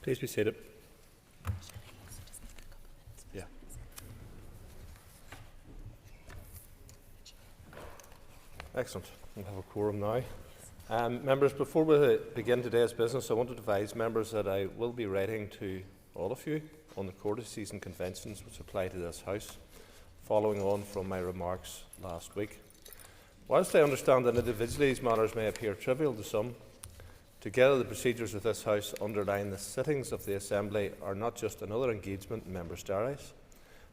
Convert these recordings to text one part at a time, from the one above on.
Please be seated. Yeah. Excellent. We have a quorum now. Members, before we begin today's business, I want to advise members that I will be writing to all of you on the courtesies and conventions which apply to this House, following on from my remarks last week. Whilst I understand that individually these matters may appear trivial to some, together the procedures of this House underline the sittings of the Assembly are not just another engagement in members' diaries,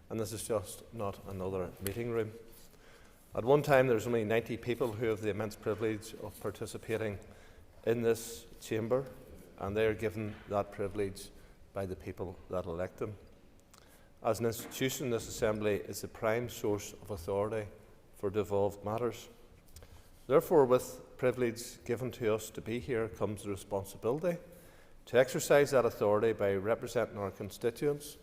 and this is just not another meeting room. At one time there was only 90 people who have the immense privilege of participating in this chamber, and they are given that privilege by the people that elect them. As an institution, this Assembly is the prime source of authority for devolved matters. Therefore, with privilege given to us to be here comes the responsibility to exercise that authority by representing our constituents,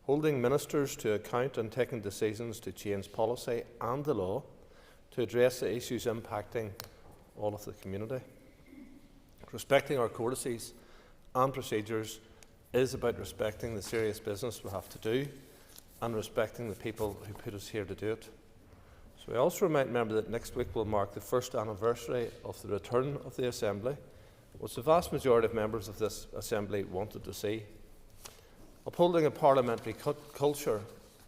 holding ministers to account and taking decisions to change policy and the law to address the issues impacting all of the community. Respecting our courtesies and procedures is about respecting the serious business we have to do and respecting the people who put us here to do it. So I also remind members that next week will mark the first anniversary of the return of the Assembly, which the vast majority of members of this Assembly wanted to see. Upholding a parliamentary culture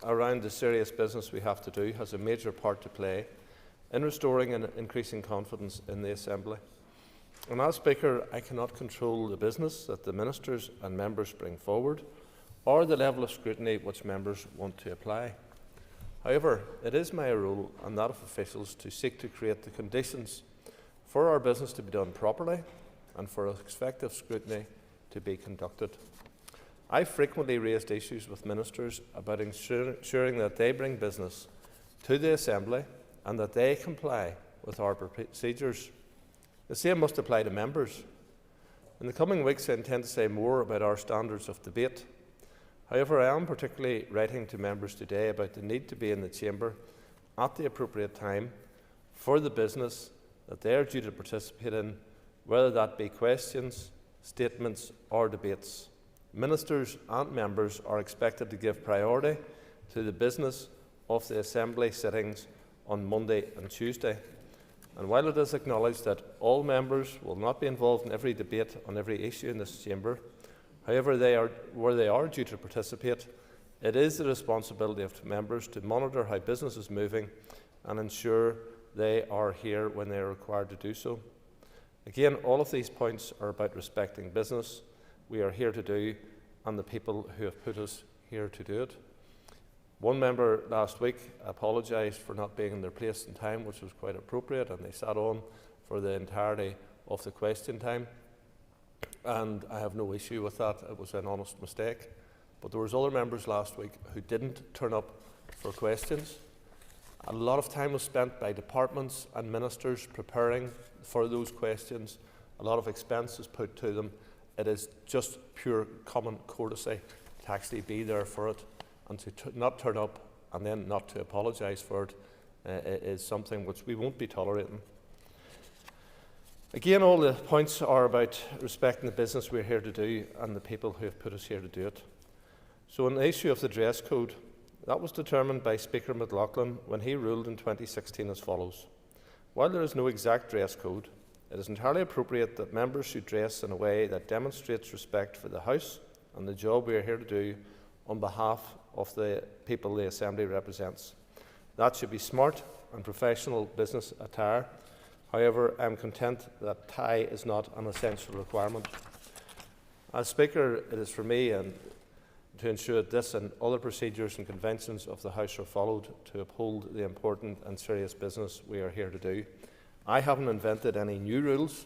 around the serious business we have to do has a major part to play in restoring and increasing confidence in the Assembly. And as Speaker, I cannot control the business that the ministers and members bring forward or the level of scrutiny which members want to apply. However, it is my role and that of officials to seek to create the conditions for our business to be done properly and for effective scrutiny to be conducted. I frequently raised issues with ministers about ensuring that they bring business to the Assembly and that they comply with our procedures. The same must apply to members. In the coming weeks, I intend to say more about our standards of debate. However, I am particularly writing to members today about the need to be in the chamber at the appropriate time for the business that they are due to participate in, whether that be questions, statements or debates. Ministers and members are expected to give priority to the business of the Assembly sittings on Monday and Tuesday. And while it is acknowledged that all members will not be involved in every debate on every issue in this chamber, however, where they are due to participate, it is the responsibility of members to monitor how business is moving and ensure they are here when they are required to do so. Again, all of these points are about respecting business we are here to do and the people who have put us here to do it. One member last week apologised for not being in their place in time, which was quite appropriate, and they sat on for the entirety of the question time. And I have no issue with that. It was an honest mistake. But there was other members last week who didn't turn up for questions. A lot of time was spent by departments and ministers preparing for those questions. A lot of expense is put to them. It is just pure common courtesy to actually be there for it, and to not turn up and then not to apologise for it is something which we won't be tolerating. Again, all the points are about respecting the business we're here to do and the people who have put us here to do it. So on the issue of the dress code, that was determined by Speaker McLaughlin when he ruled in 2016 as follows. While there is no exact dress code, it is entirely appropriate that members should dress in a way that demonstrates respect for the House and the job we are here to do on behalf of the people the Assembly represents. That should be smart and professional business attire. However, I am content that tie is not an essential requirement. As Speaker, it is for me to ensure that this and other procedures and conventions of the House are followed to uphold the important and serious business we are here to do. I haven't invented any new rules.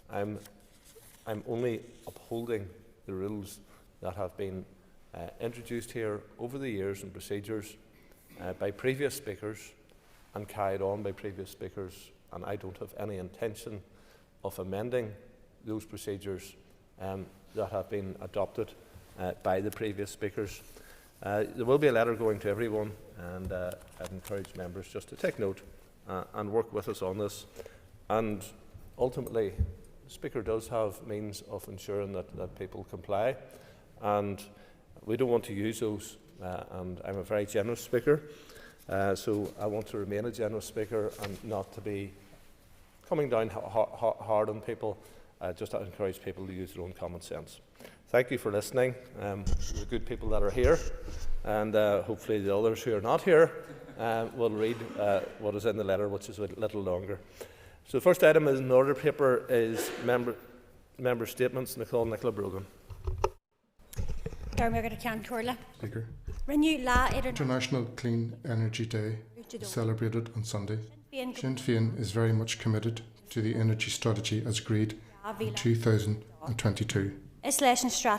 I'm only upholding the rules that have been introduced here over the years and procedures by previous speakers and carried on by previous speakers, and I don't have any intention of amending those procedures that have been adopted by the previous speakers. There will be a letter going to everyone, and I'd encourage members just to take note and work with us on this. And ultimately, the Speaker does have means of ensuring that people comply, and we don't want to use those, and I'm a very generous Speaker, so I want to remain a generous Speaker and not to be coming down hard on people, just to encourage people to use their own common sense. Thank you for listening, the good people that are here, and hopefully the others who are not here will read what is in the letter, which is a little longer. So the first item in the order paper is member statements. Nicola Brogan. Speaker. International Clean Energy Day is celebrated on Sunday. Sinn Féin is very much committed to the energy strategy as agreed in 2022. It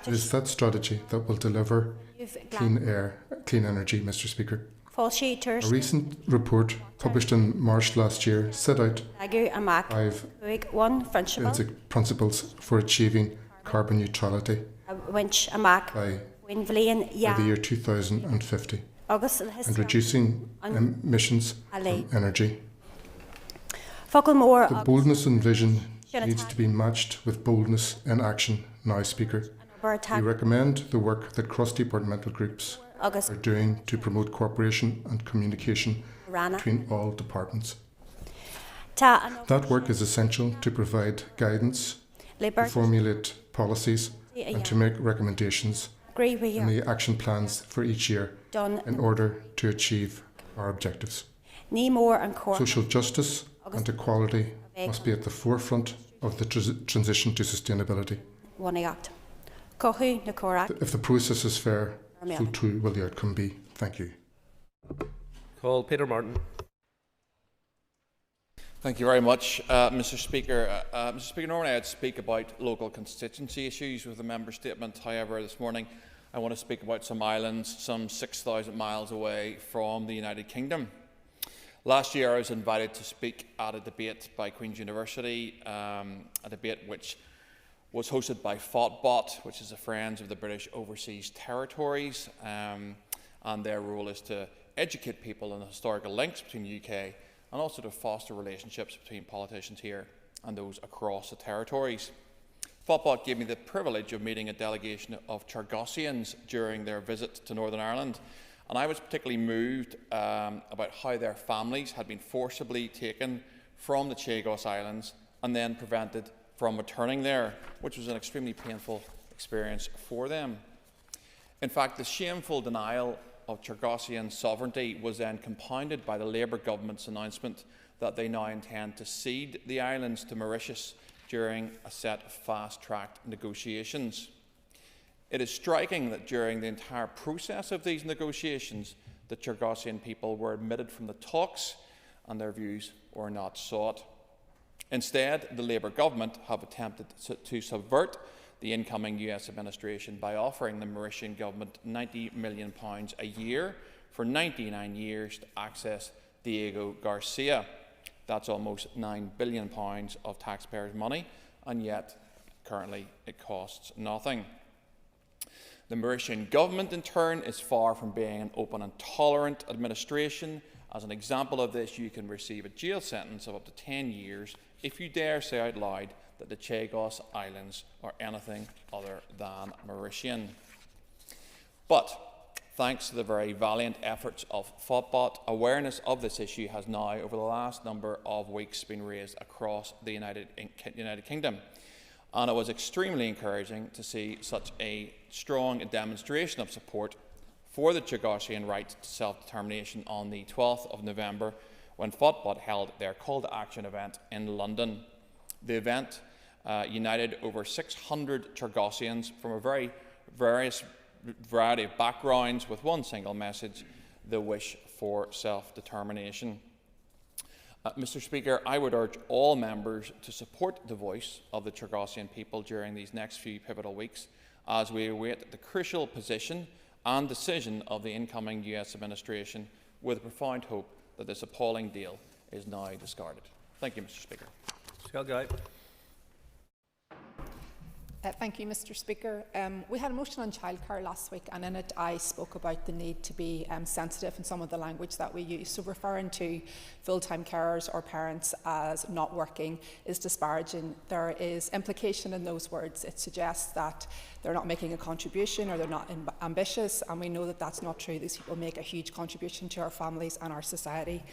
is that strategy that will deliver clean energy, Mr. Speaker. A recent report published in March last year set out 5 basic principles for achieving carbon neutrality by the year 2050 and reducing emissions from energy. The boldness and vision needs to be matched with boldness in action now, Speaker. We recommend the work that cross-departmental groups are doing to promote cooperation and communication between all departments. That work is essential to provide guidance, to formulate policies and to make recommendations in the action plans for each year in order to achieve our objectives. Social justice and equality must be at the forefront of the transition to sustainability. If the process is fair, so too will the outcome be. Thank you. Call Peter Martin. Thank you very much, Mr. Speaker. Mr. Speaker, normally I'd speak about local constituency issues with the member statement. However, this morning I want to speak about some islands some 6,000 miles away from the United Kingdom. Last year I was invited to speak at a debate by Queen's University, a debate which was hosted by FOTBOT, which is the Friends of the British Overseas Territories, and their role is to educate people on the historical links between the UK and also to foster relationships between politicians here and those across the territories. FOTBOT gave me the privilege of meeting a delegation of Chargossians during their visit to Northern Ireland, and I was particularly moved about how their families had been forcibly taken from the Chagos Islands and then prevented from returning there, which was an extremely painful experience for them. In fact, the shameful denial of Chargossian sovereignty was then compounded by the Labour government's announcement that they now intend to cede the islands to Mauritius during a set of fast-tracked negotiations. It is striking that during the entire process of these negotiations, the Chargossian people were omitted from the talks and their views were not sought. Instead, the Labour government have attempted to subvert the incoming US administration by offering the Mauritian government £90 million a year for 99 years to access Diego Garcia. That's almost £9 billion of taxpayers' money, and yet currently it costs nothing. The Mauritian government, in turn, is far from being an open and tolerant administration. As an example of this, you can receive a jail sentence of up to 10 years if you dare say out loud that the Chagos Islands are anything other than Mauritian. But thanks to the very valiant efforts of FOTBOT, awareness of this issue has now, over the last number of weeks, been raised across the United Kingdom. And it was extremely encouraging to see such a strong demonstration of support for the Chagossian right to self-determination on the 12th of November, when FOTBOT held their call to action event in London. The event united over 600 Chagossians from a variety of backgrounds with one single message: the wish for self-determination. Mr. Speaker, I would urge all members to support the voice of the Chagossian people during these next few pivotal weeks as we await the crucial position and decision of the incoming US administration, with a profound hope that this appalling deal is now discarded. Thank you, Mr. Speaker. Thank you, Mr. Speaker. We had a motion on childcare last week, and in it I spoke about the need to be sensitive in some of the language that we use. So referring to full-time carers or parents as not working is disparaging. There is implication in those words. It suggests that they're not making a contribution or they're not ambitious, and we know that that's not true. These people make a huge contribution to our families and our society.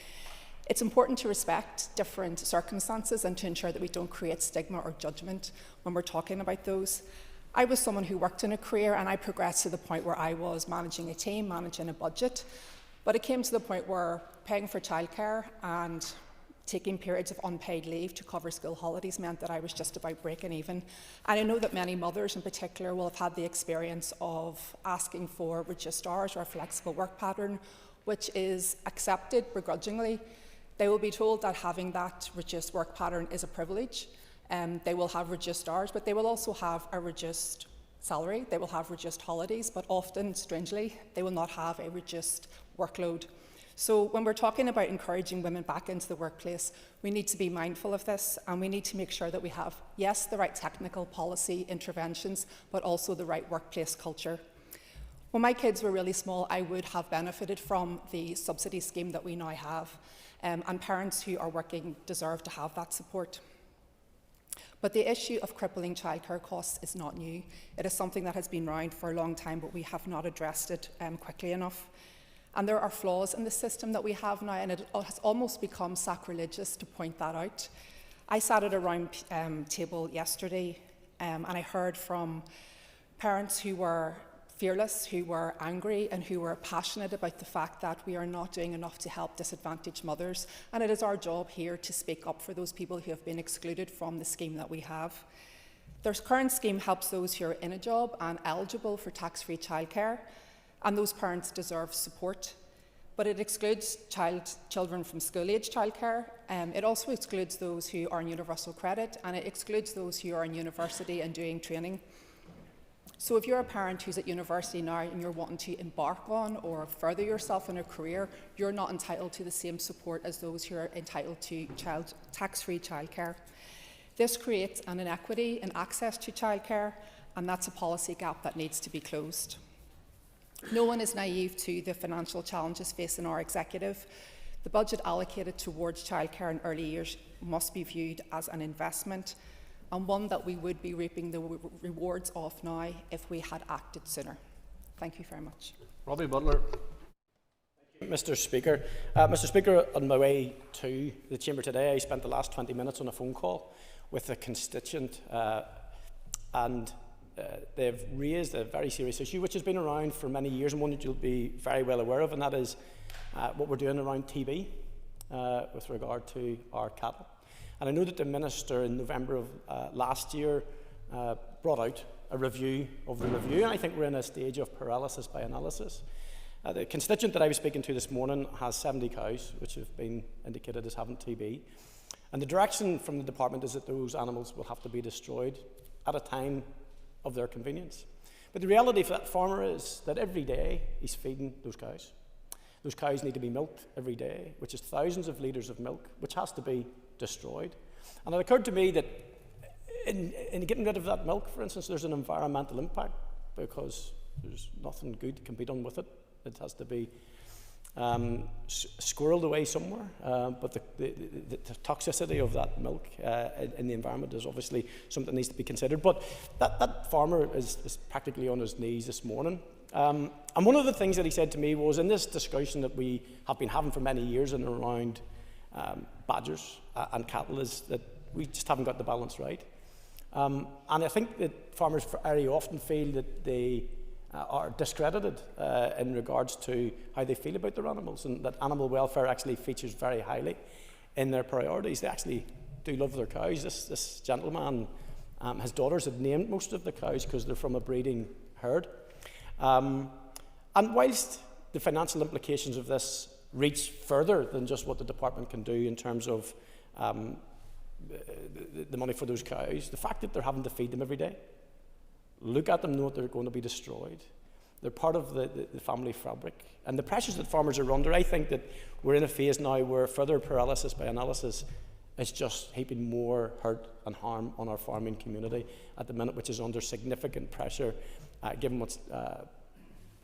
It's important to respect different circumstances and to ensure that we don't create stigma or judgment when we're talking about those. I was someone who worked in a career, and I progressed to the point where I was managing a team, managing a budget, but it came to the point where paying for childcare and taking periods of unpaid leave to cover school holidays meant that I was just about breaking even. And I know that many mothers in particular will have had the experience of asking for reduced hours or a flexible work pattern, which is accepted begrudgingly. They will be told that having that reduced work pattern is a privilege. They will have reduced hours, but they will also have a reduced salary. They will have reduced holidays, but often, strangely, they will not have a reduced workload. So when we're talking about encouraging women back into the workplace, we need to be mindful of this, and we need to make sure that we have, yes, the right technical policy interventions, but also the right workplace culture. When my kids were really small, I would have benefited from the subsidy scheme that we now have. And parents who are working deserve to have that support. But the issue of crippling childcare costs is not new. It is something that has been around for a long time, but we have not addressed it quickly enough. And there are flaws in the system that we have now, and it has almost become sacrilegious to point that out. I sat at a round table yesterday, and I heard from parents who were fearless, who were angry, and who were passionate about the fact that we are not doing enough to help disadvantaged mothers. And it is our job here to speak up for those people who have been excluded from the scheme that we have. The current scheme helps those who are in a job and eligible for tax-free childcare, and those parents deserve support. But it excludes children from school-age childcare. It also excludes those who are on universal credit, and it excludes those who are in university and doing training. So if you're a parent who's at university now and you're wanting to embark on or further yourself in a career, you're not entitled to the same support as those who are entitled to tax-free childcare. This creates an inequity in access to childcare, and that's a policy gap that needs to be closed. No one is naive to the financial challenges facing our executive. The budget allocated towards childcare in early years must be viewed as an investment, and one that we would be reaping the rewards of now if we had acted sooner. Thank you very much. Robbie Butler. Mr. Speaker. Mr. Speaker, on my way to the Chamber today, I spent the last 20 minutes on a phone call with a constituent, and they've raised a very serious issue which has been around for many years, and one that you'll be very well aware of, and that is what we're doing around TB with regard to our cattle. And I know that the Minister in November of last year brought out a review of the review, and I think we're in a stage of paralysis by analysis. The constituent that I was speaking to this morning has 70 cows, which have been indicated as having TB. And the direction from the department is that those animals will have to be destroyed at a time of their convenience. But the reality for that farmer is that every day he's feeding those cows. Those cows need to be milked every day, which is thousands of litres of milk, which has to be destroyed. And it occurred to me that in getting rid of that milk, for instance, there's an environmental impact because there's nothing good can be done with it. It has to be squirreled away somewhere, but the toxicity of that milk in the environment is obviously something that needs to be considered. But that farmer is practically on his knees this morning. And one of the things that he said to me was, in this discussion that we have been having for many years in and around badgers and cattle, is that we just haven't got the balance right. And I think that farmers very often feel that they are discredited in regards to how they feel about their animals, and that animal welfare actually features very highly in their priorities. They actually do love their cows. This gentleman, his daughters have named most of the cows because they're from a breeding herd. And whilst the financial implications of this reach further than just what the department can do in terms of the money for those cows, the fact that they're having to feed them every day, look at them, know that they're going to be destroyed. They're part of the family fabric. And the pressures that farmers are under, I think that we're in a phase now where further paralysis by analysis is just heaping more hurt and harm on our farming community at the minute, which is under significant pressure, given what's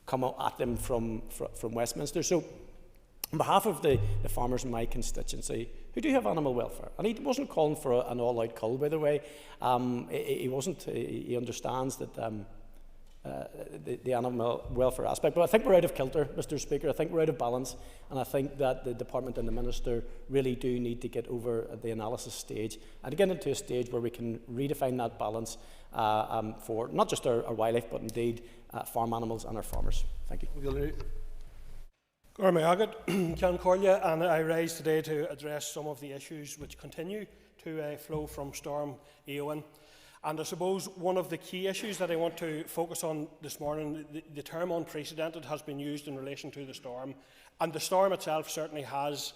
come at them from Westminster. So, on behalf of the farmers in my constituency, who do have animal welfare, and he wasn't calling for an all-out cull, by the way. He wasn't. He understands that the animal welfare aspect. But I think we're out of kilter, Mr. Speaker. I think we're out of balance, and I think that the Department and the Minister really do need to get over the analysis stage and get into a stage where we can redefine that balance for not just our wildlife, but indeed farm animals and our farmers. Thank you. And I rise today to address some of the issues which continue to flow from Storm Éowyn. And I suppose one of the key issues that I want to focus on this morning, the term unprecedented has been used in relation to the storm, and the storm itself certainly has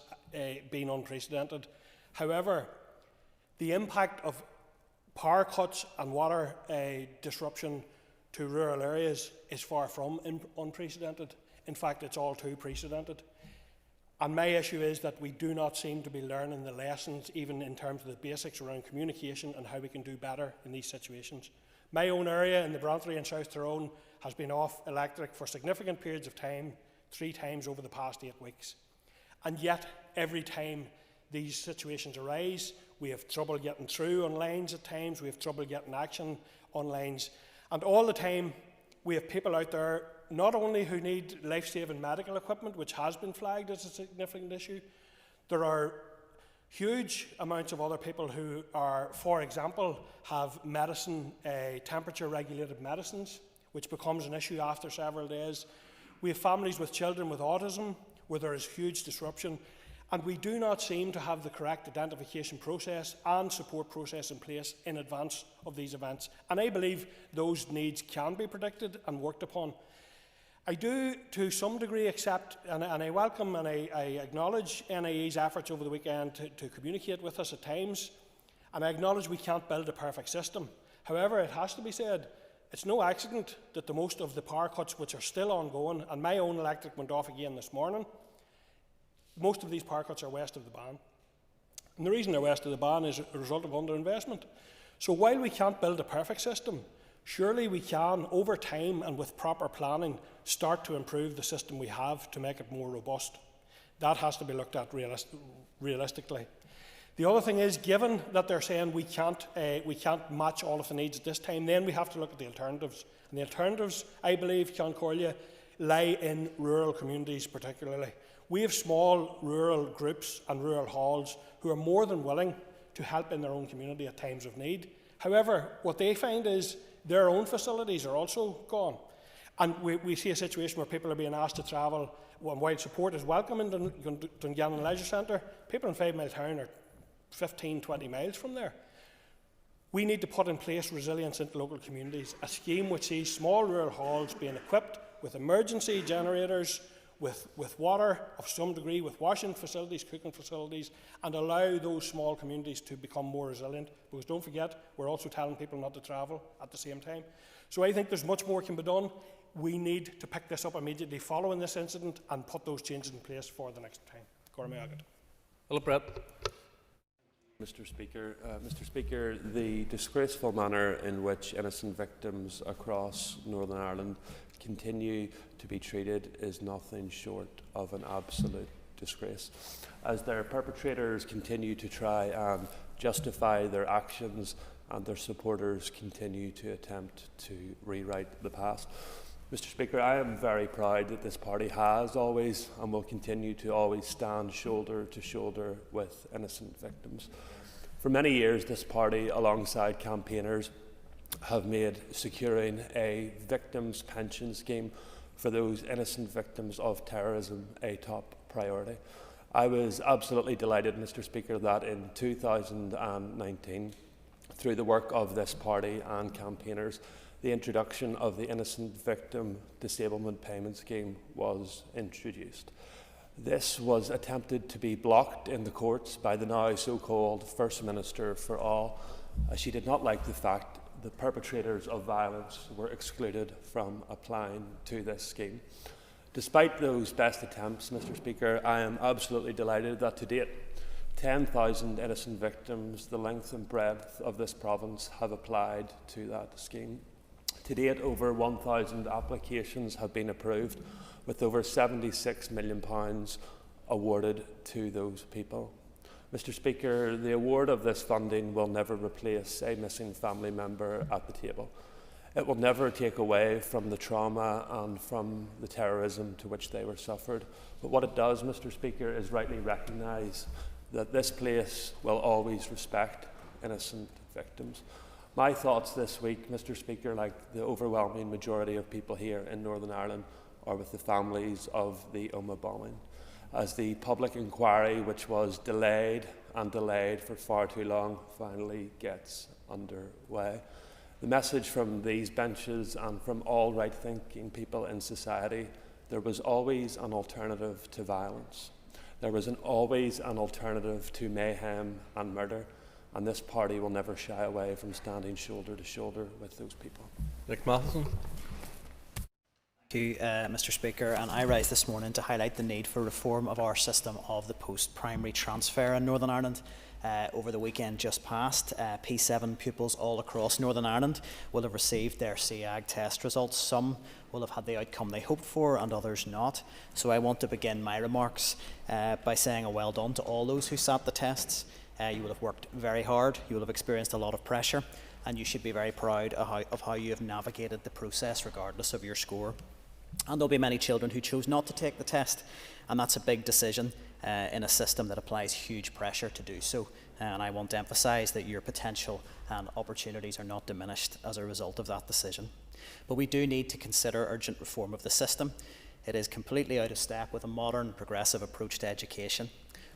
been unprecedented. However, the impact of power cuts and water disruption to rural areas is far from unprecedented. In fact, it's all too precedented. And my issue is that we do not seem to be learning the lessons, even in terms of the basics around communication and how we can do better in these situations. My own area in the Brantry in South Tyrone has been off electric for significant periods of time, 3 times over the past 8 weeks. And yet, every time these situations arise, we have trouble getting through on lines at times, we have trouble getting action on lines. And all the time, we have people out there not only who need life-saving medical equipment, which has been flagged as a significant issue, there are huge amounts of other people who are, for example, have medicine, temperature-regulated medicines, which becomes an issue after several days. We have families with children with autism, where there is huge disruption, and we do not seem to have the correct identification process and support process in place in advance of these events. And I believe those needs can be predicted and worked upon. I do, to some degree, accept and I welcome and I acknowledge NIE's efforts over the weekend to communicate with us at times, and I acknowledge we can't build a perfect system. However, it has to be said, it's no accident that the most of the power cuts which are still ongoing, and my own electric went off again this morning, most of these power cuts are west of the ban. And the reason they're west of the ban is a result of underinvestment. So while we can't build a perfect system, surely we can, over time and with proper planning, start to improve the system we have to make it more robust. That has to be looked at realistically. The other thing is, given that they're saying we can't match all of the needs at this time, then we have to look at the alternatives. And the alternatives, I believe, Ceann lie in rural communities particularly. We have small rural groups and rural halls who are more than willing to help in their own community at times of need. However, what they find is their own facilities are also gone. And we see a situation where people are being asked to travel, while support is welcome in Dungannon Leisure Centre, people in 5 Mile Town are 15, 20 miles from there. We need to put in place resilience into local communities, a scheme which sees small rural halls being equipped with emergency generators, with water of some degree, with washing facilities, cooking facilities, and allow those small communities to become more resilient. Because don't forget, we're also telling people not to travel at the same time. So I think there's much more can be done. We need to pick this up immediately following this incident and put those changes in place for the next time. Mr. Speaker, the disgraceful manner in which innocent victims across Northern Ireland continue to be treated is nothing short of an absolute disgrace. As their perpetrators continue to try and justify their actions and their supporters continue to attempt to rewrite the past. Mr. Speaker, I am very proud that this party has always and will continue to always stand shoulder to shoulder with innocent victims. For many years, this party, alongside campaigners, have made securing a victims' pension scheme for those innocent victims of terrorism a top priority. I was absolutely delighted, Mr. Speaker, that in 2019, through the work of this party and campaigners, the introduction of the Innocent Victim Disablement Payment Scheme was introduced. This was attempted to be blocked in the courts by the now so-called First Minister for All, as she did not like the fact that perpetrators of violence were excluded from applying to this scheme. Despite those best attempts, Mr. Speaker, I am absolutely delighted that to date, 10,000 innocent victims, the length and breadth of this province, have applied to that scheme. To date, over 1,000 applications have been approved, with over £76 million awarded to those people. Mr. Speaker, the award of this funding will never replace a missing family member at the table. It will never take away from the trauma and from the terrorism to which they were suffered. But what it does, Mr. Speaker, is rightly recognise that this place will always respect innocent victims. My thoughts this week, Mr. Speaker, like the overwhelming majority of people here in Northern Ireland, are with the families of the Omagh bombing, as the public inquiry, which was delayed and delayed for far too long, finally gets underway. The message from these benches and from all right-thinking people in society: there was always an alternative to violence. There was always an alternative to mayhem and murder, and this party will never shy away from standing shoulder to shoulder with those people. Nick Matheson. Thank you, Mr. Speaker, and I rise this morning to highlight the need for reform of our system of the post-primary transfer in Northern Ireland. Over the weekend just past, P7 pupils all across Northern Ireland will have received their CAG test results. Some will have had the outcome they hoped for and others not. So I want to begin my remarks by saying a well done to all those who sat the tests. You will have worked very hard, you will have experienced a lot of pressure, and you should be very proud of how you have navigated the process regardless of your score. And there'll be many children who chose not to take the test, and that's a big decision in a system that applies huge pressure to do so. And I want to emphasise that your potential and opportunities are not diminished as a result of that decision. But we do need to consider urgent reform of the system. It is completely out of step with a modern, progressive approach to education.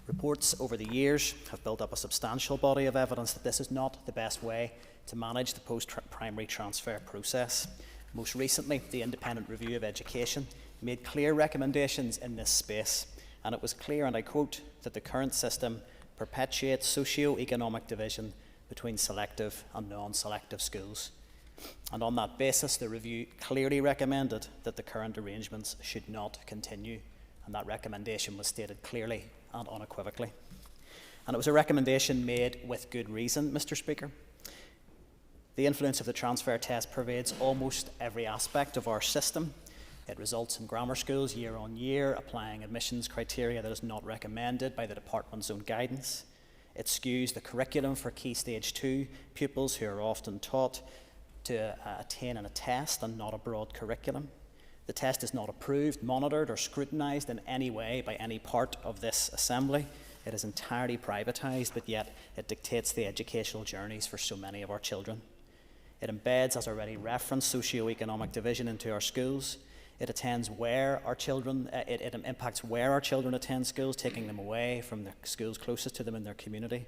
Reports over the years have built up a substantial body of evidence that this is not the best way to manage the post-primary transfer process. Most recently, the Independent Review of Education made clear recommendations in this space, and it was clear, and I quote, that the current system perpetuates socio-economic division between selective and non-selective schools. And on that basis, the review clearly recommended that the current arrangements should not continue, and that recommendation was stated clearly and unequivocally. And it was a recommendation made with good reason, Mr. Speaker. The influence of the transfer test pervades almost every aspect of our system. It results in grammar schools year on year applying admissions criteria that is not recommended by the department's own guidance. It skews the curriculum for Key Stage 2 pupils who are often taught to attain in a test and not a broad curriculum. The test is not approved, monitored or scrutinised in any way by any part of this Assembly. It is entirely privatised, but yet it dictates the educational journeys for so many of our children. It embeds, as already referenced, socio-economic division into our schools. It attends where our children, it impacts where our children attend schools, taking them away from the schools closest to them in their community.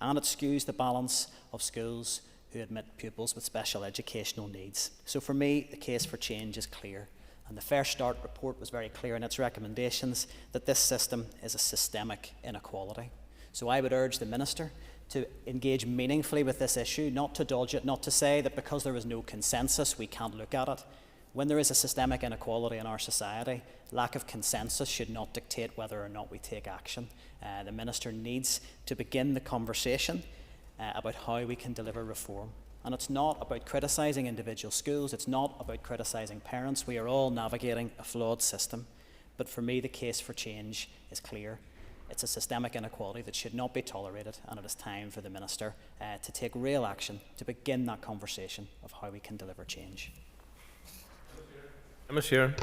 And it skews the balance of schools who admit pupils with special educational needs. So for me, the case for change is clear. And the Fair Start report was very clear in its recommendations that this system is a systemic inequality. So I would urge the Minister to engage meaningfully with this issue, not to dodge it, not to say that because there is no consensus we can't look at it. When there is a systemic inequality in our society, lack of consensus should not dictate whether or not we take action. The Minister needs to begin the conversation about how we can deliver reform. And it's not about criticising individual schools, it's not about criticising parents. We are all navigating a flawed system. But for me, the case for change is clear. It's a systemic inequality that should not be tolerated, and it is time for the Minister to take real action to begin that conversation of how we can deliver change. Emma Sheeran.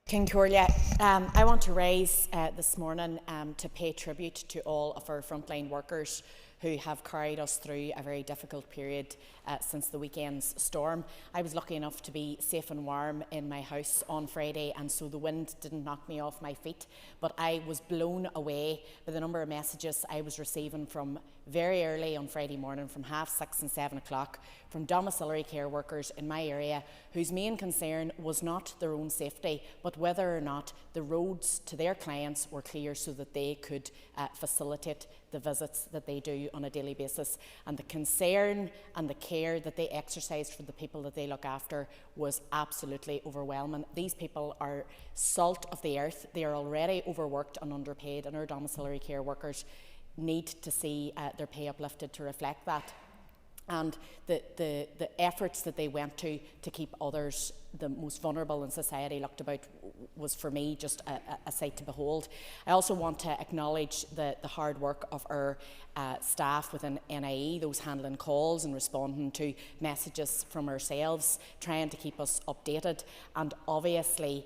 Concordia, I want to raise this morning to pay tribute to all of our frontline workers who have carried us through a very difficult period since the weekend's storm. I was lucky enough to be safe and warm in my house on Friday, and so the wind didn't knock me off my feet, but I was blown away by the number of messages I was receiving from very early on Friday morning, from 6:30 and 7 o'clock, from domiciliary care workers in my area whose main concern was not their own safety, but whether or not the roads to their clients were clear so that they could facilitate the visits that they do on a daily basis. And the concern and the care that they exercise for the people that they look after was absolutely overwhelming. These people are salt of the earth. They are already overworked and underpaid, and our domiciliary care workers need to see their pay uplifted to reflect that. And the efforts that they went to keep others, the most vulnerable in society, looked about was for me just a sight to behold. I also want to acknowledge the hard work of our staff within NIE, those handling calls and responding to messages from ourselves, trying to keep us updated, and obviously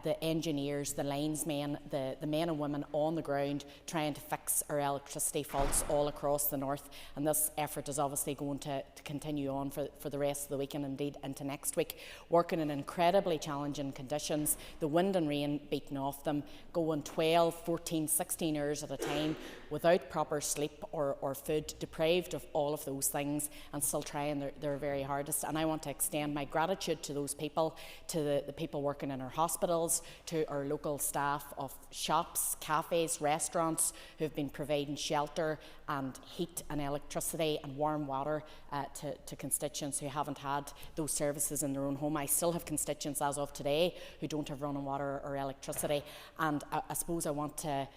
the engineers, the linesmen, the men and women on the ground trying to fix our electricity faults all across the north. And this effort is obviously going to continue on for the rest of the week and indeed into next week, working in incredibly challenging conditions, the wind and rain beating off them, going 12, 14, 16 hours at a time without proper sleep or food, deprived of all of those things, and still trying their very hardest. And I want to extend my gratitude to those people, to the people working in our hospitals, to our local staff of shops, cafes, restaurants who have been providing shelter and heat and electricity and warm water to constituents who haven't had those services in their own home. I still have constituents as of today who don't have running water or electricity, and I suppose I want to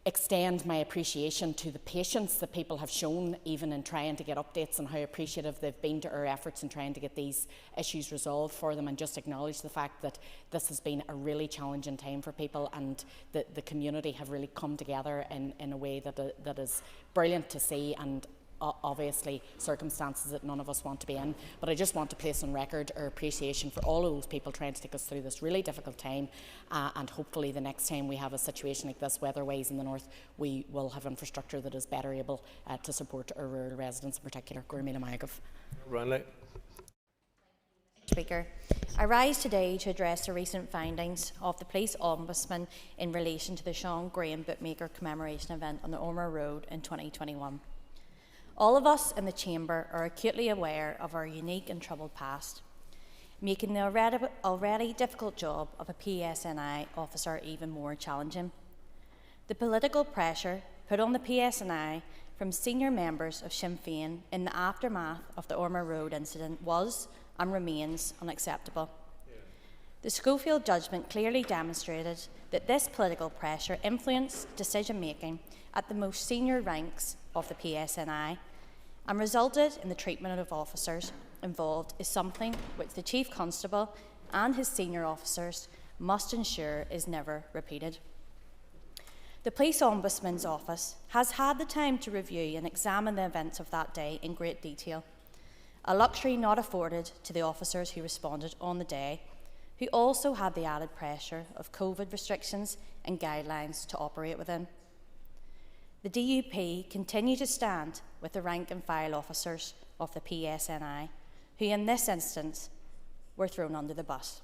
extend my appreciation to the patience that people have shown even in trying to get updates, and how appreciative they've been to our efforts in trying to get these issues resolved for them, and just acknowledge the fact that this has been a really challenging time for people, and the community have really come together in a way that is brilliant to see, and obviously circumstances that none of us want to be in. But I just want to place on record our appreciation for all of those people trying to take us through this really difficult time, and hopefully the next time we have a situation like this weather-wise in the north, we will have infrastructure that is better able to support our rural residents in particular. Ronley. Speaker, I rise today to address the recent findings of the Police Ombudsman in relation to the Sean Graham Bookmaker commemoration event on the Ormer Road in 2021. All of us in the Chamber are acutely aware of our unique and troubled past, making the already difficult job of a PSNI officer even more challenging. The political pressure put on the PSNI from senior members of Sinn Féin in the aftermath of the Ormer Road incident was and remains unacceptable. The Schofield judgment clearly demonstrated that this political pressure influenced decision-making at the most senior ranks of the PSNI and resulted in the treatment of officers involved is something which the Chief Constable and his senior officers must ensure is never repeated. The Police Ombudsman's Office has had the time to review and examine the events of that day in great detail, a luxury not afforded to the officers who responded on the day, who also had the added pressure of COVID restrictions and guidelines to operate within. The DUP continue to stand with the rank and file officers of the PSNI, who in this instance were thrown under the bus.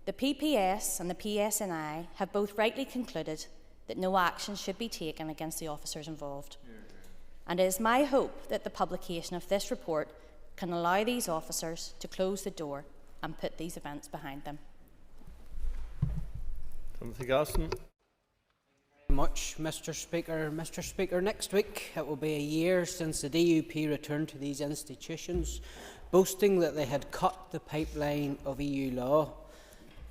The PPS and the PSNI have both rightly concluded that no action should be taken against the officers involved. And it is my hope that the publication of this report can allow these officers to close the door and put these events behind them. Timothy Gaston. Much, Mr. Speaker. Mr. Speaker, next week it will be a year since the DUP returned to these institutions, boasting that they had cut the pipeline of EU law.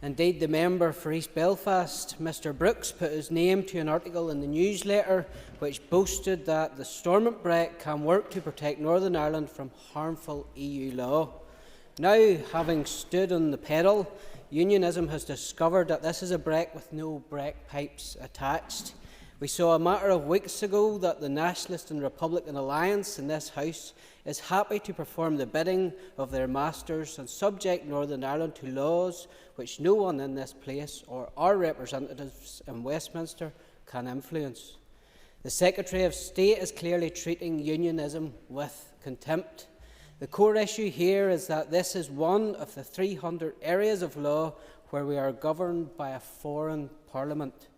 Indeed, the member for East Belfast, Mr. Brooks, put his name to an article in the newsletter which boasted that the Stormont Break can work to protect Northern Ireland from harmful EU law. Now, having stood on the pedal, Unionism has discovered that this is a break with no brake pipes attached. We saw a matter of weeks ago that the Nationalist and Republican Alliance in this House is happy to perform the bidding of their masters and subject Northern Ireland to laws which no one in this place or our representatives in Westminster can influence. The Secretary of State is clearly treating Unionism with contempt. The core issue here is that this is one of the 300 areas of law where we are governed by a foreign parliament.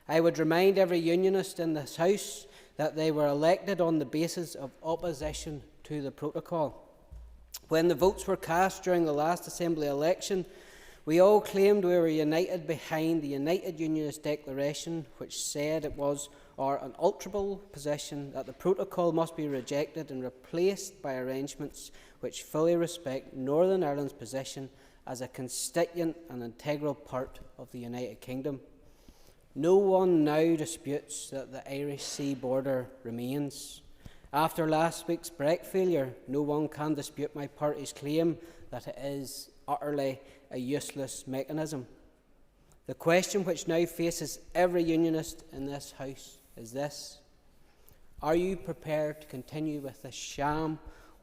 I would remind every unionist in this House that they were elected on the basis of opposition to the protocol. When the votes were cast during the last Assembly election, we all claimed we were united behind the United Unionist Declaration, which said it was our unalterable position that the protocol must be rejected and replaced by arrangements which fully respect Northern Ireland's position as a constituent and integral part of the United Kingdom. No one now disputes that the Irish Sea border remains. After last week's Brexit failure, no one can dispute my party's claim that it is utterly a useless mechanism. The question which now faces every unionist in this House is this: are you prepared to continue with this sham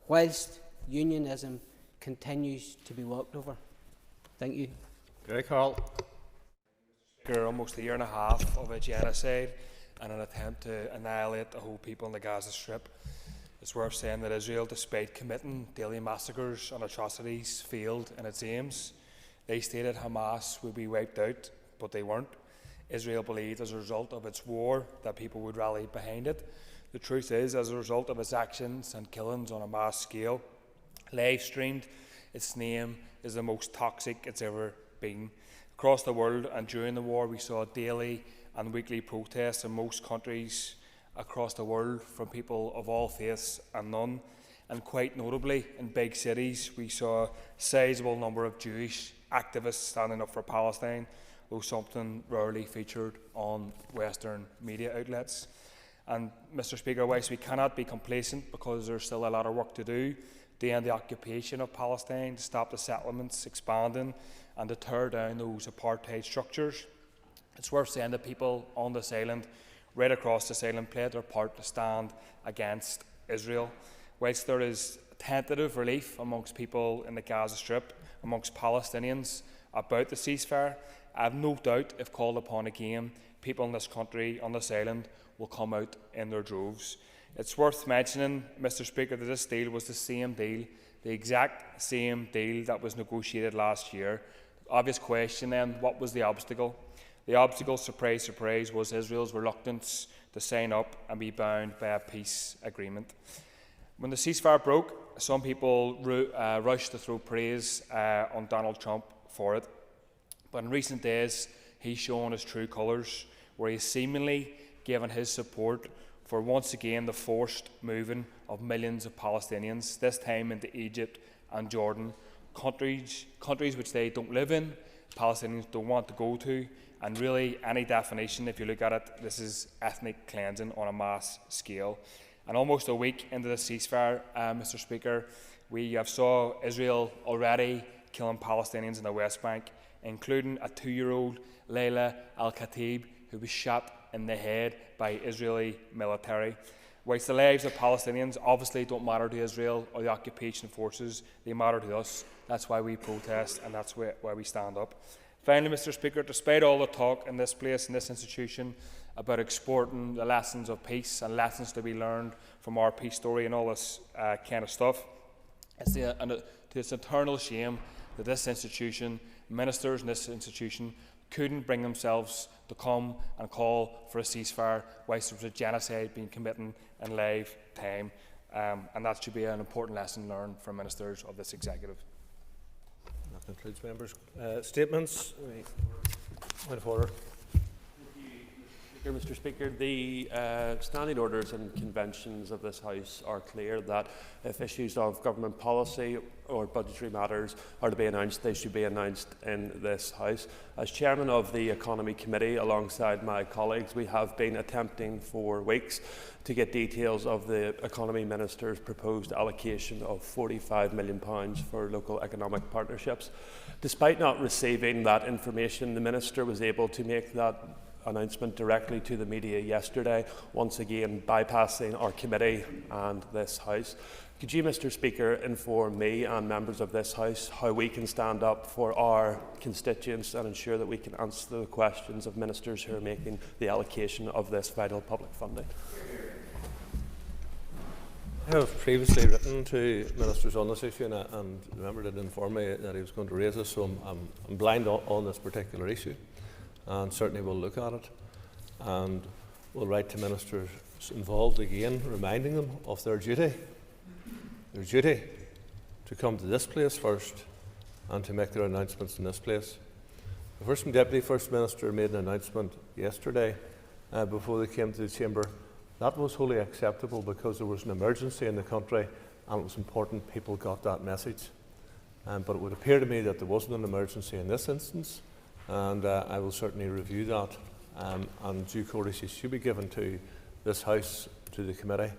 whilst unionism continues to be walked over? Thank you. Gary Carl. Almost a year and a half of a genocide and an attempt to annihilate the whole people in the Gaza Strip. It's worth saying that Israel, despite committing daily massacres and atrocities, failed in its aims. They stated Hamas would be wiped out, but they weren't. Israel believed as a result of its war that people would rally behind it. The truth is, as a result of its actions and killings on a mass scale, live streamed, its name is the most toxic it's ever been. Across the world and during the war, we saw daily and weekly protests in most countries across the world from people of all faiths and none. And quite notably, in big cities, we saw a sizable number of Jewish activists standing up for Palestine, though something rarely featured on Western media outlets. And Mr. Speaker, whilst we cannot be complacent because there's still a lot of work to do to end the occupation of Palestine, to stop the settlements expanding and to tear down those apartheid structures, it's worth saying that people on this island, right across this island, played their part to stand against Israel. Whilst there is tentative relief amongst people in the Gaza Strip, amongst Palestinians about the ceasefire, I have no doubt, if called upon again, people in this country, on this island, will come out in their droves. It's worth mentioning, Mr. Speaker, that this deal was the same deal, the exact same deal that was negotiated last year. The obvious question then, what was the obstacle? The obstacle, surprise, surprise, was Israel's reluctance to sign up and be bound by a peace agreement. When the ceasefire broke, some people rushed to throw praise on Donald Trump for it. But in recent days, he's shown his true colours, where he's seemingly given his support for once again the forced moving of millions of Palestinians, this time into Egypt and Jordan, countries which they don't live in, Palestinians don't want to go to, and really any definition, if you look at it, this is ethnic cleansing on a mass scale. And almost a week into the ceasefire, Mr. Speaker, we have saw Israel already killing Palestinians in the West Bank, including a 2-year-old Layla Al-Khatib, who was shot in the head by Israeli military. Whilst the lives of Palestinians obviously don't matter to Israel or the occupation forces, they matter to us. That's why we protest and that's why we stand up. Finally, Mr. Speaker, despite all the talk in this place, in this institution, about exporting the lessons of peace and lessons to be learned from our peace story and all this kind of stuff, it's to its eternal shame that this institution, ministers in this institution, couldn't bring themselves to come and call for a ceasefire whilst there was a genocide being committed in live time. And that should be an important lesson learned from ministers of this executive. That concludes members' statements. Point of order. Mr. Speaker, the standing orders and conventions of this House are clear that if issues of government policy or budgetary matters are to be announced, they should be announced in this House. As Chairman of the Economy Committee, alongside my colleagues, we have been attempting for weeks to get details of the Economy Minister's proposed allocation of £45 million for local economic partnerships. Despite not receiving that information, the Minister was able to make that announcement directly to the media yesterday, once again bypassing our committee and this House. Could you, Mr. Speaker, inform me and members of this House how we can stand up for our constituents and ensure that we can answer the questions of ministers who are making the allocation of this vital public funding? I have previously written to ministers on this issue, and the member did inform me that he was going to raise this, so I'm blind on this particular issue. And certainly we'll look at it, and we'll write to ministers involved again, reminding them of their duty to come to this place first and to make their announcements in this place. The First and Deputy First Minister made an announcement yesterday before they came to the Chamber. That was wholly acceptable because there was an emergency in the country and it was important people got that message. But it would appear to me that there wasn't an emergency in this instance, and I will certainly review that and due courtesy should be given to this House, to the committee,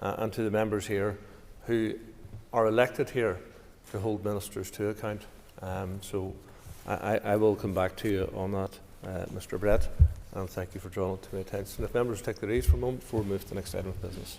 and to the members here who are elected here to hold ministers to account. So I will come back to you on that, Mr. Brett, and thank you for drawing it to my attention. If members take their ease for a moment before we move to the next item of business.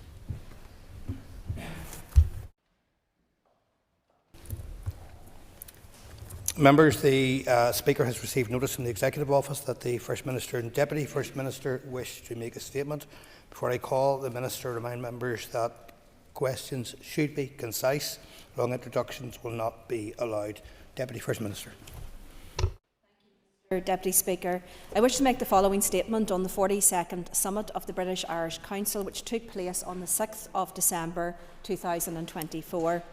Members, the Speaker has received notice from the Executive Office that the First Minister and Deputy First Minister wish to make a statement. Before I call the Minister, remind members that questions should be concise. Long introductions will not be allowed. Deputy First Minister. Deputy Speaker, I wish to make the following statement on the 42nd Summit of the British-Irish Council, which took place on the 6th of December 2024.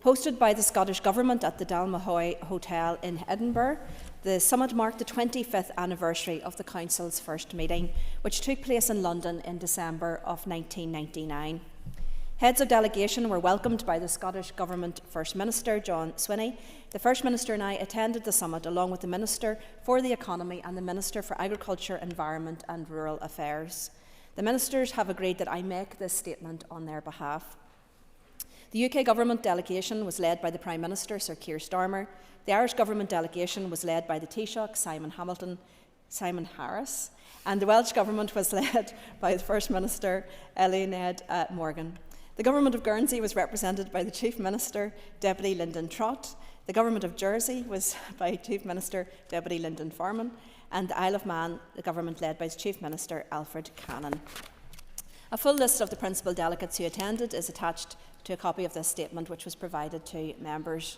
Hosted by the Scottish Government at the Dalmahoy Hotel in Edinburgh, the summit marked the 25th anniversary of the Council's first meeting, which took place in London in December of 1999. Heads of delegation were welcomed by the Scottish Government First Minister, John Swinney. The First Minister and I attended the summit along with the Minister for the Economy and the Minister for Agriculture, Environment and Rural Affairs. The Ministers have agreed that I make this statement on their behalf. The UK Government delegation was led by the Prime Minister, Sir Keir Starmer. The Irish Government delegation was led by the Taoiseach, Simon Harris, and the Welsh Government was led by the First Minister, Eluned Morgan. The Government of Guernsey was represented by the Chief Minister, Deputy Lyndon Trott. The Government of Jersey was by Chief Minister, Deputy Lyndon Farman, and the Isle of Man, the Government led by its Chief Minister, Alfred Cannon. A full list of the principal delegates who attended is attached to a copy of this statement, which was provided to members.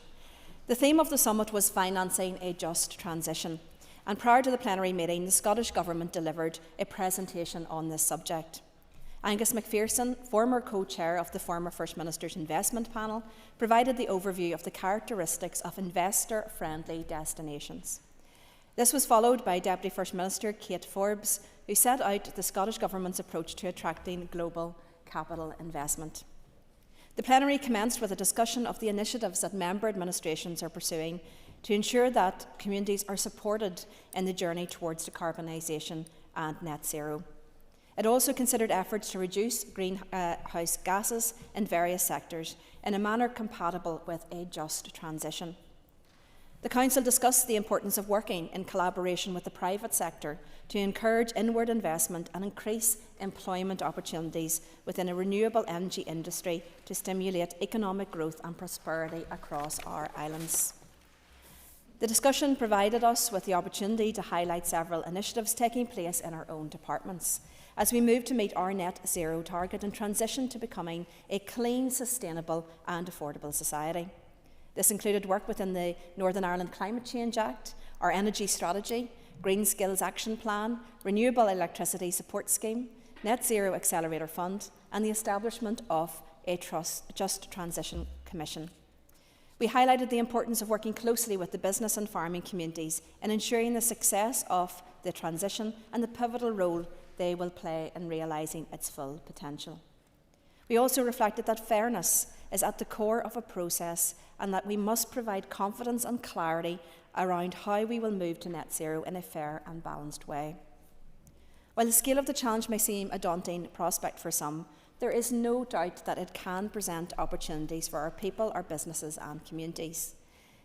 The theme of the summit was financing a just transition, and prior to the plenary meeting, the Scottish Government delivered a presentation on this subject. Angus McPherson, former co-chair of the former First Minister's Investment Panel, provided the overview of the characteristics of investor-friendly destinations. This was followed by Deputy First Minister Kate Forbes, who set out the Scottish Government's approach to attracting global capital investment. The plenary commenced with a discussion of the initiatives that member administrations are pursuing to ensure that communities are supported in the journey towards decarbonisation and net zero. It also considered efforts to reduce greenhouse gases in various sectors in a manner compatible with a just transition. The Council discussed the importance of working in collaboration with the private sector to encourage inward investment and increase employment opportunities within a renewable energy industry to stimulate economic growth and prosperity across our islands. The discussion provided us with the opportunity to highlight several initiatives taking place in our own departments as we move to meet our net zero target and transition to becoming a clean, sustainable and affordable society. This included work within the Northern Ireland Climate Change Act, our energy strategy, Green Skills Action Plan, Renewable Electricity Support Scheme, Net Zero Accelerator Fund and the establishment of a Just Transition Commission. We highlighted the importance of working closely with the business and farming communities in ensuring the success of the transition and the pivotal role they will play in realising its full potential. We also reflected that fairness is at the core of a process and that we must provide confidence and clarity around how we will move to net zero in a fair and balanced way. While the scale of the challenge may seem a daunting prospect for some, there is no doubt that it can present opportunities for our people, our businesses and communities.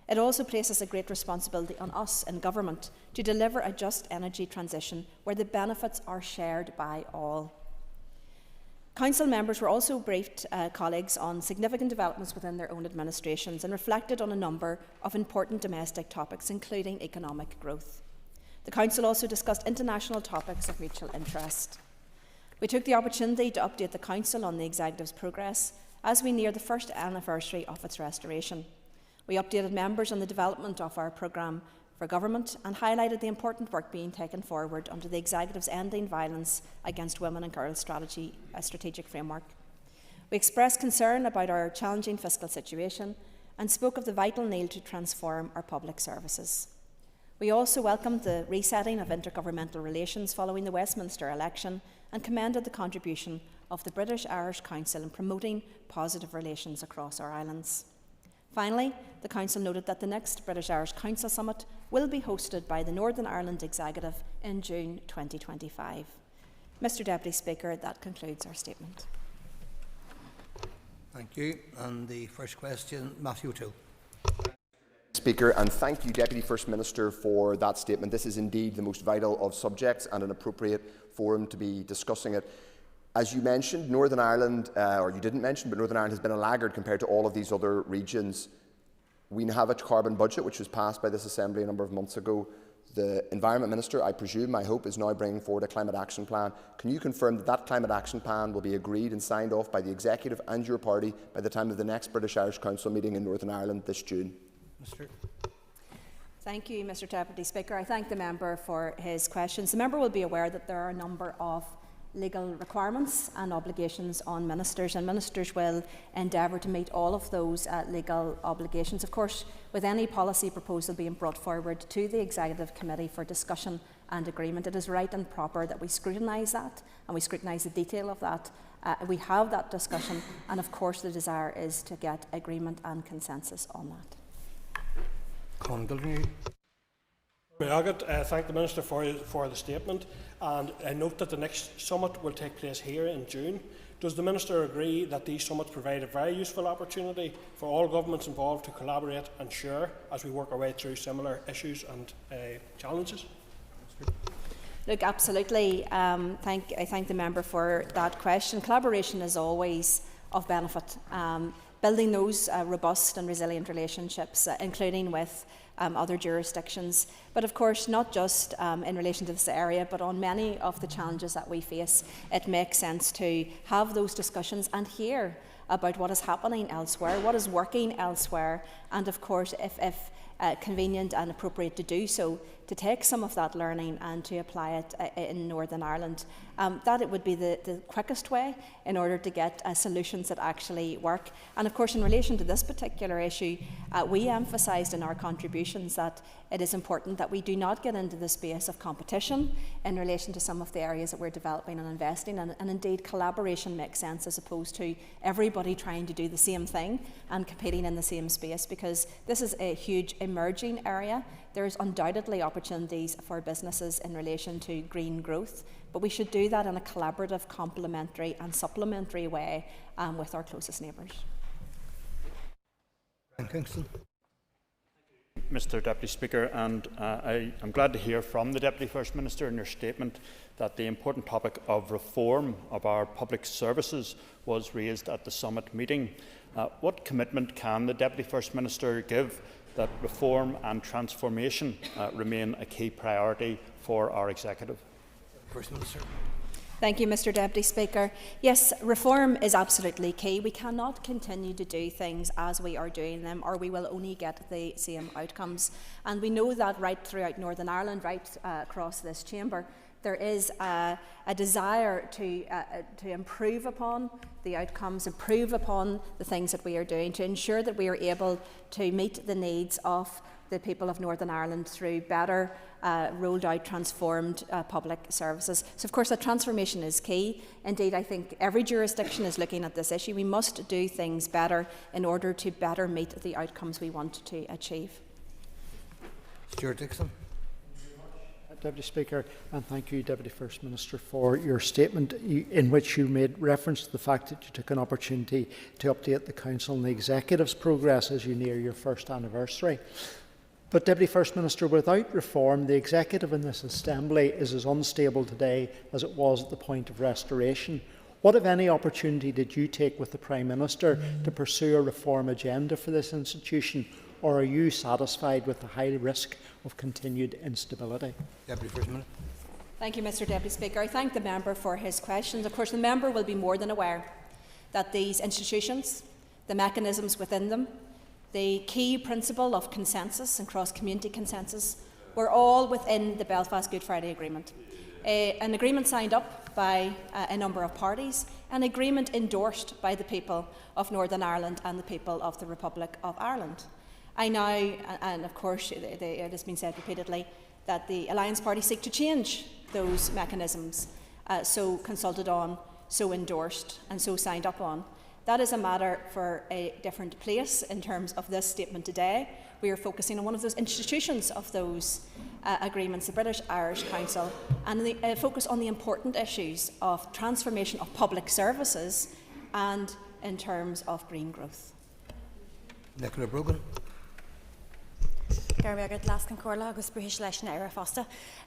It also places a great responsibility on us in government to deliver a just energy transition where the benefits are shared by all. Council members were also briefed, colleagues, on significant developments within their own administrations and reflected on a number of important domestic topics, including economic growth. The Council also discussed international topics of mutual interest. We took the opportunity to update the Council on the Executive's progress as we near the first anniversary of its restoration. We updated members on the development of our programme for government and highlighted the important work being taken forward under the Executive's Ending Violence Against Women and Girls strategic framework. We expressed concern about our challenging fiscal situation and spoke of the vital need to transform our public services. We also welcomed the resetting of intergovernmental relations following the Westminster election and commended the contribution of the British-Irish Council in promoting positive relations across our islands. Finally, the Council noted that the next British Irish Council Summit will be hosted by the Northern Ireland Executive in June 2025. Mr Deputy Speaker, that concludes our statement. Thank you. And the first question, Matthew O'Toole. Speaker, and thank you, Deputy First Minister, for that statement. This is indeed the most vital of subjects and an appropriate forum to be discussing it. As you mentioned, Northern Ireland, or you didn't mention, but Northern Ireland has been a laggard compared to all of these other regions. We have a carbon budget which was passed by this Assembly a number of months ago. The Environment Minister, I presume, I hope, is now bringing forward a climate action plan. Can you confirm that that climate action plan will be agreed and signed off by the Executive and your party by the time of the next British Irish Council meeting in Northern Ireland this June? Thank you, Mr Deputy Speaker. I thank the member for his questions. The member will be aware that there are a number of legal requirements and obligations on ministers, and ministers will endeavour to meet all of those legal obligations. Of course, with any policy proposal being brought forward to the Executive Committee for discussion and agreement, it is right and proper that we scrutinise that and we scrutinise the detail of that. We have that discussion, and of course the desire is to get agreement and consensus on that. Thank the Minister for the statement, and I note that the next summit will take place here in June. Does the Minister agree that these summits provide a very useful opportunity for all governments involved to collaborate and share as we work our way through similar issues and challenges? Look, absolutely. I thank the member for that question. Collaboration is always of benefit. Building those robust and resilient relationships, including with other jurisdictions, but of course not just in relation to this area, but on many of the challenges that we face, it makes sense to have those discussions and hear about what is happening elsewhere, what is working elsewhere, and of course, if convenient and appropriate to do so, to take some of that learning and to apply it in Northern Ireland. That it would be the quickest way in order to get solutions that actually work. And of course, in relation to this particular issue, we emphasised in our contributions that it is important that we do not get into the space of competition in relation to some of the areas that we're developing and investing in. And indeed, collaboration makes sense as opposed to everybody trying to do the same thing and competing in the same space, because this is a huge emerging area. There's undoubtedly opportunities for businesses in relation to green growth, but we should do that in a collaborative, complementary and supplementary way with our closest neighbours. Mr Deputy Speaker, and I am glad to hear from the Deputy First Minister in her statement that the important topic of reform of our public services was raised at the summit meeting. What commitment can the Deputy First Minister give that reform and transformation remain a key priority for our Executive? First Minister. Thank you, Mr Deputy Speaker. Yes, reform is absolutely key. We cannot continue to do things as we are doing them, or we will only get the same outcomes. And we know that right throughout Northern Ireland, right across this chamber, there is a desire to improve upon the outcomes, improve upon the things that we are doing, to ensure that we are able to meet the needs of the people of Northern Ireland through better rolled out, transformed public services. So of course that transformation is key. Indeed, I think every jurisdiction is looking at this issue. We must do things better in order to better meet the outcomes we want to achieve. Stuart Dixon. Deputy Speaker, and thank you, Deputy First Minister, for your statement in which you made reference to the fact that you took an opportunity to update the Council on the Executive's progress as you near your first anniversary. But, Deputy First Minister, without reform, the Executive in this Assembly is as unstable today as it was at the point of restoration. What, if any, opportunity did you take with the Prime Minister to pursue a reform agenda for this institution, or are you satisfied with the high risk of continued instability? Deputy First Minister. Thank you, Mr Deputy Speaker. I thank the member for his questions. Of course, the member will be more than aware that these institutions, the mechanisms within them, the key principle of consensus and cross-community consensus were all within the Belfast Good Friday Agreement. An agreement signed up by a number of parties, an agreement endorsed by the people of Northern Ireland and the people of the Republic of Ireland. I now, and of course it has been said repeatedly, that the Alliance Party seek to change those mechanisms, so consulted on, so endorsed and so signed up on. That is a matter for a different place in terms of this statement today. We are focusing on one of those institutions of those agreements, the British Irish Council, and the focus on the important issues of transformation of public services and in terms of green growth. Nicola Brogan. The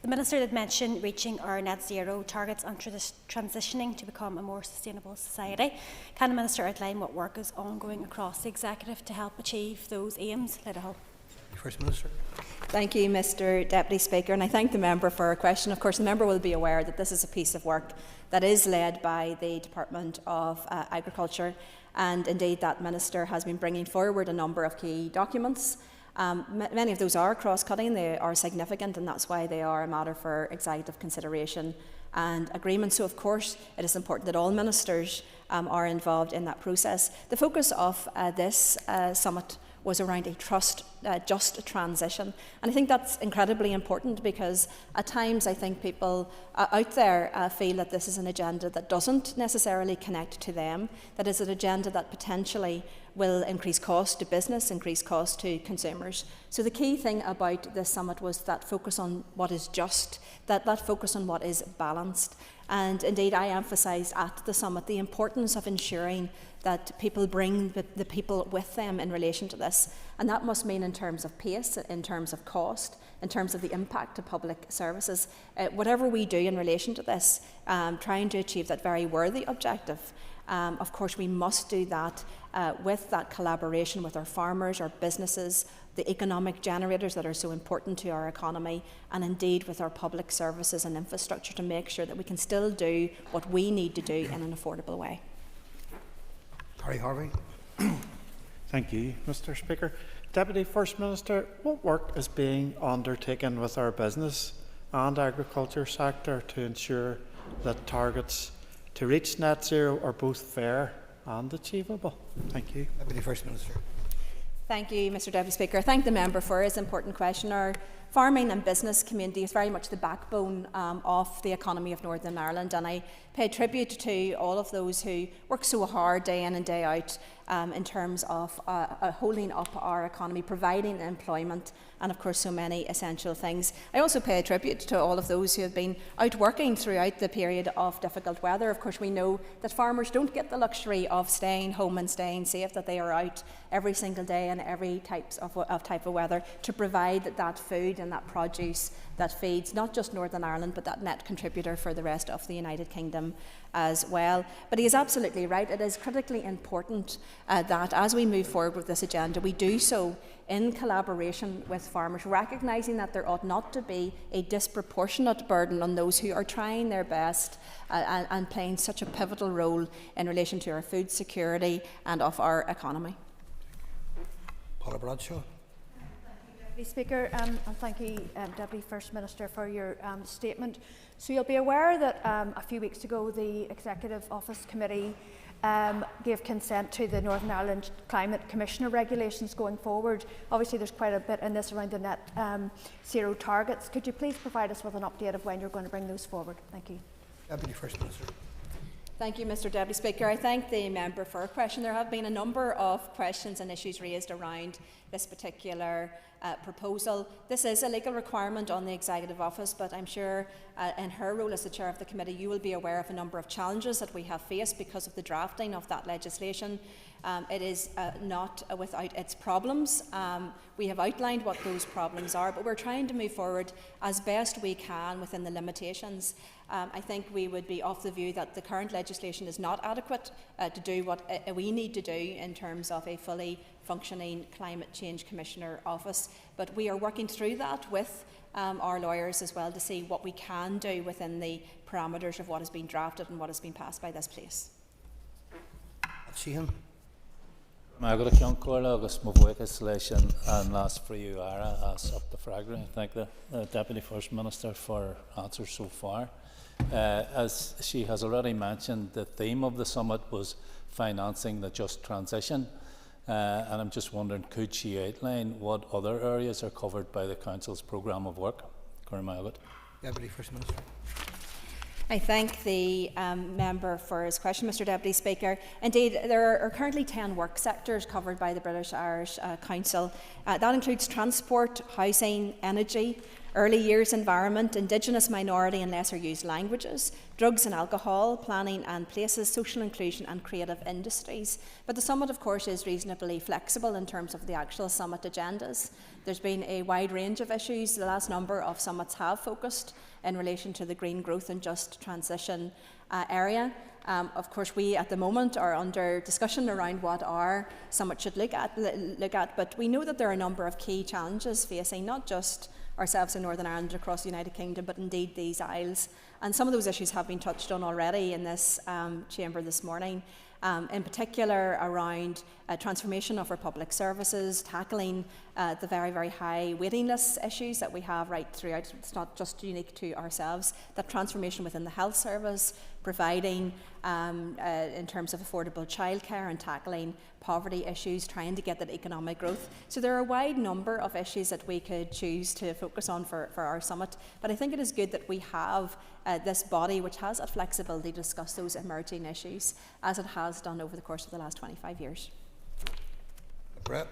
Minister did mention reaching our net zero targets and transitioning to become a more sustainable society. Can the Minister outline what work is ongoing across the Executive to help achieve those aims? First Minister. Thank you, Mr Deputy Speaker, and I thank the member for her question. Of course, the member will be aware that this is a piece of work that is led by the Department of Agriculture, and indeed that Minister has been bringing forward a number of key documents. Many of those are cross-cutting, they are significant, and that's why they are a matter for executive consideration and agreement. So, of course, it is important that all ministers are involved in that process. The focus of this summit was around a just transition. And I think that's incredibly important because at times I think people out there feel that this is an agenda that doesn't necessarily connect to them, that is an agenda that potentially will increase cost to business, increase cost to consumers. So the key thing about this summit was that focus on what is just, that focus on what is balanced. And indeed I emphasised at the summit the importance of ensuring that people bring the people with them in relation to this. And that must mean in terms of pace, in terms of cost, in terms of the impact to public services. Whatever we do in relation to this, trying to achieve that very worthy objective, of course we must do that with that collaboration with our farmers, our businesses, the economic generators that are so important to our economy, and indeed with our public services and infrastructure to make sure that we can still do what we need to do in an affordable way. Harry Harvey. Thank you, Mr Speaker. Deputy First Minister, what work is being undertaken with our business and agriculture sector to ensure that targets to reach net zero are both fair and achievable? Thank you. Deputy First Minister. Thank you, Mr Deputy Speaker. I thank the member for his important question. Our farming and business community is very much the backbone of the economy of Northern Ireland, and I pay tribute to all of those who work so hard day in and day out in terms of holding up our economy, providing employment, and of course so many essential things. I also pay tribute to all of those who have been out working throughout the period of difficult weather. Of course we know that farmers don't get the luxury of staying home and staying safe, that they are out every single day in every type of weather to provide that food and that produce that feeds not just Northern Ireland but that net contributor for the rest of the United Kingdom as well. But he is absolutely right. It is critically important that as we move forward with this agenda, we do so in collaboration with farmers, recognising that there ought not to be a disproportionate burden on those who are trying their best and playing such a pivotal role in relation to our food security and of our economy. Paula Bradshaw. Speaker, and thank you, Deputy First Minister, for your statement. So you'll be aware that a few weeks ago the Executive Office Committee gave consent to the Northern Ireland Climate Commissioner regulations going forward. Obviously there's quite a bit in this around the net zero targets. Could you please provide us with an update of when you're going to bring those forward? Thank you. Deputy First Minister. Thank you, Mr Deputy Speaker. I thank the member for a question. There have been a number of questions and issues raised around this particular proposal. This is a legal requirement on the Executive Office, but I'm sure in her role as the Chair of the Committee you will be aware of a number of challenges that we have faced because of the drafting of that legislation. It is not without its problems. We have outlined what those problems are, but we're trying to move forward as best we can within the limitations. I think we would be of the view that the current legislation is not adequate to do what we need to do in terms of a fully functioning Climate Change Commissioner office. But we are working through that with our lawyers as well to see what we can do within the parameters of what has been drafted and what has been passed by this place. Sheehan. Margaret Cloncoil agus Mavoikas Leishan and last for you Ara as up the Fragri. Thank the Deputy First Minister for answers so far. As she has already mentioned, the theme of the summit was financing the just transition, and I'm just wondering, could she outline what other areas are covered by the Council's programme of work? Deputy First Minister. I thank the member for his question, Mr Deputy Speaker. Indeed, there are currently 10 work sectors covered by the British Irish Council. That includes transport, housing, energy, early years environment, Indigenous minority and lesser used languages, drugs and alcohol, planning and places, social inclusion and creative industries. But the summit, of course, is reasonably flexible in terms of the actual summit agendas. There's been a wide range of issues. The last number of summits have focused in relation to the green growth and just transition area. Of course, we at the moment are under discussion around what our summit should look at, but we know that there are a number of key challenges facing not just ourselves in Northern Ireland across the United Kingdom, but indeed these isles. And some of those issues have been touched on already in this chamber this morning. In particular around transformation of our public services, tackling the very, very high waiting list issues that we have right throughout. It's not just unique to ourselves. That transformation within the health service, providing in terms of affordable childcare and tackling poverty issues, trying to get that economic growth. So there are a wide number of issues that we could choose to focus on for our summit. But I think it is good that we have this body which has that flexibility to discuss those emerging issues, as it has done over the course of the last 25 years. Brett.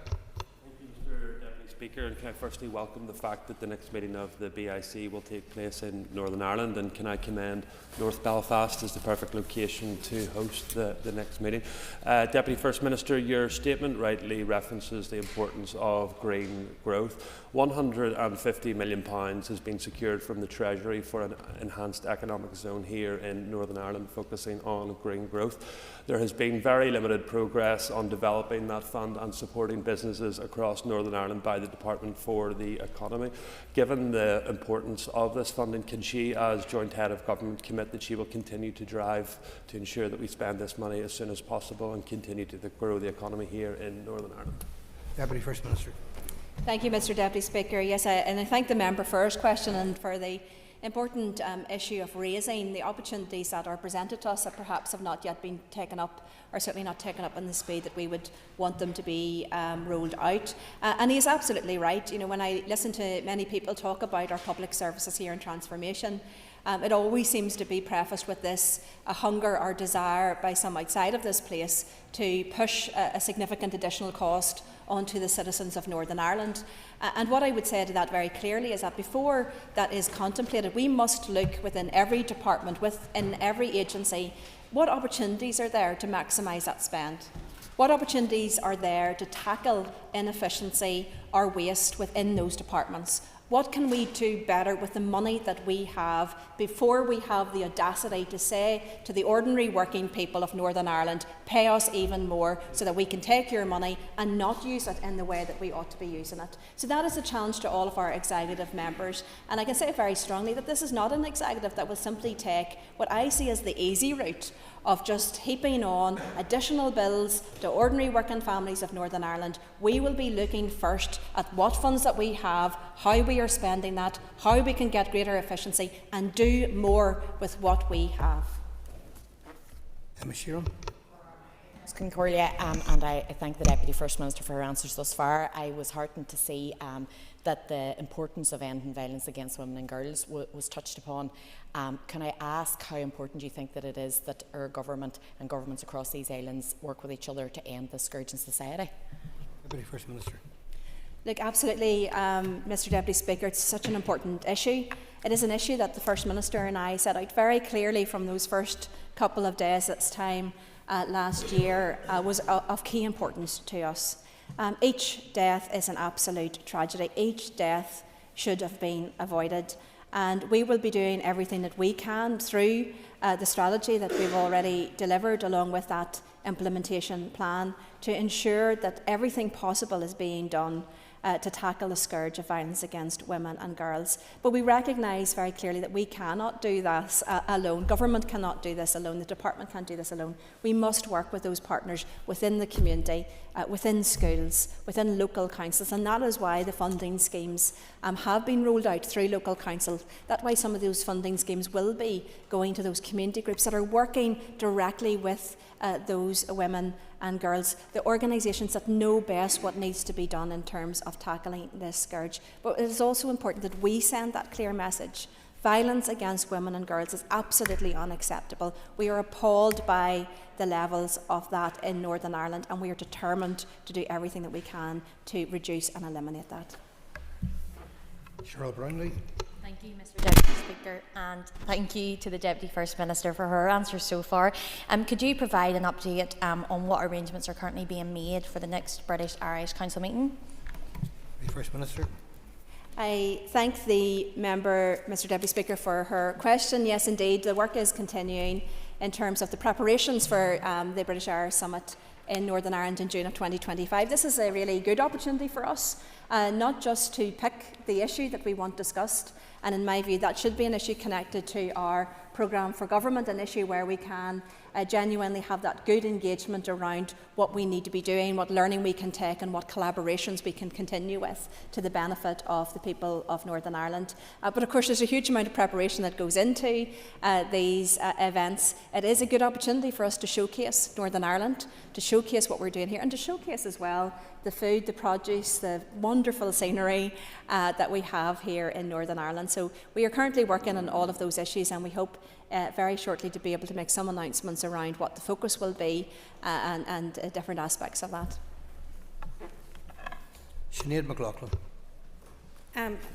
Mr Deputy Speaker, and can I firstly welcome the fact that the next meeting of the BIC will take place in Northern Ireland, and can I commend North Belfast as the perfect location to host the next meeting. Deputy First Minister, your statement rightly references the importance of green growth. £150 million has been secured from the Treasury for an enhanced economic zone here in Northern Ireland, focusing on green growth. There has been very limited progress on developing that fund and supporting businesses across Northern Ireland by the Department for the Economy. Given the importance of this funding, can she, as Joint Head of Government, commit that she will continue to drive to ensure that we spend this money as soon as possible and continue to grow the economy here in Northern Ireland? Deputy First Minister. Thank you, Mr Deputy Speaker. Yes, and I thank the member for his question and for the important issue of raising the opportunities that are presented to us that perhaps have not yet been taken up, or certainly not taken up in the speed that we would want them to be rolled out. And he is absolutely right. You know, when I listen to many people talk about our public services here in transformation, it always seems to be prefaced with this a hunger or desire by some outside of this place to push a significant additional cost onto the citizens of Northern Ireland. And what I would say to that very clearly is that before that is contemplated, we must look within every department, within every agency, what opportunities are there to maximise that spend? What opportunities are there to tackle inefficiency or waste within those departments? What can we do better with the money that we have before we have the audacity to say to the ordinary working people of Northern Ireland, pay us even more so that we can take your money and not use it in the way that we ought to be using it? So that is a challenge to all of our executive members. And I can say very strongly that this is not an executive that will simply take what I see as the easy route of just heaping on additional bills to ordinary working families of Northern Ireland. We will be looking first at what funds that we have, how we are spending that, how we can get greater efficiency and do more with what we have. Emma Sheeran. Concordia, and I thank the Deputy First Minister for her answers thus far. I was heartened to see that the importance of ending violence against women and girls was touched upon. Can I ask how important do you think that it is that our government and governments across these islands work with each other to end this scourge in society? Deputy First Minister. Look, absolutely, Mr Deputy Speaker, it's such an important issue. It is an issue that the First Minister and I set out very clearly from those first couple of days at this time last year was of key importance to us. Each death is an absolute tragedy. Each death should have been avoided. And we will be doing everything that we can through the strategy that we've already delivered, along with that implementation plan, to ensure that everything possible is being done to tackle the scourge of violence against women and girls. But we recognise very clearly that we cannot do this alone. Government cannot do this alone. The department can't do this alone. We must work with those partners within the community, within schools, within local councils, and that is why the funding schemes have been rolled out through local councils. That's why some of those funding schemes will be going to those community groups that are working directly with those women and girls, the organisations that know best what needs to be done in terms of tackling this scourge. But it is also important that we send that clear message Violence against women and girls is absolutely unacceptable. We are appalled by the levels of that in Northern Ireland, and we are determined to do everything that we can to reduce and eliminate that. Cheryl Brownlee. Thank you, Mr Deputy Speaker, and thank you to the Deputy First Minister for her answers so far. Could you provide an update on what arrangements are currently being made for the next British-Irish Council meeting? The First Minister. I thank the member, Mr Deputy Speaker, for her question. Yes, indeed, the work is continuing in terms of the preparations for the British-Irish Summit in Northern Ireland in June of 2025. This is a really good opportunity for us, not just to pick the issue that we want discussed, and in my view that should be an issue connected to our programme for government, an issue where we can genuinely have that good engagement around what we need to be doing, what learning we can take and what collaborations we can continue with to the benefit of the people of Northern Ireland. But of course there's a huge amount of preparation that goes into these events. It is a good opportunity for us to showcase Northern Ireland, to showcase what we're doing here, and to showcase as well the food, the produce, the wonderful scenery that we have here in Northern Ireland. So we are currently working on all of those issues, and we hope very shortly to be able to make some announcements around what the focus will be and different aspects of that. Sinead McLaughlin.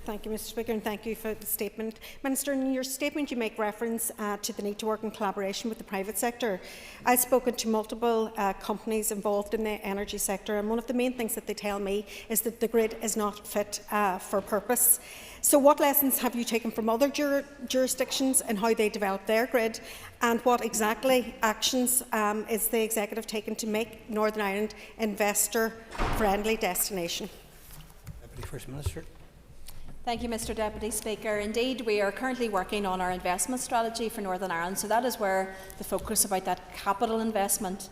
Thank you, Mr Speaker, and thank you for the statement. Minister, in your statement you make reference to the need to work in collaboration with the private sector. I've spoken to multiple companies involved in the energy sector, and one of the main things that they tell me is that the grid is not fit for purpose. So what lessons have you taken from other jurisdictions and how they develop their grid, and what exactly actions is the Executive taking to make Northern Ireland investor-friendly destination? Deputy First Minister. Thank you, Mr Deputy Speaker. Indeed, we are currently working on our investment strategy for Northern Ireland, so that is where the focus about that capital investment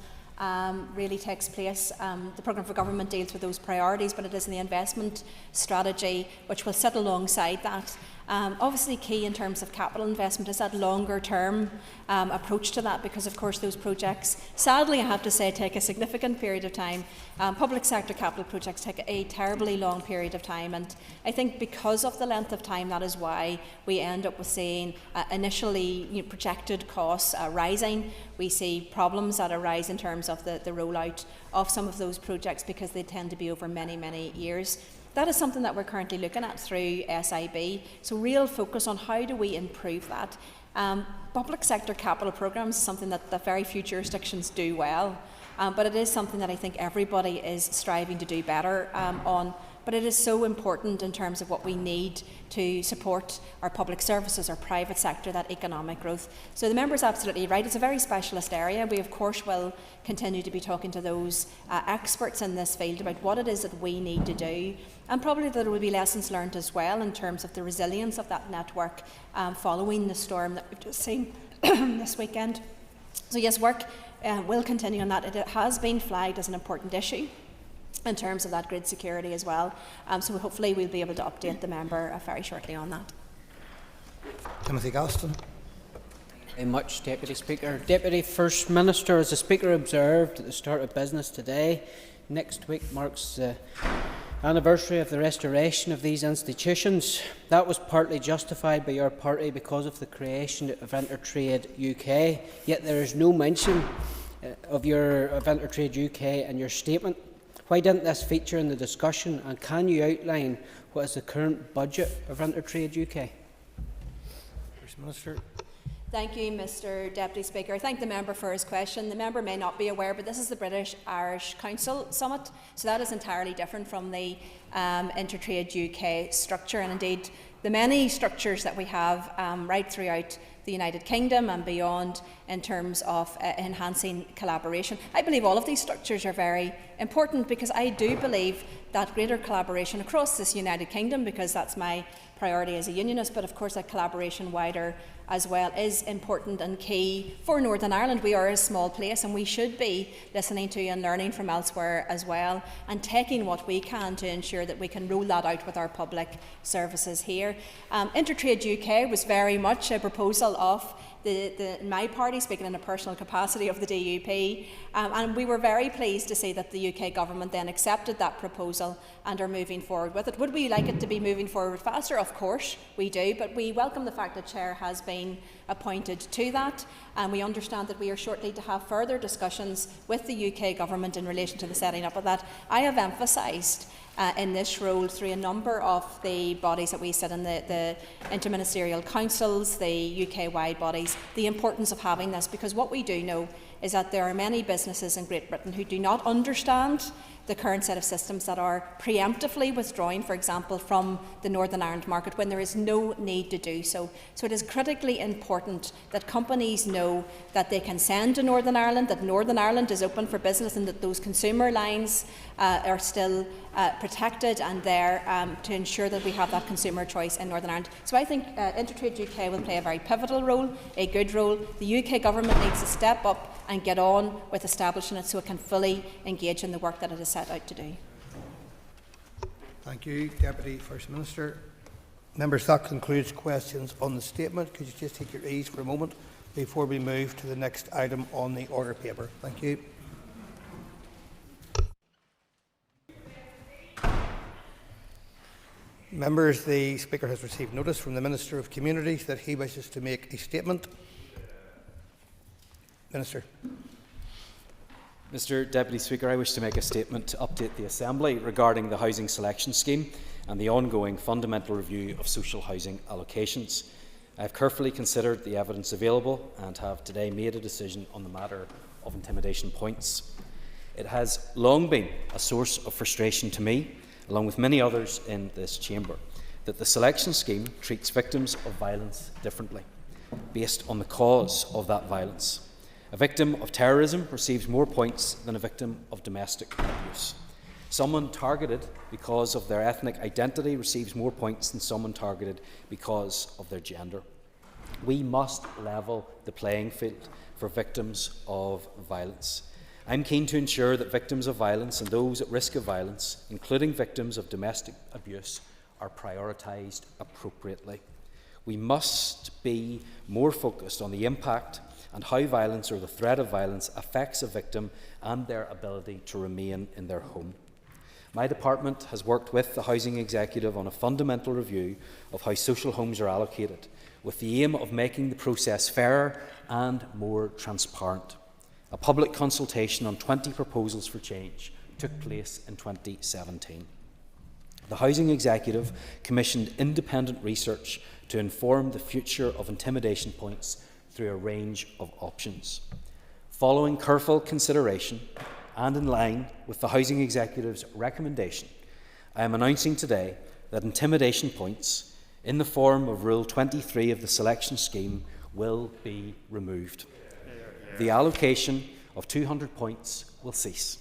really takes place. The programme for government deals with those priorities, but it is in the investment strategy which will sit alongside that. Obviously key in terms of capital investment is that longer term approach to that, because of course those projects, sadly I have to say, take a significant period of time. Public sector capital projects take a terribly long period of time, and I think because of the length of time, that is why we end up with seeing initially projected costs rising. We see problems that arise in terms of the rollout of some of those projects because they tend to be over many, many years. That is something that we're currently looking at through SIB. So real focus on how do we improve that. Public sector capital programmes is something that very few jurisdictions do well, but it is something that I think everybody is striving to do better on. But it is so important in terms of what we need to support our public services, our private sector, that economic growth. So the member is absolutely right. It's a very specialist area. We of course will continue to be talking to those experts in this field about what it is that we need to do, and probably there will be lessons learned as well in terms of the resilience of that network following the storm that we've just seen this weekend. So yes, work will continue on that. It has been flagged as an important issue in terms of that grid security as well. So hopefully we'll be able to update the member very shortly on that. Timothy Galston. Very much, Deputy Speaker. Deputy First Minister, as the Speaker observed at the start of business today, next week marks the anniversary of the restoration of these institutions. That was partly justified by your party because of the creation of Intertrade UK, yet there is no mention of Intertrade UK in your statement. Why didn't this feature in the discussion, and can you outline what is the current budget of Intertrade UK? First Minister. Thank you, Mr Deputy Speaker. I thank the member for his question. The member may not be aware, but this is the British-Irish Council Summit, so that is entirely different from the Intertrade UK structure, and indeed the many structures that we have right throughout the United Kingdom and beyond in terms of enhancing collaboration. I believe all of these structures are very important, because I do believe that greater collaboration across this United Kingdom, because that's my priority as a unionist, but of course that collaboration wider as well is important and key for Northern Ireland. We are a small place and we should be listening to and learning from elsewhere as well, and taking what we can to ensure that we can roll that out with our public services here. Intertrade UK was very much a proposal of my party, speaking in a personal capacity of the DUP, and we were very pleased to see that the UK Government then accepted that proposal and are moving forward with it. Would we like it to be moving forward faster? Of course we do, but we welcome the fact that Chair has been appointed to that, and we understand that we are shortly to have further discussions with the UK Government in relation to the setting up of that. I have emphasised in this role through a number of the bodies that we sit in, the interministerial councils, the UK-wide bodies, the importance of having this, because what we do know is that there are many businesses in Great Britain who do not understand the current set of systems that are preemptively withdrawing, for example, from the Northern Ireland market when there is no need to do so. So it is critically important that companies know that they can send to Northern Ireland, that Northern Ireland is open for business, and that those consumer lines are still protected and there to ensure that we have that consumer choice in Northern Ireland. So I think Intertrade UK will play a very pivotal role, a good role. The UK Government needs to step up and get on with establishing it so it can fully engage in the work that it is set out to do. Thank you, Deputy First Minister. Members, that concludes questions on the statement. Could you just take your ease for a moment before we move to the next item on the order paper? Thank you. Members, the Speaker has received notice from the Minister of Communities that he wishes to make a statement. Minister. Mr Deputy Speaker, I wish to make a statement to update the Assembly regarding the housing selection scheme and the ongoing fundamental review of social housing allocations. I have carefully considered the evidence available and have today made a decision on the matter of intimidation points. It has long been a source of frustration to me, along with many others in this chamber, that the selection scheme treats victims of violence differently, based on the cause of that violence. A victim of terrorism receives more points than a victim of domestic abuse. Someone targeted because of their ethnic identity receives more points than someone targeted because of their gender. We must level the playing field for victims of violence. I'm keen to ensure that victims of violence and those at risk of violence, including victims of domestic abuse, are prioritised appropriately. We must be more focused on the impact and how violence or the threat of violence affects a victim and their ability to remain in their home. My department has worked with the Housing Executive on a fundamental review of how social homes are allocated, with the aim of making the process fairer and more transparent. A public consultation on 20 proposals for change took place in 2017. The Housing Executive commissioned independent research to inform the future of intimidation points through a range of options. Following careful consideration and in line with the Housing Executive's recommendation, I am announcing today that intimidation points in the form of Rule 23 of the selection scheme will be removed. The allocation of 200 points will cease.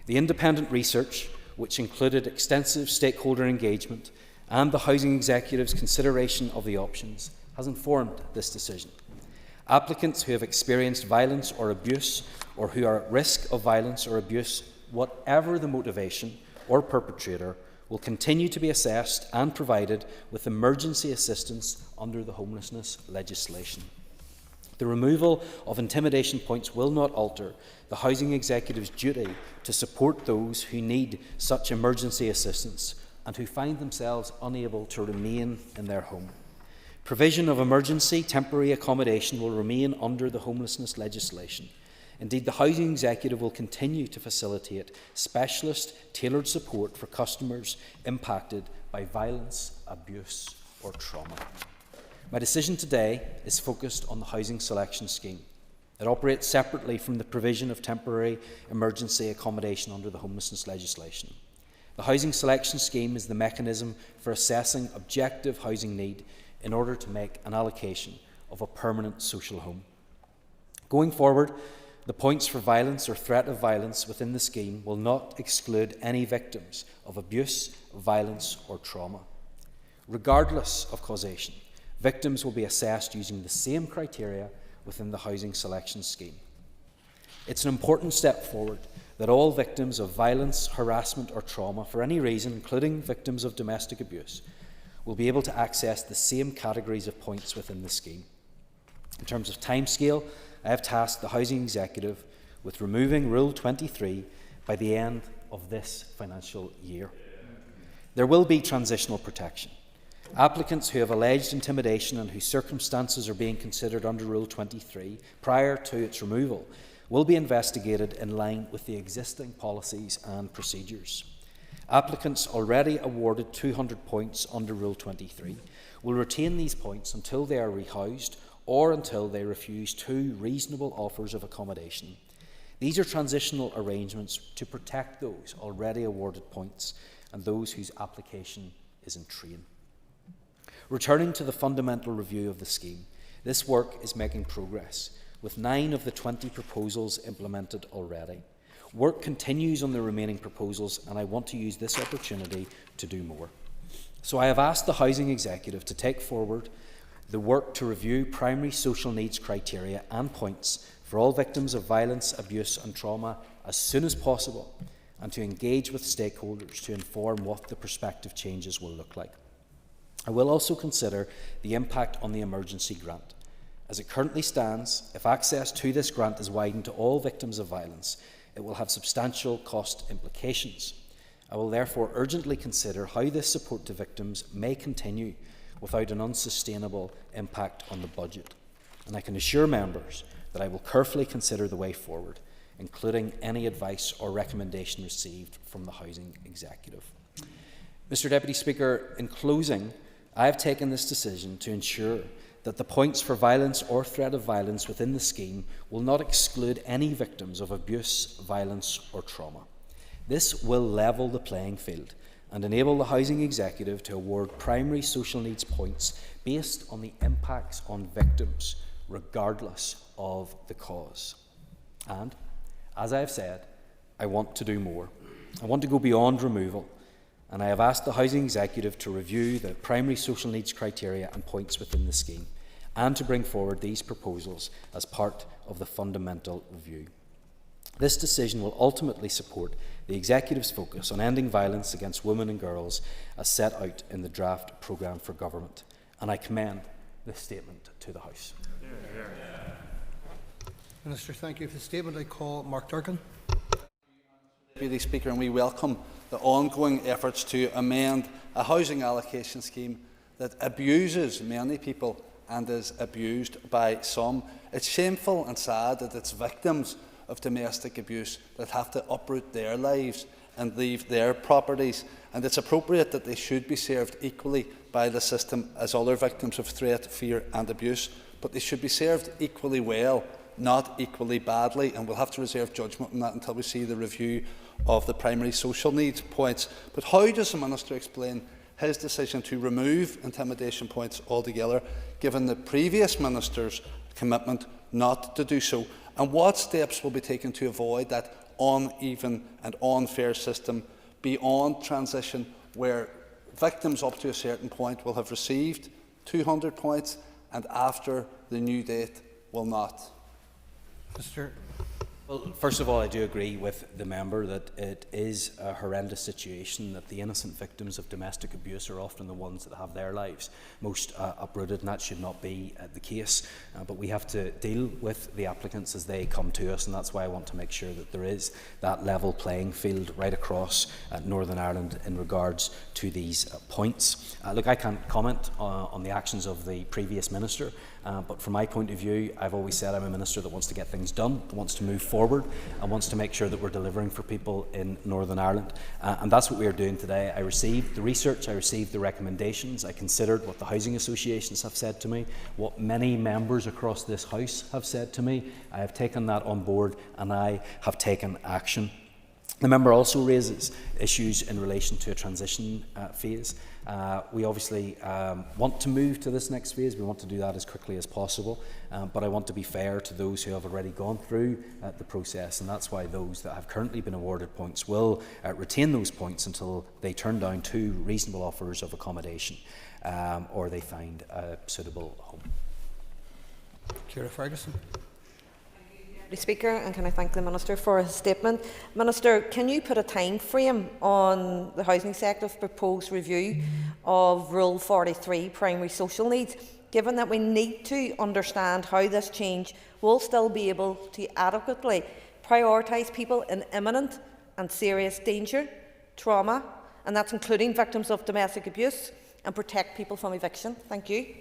The independent research, which included extensive stakeholder engagement and the Housing Executive's consideration of the options, has informed this decision. Applicants who have experienced violence or abuse, or who are at risk of violence or abuse, whatever the motivation or perpetrator, will continue to be assessed and provided with emergency assistance under the homelessness legislation. The removal of intimidation points will not alter the Housing Executive's duty to support those who need such emergency assistance and who find themselves unable to remain in their home. Provision of emergency temporary accommodation will remain under the homelessness legislation. Indeed, the Housing Executive will continue to facilitate specialist tailored support for customers impacted by violence, abuse or trauma. My decision today is focused on the housing selection scheme. It operates separately from the provision of temporary emergency accommodation under the homelessness legislation. The housing selection scheme is the mechanism for assessing objective housing need in order to make an allocation of a permanent social home. Going forward, the points for violence or threat of violence within the scheme will not exclude any victims of abuse, violence or trauma. Regardless of causation, victims will be assessed using the same criteria within the housing selection scheme. It's an important step forward that all victims of violence, harassment or trauma for any reason, including victims of domestic abuse, will be able to access the same categories of points within the scheme. In terms of timescale, I have tasked the Housing Executive with removing Rule 23 by the end of this financial year. There will be transitional protection. Applicants who have alleged intimidation and whose circumstances are being considered under Rule 23 prior to its removal will be investigated in line with the existing policies and procedures. Applicants already awarded 200 points under Rule 23 will retain these points until they are rehoused or until they refuse 2 reasonable offers of accommodation. These are transitional arrangements to protect those already awarded points and those whose application is in train. Returning to the fundamental review of the scheme, this work is making progress, with 9 of the 20 proposals implemented already. Work continues on the remaining proposals, and I want to use this opportunity to do more. So I have asked the Housing Executive to take forward the work to review primary social needs criteria and points for all victims of violence, abuse and trauma as soon as possible, and to engage with stakeholders to inform what the prospective changes will look like. I will also consider the impact on the emergency grant. As it currently stands, if access to this grant is widened to all victims of violence, it will have substantial cost implications. I will therefore urgently consider how this support to victims may continue without an unsustainable impact on the budget. And I can assure members that I will carefully consider the way forward, including any advice or recommendation received from the Housing Executive. Mr Deputy Speaker, in closing, I have taken this decision to ensure that the points for violence or threat of violence within the scheme will not exclude any victims of abuse, violence or trauma. This will level the playing field and enable the Housing Executive to award primary social needs points based on the impacts on victims, regardless of the cause. And, as I have said, I want to do more. I want to go beyond removal, and I have asked the Housing Executive to review the primary social needs criteria and points within the scheme, and to bring forward these proposals as part of the fundamental review. This decision will ultimately support the Executive's focus on ending violence against women and girls as set out in the draft programme for government, and I commend this statement to the House. Minister, thank you for the statement. I call Mark Durkin. Deputy Speaker, and we welcome the ongoing efforts to amend a housing allocation scheme that abuses many people and is abused by some. It's shameful and sad that it's victims of domestic abuse that have to uproot their lives and leave their properties, and it's appropriate that they should be served equally by the system as other victims of threat, fear and abuse, but they should be served equally well, not equally badly, and we'll have to reserve judgment on that until we see the review of the primary social needs points. But how does the Minister explain his decision to remove intimidation points altogether, given the previous Minister's commitment not to do so? And what steps will be taken to avoid that uneven and unfair system beyond transition, where victims up to a certain point will have received 200 points and after the new date will not? Mr. Well, first of all, I do agree with the member that it is a horrendous situation that the innocent victims of domestic abuse are often the ones that have their lives most uprooted, and that should not be the case. But we have to deal with the applicants as they come to us, and that's why I want to make sure that there is that level playing field right across Northern Ireland in regards to these points. Look, I can't comment on the actions of the previous minister. But from my point of view, I've always said I'm a minister that wants to get things done, that wants to move forward, and wants to make sure that we're delivering for people in Northern Ireland. And that's what we are doing today. I received the research, I received the recommendations, I considered what the housing associations have said to me, what many members across this House have said to me. I have taken that on board and I have taken action. The member also raises issues in relation to a transition phase. We obviously want to move to this next phase. We want to do that as quickly as possible, but I want to be fair to those who have already gone through the process, and that's why those that have currently been awarded points will retain those points until they turn down 2 reasonable offers of accommodation or they find a suitable home. Ciara Ferguson. Deputy Speaker, and can I thank the Minister for his statement. Minister, can you put a time frame on the Housing Executive's proposed review of Rule 43, primary social needs, given that we need to understand how this change will still be able to adequately prioritise people in imminent and serious danger, trauma, and that's including victims of domestic abuse, and protect people from eviction? Thank you.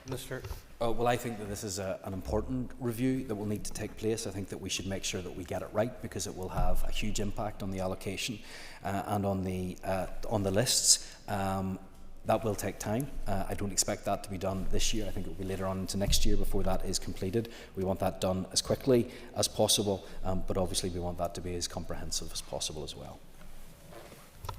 Minister. Well, I think that this is an important review that will need to take place. I think that we should make sure that we get it right, because it will have a huge impact on the allocation and on the lists. That will take time. I don't expect that to be done this year. I think it will be later on into next year before that is completed. We want that done as quickly as possible, but obviously we want that to be as comprehensive as possible as well.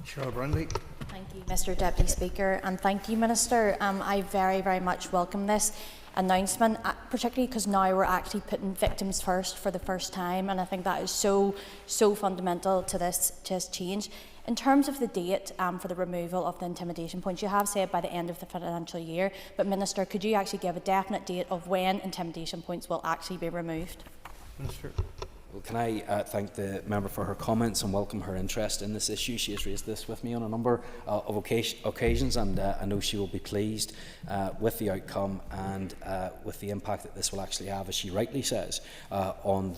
Cheryl Brownlee. Thank you, Mr Deputy Speaker, and thank you, Minister. I very, very much welcome this announcement, particularly because now we're actually putting victims first for the first time, and I think that is so fundamental to this change. In terms of the date for the removal of the intimidation points, you have said by the end of the financial year, but Minister, could you actually give a definite date of when intimidation points will actually be removed? Minister. Well, can I thank the member for her comments and welcome her interest in this issue. She has raised this with me on a number of occasions, and I know she will be pleased with the outcome and with the impact that this will actually have, as she rightly says, on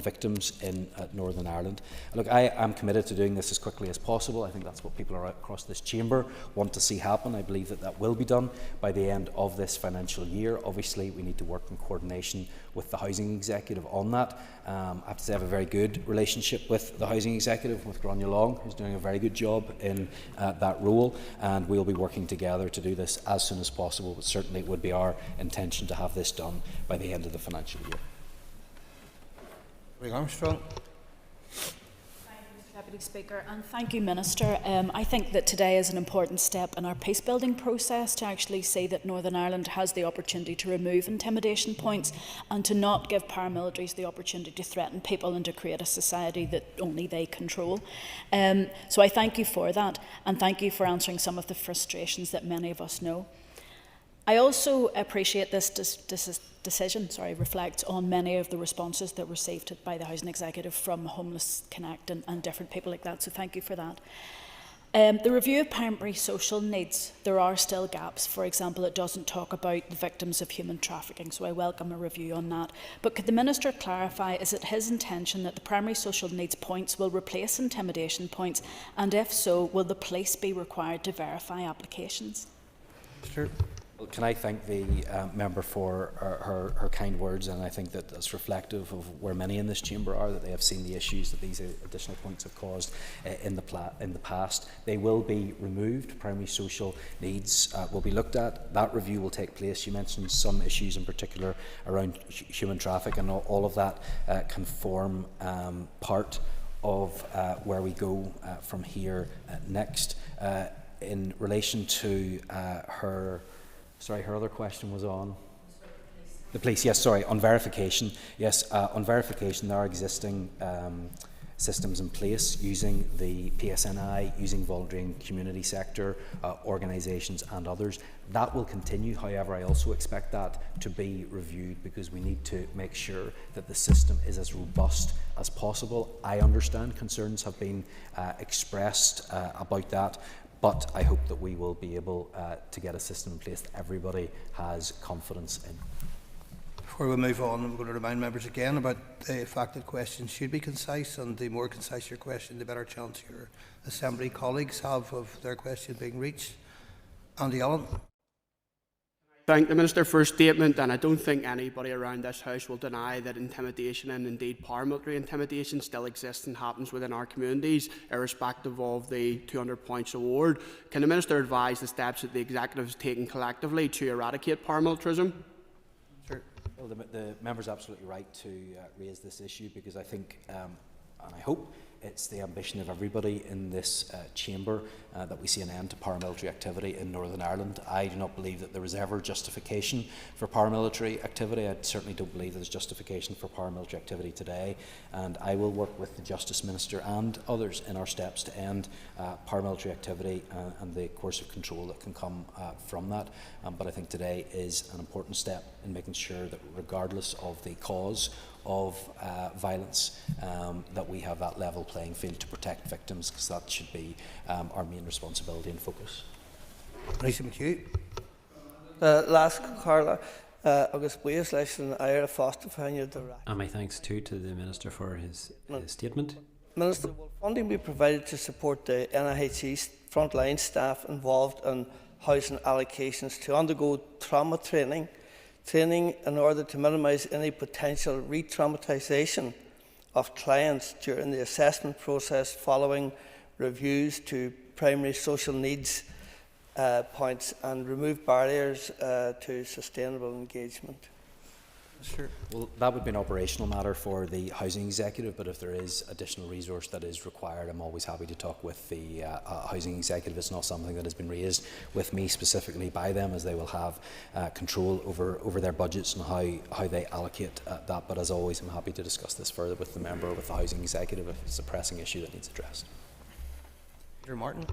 victims in Northern Ireland. Look, I am committed to doing this as quickly as possible. I think that's what people across this chamber want to see happen. I believe that that will be done by the end of this financial year. Obviously, we need to work in coordination with the Housing Executive on that. I have to say I have a very good relationship with the Housing Executive, with Gráinne Long, who's doing a very good job in that role, and we'll be working together to do this as soon as possible, but certainly it would be our intention to have this done by the end of the financial year. Armstrong. Deputy Speaker, and thank you, Minister. I think that today is an important step in our peace-building process to actually see that Northern Ireland has the opportunity to remove intimidation points and to not give paramilitaries the opportunity to threaten people and to create a society that only they control. So I thank you for that, and thank you for answering some of the frustrations that many of us know. I also appreciate this decision reflects on many of the responses that were received by the Housing Executive from Homeless Connect and different people like that, so thank you for that. The review of primary social needs, there are still gaps. For example, it doesn't talk about the victims of human trafficking, so I welcome a review on that. But could the Minister clarify, is it his intention that the primary social needs points will replace intimidation points, and if so, will the police be required to verify applications? Sure. Well, can I thank the member for her kind words, and I think that that's reflective of where many in this chamber are, that they have seen the issues that these additional points have caused in the past. They will be removed. Primary social needs will be looked at. That review will take place. You mentioned some issues in particular around human trafficking, and all of that can form part of where we go from here next. In relation to her other question was on the police. Yes, sorry, on verification. Yes, on verification, there are existing systems in place using the PSNI, using voluntary and community sector organisations and others. That will continue. However, I also expect that to be reviewed, because we need to make sure that the system is as robust as possible. I understand concerns have been expressed about that, but I hope that we will be able to get a system in place that everybody has confidence in. Before we move on, I'm going to remind members again about the fact that questions should be concise, and the more concise your question, the better chance your Assembly colleagues have of their question being reached. Andy Allen. Thank the Minister for his statement, and I don't think anybody around this House will deny that intimidation, and indeed paramilitary intimidation, still exists and happens within our communities, irrespective of the 200 points award. Can the Minister advise the steps that the Executive has taken collectively to eradicate paramilitarism? Sure. Well, the member's absolutely right to raise this issue, because I think, and I hope, it's the ambition of everybody in this chamber that we see an end to paramilitary activity in Northern Ireland. I do not believe that there is ever justification for paramilitary activity. I certainly don't believe there is justification for paramilitary activity today, and I will work with the Justice Minister and others in our steps to end paramilitary activity and the course of control that can come from that. But I think today is an important step in making sure that regardless of the cause of violence, that we have that level playing field to protect victims, because that should be our main responsibility and focus. Last Carla, agus buíos leis an éire fásta féinne de ra. And my thanks too to the Minister for his statement. Minister, will funding be provided to support the NIHE frontline staff involved in housing allocations to undergo trauma training in order to minimise any potential re-traumatisation of clients during the assessment process following reviews to primary social needs points and remove barriers to sustainable engagement? Sure. Well, that would be an operational matter for the Housing Executive, but if there is additional resource that is required, I'm always happy to talk with the Housing Executive. It's not something that has been raised with me specifically by them, as they will have control over their budgets and how they allocate that. But as always, I'm happy to discuss this further with the member or with the Housing Executive if it's a pressing issue that needs addressed. Peter Martin.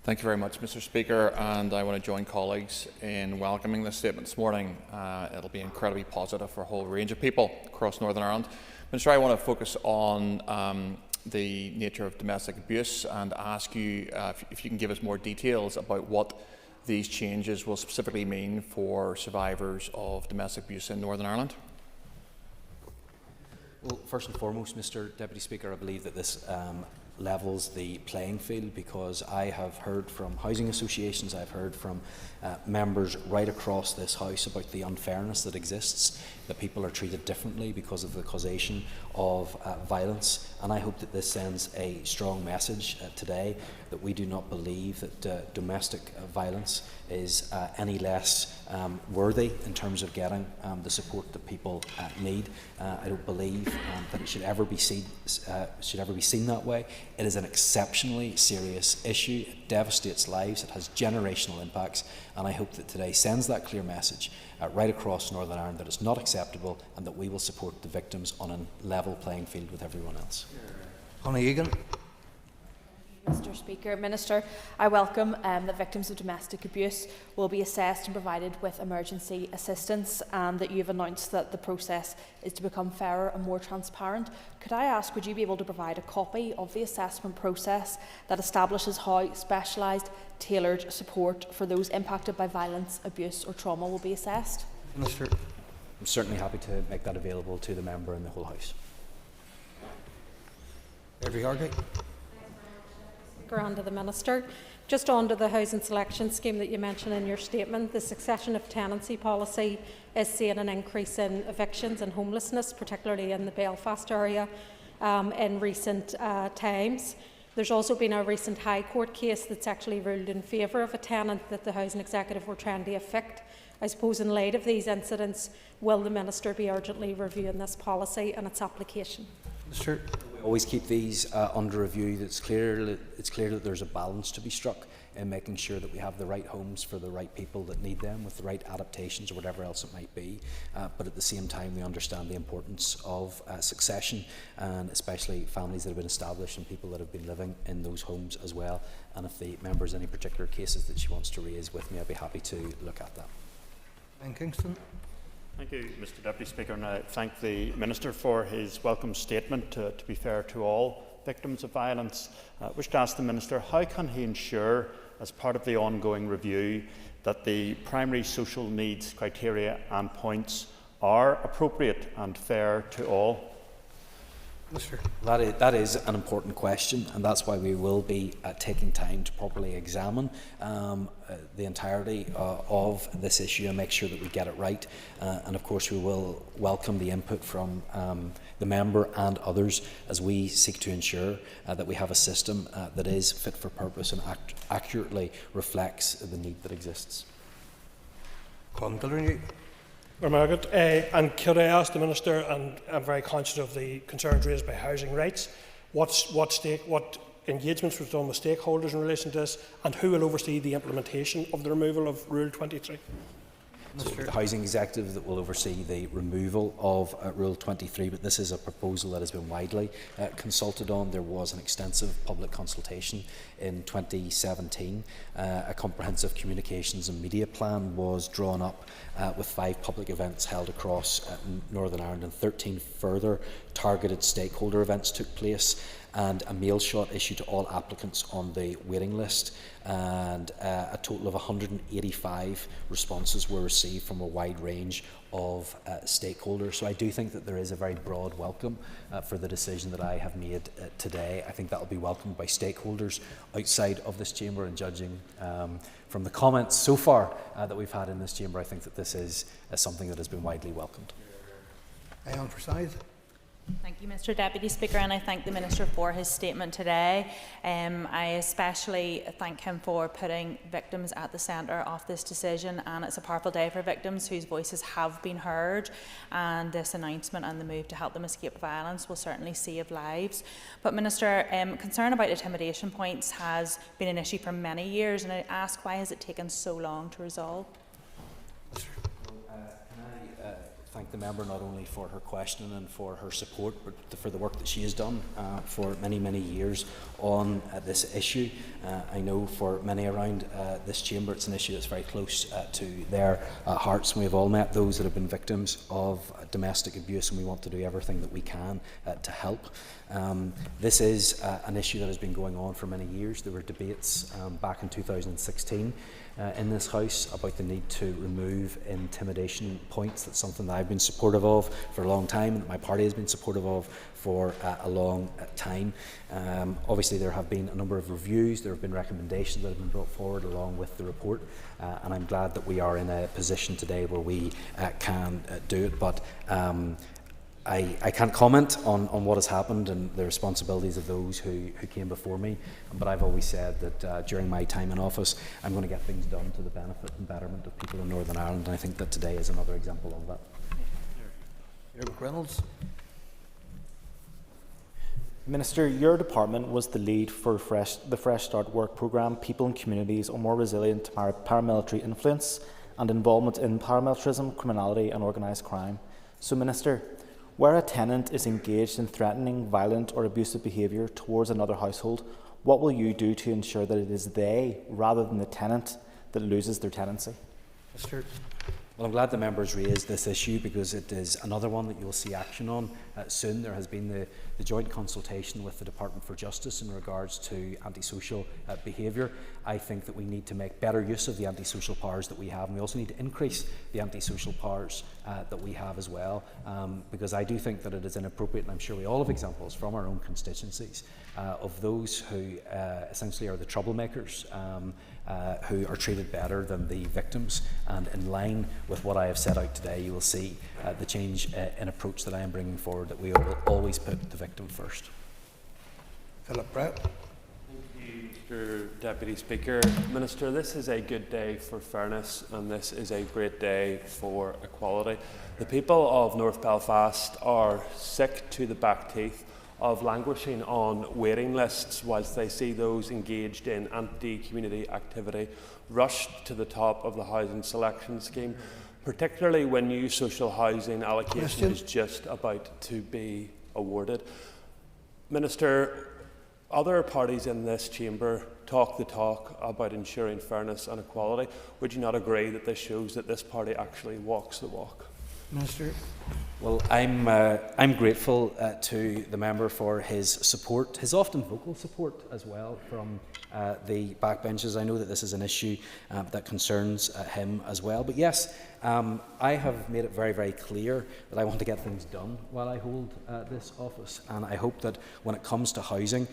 Thank you very much, Mr. Speaker, and I want to join colleagues in welcoming this statement this morning. It'll be incredibly positive for a whole range of people across Northern Ireland. Minister, I want to focus on the nature of domestic abuse and ask you if you can give us more details about what these changes will specifically mean for survivors of domestic abuse in Northern Ireland. Well, first and foremost, Mr. Deputy Speaker, I believe that this levels the playing field, because I have heard from housing associations, I've heard from members right across this House about the unfairness that exists, that people are treated differently because of the causation of violence, and I hope that this sends a strong message today that we do not believe that domestic violence is any less worthy in terms of getting the support that people need. I don't believe that it should ever be seen that way. It is an exceptionally serious issue. It devastates lives. It has generational impacts, and I hope that today sends that clear message right across Northern Ireland that it's not acceptable and that we will support the victims on a level playing field with everyone else. Connie Egan. Mr. Speaker, Minister, I welcome that victims of domestic abuse will be assessed and provided with emergency assistance, and that you have announced that the process is to become fairer and more transparent. Could I ask, would you be able to provide a copy of the assessment process that establishes how specialised, tailored support for those impacted by violence, abuse or trauma will be assessed? Minister. I'm certainly happy to make that available to the member and the whole House. Every Hargate. Under the Minister. Just under the housing selection scheme that you mentioned in your statement, the succession of tenancy policy is seeing an increase in evictions and homelessness, particularly in the Belfast area, in recent times. There's also been a recent High Court case that's actually ruled in favour of a tenant that the Housing Executive were trying to evict. I suppose in light of these incidents, will the Minister be urgently reviewing this policy and its application? Sure. We always keep these under review. It's clear that there's a balance to be struck in making sure that we have the right homes for the right people that need them, with the right adaptations or whatever else it might be. But at the same time, we understand the importance of succession, and especially families that have been established and people that have been living in those homes as well. And if the member has any particular cases that she wants to raise with me, I'd be happy to look at that. And Kingston. Thank you, Mr. Deputy Speaker, and I thank the Minister for his welcome statement to be fair to all victims of violence. I wish to ask the Minister, how can he ensure, as part of the ongoing review, that the primary social needs criteria and points are appropriate and fair to all? That is an important question, and that's why we will be taking time to properly examine the entirety of this issue and make sure that we get it right. And of course we will welcome the input from the member and others as we seek to ensure that we have a system that is fit for purpose and accurately reflects the need that exists. Margaret, and could I ask the Minister, and I'm very conscious of the concerns raised by housing rights, what engagements was done with stakeholders in relation to this, and who will oversee the implementation of the removal of Rule 23? So the Housing Executive that will oversee the removal of Rule 23, but this is a proposal that has been widely consulted on. There was an extensive public consultation in 2017. A comprehensive communications and media plan was drawn up with 5 public events held across Northern Ireland, and 13 further targeted stakeholder events took place, and a mail shot issued to all applicants on the waiting list, and a total of 185 responses were received from a wide range of stakeholders. So I do think that there is a very broad welcome for the decision that I have made today. I think that will be welcomed by stakeholders outside of this chamber, and judging from the comments so far that we've had in this chamber, I think that this is something that has been widely welcomed. Alan Forsyth. Thank you, Mr Deputy Speaker, and I thank the Minister for his statement today. I especially thank him for putting victims at the centre of this decision, and it's a powerful day for victims whose voices have been heard, and this announcement and the move to help them escape violence will certainly save lives. But Minister, concern about intimidation points has been an issue for many years, and I ask, why has it taken so long to resolve? Thank the member not only for her question and for her support, but for the work that she has done for many, many years on this issue. I know for many around this chamber it's an issue that's very close to their hearts. We have all met those that have been victims of domestic abuse, and we want to do everything that we can to help. This is an issue that has been going on for many years. There were debates back in 2016 in this House about the need to remove intimidation points. That's something that I've been supportive of for a long time, and that my party has been supportive of for a long time. Obviously there have been a number of reviews, there have been recommendations that have been brought forward along with the report, and I'm glad that we are in a position today where we can do it. But I can't comment on what has happened and the responsibilities of those who came before me, but I've always said that during my time in office I'm going to get things done to the benefit and betterment of people in Northern Ireland, and I think that today is another example of that. Reynolds. Minister, your department was the lead for the Fresh Start work programme. People and communities are more resilient to paramilitary influence and involvement in paramilitarism, criminality and organised crime. So, Minister, where a tenant is engaged in threatening, violent or abusive behaviour towards another household, what will you do to ensure that it is they, rather than the tenant, that loses their tenancy? Mr. Well, I'm glad the members raised this issue, because it is another one that you'll see action on soon. There has been the joint consultation with the Department for Justice in regards to antisocial behaviour. I think that we need to make better use of the antisocial powers that we have, and we also need to increase the antisocial powers that we have as well, because I do think that it is inappropriate, and I'm sure we all have examples from our own constituencies of those who essentially are the troublemakers, who are treated better than the victims. And in line with what I have set out today, you will see the change in approach that I am bringing forward, that we will always put the victim first. Philip Brett. Thank you, Mr Deputy Speaker. Minister, this is a good day for fairness, and this is a great day for equality. The people of North Belfast are sick to the back teeth of languishing on waiting lists whilst they see those engaged in anti-community activity rushed to the top of the housing selection scheme, particularly when new social housing allocation is just about to be awarded. Minister, other parties in this chamber talk the talk about ensuring fairness and equality. Would you not agree that this shows that this party actually walks the walk? Minister. Well, I'm grateful to the member for his support, his often vocal support as well from the backbenches. I know that this is an issue that concerns him as well. But yes, I have made it very, very clear that I want to get things done while I hold this office. And I hope that when it comes to housing,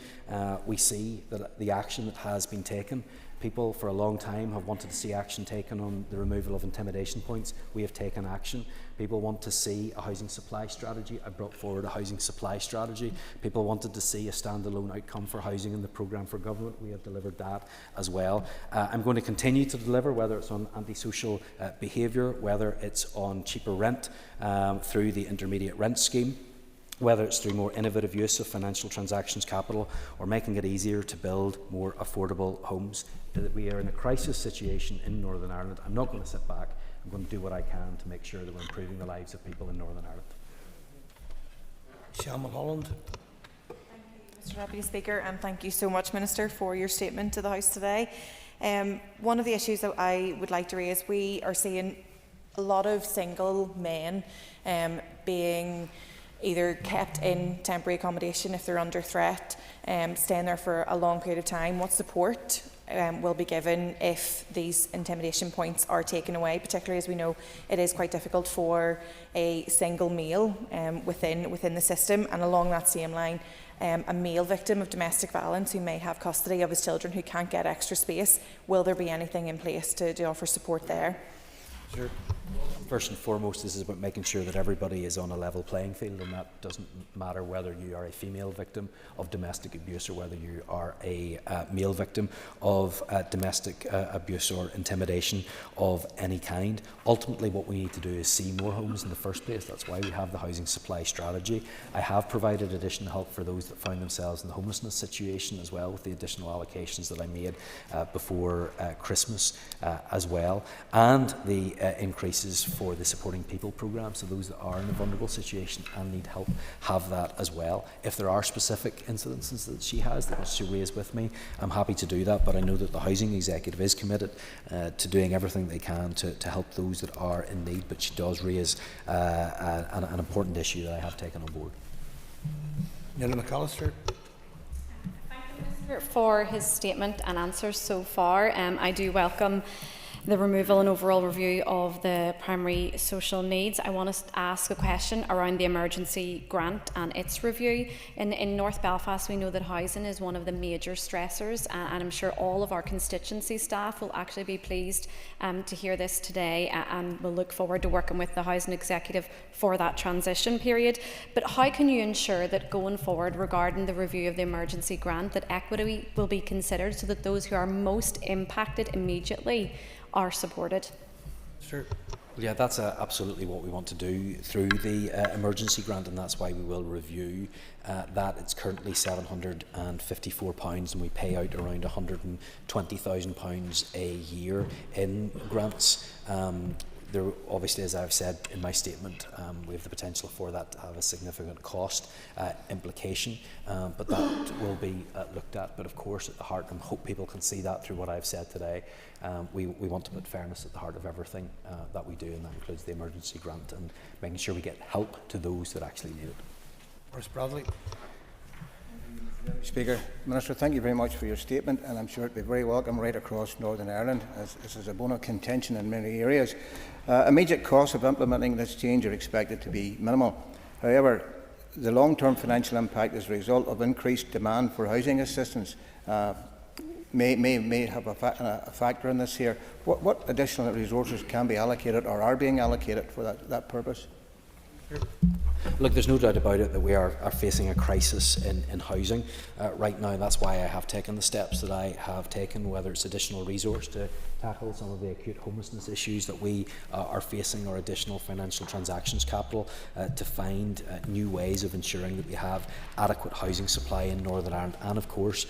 we see that the action that has been taken People for a long time have wanted to see action taken on the removal of intimidation points. We have taken action. People want to see a housing supply strategy. I brought forward a housing supply strategy. People wanted to see a standalone outcome for housing in the programme for government. We have delivered that as well. I'm going to continue to deliver, whether it's on antisocial behaviour, whether it's on cheaper rent through the intermediate rent scheme, whether it's through more innovative use of financial transactions capital, or making it easier to build more affordable homes. We are in a crisis situation in Northern Ireland. I'm not going to sit back. I'm going to do what I can to make sure that we're improving the lives of people in Northern Ireland. Shamon Holland. Mr Deputy Speaker, and thank you so much, Minister, for your statement to the House today. One of the issues that I would like to raise, we are seeing a lot of single men being either kept in temporary accommodation if they're under threat, staying there for a long period of time. What support will be given if these intimidation points are taken away, particularly as we know it is quite difficult for a single male within the system? And along that same line, a male victim of domestic violence who may have custody of his children who can't get extra space, will there be anything in place to offer support there? Sure. First and foremost, this is about making sure that everybody is on a level playing field, and that doesn't matter whether you are a female victim of domestic abuse or whether you are a male victim of domestic abuse or intimidation of any kind. Ultimately, what we need to do is see more homes in the first place. That's why we have the housing supply strategy. I have provided additional help for those that found themselves in the homelessness situation as well, with the additional allocations that I made before Christmas as well, and the increases for the Supporting People programme, so those that are in a vulnerable situation and need help have that as well. If there are specific incidences that she has that she raise with me, I'm happy to do that, but I know that the Housing Executive is committed to doing everything they can to help those that are in need, but she does raise an important issue that I have taken on board. Nina McAllister. Thank you, Minister, for his statement and answers so far. I do welcome the removal and overall review of the primary social needs. I want to ask a question around the emergency grant and its review. In North Belfast, we know that housing is one of the major stressors, and I'm sure all of our constituency staff will actually be pleased to hear this today, and we'll look forward to working with the Housing Executive for that transition period. But how can you ensure that going forward regarding the review of the emergency grant, that equity will be considered so that those who are most impacted immediately are supported? Sure. Yeah, that's absolutely what we want to do through the emergency grant, and that's why we will review that. It's currently £754 and we pay out around £120,000 a year in grants. There, obviously, as I've said in my statement, we have the potential for that to have a significant cost implication, but that will be looked at. But of course, at the heart, and hope people can see that through what I've said today, we want to put fairness at the heart of everything that we do, and that includes the emergency grant and making sure we get help to those that actually need it. Maurice Bradley. Speaker, Minister, thank you very much for your statement, and I'm sure it will be very welcome right across Northern Ireland, as this is a bone of contention in many areas. Immediate costs of implementing this change are expected to be minimal. However, the long-term financial impact as a result of increased demand for housing assistance may have a factor in this here. What additional resources can be allocated or are being allocated for that purpose? Look, there's no doubt about it that we are facing a crisis in housing right now. That's why I have taken the steps that I have taken, whether it's additional resource to tackle some of the acute homelessness issues that we are facing, or additional financial transactions capital to find new ways of ensuring that we have adequate housing supply in Northern Ireland, and of course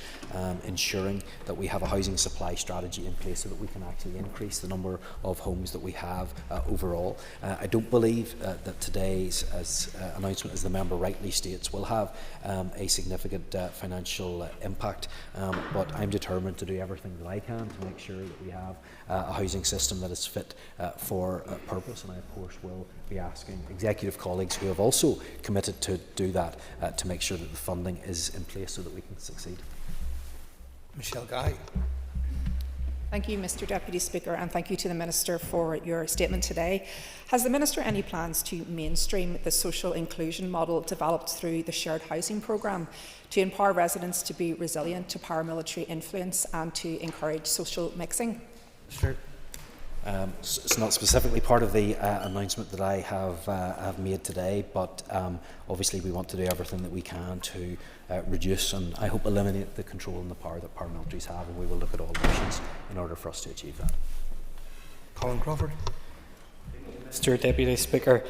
ensuring that we have a housing supply strategy in place so that we can actually increase the number of homes that we have overall. I don't believe that today's announcement, as the member rightly states, will have a significant financial impact, but I'm determined to do everything that I can to make sure that we have a housing system that is fit for purpose, and I of course will be asking executive colleagues who have also committed to do that to make sure that the funding is in place so that we can succeed. Michelle Guy. Thank you, Mr Deputy Speaker, and thank you to the Minister for your statement today. Has the Minister any plans to mainstream the social inclusion model developed through the shared housing programme to empower residents to be resilient to paramilitary influence and to encourage social mixing? Sure. It's not specifically part of the announcement that I have made today, but obviously we want to do everything that we can to reduce and I hope eliminate the control and the power that paramilitaries have, and we will look at all options in order for us to achieve that. Colin Crawford. Mr Deputy Speaker,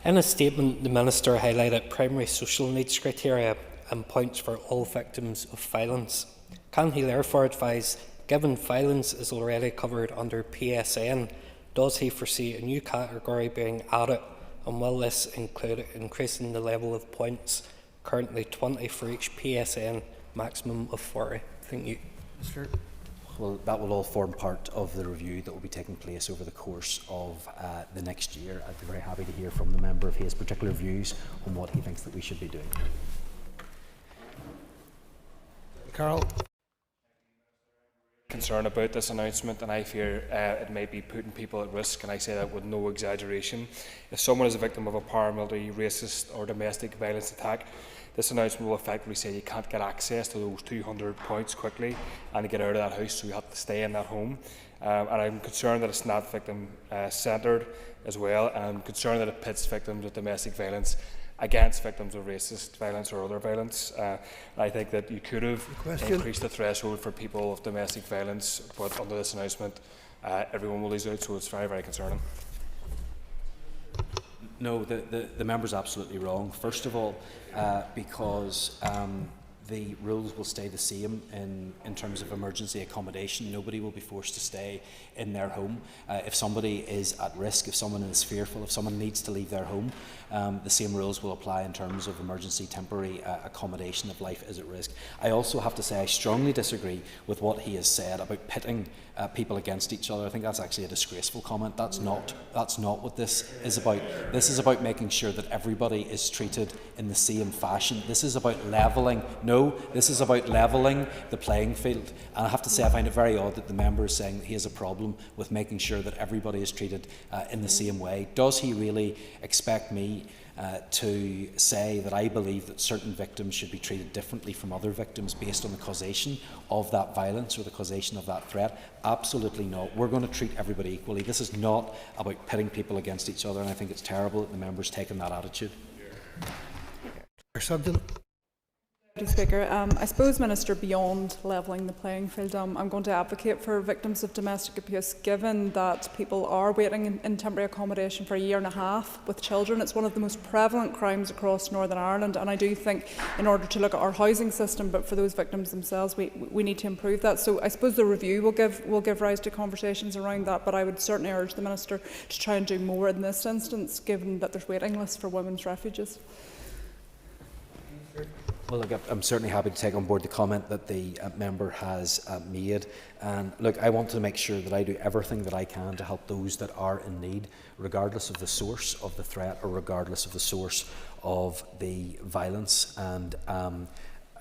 in a statement the Minister highlighted primary social needs criteria and points for all victims of violence. Can he therefore advise, given violence is already covered under PSN, does he foresee a new category being added, and will this include increasing the level of points, currently 20 for each PSN, maximum of 40? Thank you. Sure. Well, that will all form part of the review that will be taking place over the course of the next year. I'd be very happy to hear from the member of his particular views on what he thinks that we should be doing. Carol. Concern about this announcement, and I fear it may be putting people at risk, and I say that with no exaggeration. If someone is a victim of a paramilitary, racist or domestic violence attack, this announcement will effectively say you can't get access to those 200 points quickly and to get out of that house, so you have to stay in that home. And I'm concerned that it's not victim centred as well, and I'm concerned that it pits victims of domestic violence against victims of racist violence or other violence. I think that you could have increased the threshold for people of domestic violence, but under this announcement, everyone will lose out, so it's very, very concerning. No, the member's absolutely wrong. First of all, because the rules will stay the same in terms of emergency accommodation. Nobody will be forced to stay in their home. If somebody is at risk, if someone is fearful, if someone needs to leave their home, the same rules will apply in terms of emergency temporary accommodation if life is at risk. I also have to say I strongly disagree with what he has said about pitting people against each other. I think that's actually a disgraceful comment. That's not what this is about. This is about making sure that everybody is treated in the same fashion. This is about levelling. No, this is about levelling the playing field. And I have to say I find it very odd that the member is saying that he has a problem with making sure that everybody is treated in the same way. Does he really expect me to say that I believe that certain victims should be treated differently from other victims based on the causation of that violence or the causation of that threat? Absolutely not. We're going to treat everybody equally. This is not about pitting people against each other, and I think it's terrible that the member's taken that attitude. Deputy Speaker, I suppose, Minister, beyond levelling the playing field, I'm going to advocate for victims of domestic abuse, given that people are waiting in temporary accommodation for 1.5 years with children. It's one of the most prevalent crimes across Northern Ireland, and I do think in order to look at our housing system, but for those victims themselves, we need to improve that. So I suppose the review will give rise to conversations around that, but I would certainly urge the Minister to try and do more in this instance, given that there's waiting lists for women's refuges. Well, look, I'm certainly happy to take on board the comment that the member has made. And look, I want to make sure that I do everything that I can to help those that are in need, regardless of the source of the threat or regardless of the source of the violence. And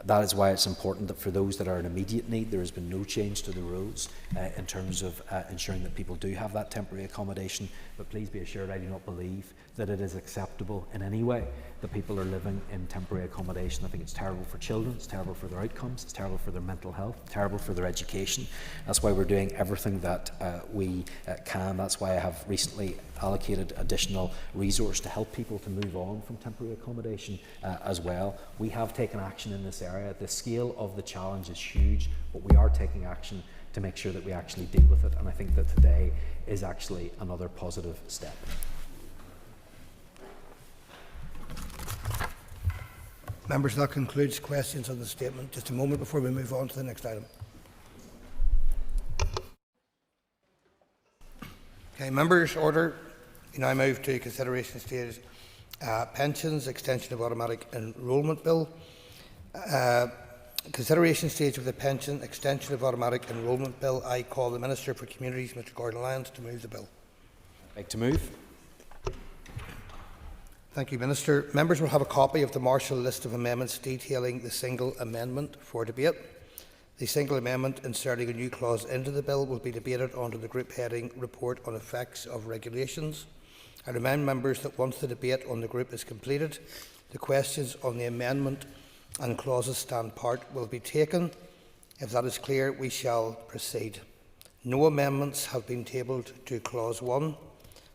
that is why it's important that for those that are in immediate need, there has been no change to the rules in terms of ensuring that people do have that temporary accommodation. But please be assured I do not believe that it is acceptable in any way that people are living in temporary accommodation. I think it's terrible for children, it's terrible for their outcomes, it's terrible for their mental health, it's terrible for their education. That's why we're doing everything that we can. That's why I have recently allocated additional resource to help people to move on from temporary accommodation as well. We have taken action in this area. The scale of the challenge is huge, but we are taking action to make sure that we actually deal with it, and I think that today is actually another positive step. Members, that concludes questions on the statement. Just a moment before we move on to the next item. Okay, members, order. We now move to consideration stage pensions, extension of automatic enrolment bill. Consideration stage of the pension, extension of automatic enrolment bill. I call the Minister for Communities, Mr Gordon Lyons, to move the bill. Like to move. Thank you, Minister. Members will have a copy of the Marshall list of amendments detailing the single amendment for debate. The single amendment inserting a new clause into the bill will be debated under the group heading Report on Effects of Regulations. I remind members that once the debate on the group is completed, the questions on the amendment and clauses stand part will be taken. If that is clear, we shall proceed. No amendments have been tabled to Clause 1.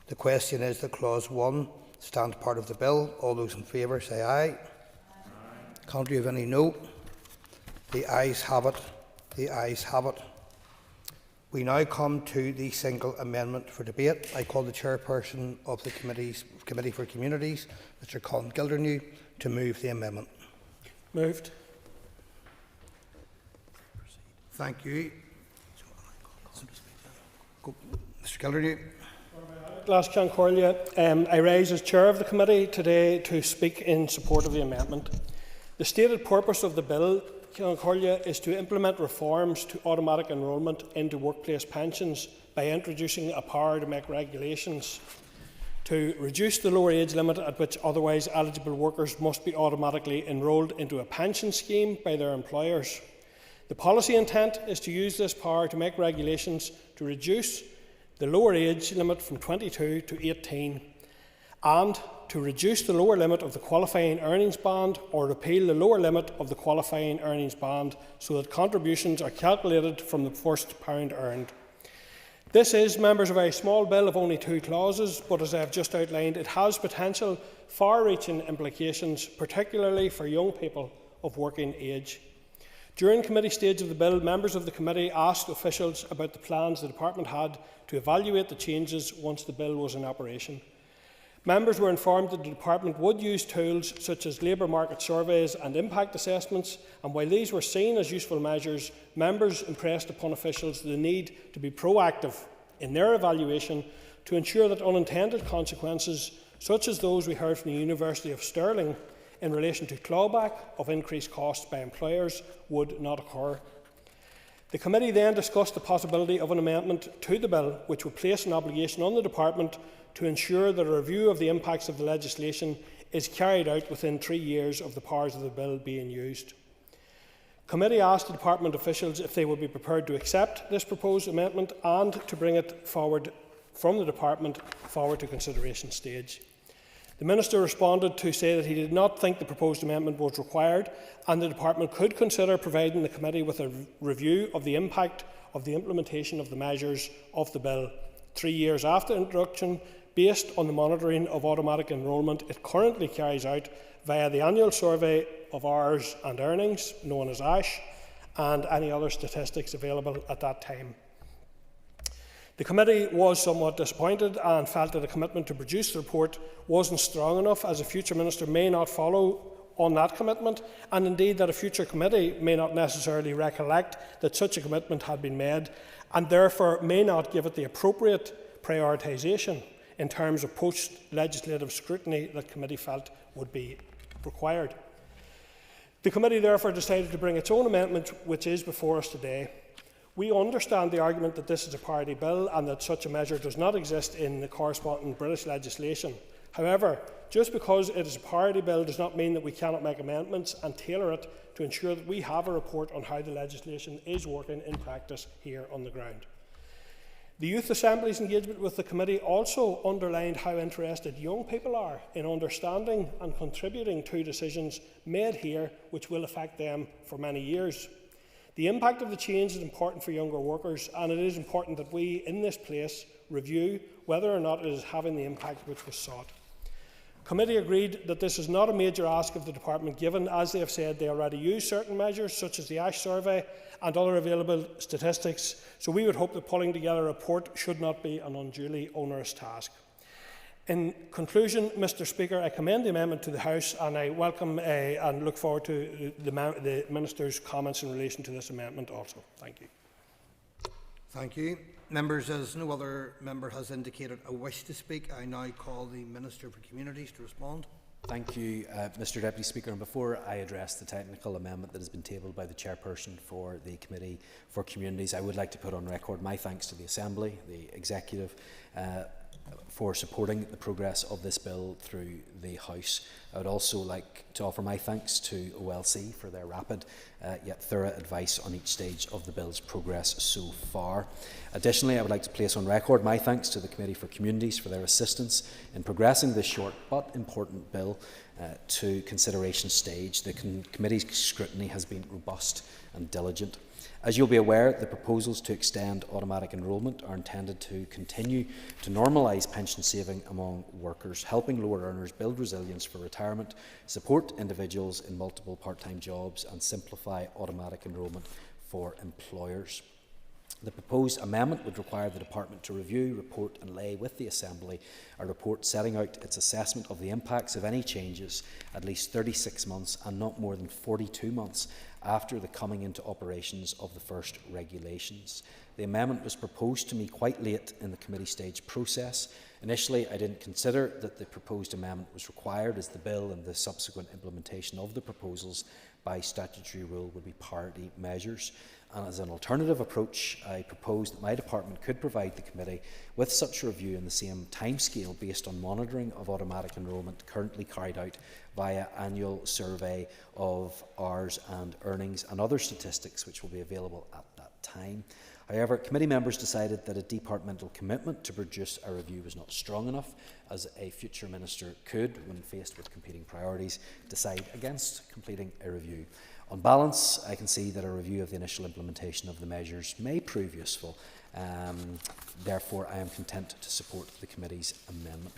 The question is that Clause 1 stand part of the bill. All those in favour say aye. Aye. Contrary of any no? The ayes have it. The ayes have it. We now come to the single amendment for debate. I call the chairperson of the Committee for Communities, Mr Colin Gildernew, to move the amendment. Moved. Thank you. Mr Gildernew. Glascan Corlia, I rise as chair of the committee today to speak in support of the amendment. The stated purpose of the bill, Corlia, is to implement reforms to automatic enrolment into workplace pensions by introducing a power to make regulations to reduce the lower age limit at which otherwise eligible workers must be automatically enrolled into a pension scheme by their employers. The policy intent is to use this power to make regulations to reduce the lower age limit from 22 to 18 and to reduce the lower limit of the qualifying earnings band or repeal the lower limit of the qualifying earnings band so that contributions are calculated from the first pound earned. This is, members, a very small bill of only 2 clauses, but as I have just outlined, it has potential far-reaching implications, particularly for young people of working age. During committee stage of the bill, members of the committee asked officials about the plans the department had to evaluate the changes once the bill was in operation. Members were informed that the department would use tools such as labour market surveys and impact assessments, and while these were seen as useful measures, members impressed upon officials the need to be proactive in their evaluation to ensure that unintended consequences, such as those we heard from the University of Stirling in relation to clawback of increased costs by employers, would not occur. The committee then discussed the possibility of an amendment to the bill which would place an obligation on the department to ensure that a review of the impacts of the legislation is carried out within 3 years of the powers of the bill being used. The committee asked the department officials if they would be prepared to accept this proposed amendment and to bring it forward from the department forward to consideration stage. The Minister responded to say that he did not think the proposed amendment was required and the department could consider providing the committee with a review of the impact of the implementation of the measures of the bill 3 years after introduction, based on the monitoring of automatic enrolment it currently carries out via the annual survey of hours and earnings, known as ASH, and any other statistics available at that time. The committee was somewhat disappointed and felt that a commitment to produce the report wasn't strong enough, as a future minister may not follow on that commitment, and indeed that a future committee may not necessarily recollect that such a commitment had been made, and therefore may not give it the appropriate prioritisation in terms of post-legislative scrutiny that committee felt would be required. The committee therefore decided to bring its own amendment, which is before us today. We understand the argument that this is a parity bill and that such a measure does not exist in the corresponding British legislation. However, just because it is a parity bill does not mean that we cannot make amendments and tailor it to ensure that we have a report on how the legislation is working in practice here on the ground. The Youth Assembly's engagement with the committee also underlined how interested young people are in understanding and contributing to decisions made here which will affect them for many years. The impact of the change is important for younger workers, and it is important that we in this place review whether or not it is having the impact which was sought. Committee agreed that this is not a major ask of the department, given, as they have said, they already use certain measures such as the ASH survey and other available statistics, so we would hope that pulling together a report should not be an unduly onerous task. In conclusion, Mr Speaker, I commend the amendment to the House, and I welcome and look forward to the Minister's comments in relation to this amendment also. Thank you. Thank you. Members, as no other member has indicated a wish to speak, I now call the Minister for Communities to respond. Thank you, Mr Deputy Speaker. And before I address the technical amendment that has been tabled by the Chairperson for the Committee for Communities, I would like to put on record my thanks to the Assembly, the Executive, for supporting the progress of this bill through the House. I would also like to offer my thanks to OLC for their rapid yet thorough advice on each stage of the bill's progress so far. Additionally, I would like to place on record my thanks to the Committee for Communities for their assistance in progressing this short but important bill to consideration stage. The committee's scrutiny has been robust and diligent. As you'll be aware, the proposals to extend automatic enrolment are intended to continue to normalise pension saving among workers, helping lower earners build resilience for retirement, support individuals in multiple part-time jobs and simplify automatic enrolment for employers. The proposed amendment would require the Department to review, report and lay with the Assembly a report setting out its assessment of the impacts of any changes at least 36 months and not more than 42 months after the coming into operations of the first regulations. The amendment was proposed to me quite late in the committee stage process. Initially, I didn't consider that the proposed amendment was required, as the bill and the subsequent implementation of the proposals by statutory rule would be parity measures. And as an alternative approach, I proposed that my department could provide the committee with such a review in the same timescale based on monitoring of automatic enrolment currently carried out via annual survey of hours and earnings and other statistics which will be available at that time. However, committee members decided that a departmental commitment to produce a review was not strong enough, as a future minister could, when faced with competing priorities, decide against completing a review. On balance, I can see that a review of the initial implementation of the measures may prove useful. Therefore, I am content to support the committee's amendment.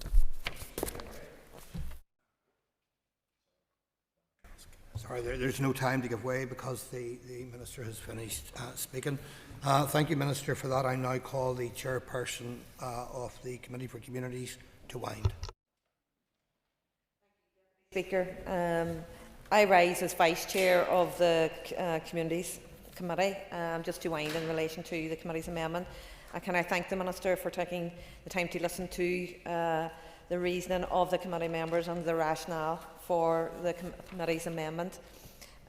Sorry, there's no time to give way because the Minister has finished speaking. Thank you, Minister, for that. I now call the Chairperson of the Committee for Communities to wind. Speaker, I rise as Vice Chair of the Communities Committee, just to wind in relation to the committee's amendment. Can I thank the Minister for taking the time to listen to the reasoning of the committee members and the rationale for the committee's amendment.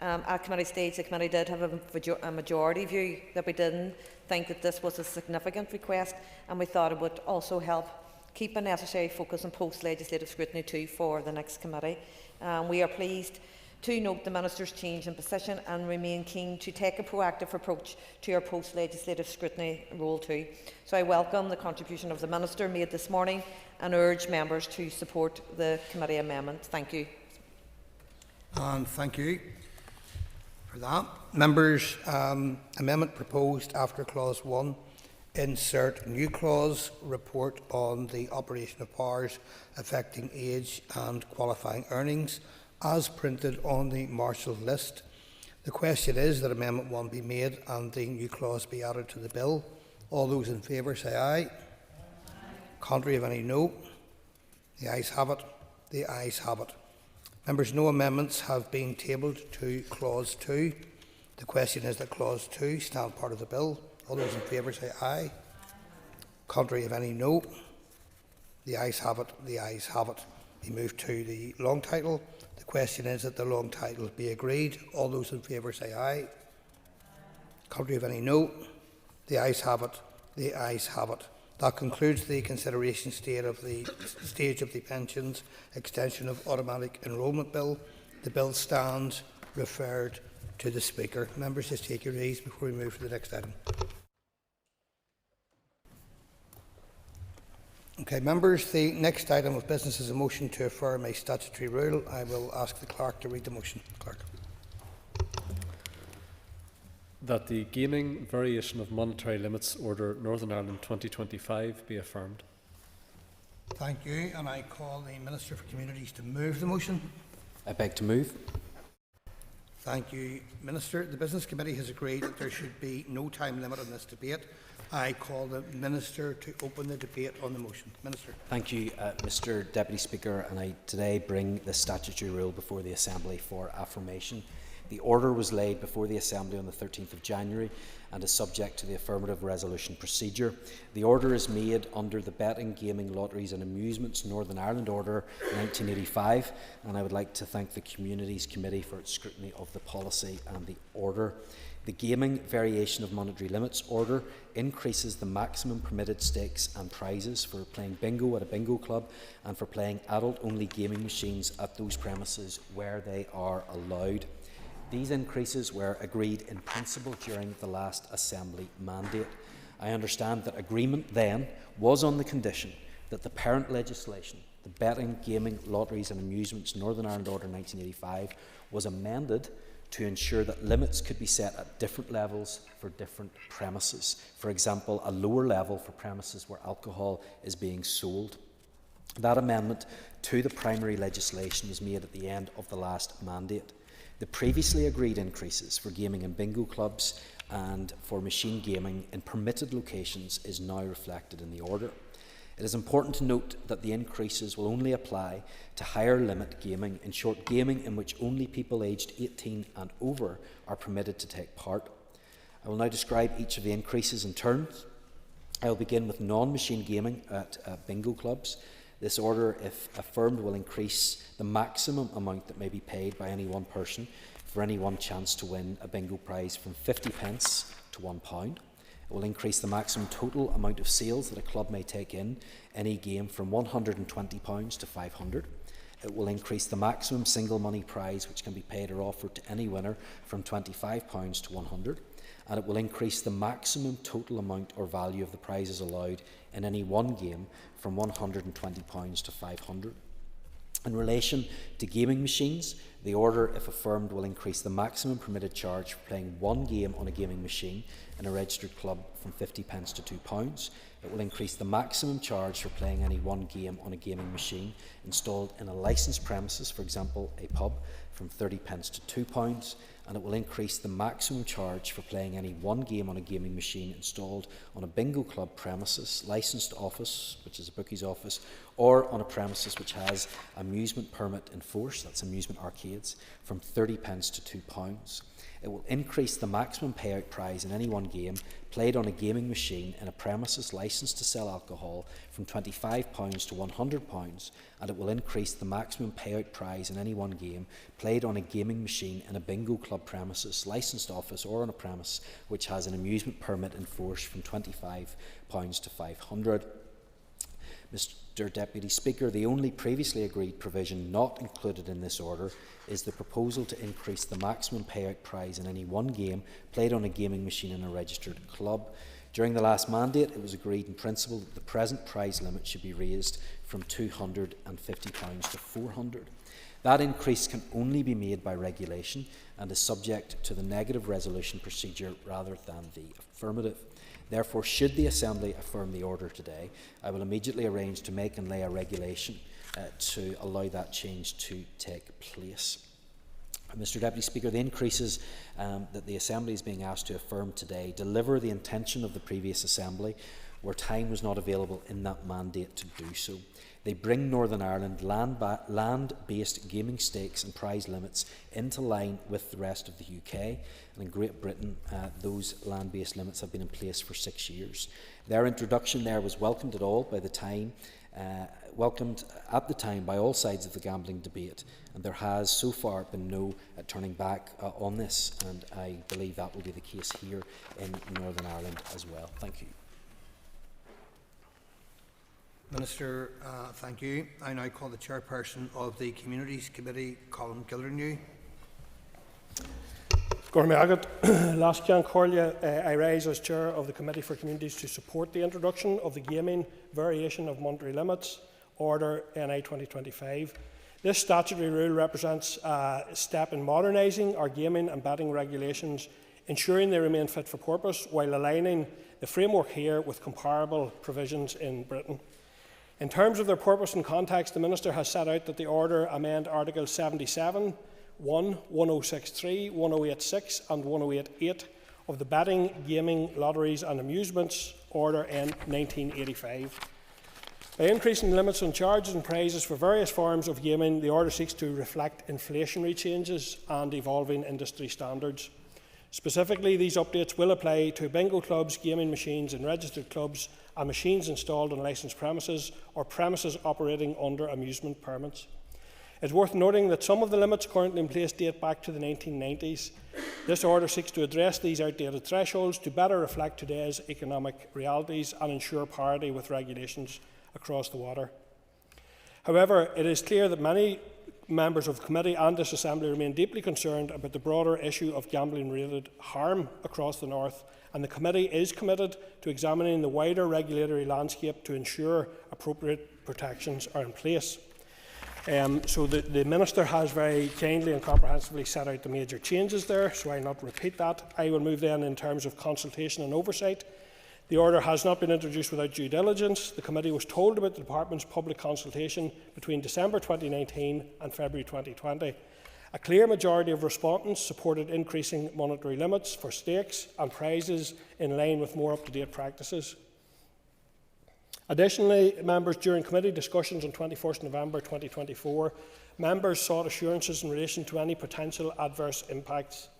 At committee stage, the committee did have a majority view that we didn't think that this was a significant request, and we thought it would also help keep a necessary focus on post-legislative scrutiny too for the next committee. We are pleased to note the Minister's change in position and remain keen to take a proactive approach to our post-legislative scrutiny role too. So I welcome the contribution of the Minister made this morning and urge members to support the committee amendment. Thank you. And thank you for that. Members, amendment proposed after clause 1. Insert new clause, report on the operation of powers affecting age and qualifying earnings, as printed on the Marshall list. The question is that Amendment 1 be made and the new clause be added to the bill. All those in favour say aye. Aye. Contrary, of any no. The ayes have it. The ayes have it. Members, no amendments have been tabled to clause 2. The question is that clause 2 stand part of the bill. All those in favour say aye. Contrary, of any no. The ayes have it. The ayes have it. We move to the long title. The question is that the long title be agreed. All those in favour say aye. Contrary, of any no. The ayes have it. The ayes have it. That concludes the consideration stage of the pensions extension of automatic enrolment bill. The bill stands referred to the Speaker. Members, just take your ease before we move to the next item. Okay, members, the next item of business is a motion to affirm a statutory rule. I will ask the clerk to read the motion. Clerk. That the Gaming Variation of Monetary Limits Order Northern Ireland 2025 be affirmed. Thank you, and I call the Minister for Communities to move the motion. I beg to move. Thank you, Minister. The Business Committee has agreed that there should be no time limit on this debate. I call the Minister to open the debate on the motion. Minister. Thank you, Mr Deputy Speaker, and I today bring the statutory rule before the Assembly for affirmation. The order was laid before the Assembly on the 13th of January and is subject to the affirmative resolution procedure. The order is made under the Betting, Gaming, Lotteries and Amusements Northern Ireland Order 1985, and I would like to thank the Communities Committee for its scrutiny of the policy and the order. The Gaming Variation of Monetary Limits Order increases the maximum permitted stakes and prizes for playing bingo at a bingo club and for playing adult-only gaming machines at those premises where they are allowed. These increases were agreed in principle during the last Assembly mandate. I understand that agreement then was on the condition that the parent legislation, the Betting, Gaming, Lotteries and Amusements Northern Ireland Order 1985, was amended to ensure that limits could be set at different levels for different premises. For example, a lower level for premises where alcohol is being sold. That amendment to the primary legislation was made at the end of the last mandate. The previously agreed increases for gaming in bingo clubs and for machine gaming in permitted locations is now reflected in the order. It is important to note that the increases will only apply to higher limit gaming, in short, gaming in which only people aged 18 and over are permitted to take part. I will now describe each of the increases in turn. I will begin with non-machine gaming at bingo clubs. This order, if affirmed, will increase the maximum amount that may be paid by any one person for any one chance to win a bingo prize from 50p to £1. It will increase the maximum total amount of sales that a club may take in any game from £120 to £500. It will increase the maximum single money prize which can be paid or offered to any winner from £25 to £100. And it will increase the maximum total amount or value of the prizes allowed in any one game from £120 to £500. In relation to gaming machines, the order, if affirmed, will increase the maximum permitted charge for playing one game on a gaming machine in a registered club from 50p to £2. It will increase the maximum charge for playing any one game on a gaming machine installed in a licensed premises, for example a pub, from 30p to £2. And it will increase the maximum charge for playing any one game on a gaming machine installed on a bingo club premises, licensed office, which is a bookie's office, or on a premises which has amusement permit in force, that's amusement arcades, from 30p to £2. It will increase the maximum payout prize in any one game played on a gaming machine in a premises licensed to sell alcohol from £25 to £100, and it will increase the maximum payout prize in any one game played on a gaming machine in a bingo club premises, licensed office or on a premise which has an amusement permit in force from £25 to £500. Mr Deputy Speaker, the only previously agreed provision not included in this order is the proposal to increase the maximum payout prize in any one game played on a gaming machine in a registered club. During the last mandate, it was agreed in principle that the present prize limit should be raised from £250 to £400. That increase can only be made by regulation and is subject to the negative resolution procedure rather than the affirmative. Therefore, should the Assembly affirm the order today, I will immediately arrange to make and lay a regulation to allow that change to take place. Mr Deputy Speaker, the increases that the Assembly is being asked to affirm today deliver the intention of the previous Assembly, where time was not available in that mandate to do so. They bring Northern Ireland land-based gaming stakes and prize limits into line with the rest of the UK. And in Great Britain, those land-based limits have been in place for 6 years. Their introduction there was welcomed at the time by all sides of the gambling debate, and there has so far been no turning back on this, and I believe that will be the case here in Northern Ireland as well. Thank you. Minister, thank you. I now call the chairperson of the Communities Committee, Colin Gildernew. Last Jan Corlia, I rise as chair of the Committee for Communities to support the introduction of the Gaming Variation of Monetary Limits Order NI 2025. This statutory rule represents a step in modernising our gaming and betting regulations, ensuring they remain fit for purpose while aligning the framework here with comparable provisions in Britain. In terms of their purpose and context, the Minister has set out that the Order amend Articles 77, 1, 1063, 1086 and 1088 of the Betting, Gaming, Lotteries and Amusements Order in 1985. By increasing limits on charges and prizes for various forms of gaming, the Order seeks to reflect inflationary changes and evolving industry standards. Specifically, these updates will apply to bingo clubs, gaming machines in registered clubs and machines installed on licensed premises or premises operating under amusement permits. It is worth noting that some of the limits currently in place date back to the 1990s. This order seeks to address these outdated thresholds to better reflect today's economic realities and ensure parity with regulations across the water. However, it is clear that many members of the committee and this Assembly remain deeply concerned about the broader issue of gambling-related harm across the North, and the committee is committed to examining the wider regulatory landscape to ensure appropriate protections are in place. So the Minister has very kindly and comprehensively set out the major changes there, so I will not repeat that. I will move then in terms of consultation and oversight. The order has not been introduced without due diligence. The committee was told about the Department's public consultation between December 2019 and February 2020. A clear majority of respondents supported increasing monetary limits for stakes and prizes in line with more up-to-date practices. Additionally, members, during committee discussions on 21st November 2024, members sought assurances in relation to any potential adverse impacts.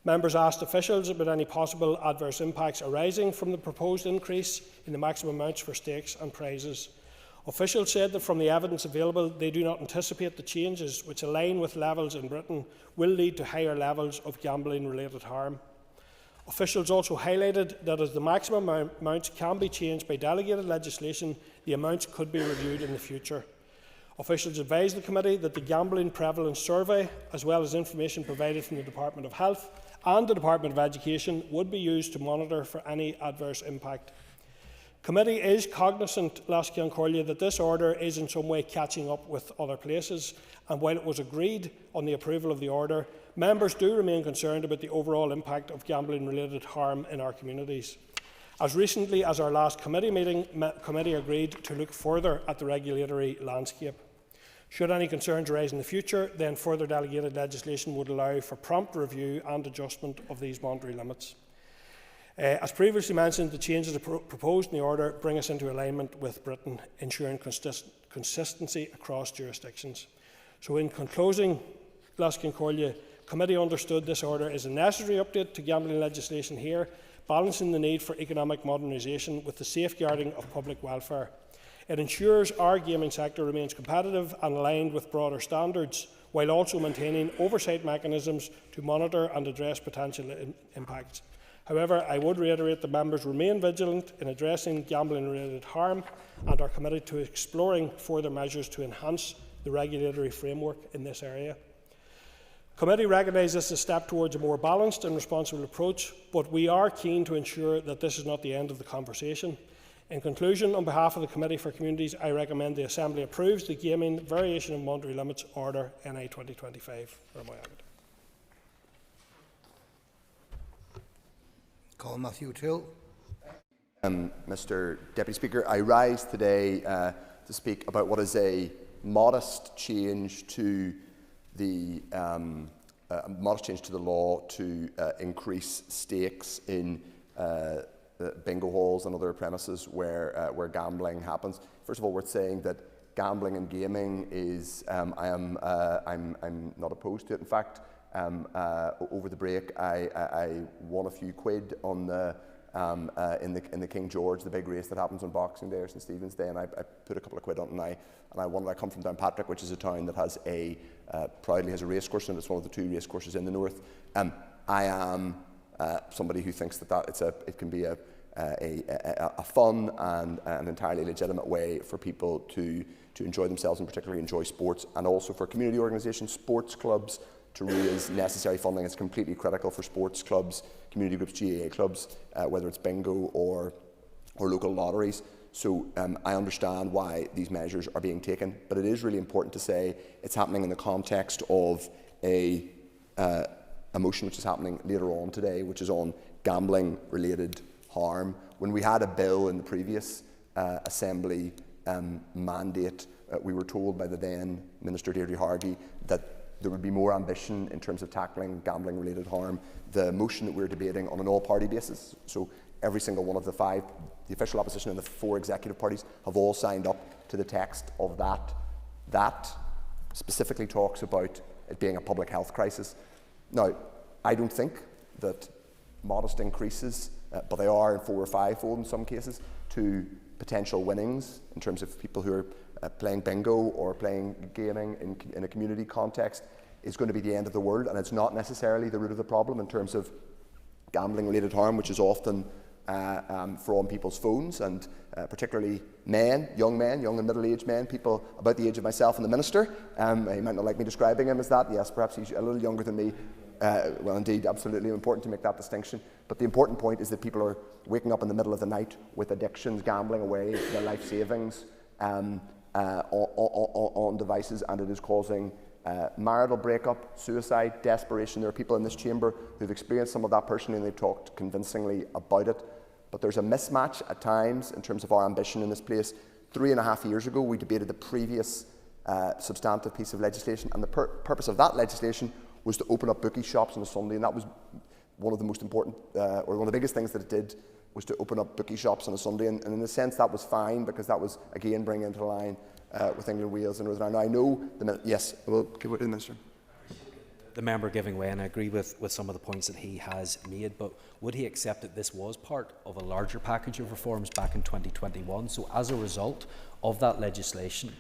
Members asked officials about any possible adverse impacts arising from the proposed increase in the maximum amounts for stakes and prizes. Officials said that from the evidence available, they do not anticipate the changes, which align with levels in Britain, will lead to higher levels of gambling-related harm. Officials also highlighted that as the maximum amounts can be changed by delegated legislation, the amounts could be reviewed in the future. Officials advised the committee that the Gambling Prevalence Survey, as well as information provided from the Department of Health and the Department of Education, would be used to monitor for any adverse impact. Committee is cognisant, Lascian Corlia, that this order is in some way catching up with other places, and while it was agreed on the approval of the order, members do remain concerned about the overall impact of gambling-related harm in our communities. As recently as our last committee meeting, committee agreed to look further at the regulatory landscape. Should any concerns arise in the future, then further delegated legislation would allow for prompt review and adjustment of these monetary limits. As previously mentioned, the changes proposed in the order bring us into alignment with Britain, ensuring consistency across jurisdictions. So in concluding, Lascian Corlia, committee understood this order is a necessary update to gambling legislation here, balancing the need for economic modernisation with the safeguarding of public welfare. It ensures our gaming sector remains competitive and aligned with broader standards, while also maintaining oversight mechanisms to monitor and address potential impacts. However, I would reiterate that members remain vigilant in addressing gambling-related harm and are committed to exploring further measures to enhance the regulatory framework in this area. Committee recognises this as a step towards a more balanced and responsible approach, but we are keen to ensure that this is not the end of the conversation. In conclusion, on behalf of the Committee for Communities, I recommend the Assembly approves the Gaming Variation of Monetary Limits Order NI 2025. Call Matthew Till. Mr Deputy Speaker, I rise today to speak about what is a modest change to the law to increase stakes in bingo halls and other premises where gambling happens. First of all, worth saying that gambling and gaming is I'm not opposed to it. In fact, over the break, I won a few quid on the in the King George, the big race that happens on Boxing Day or St Stephen's Day, and I put a couple of quid on it, and I won. I come from Downpatrick, which is a town that has proudly has a racecourse, and it's one of the 2 racecourses in the north. I am somebody who thinks that it can be a fun and an entirely legitimate way for people to enjoy themselves and particularly enjoy sports, and also for community organisations, sports clubs, to raise necessary funding. It's completely critical for sports clubs, community groups, GAA clubs, whether it's bingo or local lotteries. So I understand why these measures are being taken, but it is really important to say it's happening in the context of a motion which is happening later on today, which is on gambling-related harm. When we had a bill in the previous Assembly mandate, we were told by the then Minister Deirdre Hargey that there would be more ambition in terms of tackling gambling-related harm. The motion that we're debating on an all-party basis, so every single one of the 5, the official opposition and the 4 executive parties, have all signed up to the text of that. That specifically talks about it being a public health crisis. Now, I don't think that modest increases, but they are 4 or 5-fold in some cases, to potential winnings in terms of people who are playing bingo or playing gaming in a community context is going to be the end of the world, and it's not necessarily the root of the problem in terms of gambling-related harm, which is often from people's phones, and particularly young and middle-aged men, people about the age of myself and the Minister. He might not like me describing him as that. Yes, perhaps he's a little younger than me. Well, indeed, absolutely important to make that distinction. But the important point is that people are waking up in the middle of the night with addictions, gambling away their life savings on devices, and it is causing marital breakup, suicide, desperation. There are people in this chamber who've experienced some of that personally, and they've talked convincingly about it. But there's a mismatch at times in terms of our ambition in this place. 3.5 years ago, we debated the previous substantive piece of legislation, and the purpose of that legislation was to open up bookie shops on a Sunday, and that was one of the most important, or one of the biggest things that it did, was to open up bookie shops on a Sunday, and in a sense that was fine, because that was, again, bringing into line with England, Wales and Northern Ireland. Now, I know, yes, we'll give it to the Minister. The member giving way, and I agree with some of the points that he has made, but would he accept that this was part of a larger package of reforms back in 2021? So as a result of that legislation,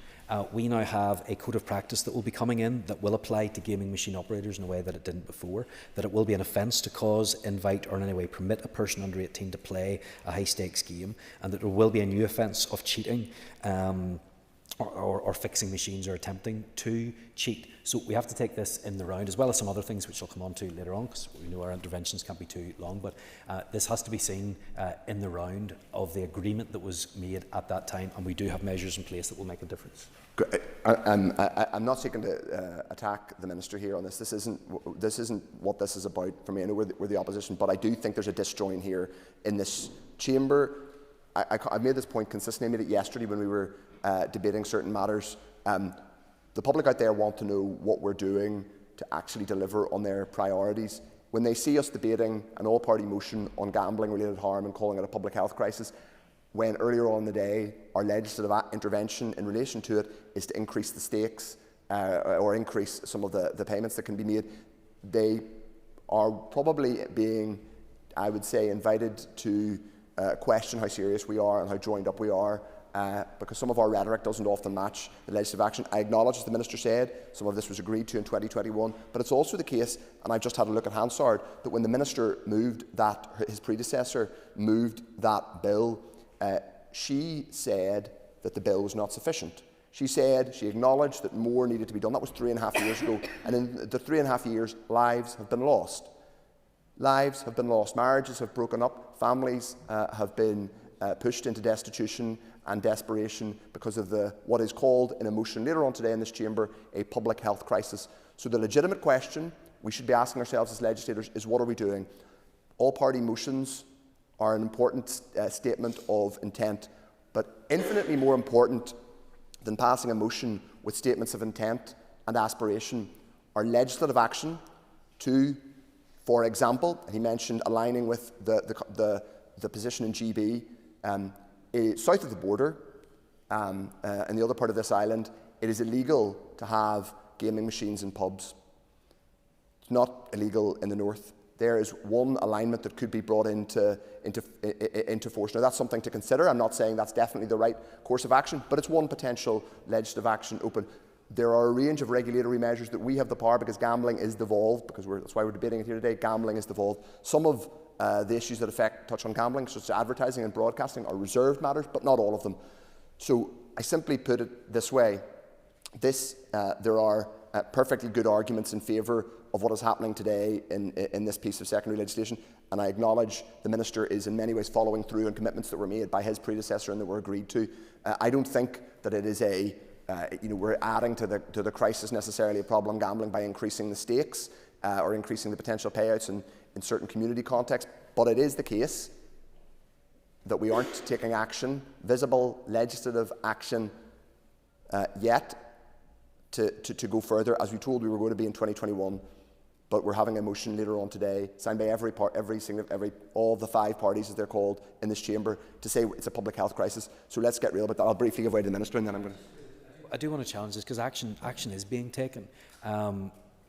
we now have a code of practice that will be coming in that will apply to gaming machine operators in a way that it didn't before, that it will be an offence to cause, invite or in any way permit a person under 18 to play a high stakes game, and that there will be a new offence of cheating or fixing machines or attempting to cheat. So we have to take this in the round, as well as some other things which I'll come on to later on, because we know our interventions can't be too long, but this has to be seen in the round of the agreement that was made at that time, and we do have measures in place that will make a difference. I'm not seeking to attack the Minister here on this. This isn't what this is about for me. I know we're the opposition, but I do think there's a disjoin here in this chamber. I've made this point consistently. I made it yesterday when we were debating certain matters. The public out there want to know what we're doing to actually deliver on their priorities. When they see us debating an all-party motion on gambling-related harm and calling it a public health crisis, when earlier on in the day our legislative intervention in relation to it is to increase the stakes or increase some of the payments that can be made, they are probably being, I would say, invited to question how serious we are and how joined up we are, because some of our rhetoric doesn't often match the legislative action. I acknowledge, as the Minister said, some of this was agreed to in 2021, but it's also the case, and I've just had a look at Hansard, that when the Minister moved that, his predecessor moved that bill, she said that the bill was not sufficient. She acknowledged that more needed to be done. That was 3.5 years ago, and in the 3.5 years, lives have been lost. Lives have been lost. Marriages have broken up. Families have been pushed into destitution and desperation because of what is called, in a motion later on today in this chamber, a public health crisis. So the legitimate question we should be asking ourselves as legislators is, what are we doing? All-party motions are an important statement of intent, but infinitely more important than passing a motion with statements of intent and aspiration are legislative action to, for example, he mentioned aligning with the position in GB, south of the border, in the other part of this island, it is illegal to have gaming machines in pubs. It's not illegal in the north. There is one alignment that could be brought into force. Now, that's something to consider. I'm not saying that's definitely the right course of action, but it's one potential legislative action open. There are a range of regulatory measures that we have the power, because gambling is devolved, because that's why we're debating it here today. Gambling is devolved. Some of the issues that touch on gambling, such as advertising and broadcasting, are reserved matters, but not all of them. So I simply put it this way. There are perfectly good arguments in favour of what is happening today in this piece of secondary legislation, and I acknowledge the Minister is in many ways following through on commitments that were made by his predecessor and that were agreed to. I don't think that it is we're adding to the crisis necessarily a problem gambling by increasing the stakes or increasing the potential payouts in certain community contexts, but it is the case that we aren't taking action, visible legislative action yet to go further, as we told we were going to be in 2021. But we're having a motion later on today, signed by all of the 5 parties, as they're called, in this chamber, to say it's a public health crisis. So let's get real about that. I'll briefly give way to the Minister, and then I'm going to... I do want to challenge this, because action is being taken.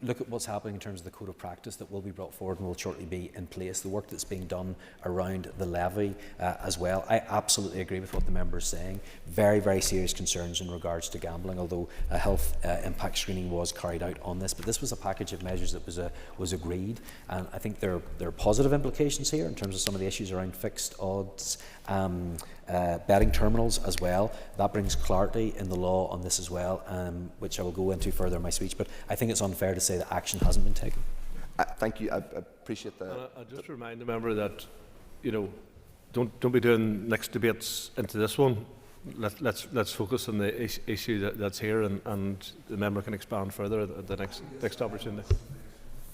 look at what's happening in terms of the code of practice that will be brought forward and will shortly be in place, the work that's being done around the levy as well. I absolutely agree with what the member is saying. Very, very serious concerns in regards to gambling, although a health impact screening was carried out on this. But this was a package of measures that was agreed, and I think there are positive implications here in terms of some of the issues around fixed odds, betting terminals as well. That brings clarity in the law on this as well, which I will go into further in my speech. But I think it's unfair to say that action hasn't been taken. Thank you. I appreciate that. I'll just remind the member that, don't be doing next debates into this one. Let's focus on the issue that's here, and the member can expand further at the next opportunity.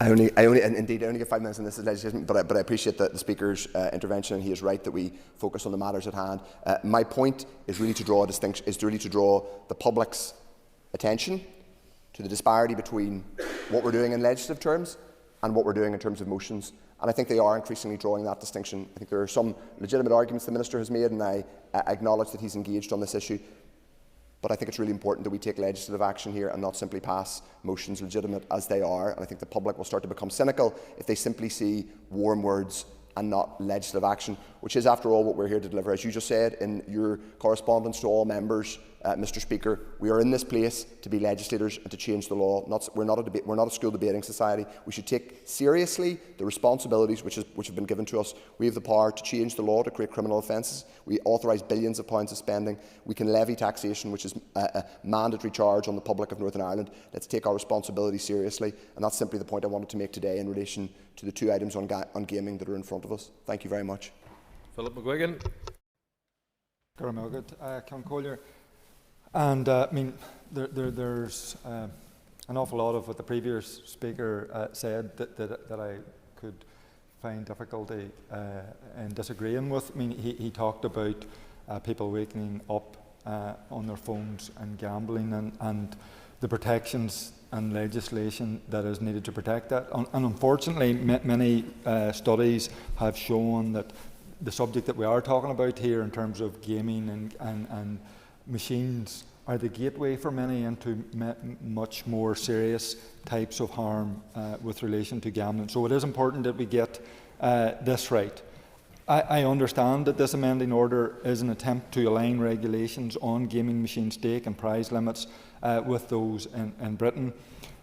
I only get 5 minutes on this legislation, but I appreciate the Speaker's intervention, and he is right that we focus on the matters at hand. My point is really to draw a distinction, to draw the public's attention to the disparity between what we're doing in legislative terms and what we're doing in terms of motions. And I think they are increasingly drawing that distinction. I think there are some legitimate arguments the Minister has made, and I acknowledge that he's engaged on this issue. But I think it's really important that we take legislative action here and not simply pass motions, legitimate as they are. And I think the public will start to become cynical if they simply see warm words and not legislative action, which is, after all, what we're here to deliver. As you just said in your correspondence to all members, Mr. Speaker, we are in this place to be legislators and to change the law. We're not a school debating society. We should take seriously the responsibilities which have been given to us. We have the power to change the law to create criminal offences. We authorise billions of pounds of spending. We can levy taxation, which is a mandatory charge on the public of Northern Ireland. Let's take our responsibility seriously, and that's simply the point I wanted to make today in relation to the two items on gaming that are in front of us. Thank you very much. Philip McGuigan. And I mean, there's an awful lot of what the previous speaker said that I could find difficulty in disagreeing with. I mean, he talked about people waking up on their phones and gambling, and the protections and legislation that is needed to protect that. And unfortunately, many studies have shown that the subject that we are talking about here in terms of gaming and machines are the gateway for many into much more serious types of harm with relation to gambling. So it is important that we get this right. I understand that this amending order is an attempt to align regulations on gaming machine stake and prize limits with those in Britain.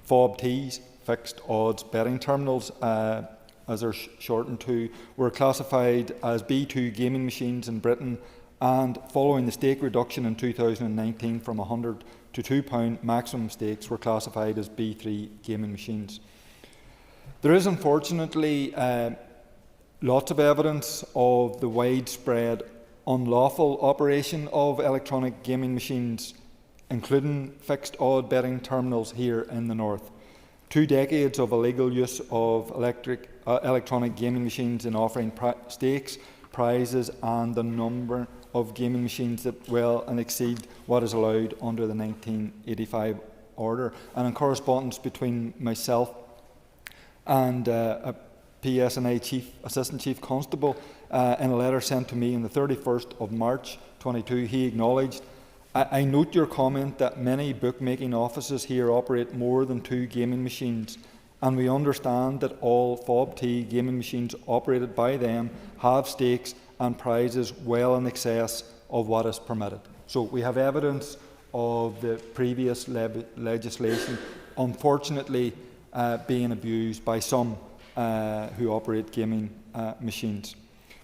FOBTs, fixed odds betting terminals, as they're shortened to, were classified as B2 gaming machines in Britain, and following the stake reduction in 2019 from £100 to £2 maximum stakes, were classified as B3 gaming machines. There is unfortunately lots of evidence of the widespread unlawful operation of electronic gaming machines, including fixed odd betting terminals here in the north. 2 decades of illegal use of electronic gaming machines in offering stakes, prizes, and the number of gaming machines that well and exceed what is allowed under the 1985 order. And in correspondence between myself and a PSNI Assistant Chief Constable, in a letter sent to me on the 31st of March 22, he acknowledged, I note your comment that many bookmaking offices here operate more than 2 gaming machines, and we understand that all FOBT gaming machines operated by them have stakes and prizes well in excess of what is permitted. So we have evidence of the previous legislation, unfortunately, being abused by some who operate gaming machines.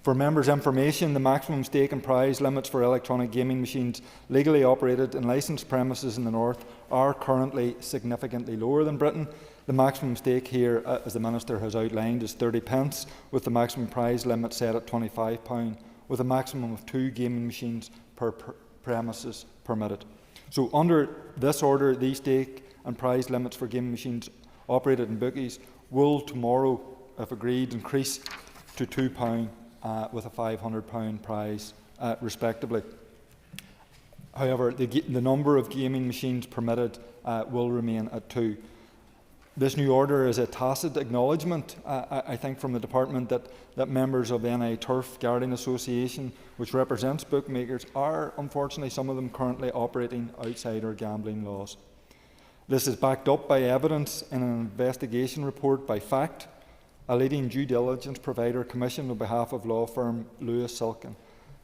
For members' information, the maximum stake and prize limits for electronic gaming machines legally operated in licensed premises in the north are currently significantly lower than Britain. The maximum stake here, as the Minister has outlined, is 30 pence, with the maximum prize limit set at £25, with a maximum of 2 gaming machines per premises permitted. So under this order, these stake and prize limits for gaming machines operated in bookies will tomorrow, if agreed, increase to £2 with a £500 prize, respectively. However, the number of gaming machines permitted will remain at 2. This new order is a tacit acknowledgement, I think, from the Department that members of the NI Turf Guardian Association, which represents bookmakers, are, unfortunately, some of them currently operating outside our gambling laws. This is backed up by evidence in an investigation report by FACT, a leading due diligence provider commissioned on behalf of law firm Lewis Silkin.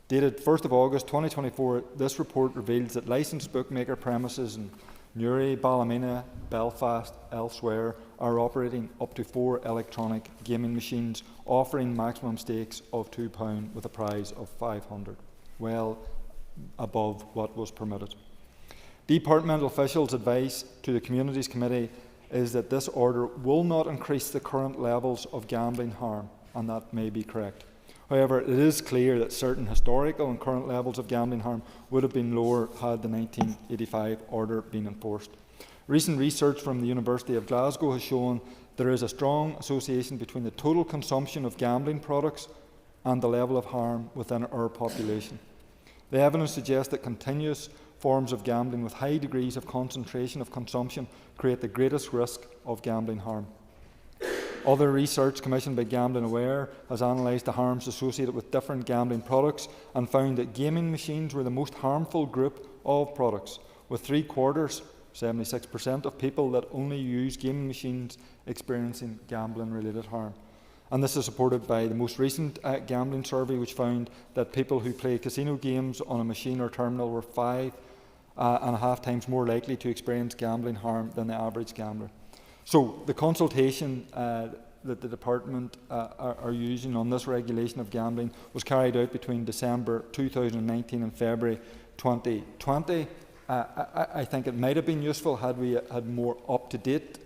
Dated 1st of August 2024, this report reveals that licensed bookmaker premises in Newry, Ballymena, Belfast, elsewhere are operating up to 4 electronic gaming machines, offering maximum stakes of £2 with a prize of £500, well above what was permitted. Departmental officials' advice to the Communities Committee is that this order will not increase the current levels of gambling harm, and that may be correct. However, it is clear that certain historical and current levels of gambling harm would have been lower had the 1985 order been enforced. Recent research from the University of Glasgow has shown there is a strong association between the total consumption of gambling products and the level of harm within our population. The evidence suggests that continuous forms of gambling with high degrees of concentration of consumption create the greatest risk of gambling harm. Other research commissioned by Gambling Aware has analysed the harms associated with different gambling products and found that gaming machines were the most harmful group of products, with 3/4, 76% of people that only use gaming machines experiencing gambling-related harm. And this is supported by the most recent gambling survey, which found that people who play casino games on a machine or terminal were 5.5 times more likely to experience gambling harm than the average gambler. So the consultation that the Department are using on this regulation of gambling was carried out between December 2019 and February 2020. I think it might have been useful had we had more up-to-date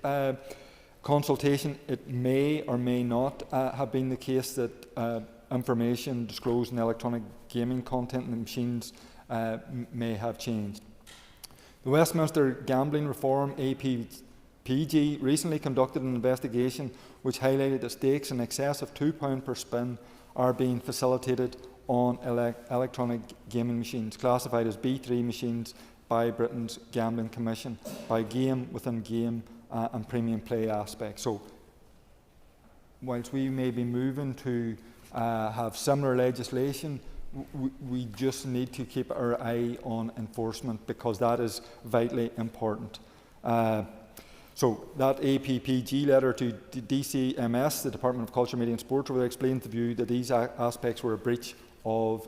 consultation. It may or may not have been the case that information disclosed in electronic gaming content in the machines may have changed. The Westminster Gambling Reform APPG recently conducted an investigation which highlighted that stakes in excess of £2 per spin are being facilitated on electronic gaming machines, classified as B3 machines by Britain's Gambling Commission, by game within game and premium play aspects. So, whilst we may be moving to have similar legislation, we just need to keep our eye on enforcement, because that is vitally important. So that APPG letter to DCMS, the Department of Culture, Media and Sport, where they explained the view that these aspects were a breach of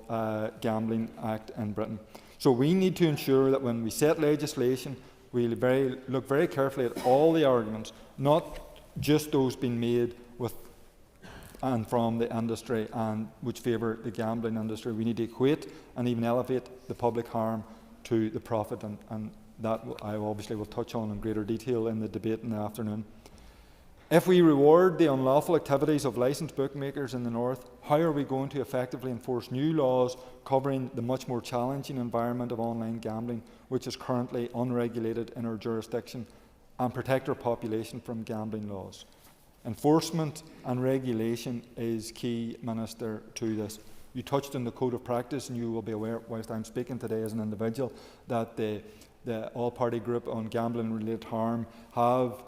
Gambling Act in Britain. So we need to ensure that when we set legislation, we look very carefully at all the arguments, not just those being made with and from the industry and which favour the gambling industry. We need to equate and even elevate the public harm to the profit, and that I obviously will touch on in greater detail in the debate in the afternoon. If we reward the unlawful activities of licensed bookmakers in the north, how are we going to effectively enforce new laws covering the much more challenging environment of online gambling, which is currently unregulated in our jurisdiction, and protect our population from gambling laws? Enforcement and regulation is key, Minister, to this. You touched on the code of practice, and you will be aware, whilst I'm speaking today as an individual, that the all-party group on gambling-related harm have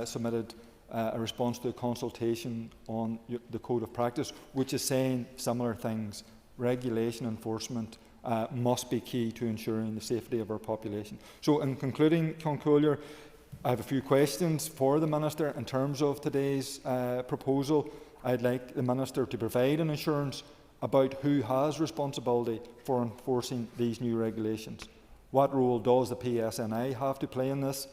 submitted a response to a consultation on the code of practice, which is saying similar things. Regulation enforcement must be key to ensuring the safety of our population. So, in concluding, Concluder, I have a few questions for the Minister in terms of today's proposal. I'd like the Minister to provide an assurance about who has responsibility for enforcing these new regulations. What role does the PSNI have to play in this?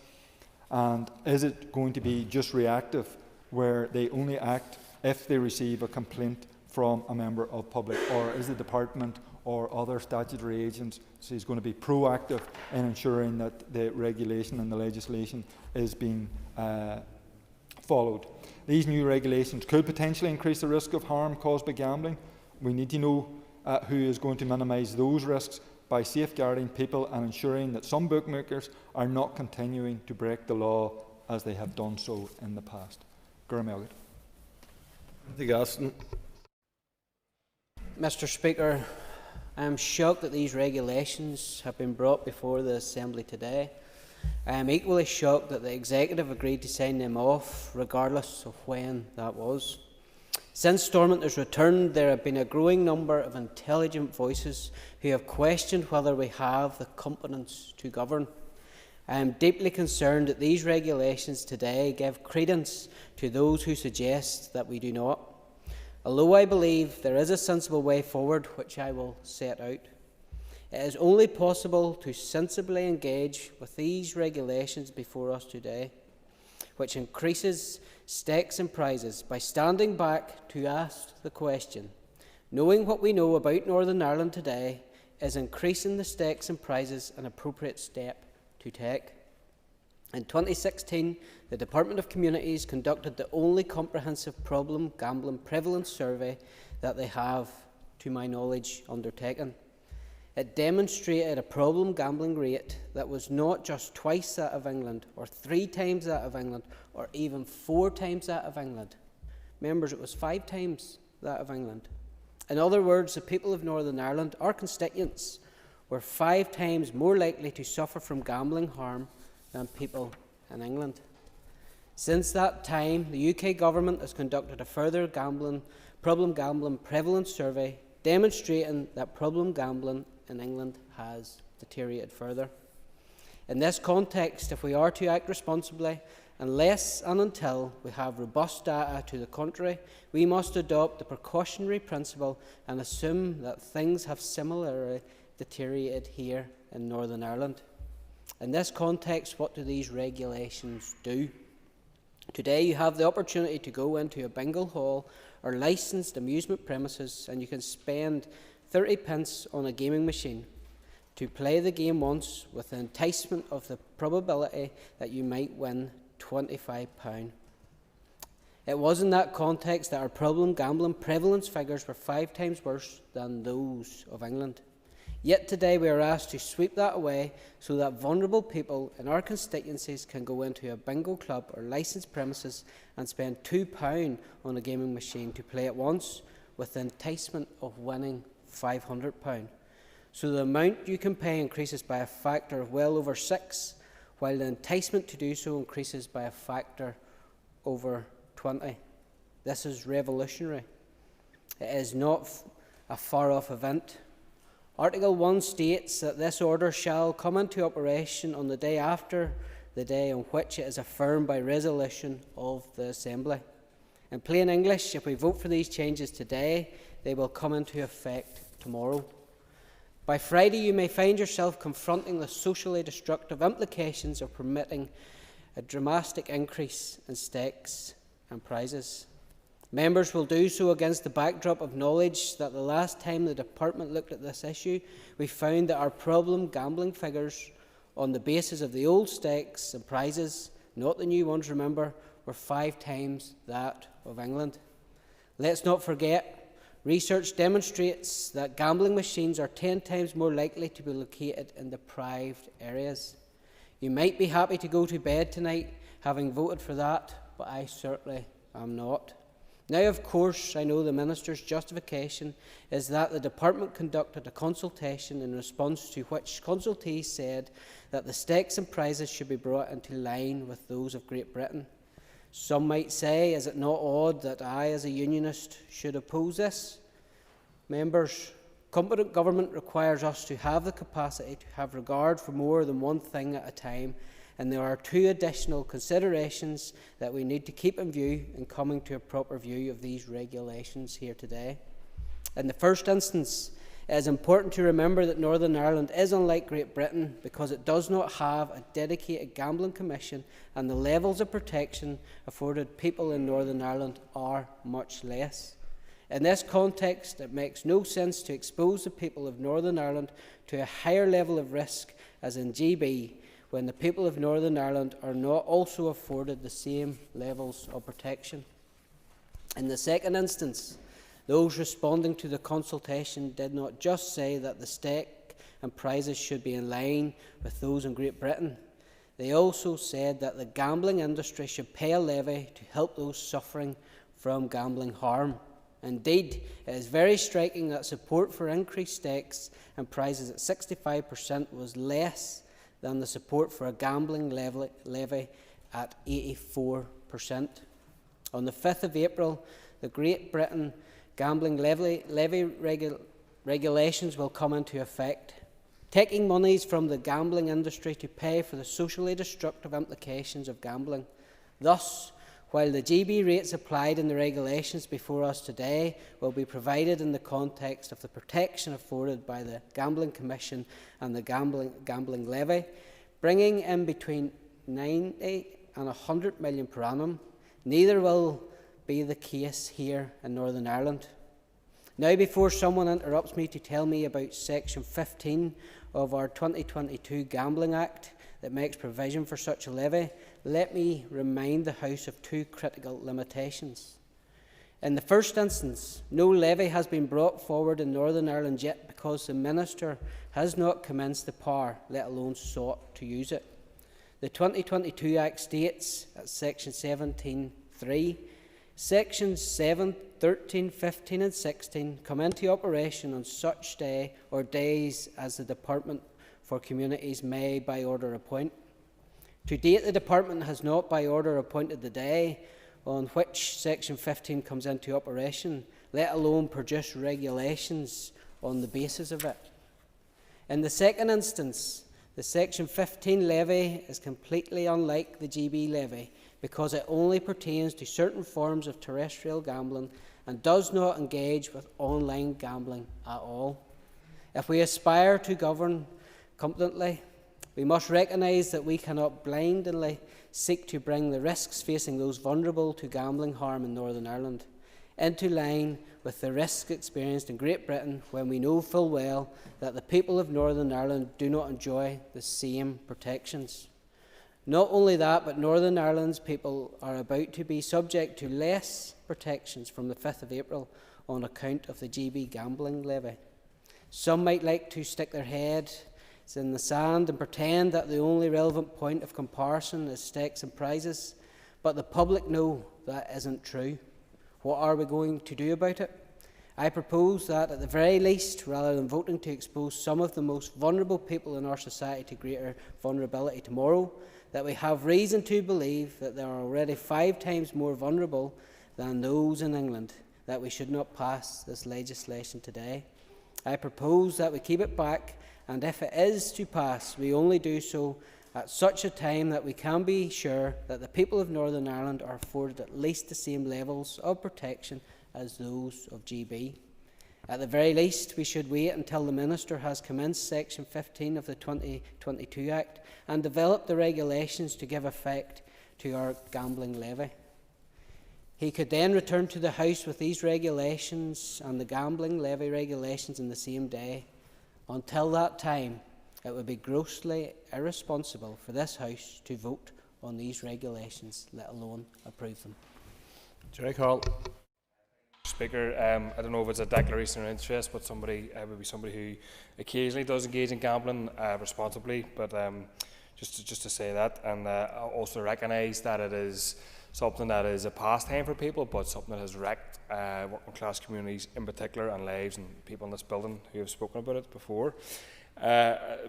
And is it going to be just reactive, where they only act if they receive a complaint from a member of public, or is the Department or other statutory agencies going to be proactive in ensuring that the regulation and the legislation is being followed? These new regulations could potentially increase the risk of harm caused by gambling. We need to know who is going to minimise those risks by safeguarding people and ensuring that some bookmakers are not continuing to break the law as they have done so in the past. Mr. Speaker, I am shocked that these regulations have been brought before the Assembly today. I am equally shocked that the Executive agreed to sign them off, regardless of when that was. Since Storminter's return, there have been a growing number of intelligent voices who have questioned whether we have the competence to govern. I am deeply concerned that these regulations today give credence to those who suggest that we do not. Although I believe there is a sensible way forward, which I will set out, it is only possible to sensibly engage with these regulations before us today, which increases stakes and prizes, by standing back to ask the question, knowing what we know about Northern Ireland today, is increasing the stakes and prizes an appropriate step to take? In 2016, the Department of Communities conducted the only comprehensive problem gambling prevalence survey that they have, to my knowledge, undertaken. It demonstrated a problem gambling rate that was not just twice that of England, or 3 times that of England, or even 4 times that of England. Members, it was 5 times that of England. In other words, the people of Northern Ireland, our constituents, were 5 times more likely to suffer from gambling harm than people in England. Since that time, the UK Government has conducted a further problem gambling prevalence survey, demonstrating that problem gambling in England has deteriorated further. In this context, if we are to act responsibly, unless and until we have robust data to the contrary, we must adopt the precautionary principle and assume that things have similarly deteriorated here in Northern Ireland. In this context, what do these regulations do? Today you have the opportunity to go into a bingo hall or licensed amusement premises and you can spend 30 pence on a gaming machine to play the game once with the enticement of the probability that you might win £25. It was in that context that our problem gambling prevalence figures were 5 times worse than those of England. Yet today we are asked to sweep that away so that vulnerable people in our constituencies can go into a bingo club or licensed premises and spend £2 on a gaming machine to play it once with the enticement of winning £500. So the amount you can pay increases by a factor of well over 6, while the enticement to do so increases by a factor over 20. This is revolutionary. It is not a far-off event. Article 1 states that this order shall come into operation on the day after the day on which it is affirmed by resolution of the Assembly. In plain English, if we vote for these changes today, they will come into effect tomorrow. By Friday, you may find yourself confronting the socially destructive implications of permitting a dramatic increase in stakes and prizes. Members will do so against the backdrop of knowledge that the last time the Department looked at this issue, we found that our problem gambling figures on the basis of the old stakes and prizes, not the new ones, remember, were 5 times that of England. Let's not forget, research demonstrates that gambling machines are 10 times more likely to be located in deprived areas. You might be happy to go to bed tonight having voted for that, but I certainly am not. Now, of course, I know the Minister's justification is that the Department conducted a consultation in response to which consultees said that the stakes and prizes should be brought into line with those of Great Britain. Some might say, is it not odd that I, as a unionist, should oppose this? Members, competent government requires us to have the capacity to have regard for more than one thing at a time, and there are 2 additional considerations that we need to keep in view in coming to a proper view of these regulations here today. In the first instance, it is important to remember that Northern Ireland is unlike Great Britain because it does not have a dedicated gambling commission, and the levels of protection afforded people in Northern Ireland are much less. In this context, it makes no sense to expose the people of Northern Ireland to a higher level of risk as in GB, when the people of Northern Ireland are not also afforded the same levels of protection. In the second instance, those responding to the consultation did not just say that the stake and prizes should be in line with those in Great Britain. They also said that the gambling industry should pay a levy to help those suffering from gambling harm. Indeed, it is very striking that support for increased stakes and prizes at 65% was less than the support for a gambling levy at 84%. On the 5th of April, the Great Britain gambling levy regulations will come into effect. taking monies from the gambling industry to pay for the socially destructive implications of gambling. Thus, while the GB rates applied in the regulations before us today will be provided in the context of the protection afforded by the Gambling Commission and the Gambling Levy, bringing in between 90 and 100 million per annum, neither will be the case here in Northern Ireland. Now, before someone interrupts me to tell me about Section 15 of our 2022 Gambling Act that makes provision for such a levy, let me remind the House of two critical limitations. In the first instance, no levy has been brought forward in Northern Ireland yet because the Minister has not commenced the power, let alone sought to use it. The 2022 Act states at Section 17(3), Sections 7, 13, 15 and 16 come into operation on such day or days as the Department for Communities may by order appoint. To date, the Department has not by order appointed the day on which Section 15 comes into operation, let alone produce regulations on the basis of it. In the second instance, the Section 15 levy is completely unlike the GB levy because it only pertains to certain forms of terrestrial gambling and does not engage with online gambling at all. If we aspire to govern competently, we must recognise that we cannot blindly seek to bring the risks facing those vulnerable to gambling harm in Northern Ireland into line with the risks experienced in Great Britain when we know full well that the people of Northern Ireland do not enjoy the same protections. Not only that, but Northern Ireland's people are about to be subject to less protections from the 5th of April on account of the GB gambling levy. Some might like to stick their heads in the sand and pretend that the only relevant point of comparison is stakes and prizes, but the public know that isn't true. What are we going to do about it? I propose that, at the very least, rather than voting to expose some of the most vulnerable people in our society to greater vulnerability tomorrow, that we have reason to believe that they are already 5 times more vulnerable than those in England, that we should not pass this legislation today. I propose that we keep it back, and if it is to pass, we only do so at such a time that we can be sure that the people of Northern Ireland are afforded at least the same levels of protection as those of GB. At the very least, we should wait until the Minister has commenced Section 15 of the 2022 Act and developed the regulations to give effect to our gambling levy. He could then return to the House with these regulations and the gambling levy regulations in the same day. Until that time, it would be grossly irresponsible for this House to vote on these regulations, let alone approve them. Jerry Carl. Speaker, I don't know if it's a declaration of interest, but somebody would be somebody who occasionally does engage in gambling responsibly. But just to say that, and I also recognise that it is something that is a pastime for people, but something that has wrecked working class communities in particular, and lives, and people in this building who have spoken about it before.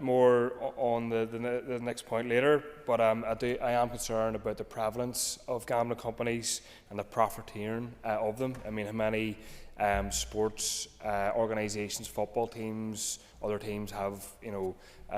More on the next point later, but I am concerned about the prevalence of gambling companies and the profiteering of them. I mean, how many sports organisations, football teams, other teams have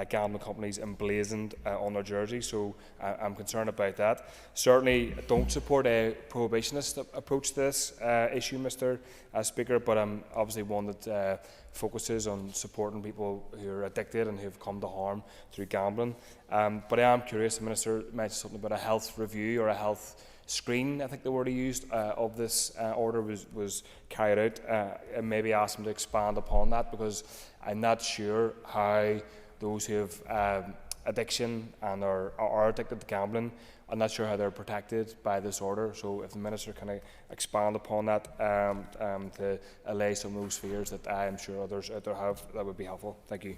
gambling companies emblazoned on their jerseys, so I'm concerned about that. Certainly don't support a prohibitionist approach to this issue, Mr. Speaker, but I'm obviously one that focuses on supporting people who are addicted and who have come to harm through gambling. But I am curious, the Minister mentioned something about a health review or a health screen, I think the word he used, of this order was carried out. And maybe ask him to expand upon that, because I'm not sure how those who have addiction and are addicted to gambling, I'm not sure how they're protected by this order. So if the Minister can expand upon that to allay some of those fears that I am sure others out there have, that would be helpful. Thank you.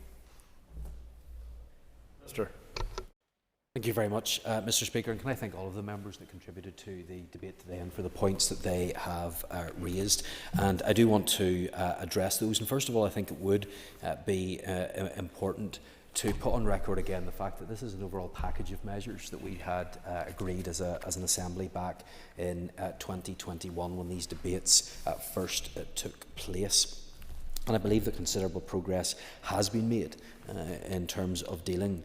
Minister. Thank you very much, Mr. Speaker, and can I thank all of the members that contributed to the debate today and for the points that they have raised. And I do want to address those. And first of all, I think it would be important to put on record again the fact that this is an overall package of measures that we had agreed as an Assembly back in 2021 when these debates first took place. And I believe that considerable progress has been made in terms of dealing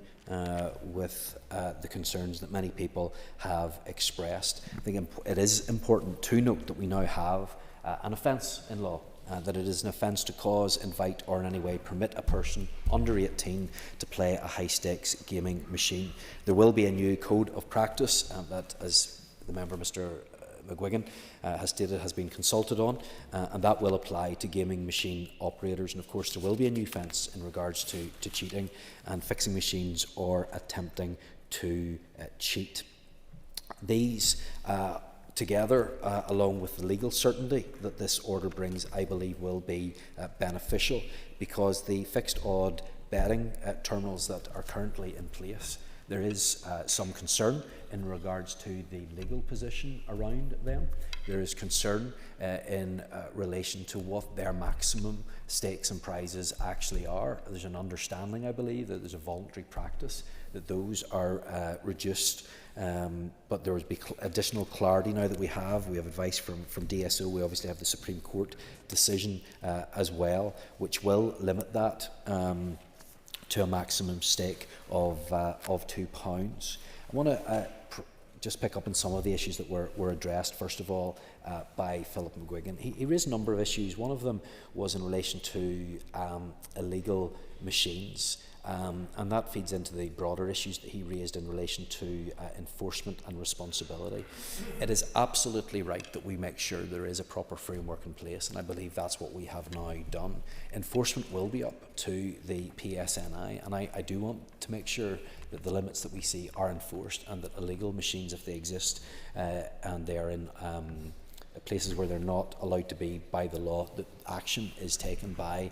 with the concerns that many people have expressed. I think it is important to note that we now have an offence in law, that it is an offence to cause, invite or in any way permit a person under 18 to play a high-stakes gaming machine. There will be a new code of practice that, as the member Mr McGuigan has stated, has been consulted on, and that will apply to gaming machine operators. And of course there will be a new offence in regards to cheating and fixing machines or attempting to cheat. These together, along with the legal certainty that this order brings, I believe will be beneficial, because the fixed odd betting terminals that are currently in place, there is some concern in regards to the legal position around them. There is concern in relation to what their maximum stakes and prizes actually are. There's an understanding, I believe, that there's a voluntary practice that those are reduced, but there will be additional clarity now that we have. We have advice from DSO. We obviously have the Supreme Court decision as well, which will limit that to a maximum stake of £2. I want to just pick up on some of the issues that were addressed, first of all, by Philip McGuigan. He raised a number of issues. One of them was in relation to illegal machines, and that feeds into the broader issues that he raised in relation to enforcement and responsibility. It is absolutely right that we make sure there is a proper framework in place, and I believe that's what we have now done. Enforcement will be up to the PSNI, and I do want to make sure that the limits that we see are enforced, and that illegal machines, if they exist and they are in places where they're not allowed to be by the law, that action is taken by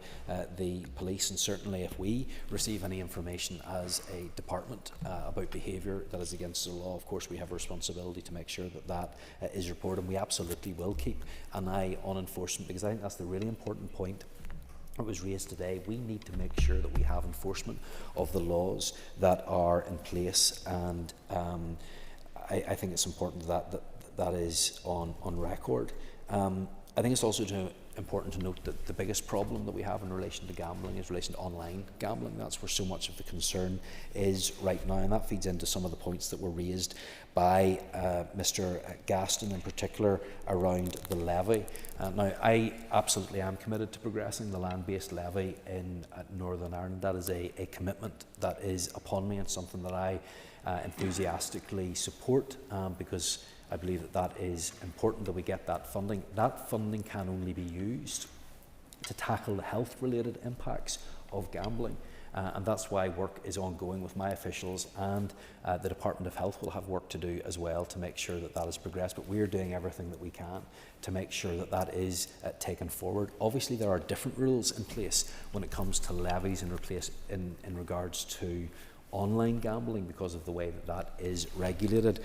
the police. And certainly if we receive any information as a department about behaviour that is against the law, of course we have a responsibility to make sure that that is reported, and we absolutely will keep an eye on enforcement, because I think that's the really important point that was raised today. We need to make sure that we have enforcement of the laws that are in place, and I think it's important that is on record. I think it's also important to note that the biggest problem that we have in relation to gambling is in relation to online gambling. That's where so much of the concern is right now, and that feeds into some of the points that were raised by Mr Gaston in particular around the levy. Now, I absolutely am committed to progressing the land-based levy in Northern Ireland. That is a commitment that is upon me, and something that I enthusiastically support, because I believe that is important that we get that funding. That funding can only be used to tackle the health-related impacts of gambling, and that's why work is ongoing with my officials, and the Department of Health will have work to do as well to make sure that that is progressed. But we are doing everything that we can to make sure that that is taken forward. Obviously, there are different rules in place when it comes to levies in regards to online gambling, because of the way that that is regulated,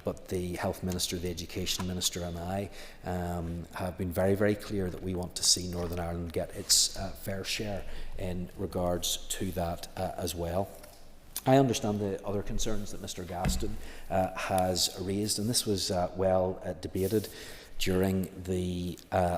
but the Health Minister, the Education Minister and I have been very, very clear that we want to see Northern Ireland get its fair share in regards to that as well. I understand the other concerns that Mr Gaston has raised, and this was well debated during the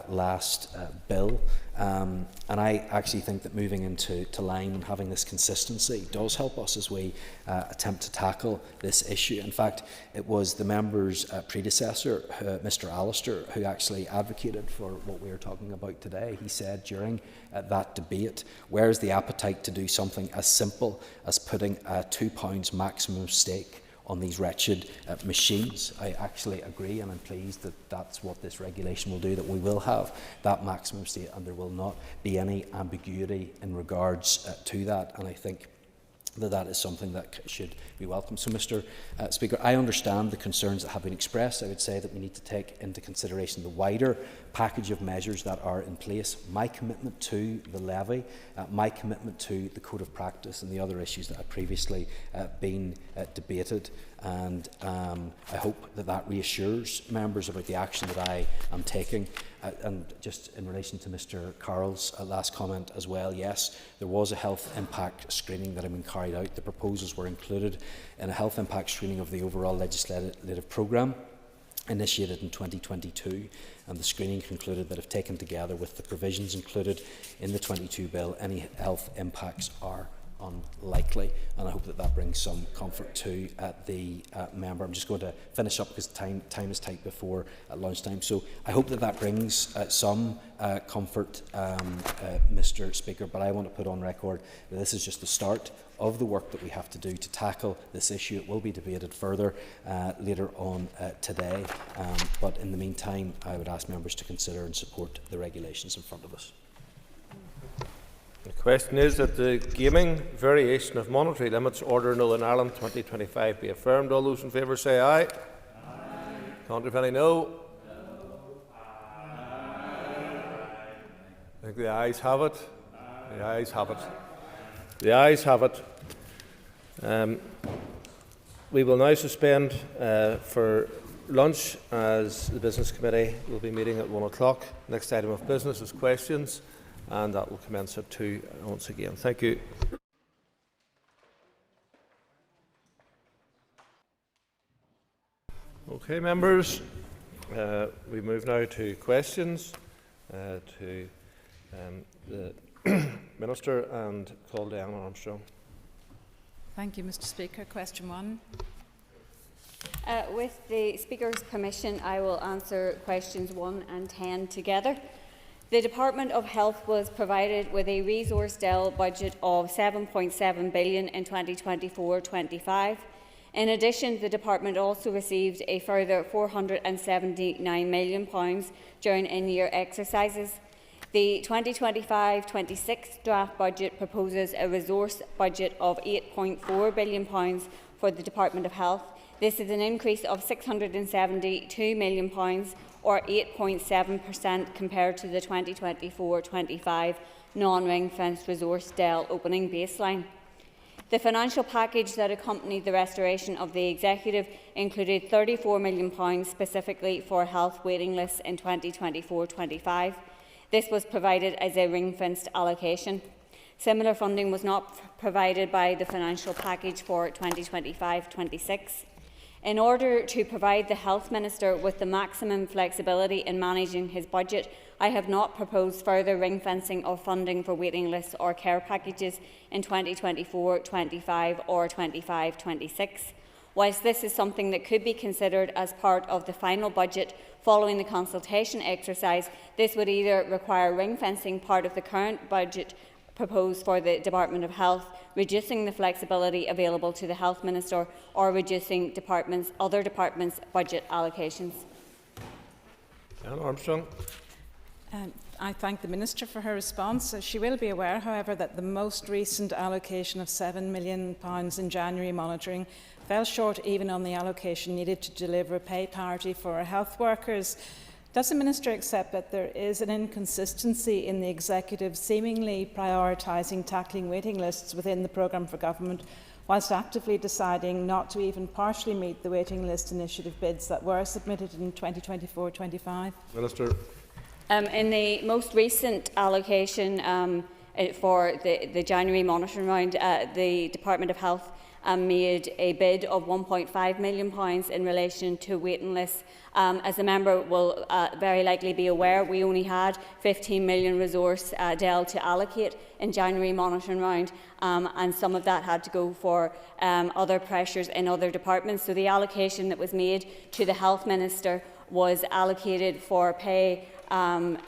last bill, and I actually think that moving into line and having this consistency does help us as we attempt to tackle this issue. In fact, it was the member's predecessor, Mr Alistair, who actually advocated for what we are talking about today. He said during that debate, where is the appetite to do something as simple as putting a £2 maximum stake on these wretched machines? I actually agree, and I'm pleased that that's what this regulation will do, that we will have that maximum state and there will not be any ambiguity in regards to that, and I think that that is something that should be welcome. So, Mr Speaker, I understand the concerns that have been expressed. I would say that we need to take into consideration the wider package of measures that are in place. My commitment to the levy, my commitment to the code of practice and the other issues that have previously been debated, and I hope that that reassures members about the action that I am taking. And just in relation to Mr Carroll's last comment as well, yes, there was a health impact screening that had been carried out. The proposals were included in a health impact screening of the overall legislative programme. initiated in 2022, and the screening concluded that if taken together with the provisions included in the 22 bill, any health impacts are unlikely, and I hope that that brings some comfort to the member. I'm just going to finish up because time is tight before lunchtime, so I hope that that brings some comfort, Mr. Speaker, but I want to put on record that this is just the start of the work that we have to do to tackle this issue. It will be debated further later on today, but in the meantime I would ask members to consider and support the regulations in front of us. The question is that the gaming variation of monetary limits order Northern Ireland 2025 be affirmed. All those in favour say aye. Aye. Contrary, if any, no. I think the ayes have it. The ayes have it. The ayes have it. We will now suspend for lunch, as the Business Committee will be meeting at 1 o'clock. Next item of business is questions, and that will commence at 2 once again. Thank you. Okay, members, we move now to questions to the Minister, and call Diana Armstrong. Thank you, Mr. Speaker. Question 1. With the Speaker's permission, I will answer questions 1 and 10 together. The Department of Health was provided with a resource DEL budget of £7.7 billion in 2024-25. In addition, the Department also received a further £479 million during in-year exercises. The 2025-26 draft budget proposes a resource budget of £8.4 billion for the Department of Health. This is an increase of £672 million, or 8.7% compared to the 2024-25 non-ring-fenced resource DEL opening baseline. The financial package that accompanied the restoration of the Executive included £34 million specifically for health waiting lists in 2024-25. This was provided as a ring-fenced allocation. Similar funding was not provided by the financial package for 2025-26. In order to provide the Health Minister with the maximum flexibility in managing his budget, I have not proposed further ring-fencing of funding for waiting lists or care packages in 2024-25 or 25-26. Whilst this is something that could be considered as part of the final budget following the consultation exercise, this would either require ring-fencing part of the current budget proposed for the Department of Health, reducing the flexibility available to the Health Minister, or reducing other departments' budget allocations. Anne Armstrong. I thank the Minister for her response. She will be aware, however, that the most recent allocation of £7 million in January monitoring fell short even on the allocation needed to deliver pay parity for our health workers. Does the Minister accept that there is an inconsistency in the Executive seemingly prioritising tackling waiting lists within the programme for government, whilst actively deciding not to even partially meet the waiting list initiative bids that were submitted in 2024-25? Minister. In the most recent allocation for the January monitoring round, the Department of Health made a bid of £1.5 million in relation to waiting lists. As the member will very likely be aware, we only had £15 million resource DEL to allocate in January monitoring round, and some of that had to go for other pressures in other departments. So the allocation that was made to the Health Minister was allocated for pay,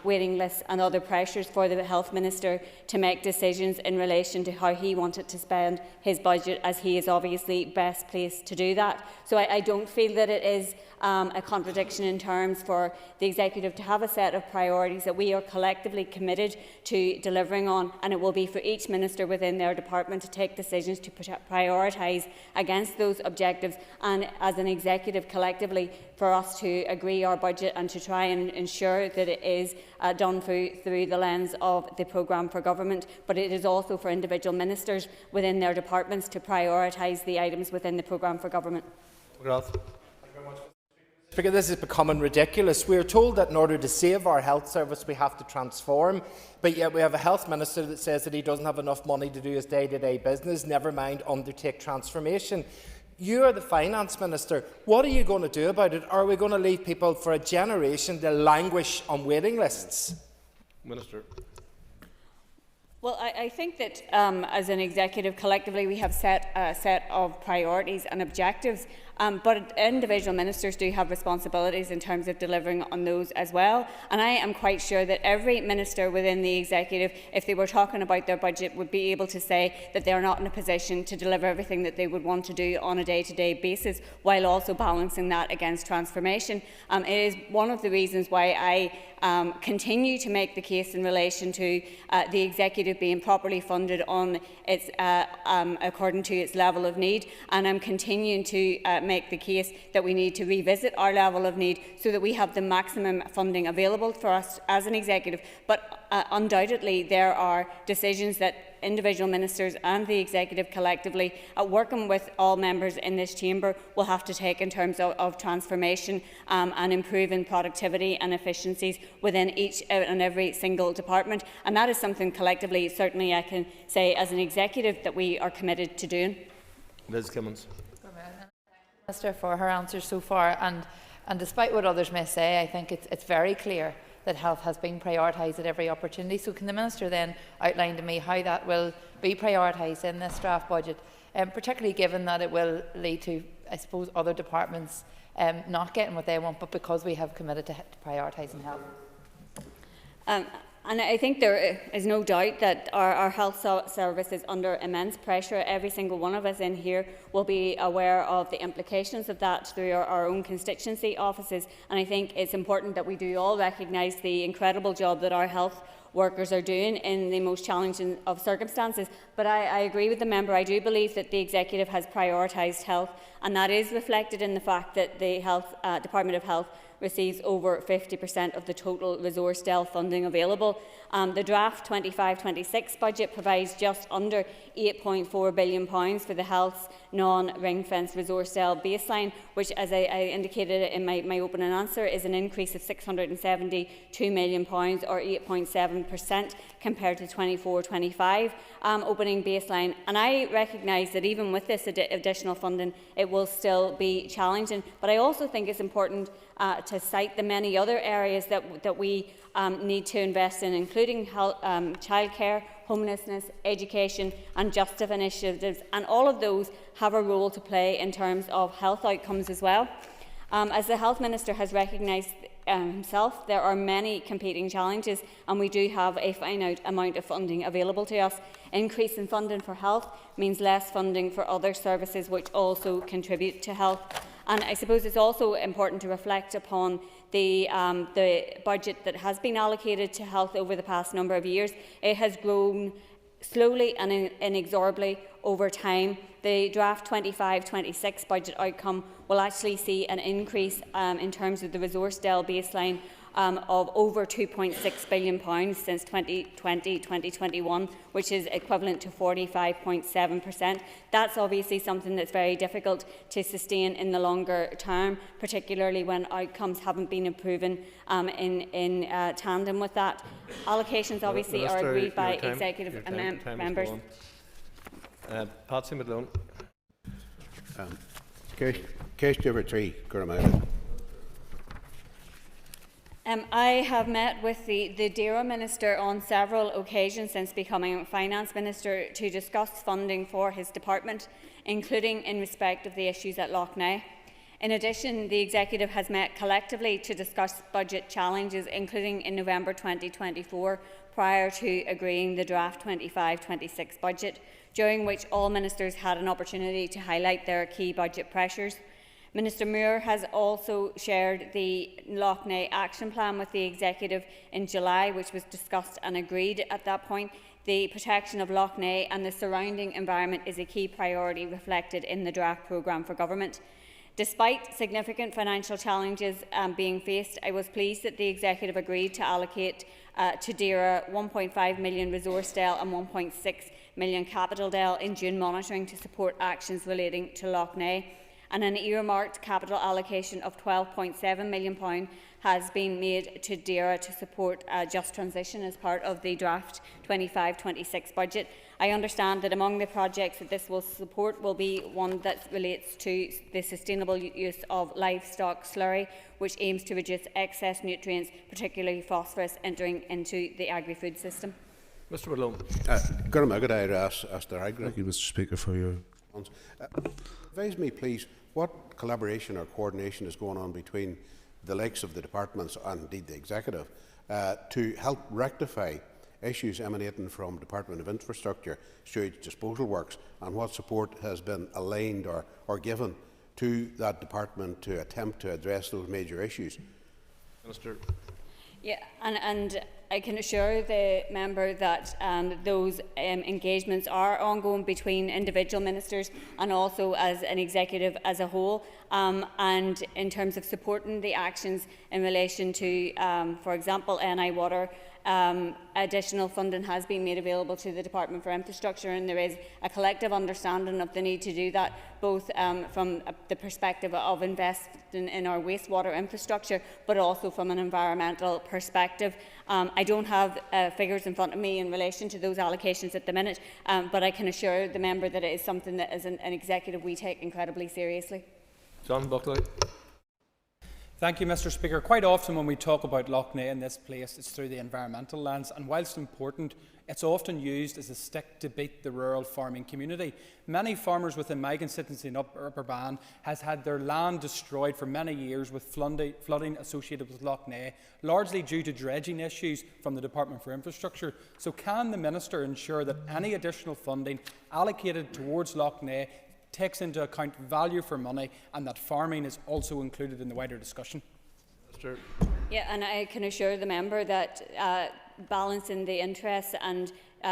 waiting lists and other pressures for the Health Minister to make decisions in relation to how he wanted to spend his budget, as he is obviously best placed to do that. So I don't feel that it is a contradiction in terms for the Executive to have a set of priorities that we are collectively committed to delivering on, and it will be for each Minister within their department to take decisions to prioritise against those objectives, and as an Executive collectively for us to agree our budget and to try and ensure that it is done through the lens of the programme for government, but it is also for individual ministers within their departments to prioritise the items within the programme for government. Speaker, this is becoming ridiculous. We are told that in order to save our health service we have to transform, but yet we have a health minister that says that he doesn't have enough money to do his day-to-day business, never mind undertake transformation. You are the Finance Minister. What are you going to do about it? Are we going to leave people for a generation to languish on waiting lists? Minister. Well, I think that as an executive, collectively, we have set a set of priorities and objectives, but individual ministers do have responsibilities in terms of delivering on those as well. And I am quite sure that every minister within the executive, if they were talking about their budget, would be able to say that they are not in a position to deliver everything that they would want to do on a day-to-day basis, while also balancing that against transformation. It is one of the reasons why I continue to make the case in relation to the executive being properly funded on its according to its level of need, and I'm continuing to make the case that we need to revisit our level of need so that we have the maximum funding available for us as an executive. But undoubtedly there are decisions that individual ministers and the executive collectively, working with all members in this chamber, will have to take in terms of transformation and improving productivity and efficiencies within each and every single department. And that is something collectively, certainly I can say as an executive, that we are committed to doing. Liz Kimmins. Minister for her answers so far, and despite what others may say, I think it's very clear that health has been prioritised at every opportunity. So can the Minister then outline to me how that will be prioritised in this draft budget, particularly given that it will lead to, I suppose, other departments not getting what they want, but because we have committed to prioritising health? And I think there is no doubt that our health service is under immense pressure. Every single one of us in here will be aware of the implications of that through our own constituency offices. And I think it's important that we do all recognise the incredible job that our health workers are doing in the most challenging of circumstances. But I agree with the member. I do believe that the executive has prioritised health, and that is reflected in the fact that the Department of Health receives over 50% of the total resource DEL funding available. The draft 25-26 budget provides just under £8.4 billion for the health's non-ring-fenced resource DEL baseline, which, as I indicated in my opening answer, is an increase of £672 million, or 8.7% compared to 24-25 opening baseline. And I recognise that even with this additional funding, it will still be challenging. But I also think it's important to cite the many other areas that we need to invest in, including childcare, homelessness, education and justice initiatives, and all of those have a role to play in terms of health outcomes as well. As the Health Minister has recognised himself, there are many competing challenges, and we do have a finite amount of funding available to us. Increase in funding for health means less funding for other services which also contribute to health. And I suppose it's also important to reflect upon the budget that has been allocated to health over the past number of years. It has grown slowly and inexorably over time. The draft 25-26 budget outcome will actually see an increase in terms of the resource DEL baseline of over £2.6 billion since 2020-2021, which is equivalent to 45.7%. That's obviously something that's very difficult to sustain in the longer term, particularly when outcomes haven't been improving in tandem with that. Allocations obviously are agreed by executive members. Patsy Malone. Case number 3, Coleraine. I have met with the DAERA Minister on several occasions since becoming Finance Minister to discuss funding for his department, including in respect of the issues at Loughney. In addition, the Executive has met collectively to discuss budget challenges, including in November 2024, prior to agreeing the draft 25-26 budget, during which all ministers had an opportunity to highlight their key budget pressures. Minister Muir has also shared the Loughney Action Plan with the Executive in July, which was discussed and agreed at that point. The protection of Loughney and the surrounding environment is a key priority reflected in the draft programme for government. Despite significant financial challenges being faced, I was pleased that the Executive agreed to allocate to DAERA 1.5 million resource DEL and 1.6 million capital DEL in June monitoring to support actions relating to Loughney. and an earmarked capital allocation of £12.7 million has been made to DAERA to support just transition as part of the draft 25-26 budget. I understand that among the projects that this will support will be one that relates to the sustainable use of livestock slurry, which aims to reduce excess nutrients, particularly phosphorus, entering into the agri-food system. Mr. Malone. Thank you, Mr. Speaker, for your... Advise me, please, what collaboration or coordination is going on between the likes of the departments and indeed the executive to help rectify issues emanating from Department of Infrastructure, sewage disposal works, and what support has been aligned or given to that department to attempt to address those major issues? Minister. Yeah, and I can assure the member that those engagements are ongoing between individual ministers and also as an executive as a whole. And in terms of supporting the actions in relation to, for example, NI Water, additional funding has been made available to the Department for Infrastructure, and there is a collective understanding of the need to do that, both from the perspective of investing in our wastewater infrastructure, but also from an environmental perspective. I don't have figures in front of me in relation to those allocations at the minute, but I can assure the member that it is something that as an executive we take incredibly seriously. John Buckley. Thank you, Mr. Speaker. Quite often when we talk about Lough Neagh in this place, it's through the environmental lens, and whilst important, it's often used as a stick to beat the rural farming community. Many farmers within my constituency in Upper Bann has had their land destroyed for many years with flooding associated with Lough Neagh, largely due to dredging issues from the Department for Infrastructure. So can the Minister ensure that any additional funding allocated towards Lough Neagh takes into account value for money and that farming is also included in the wider discussion? Minister. Yeah, and I can assure the member that balancing the interests and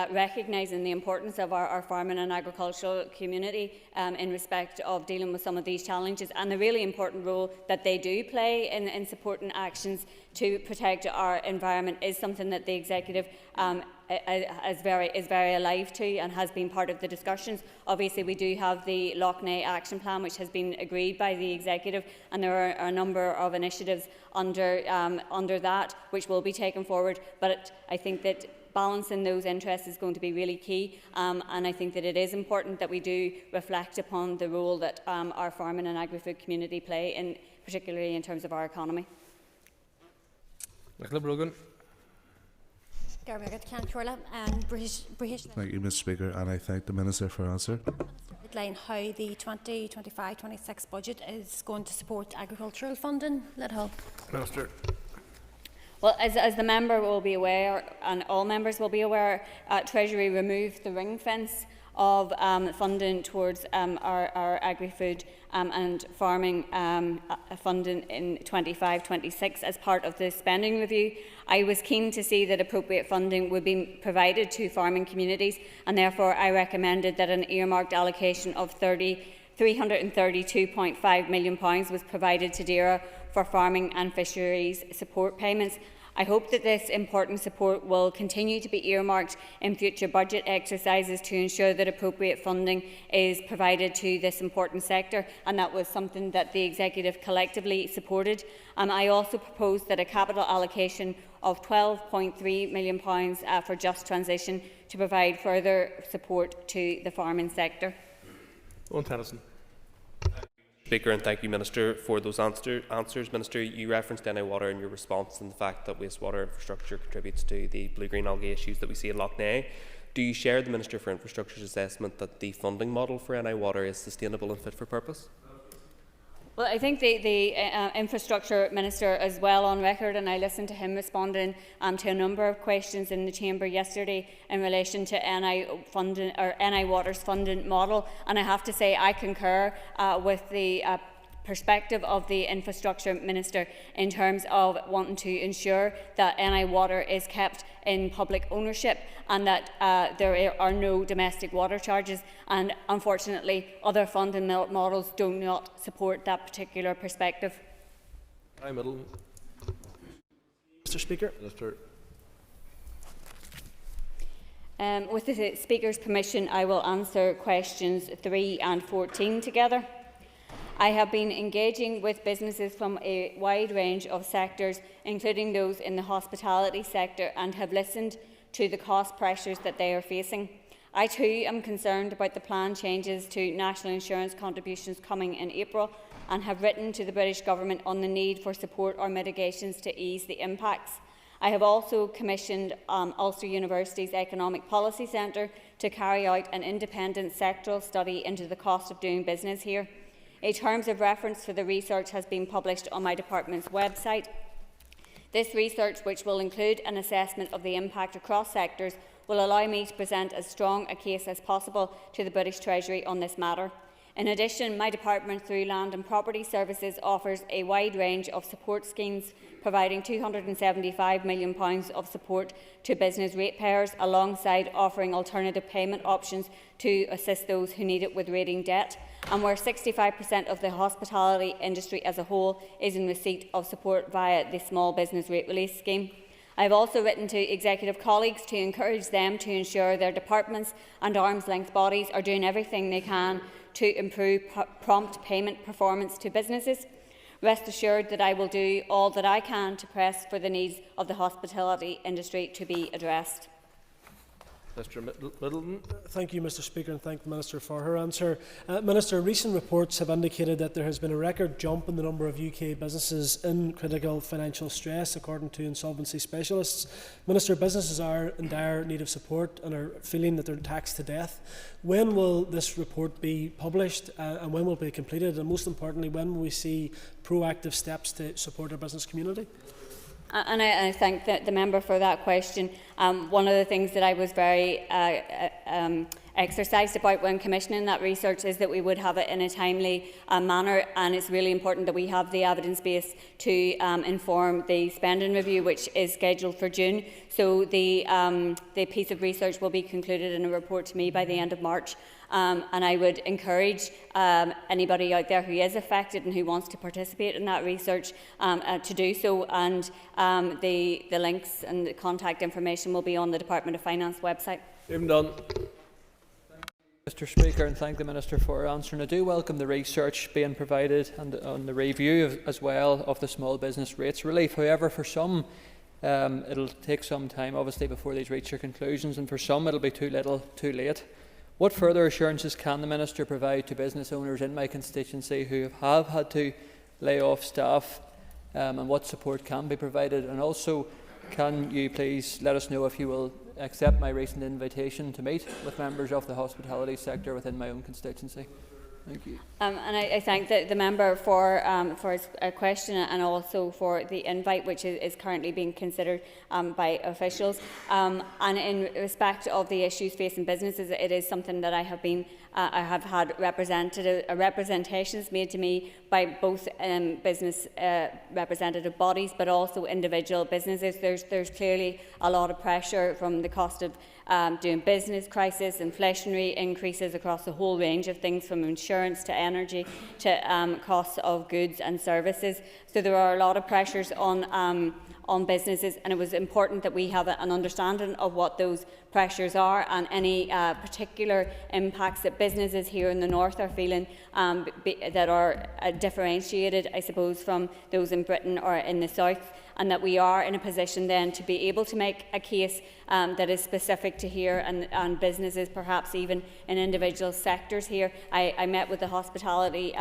recognising the importance of our farming and agricultural community in respect of dealing with some of these challenges and the really important role that they do play in supporting actions to protect our environment is something that the executive is very alive to and has been part of the discussions. Obviously, we do have the Lough Neagh Action Plan, which has been agreed by the executive, and there are a number of initiatives under that which will be taken forward. But I think that balancing those interests is going to be really key, and I think that it is important that we do reflect upon the role that our farming and agri-food community play, particularly in terms of our economy. Nicola Brogan. Thank you, Mr. Speaker, and I thank the Minister for her answer. Outline how the 2025-26 budget is going to support agricultural funding. Let help. Minister. Well, as the member will be aware, and all members will be aware, Treasury removed the ring fence of funding towards our agri-food and farming funding in 25-26 as part of the spending review. I was keen to see that appropriate funding would be provided to farming communities, and therefore I recommended that an earmarked allocation of £332.5 million was provided to DAERA for farming and fisheries support payments. I hope that this important support will continue to be earmarked in future budget exercises to ensure that appropriate funding is provided to this important sector, and that was something that the Executive collectively supported. I also proposed that a capital allocation of £12.3 million for just transition to provide further support to the farming sector. Owen Tennyson. Speaker, and thank you, Minister, for those answers. Minister, you referenced NI Water in your response and the fact that wastewater infrastructure contributes to the blue-green algae issues that we see in Lough Neagh. Do you share the Minister for Infrastructure's assessment that the funding model for NI Water is sustainable and fit for purpose? Well, I think the Infrastructure Minister is well on record, and I listened to him responding to a number of questions in the Chamber yesterday in relation to NI Water's funding model. And I have to say I concur with the perspective of the Infrastructure Minister in terms of wanting to ensure that NI Water is kept in public ownership and that there are no domestic water charges, and unfortunately other funding models do not support that particular perspective. Mr. Speaker. Minister. With the Speaker's permission, I will answer questions 3 and 14 together. I have been engaging with businesses from a wide range of sectors, including those in the hospitality sector, and have listened to the cost pressures that they are facing. I too am concerned about the planned changes to national insurance contributions coming in April, and have written to the British Government on the need for support or mitigations to ease the impacts. I have also commissioned Ulster University's Economic Policy Centre to carry out an independent sectoral study into the cost of doing business here. A terms of reference for the research has been published on my department's website. This research, which will include an assessment of the impact across sectors, will allow me to present as strong a case as possible to the British Treasury on this matter. In addition, my department, through Land and Property Services, offers a wide range of support schemes, providing £275 million of support to business ratepayers, alongside offering alternative payment options to assist those who need it with rating debt, and where 65% of the hospitality industry as a whole is in receipt of support via the Small Business Rate Relief Scheme. I have also written to executive colleagues to encourage them to ensure their departments and arm's-length bodies are doing everything they can to improve prompt payment performance to businesses. Rest assured that I will do all that I can to press for the needs of the hospitality industry to be addressed. Mr. Middleton. Thank you, Mr. Speaker, and thank the Minister for her answer. Minister, recent reports have indicated that there has been a record jump in the number of UK businesses in critical financial stress, according to insolvency specialists. Minister, businesses are in dire need of support and are feeling that they're taxed to death. When will this report be published, and when will it be completed? And most importantly, when will we see proactive steps to support our business community? And I thank the member for that question. One of the things that I was very exercised about when commissioning that research is that we would have it in a timely manner, and it's really important that we have the evidence base to inform the spending review, which is scheduled for June. So the piece of research will be concluded in a report to me by the end of March. And I would encourage anybody out there who is affected and who wants to participate in that research to do so, and the links and the contact information will be on the Department of Finance website. Done. Mr. Speaker, and thank the Minister for her answer. And I do welcome the research being provided and on the review as well of the small business rates relief. However, for some it'll take some time obviously before these reach their conclusions, and for some it'll be too little too late. What further assurances can the Minister provide to business owners in my constituency who have had to lay off staff, and what support can be provided? And also, can you please let us know if you will accept my recent invitation to meet with members of the hospitality sector within my own constituency? Thank you. And I thank the member for his question, and also for the invite, which is currently being considered by officials. And in respect of the issues facing businesses, it is something that I have had representations made to me by both business representative bodies, but also individual businesses. There's clearly a lot of pressure from the cost of doing business crisis, inflationary increases across a whole range of things, from insurance to energy to costs of goods and services. So there are a lot of pressures on businesses, and it was important that we have an understanding of what those pressures are, and any particular impacts that businesses here in the north are feeling that are differentiated, I suppose, from those in Britain or in the south, and that we are in a position then to be able to make a case that is specific to here, and businesses perhaps even in individual sectors here. I met with the hospitality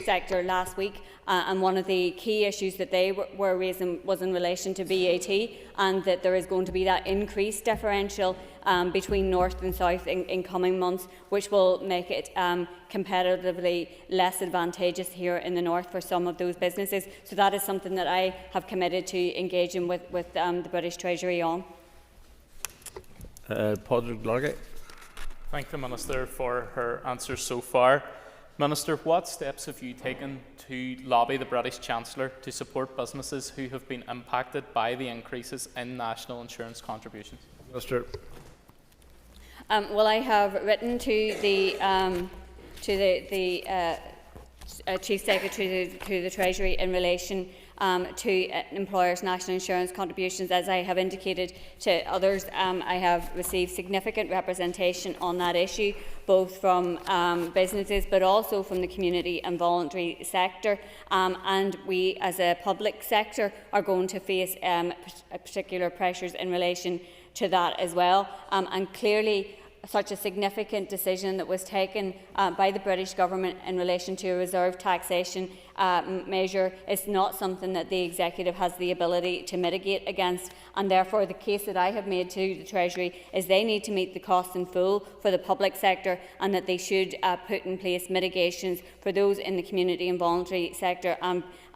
sector last week, and one of the key issues that they were raising was in relation to VAT, and that there is going to be that increased differential between north and south in coming months, which will make it competitively less advantageous here in the north for some of those businesses. So that is something that I have committed to engaging with the British Treasury on. Thank the Minister for her answers so far. Minister, what steps have you taken to lobby the British Chancellor to support businesses who have been impacted by the increases in national insurance contributions? Minister. Well, I have written to the Chief Secretary to the Treasury in relation to employers' national insurance contributions. As I have indicated to others, I have received significant representation on that issue, both from businesses but also from the community and voluntary sector. And we, as a public sector, are going to face particular pressures in relation to that as well. And clearly, such a significant decision that was taken by the British Government in relation to a reserve taxation measure is not something that the Executive has the ability to mitigate against, and therefore the case that I have made to the Treasury is they need to meet the costs in full for the public sector, and that they should put in place mitigations for those in the community and voluntary sector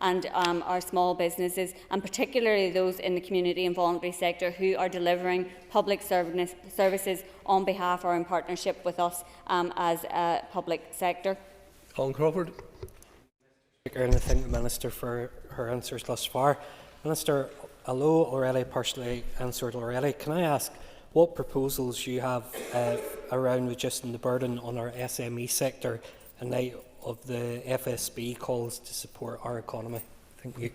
and our small businesses, and particularly those in the community and voluntary sector who are delivering public services on behalf or in partnership with us as a public sector. Colin Crawford. Speaker, and I thank the Minister for her answers thus far. Minister, although already partially answered already, can I ask what proposals you have around reducing the burden on our SME sector in light of the FSB calls to support our economy? Thank you.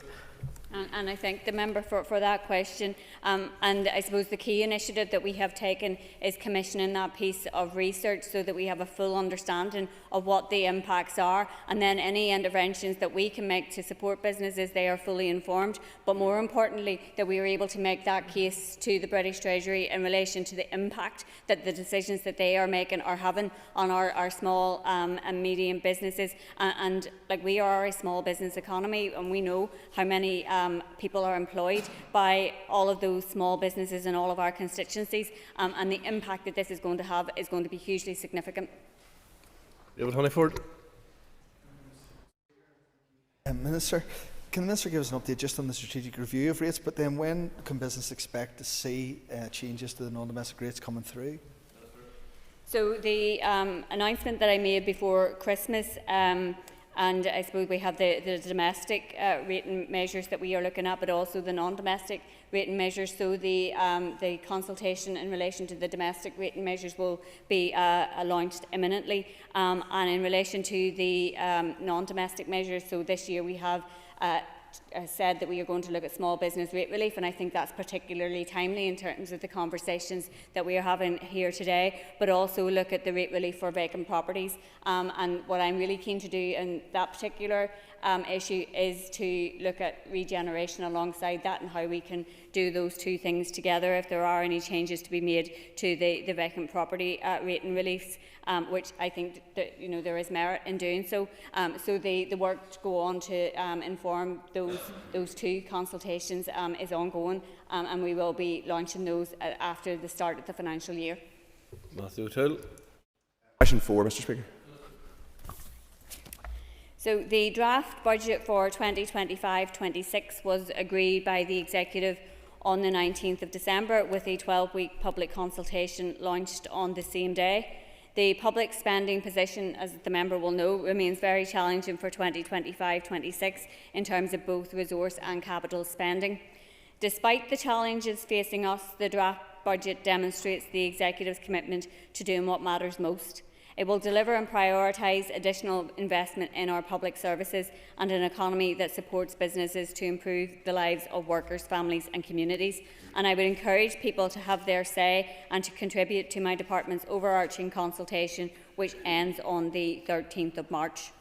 And I thank the member for that question. And I suppose the key initiative that we have taken is commissioning that piece of research so that we have a full understanding of what the impacts are, and then any interventions that we can make to support businesses, they are fully informed. But more importantly, that we are able to make that case to the British Treasury in relation to the impact that the decisions that they are making are having on our small and medium businesses. And like, we are a small business economy, and we know how many people are employed by all of those small businesses in all of our constituencies, and the impact that this is going to have is going to be hugely significant. David Honeyford. Minister, can the Minister give us an update just on the strategic review of rates, but then when can business expect to see changes to the non-domestic rates coming through? So the announcement that I made before Christmas, and I suppose we have the domestic rating measures that we are looking at, but also the non-domestic rating measures. So the consultation in relation to the domestic rating measures will be launched imminently. And in relation to the non-domestic measures, so this year we have said that we are going to look at small business rate relief, and I think that's particularly timely in terms of the conversations that we are having here today, but also look at the rate relief for vacant properties. And what I'm really keen to do in that particular issue is to look at regeneration alongside that, and how we can do those two things together if there are any changes to be made to the vacant property rating reliefs, which I think that there is merit in doing so. So the work to go on to inform those two consultations is ongoing, and we will be launching those after the start of the financial year. Matthew O'Toole. Question 4, Mr. Speaker. So the draft budget for 2025-26 was agreed by the Executive on the 19th of December, with a 12-week public consultation launched on the same day. The public spending position, as the member will know, remains very challenging for 2025-26 in terms of both resource and capital spending. Despite the challenges facing us, the draft budget demonstrates the Executive's commitment to doing what matters most. It will deliver and prioritise additional investment in our public services and an economy that supports businesses to improve the lives of workers, families and communities. And I would encourage people to have their say and to contribute to my department's overarching consultation, which ends on the 13th of March.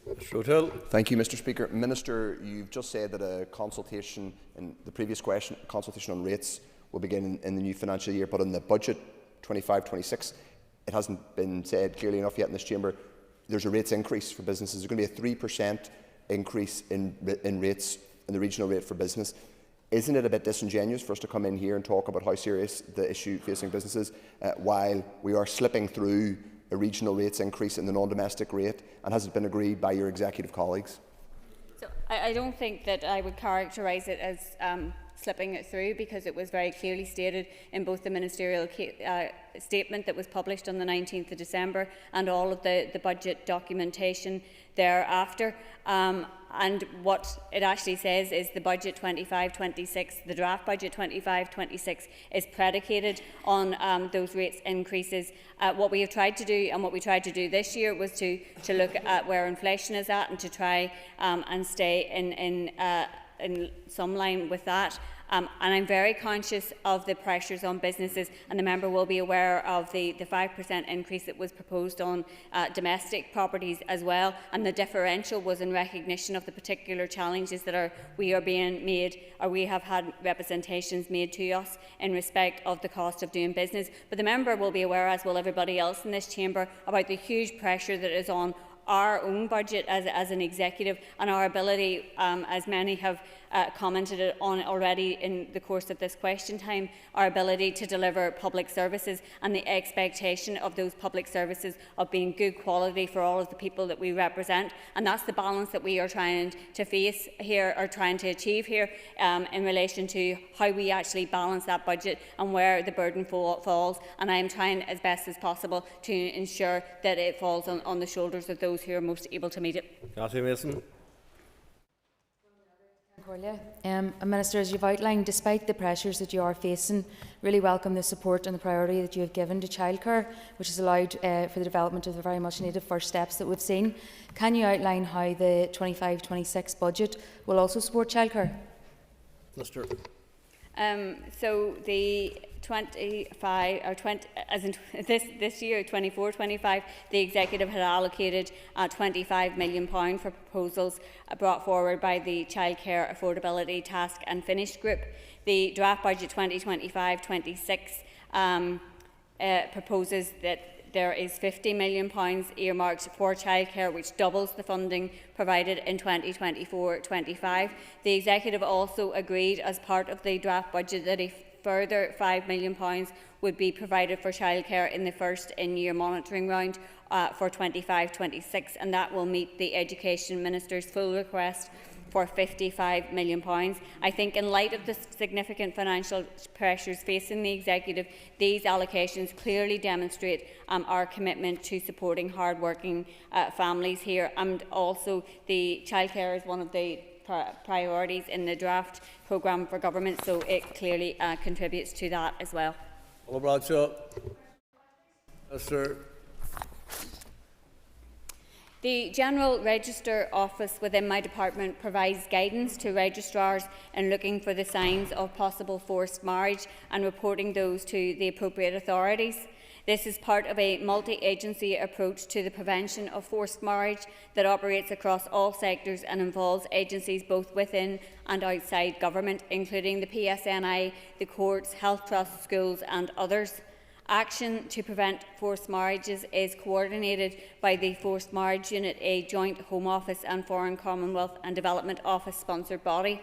Mr. O'Toole. Thank you, Mr. Speaker. Minister, you've just said that a consultation, in the previous question, consultation on rates will begin in the new financial year, but in the budget 25-26, it hasn't been said clearly enough yet in this chamber. There's a rates increase for businesses. There's going to be a 3% increase in rates, in the regional rate for business. Isn't it a bit disingenuous for us to come in here and talk about how serious the issue facing businesses while we are slipping through a regional rates increase in the non-domestic rate, and has it been agreed by your executive colleagues? So I don't think that I would characterise it as slipping it through, because it was very clearly stated in both the ministerial statement that was published on the 19th of December and all of the budget documentation thereafter. And what it actually says is the budget 25-26, the draft budget 25-26 is predicated on those rates increases. What we have tried to do, and what we tried to do this year, was to look at where inflation is at and to try and stay in some line with that. And I'm very conscious of the pressures on businesses, and the member will be aware of the 5% increase that was proposed on domestic properties as well, and the differential was in recognition of the particular challenges that we are being made, or we have had representations made to us in respect of the cost of doing business. But the member will be aware, as will everybody else in this chamber, about the huge pressure that is on our own budget as an executive, and our ability, as many have commented on already in the course of this question time, our ability to deliver public services and the expectation of those public services of being good quality for all of the people that we represent. And that's the balance that we are trying to face here, or trying to achieve here, in relation to how we actually balance that budget and where the burden falls. And I am trying as best as possible to ensure that it falls on the shoulders of those who are most able to meet it. Cathy Mason. Minister, as you've outlined, despite the pressures that you are facing, really welcome the support and the priority that you have given to childcare, which has allowed for the development of the very much needed first steps that we've seen. Can you outline how the 25-26 budget will also support childcare? Minister. So the 25 or 20, as in this year, 24-25, the executive had allocated £25 million for proposals brought forward by the Childcare Affordability Task and Finish Group. The draft budget 2025-26 proposes that there is £50 million earmarked for childcare, which doubles the funding provided in 2024-25. The executive also agreed, as part of the draft budget, that a further £5 million would be provided for childcare in the first in-year monitoring round for 25-26, and that will meet the Education Minister's full request for £55 million. I think, in light of the significant financial pressures facing the executive, these allocations clearly demonstrate our commitment to supporting hard-working families here, and also the childcare is one of the priorities in the draft programme for government, so it clearly contributes to that as well. The General Register Office within my department provides guidance to registrars in looking for the signs of possible forced marriage and reporting those to the appropriate authorities. This is part of a multi-agency approach to the prevention of forced marriage that operates across all sectors and involves agencies both within and outside government, including the PSNI, the courts, health trusts, schools and others. Action to prevent forced marriages is coordinated by the Forced Marriage Unit, a joint Home Office and Foreign Commonwealth and Development Office sponsored body.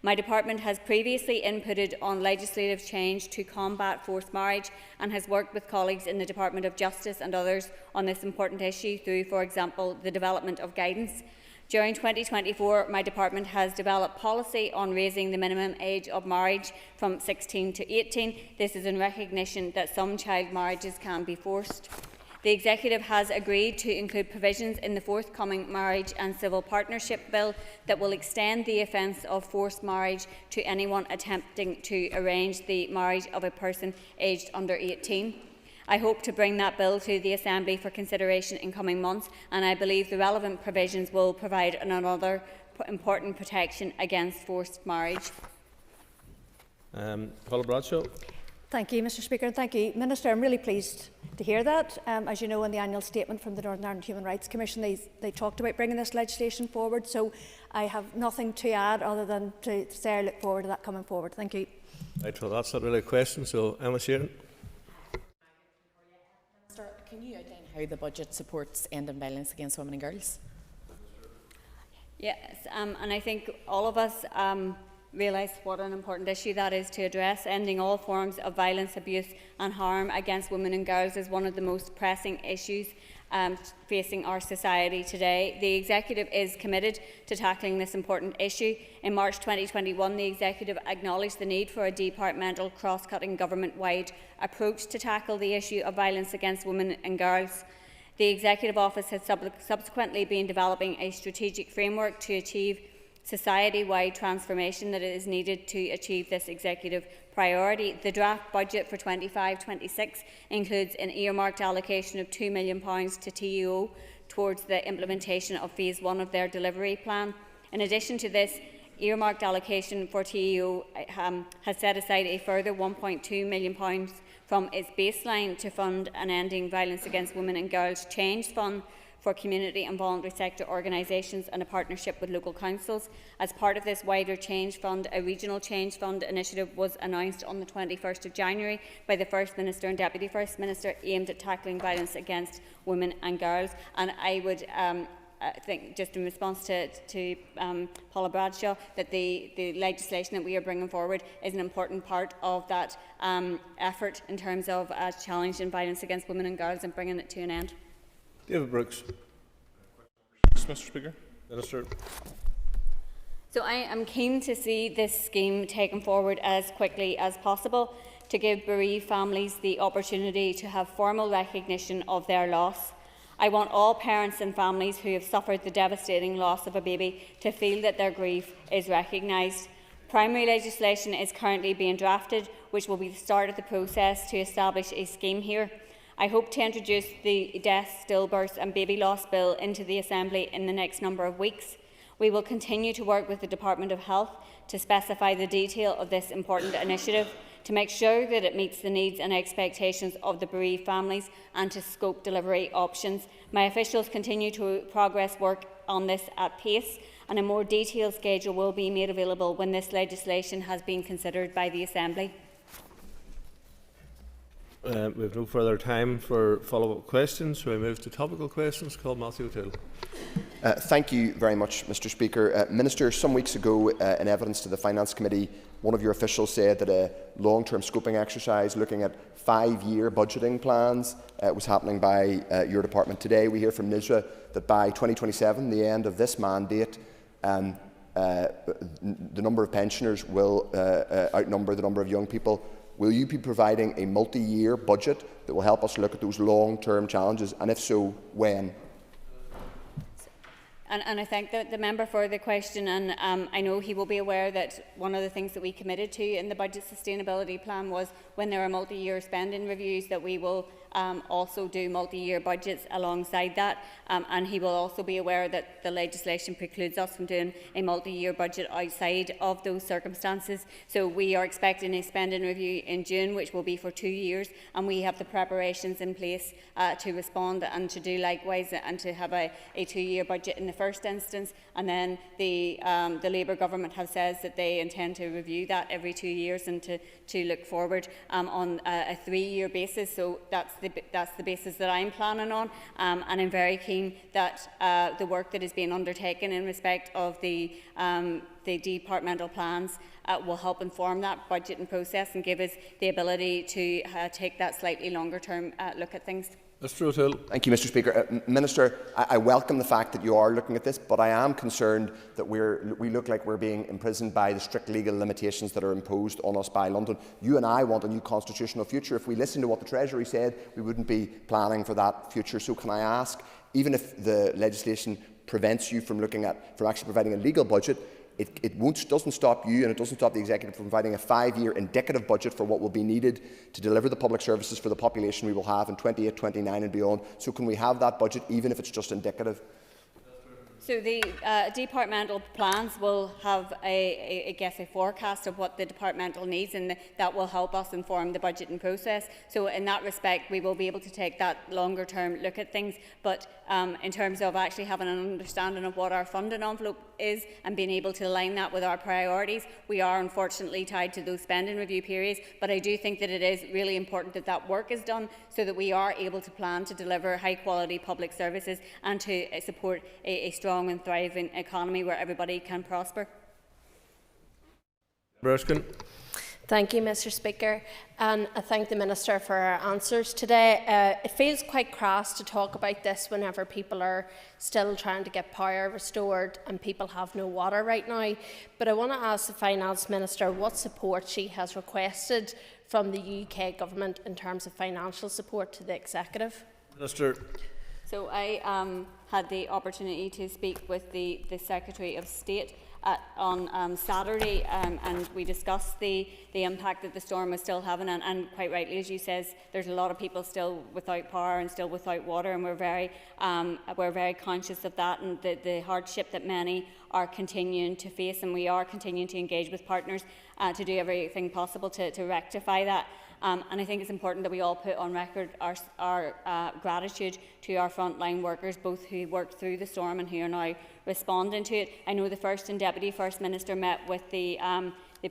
My department has previously inputted on legislative change to combat forced marriage and has worked with colleagues in the Department of Justice and others on this important issue through, for example, the development of guidance. During 2024, my department has developed policy on raising the minimum age of marriage from 16 to 18. This is in recognition that some child marriages can be forced. The Executive has agreed to include provisions in the forthcoming Marriage and Civil Partnership Bill that will extend the offence of forced marriage to anyone attempting to arrange the marriage of a person aged under 18. I hope to bring that bill to the Assembly for consideration in coming months, and I believe the relevant provisions will provide another important protection against forced marriage. Paula Bradshaw. Thank you, Mr. Speaker, and thank you, Minister. I'm really pleased to hear that. As you know, in the annual statement from the Northern Ireland Human Rights Commission, they talked about bringing this legislation forward, so I have nothing to add other than to say I look forward to that coming forward. Thank you. Right, well, that's not really a question, so Emma Sheeran. Minister, can you outline how the budget supports ending violence against women and girls? Yes, and I think all of us realise what an important issue that is to address. Ending all forms of violence, abuse and harm against women and girls is one of the most pressing issues facing our society today. The Executive is committed to tackling this important issue. In March 2021, the Executive acknowledged the need for a departmental, cross-cutting, government-wide approach to tackle the issue of violence against women and girls. The Executive Office has subsequently been developing a strategic framework to achieve society-wide transformation that is needed to achieve this executive priority. The draft budget for 25-26 includes an earmarked allocation of £2 million to TEO towards the implementation of Phase 1 of their delivery plan. In addition to this earmarked allocation for TEO has set aside a further £1.2 million from its baseline to fund an Ending Violence Against Women and Girls Change Fund for community and voluntary sector organisations and a partnership with local councils. As part of this wider Change Fund, a Regional Change Fund initiative was announced on the 21st of January by the First Minister and Deputy First Minister, aimed at tackling violence against women and girls. And I would I think, just in response to Paula Bradshaw, that the legislation that we are bringing forward is an important part of that effort in terms of challenging violence against women and girls and bringing it to an end. David Brooks. Mr. Speaker. Minister. So I am keen to see this scheme taken forward as quickly as possible to give bereaved families the opportunity to have formal recognition of their loss. I want all parents and families who have suffered the devastating loss of a baby to feel that their grief is recognised. Primary legislation is currently being drafted, which will be the start of the process to establish a scheme here. I hope to introduce the Death, Stillbirth and Baby Loss Bill into the Assembly in the next number of weeks. We will continue to work with the Department of Health to specify the detail of this important initiative, to make sure that it meets the needs and expectations of the bereaved families and to scope delivery options. My officials continue to progress work on this at pace, and a more detailed schedule will be made available when this legislation has been considered by the Assembly. We have no further time for follow-up questions, so we move to topical questions. Call Matthew O'Toole. Thank you very much, Mr. Speaker. Minister, some weeks ago, in evidence to the Finance Committee, one of your officials said that a long-term scoping exercise looking at 5-year budgeting plans was happening by your department. Today, we hear from NISRA that by 2027, the end of this mandate, the number of pensioners will outnumber the number of young people. Will you be providing a multi-year budget that will help us look at those long-term challenges, and if so, when? And I thank the member for the question, and I know he will be aware that one of the things that we committed to in the budget sustainability plan was when there are multi-year spending reviews that we will also do multi-year budgets alongside that, and he will also be aware that the legislation precludes us from doing a multi-year budget outside of those circumstances. So we are expecting a spending review in June, which will be for 2 years, and we have the preparations in place to respond and to do likewise and to have a 2-year budget in the first instance, and then the Labour government have said that they intend to review that every 2 years and to look forward on a 3-year basis. So that's the basis that I'm planning on, and I'm very keen that the work that is being undertaken in respect of the departmental plans will help inform that budgeting process and give us the ability to take that slightly longer term look at things. Mr. O'Toole. Thank you, Mr. Speaker. Minister, I welcome the fact that you are looking at this, but I am concerned that we look like we're being imprisoned by the strict legal limitations that are imposed on us by London. You and I want a new constitutional future. If we listen to what the Treasury said, we wouldn't be planning for that future. So can I ask, even if the legislation prevents you from actually providing a legal budget, it doesn't stop you and it doesn't stop the Executive from providing a 5-year indicative budget for what will be needed to deliver the public services for the population we will have in 28, 29 and beyond. So can we have that budget even if it's just indicative? So the departmental plans will have a forecast of what the departmental needs, and that will help us inform the budgeting process. So in that respect, we will be able to take that longer term look at things. But in terms of actually having an understanding of what our funding envelope is and being able to align that with our priorities, we are unfortunately tied to those spending review periods. But I do think that it is really important that that work is done so that we are able to plan to deliver high quality public services and to support a strong and thriving economy where everybody can prosper. Erskine. Thank you, Mr. Speaker, and I thank the Minister for her answers today. It feels quite crass to talk about this whenever people are still trying to get power restored and people have no water right now. But I want to ask the Finance Minister what support she has requested from the UK Government in terms of financial support to the Executive. Minister. So I had the opportunity to speak with the Secretary of State on Saturday, and we discussed the impact that the storm was still having, and quite rightly, as you says, there's a lot of people still without power and still without water, and we're very conscious of that and the hardship that many are continuing to face, and we are continuing to engage with partners to do everything possible to rectify that. And I think it's important that we all put on record our gratitude to our frontline workers, both who worked through the storm and who are now responding to it. I know the First and Deputy First Minister met with the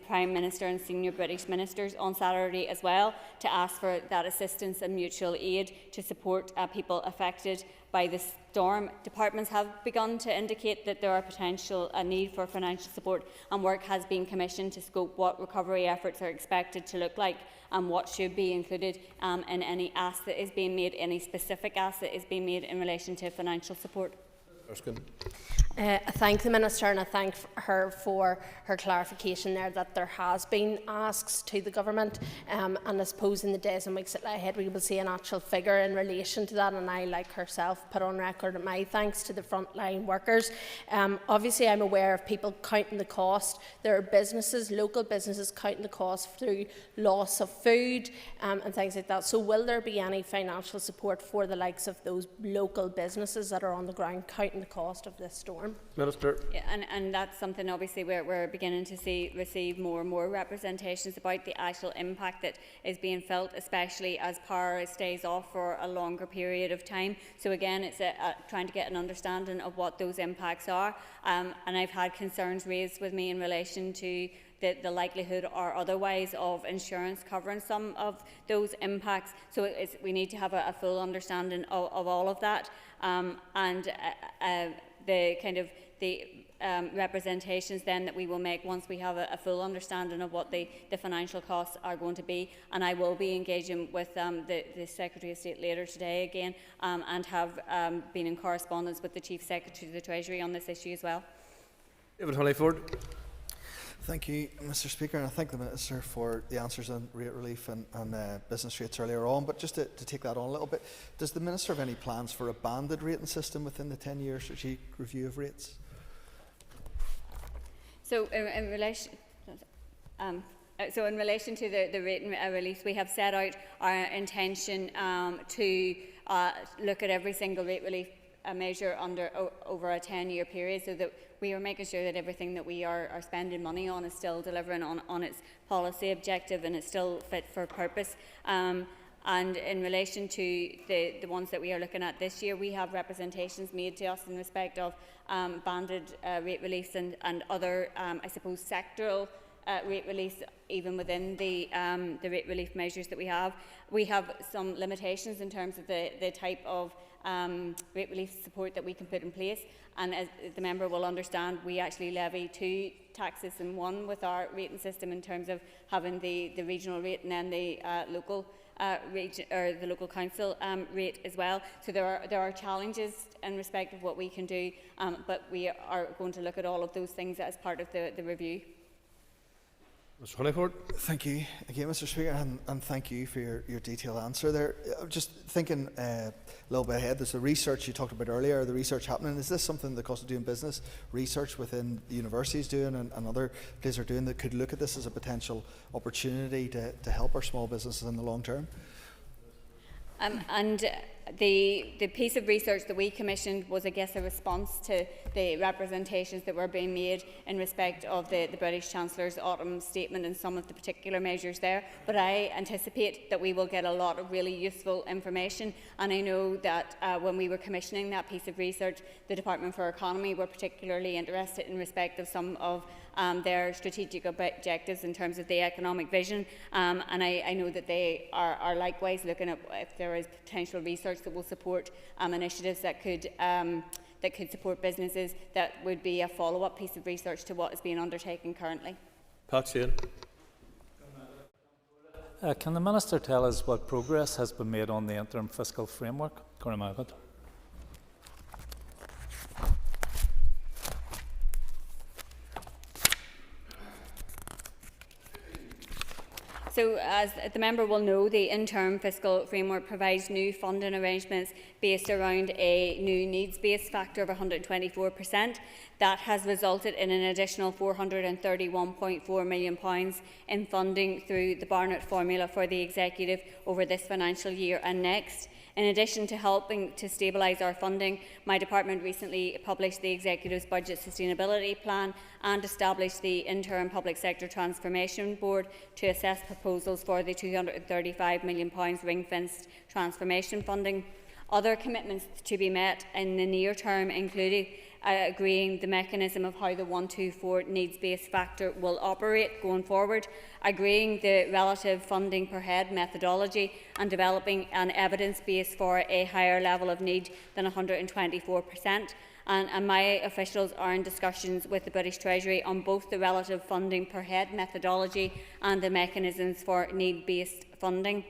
Prime Minister and senior British ministers on Saturday as well to ask for that assistance and mutual aid to support people affected by the storm. Departments have begun to indicate that there are potential need for financial support, and work has been commissioned to scope what recovery efforts are expected to look like and what should be included in any ask that is being made, any specific ask that is being made in relation to financial support. I thank the Minister and I thank her for her clarification there that there has been asks to the Government, and I suppose in the days and weeks that lie ahead we will see an actual figure in relation to that, and I, like herself, put on record my thanks to the frontline workers. Obviously I'm aware of people counting the cost. There are businesses, local businesses, counting the cost through loss of food and things like that. So will there be any financial support for the likes of those local businesses that are on the ground counting the cost of this storm? Minister. Yeah, and that's something obviously we're beginning to receive more and more representations about the actual impact that is being felt, especially as power stays off for a longer period of time. So again, it's trying to get an understanding of what those impacts are, and I've had concerns raised with me in relation to the likelihood or otherwise of insurance covering some of those impacts. So we need to have a full understanding of all of that, and the representations then that we will make once we have a full understanding of what the financial costs are going to be. And I will be engaging with the Secretary of State later today again, and have been in correspondence with the Chief Secretary of the Treasury on this issue as well. David Honeyford. Thank you, Mr. Speaker, and I thank the Minister for the answers on rate relief and business rates earlier on. But just to take that on a little bit, does the Minister have any plans for a banded rating system within the 10-year strategic review of rates? So in relation to the rate relief, we have set out our intention to look at every single rate relief measure over a 10-year period, so that we are making sure that everything that we are spending money on is still delivering on its policy objective and is still fit for purpose. And in relation to the ones that we are looking at this year, we have representations made to us in respect of banded rate reliefs and other, I suppose, sectoral rate reliefs, even within the rate relief measures that we have. We have some limitations in terms of the type of rate relief support that we can put in place, and as the member will understand, we actually levy 2 taxes in one with our rating system, in terms of having the regional rate and then the local region, or the local council rate as well. So there are challenges in respect of what we can do, but we are going to look at all of those things as part of the review. Mr. Honeyford. Thank you again, Mr. Speaker, and thank you for your detailed answer there. Just thinking a little bit ahead, there's the research you talked about earlier, the research happening. Is this something the cost of doing business research within the universities doing and other places are doing that could look at this as a potential opportunity to help our small businesses in the long term? And the piece of research that we commissioned was, I guess, a response to the representations that were being made in respect of the British Chancellor's autumn statement and some of the particular measures there. But I anticipate that we will get a lot of really useful information, and I know that when we were commissioning that piece of research, the Department for Economy were particularly interested in respect of some of their strategic objectives in terms of the economic vision, and I know that they are likewise looking at if there is potential research that will support initiatives that could support businesses that would be a follow-up piece of research to what is being undertaken currently. Pat Shane. Can the Minister tell us what progress has been made on the interim fiscal framework? Cormac. So, as the member will know, the interim fiscal framework provides new funding arrangements based around a new needs-based factor of 124%. That has resulted in an additional £431.4 million in funding through the Barnett formula for the Executive over this financial year and next. In addition to helping to stabilise our funding, my department recently published the Executive's Budget Sustainability Plan and established the Interim Public Sector Transformation Board to assess proposals for the £235 million ring-fenced transformation funding. Other commitments to be met in the near term included agreeing the mechanism of how the 124 needs-based factor will operate going forward, agreeing the relative funding per head methodology and developing an evidence base for a higher level of need than 124%. And my officials are in discussions with the British Treasury on both the relative funding per head methodology and the mechanisms for need-based funding.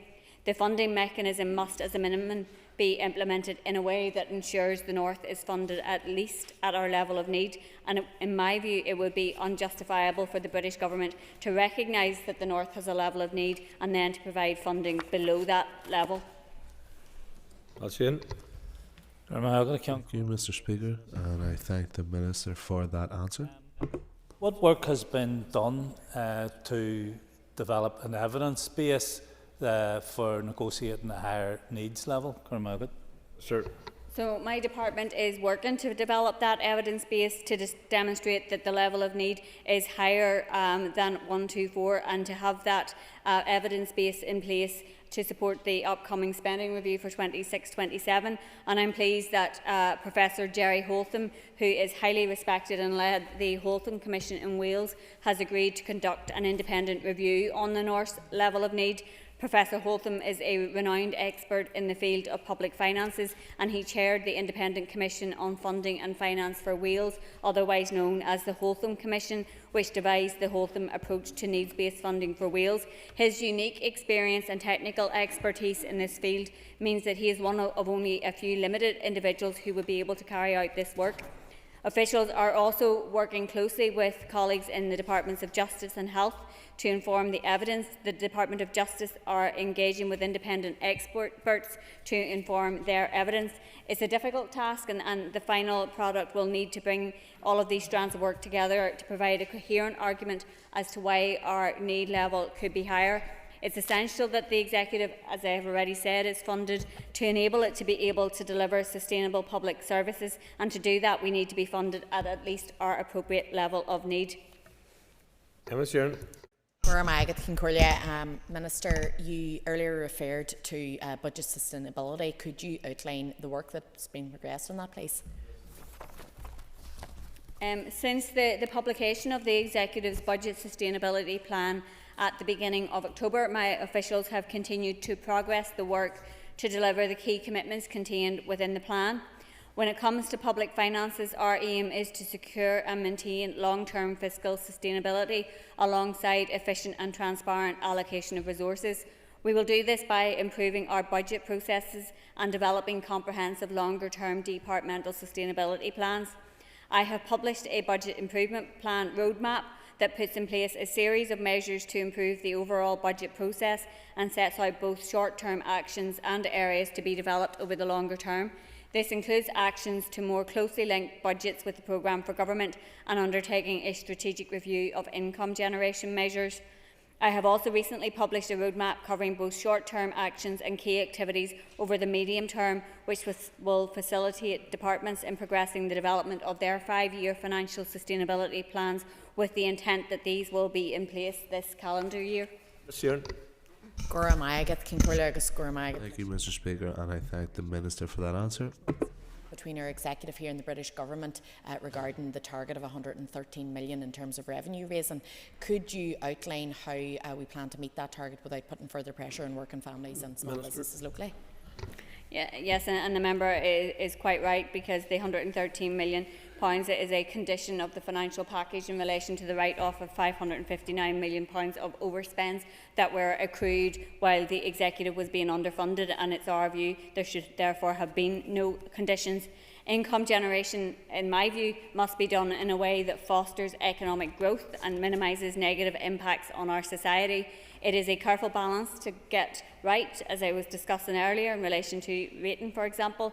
The funding mechanism must, as a minimum, be implemented in a way that ensures the North is funded at least at our level of need, and in my view it would be unjustifiable for the British Government to recognise that the North has a level of need and then to provide funding below that level. Thank you, Mr. Speaker, and I thank the Minister for that answer. What work has been done to develop an evidence base for negotiating a higher needs level? Sure. So my department is working to develop that evidence base to demonstrate that the level of need is higher than 124, and to have that evidence base in place to support the upcoming spending review for 26-27. And I'm pleased that Professor Jerry Holtham, who is highly respected and led the Holtham Commission in Wales, has agreed to conduct an independent review on the North's level of need. Professor Holtham is a renowned expert in the field of public finances, and he chaired the Independent Commission on Funding and Finance for Wales, otherwise known as the Holtham Commission, which devised the Holtham approach to needs-based funding for Wales. His unique experience and technical expertise in this field means that he is one of only a few limited individuals who would be able to carry out this work. Officials are also working closely with colleagues in the Departments of Justice and Health to inform the evidence. The Department of Justice are engaging with independent experts to inform their evidence. It's a difficult task, and the final product will need to bring all of these strands of work together to provide a coherent argument as to why our need level could be higher. It's essential that the Executive, as I have already said, is funded to enable it to be able to deliver sustainable public services, and to do that we need to be funded at least our appropriate level of need. Minister, you earlier referred to budget sustainability. Could you outline the work that's been progressed on that, please? Since the publication of the Executive's Budget Sustainability Plan at the beginning of October, my officials have continued to progress the work to deliver the key commitments contained within the plan. When it comes to public finances, our aim is to secure and maintain long-term fiscal sustainability alongside efficient and transparent allocation of resources. We will do this by improving our budget processes and developing comprehensive longer-term departmental sustainability plans. I have published a budget improvement plan roadmap that puts in place a series of measures to improve the overall budget process and sets out both short-term actions and areas to be developed over the longer term. This includes actions to more closely link budgets with the programme for government and undertaking a strategic review of income generation measures. I have also recently published a roadmap covering both short-term actions and key activities over the medium term, which will facilitate departments in progressing the development of their 5-year financial sustainability plans, with the intent that these will be in place this calendar year. Thank you, Mr. Speaker, and I thank the Minister for that answer. Between our Executive here and the British Government regarding the target of 113 million in terms of revenue raising. Could you outline how we plan to meet that target without putting further pressure on working families and small businesses locally? Yes, and the member is quite right, because the 113 million It is a condition of the financial package in relation to the write-off of £559 million of overspends that were accrued while the executive was being underfunded, and it's our view there should therefore have been no conditions. Income generation, in my view, must be done in a way that fosters economic growth and minimises negative impacts on our society. It is a careful balance to get right, as I was discussing earlier in relation to rating, for example,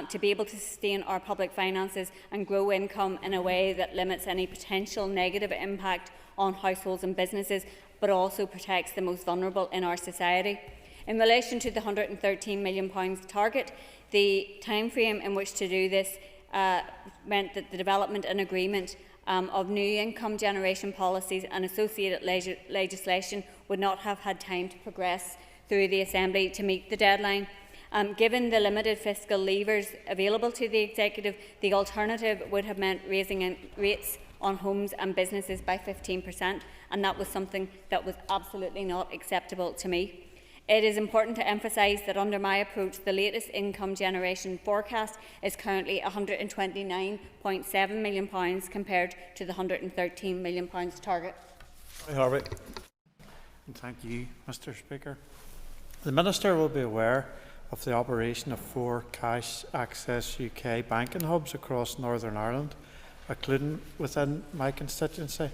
to be able to sustain our public finances and grow income in a way that limits any potential negative impact on households and businesses, but also protects the most vulnerable in our society. In relation to the £113 million target, the timeframe in which to do this meant that the development and agreement of new income generation policies and associated legislation would not have had time to progress through the Assembly to meet the deadline. Given the limited fiscal levers available to the Executive, the alternative would have meant raising rates on homes and businesses by 15%, and that was something that was absolutely not acceptable to me. It is important to emphasise that under my approach, the latest income generation forecast is currently £129.7 million compared to the £113 million target. Harvey. Thank you, Mr. Speaker. The Minister will be aware of the operation of 4 cash access UK banking hubs across Northern Ireland, including within my constituency.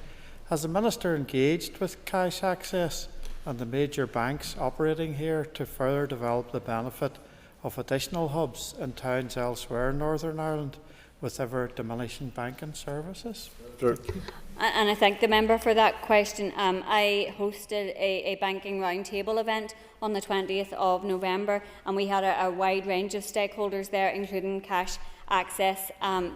Has the Minister engaged with cash access and the major banks operating here to further develop the benefit of additional hubs in towns elsewhere in Northern Ireland with ever diminishing banking services? Sure. And I thank the member for that question. I hosted a banking roundtable event on the 20th of November, and we had a wide range of stakeholders there, including cash access.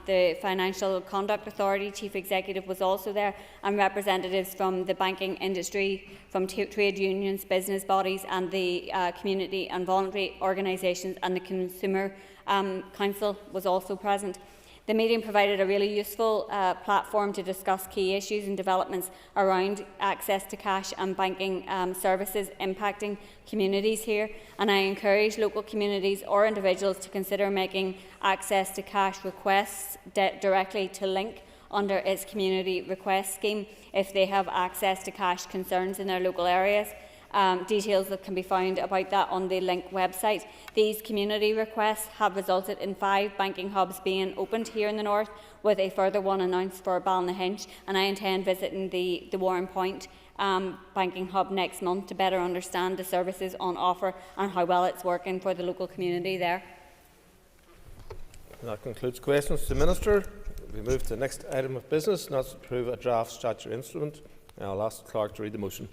The Financial Conduct Authority Chief Executive was also there, and representatives from the banking industry, from trade unions, business bodies and the community and voluntary organisations, and the Consumer Council was also present. The meeting provided a really useful platform to discuss key issues and developments around access to cash and banking services impacting communities here, and I encourage local communities or individuals to consider making access to cash requests directly to Link under its community request scheme if they have access to cash concerns in their local areas. Details that can be found about that on the Link website. These community requests have resulted in 5 banking hubs being opened here in the north, with a further one announced for Ballynahinch, and I intend visiting the Warren Point banking hub next month to better understand the services on offer and how well it's working for the local community there. That concludes questions to the Minister. We move to the next item of business, and that's to approve a draft statutory instrument. I'll ask the Clerk to read the motion.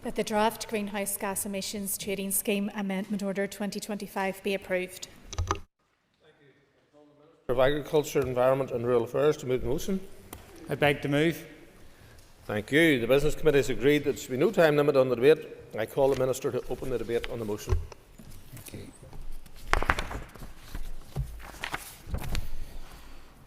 That the draft Greenhouse Gas Emissions Trading Scheme Amendment Order 2025 be approved. Of Agriculture, Environment and Rural Affairs to move the motion. I beg to move. Thank you. The Business Committee has agreed that there should be no time limit on the debate. I call the Minister to open the debate on the motion.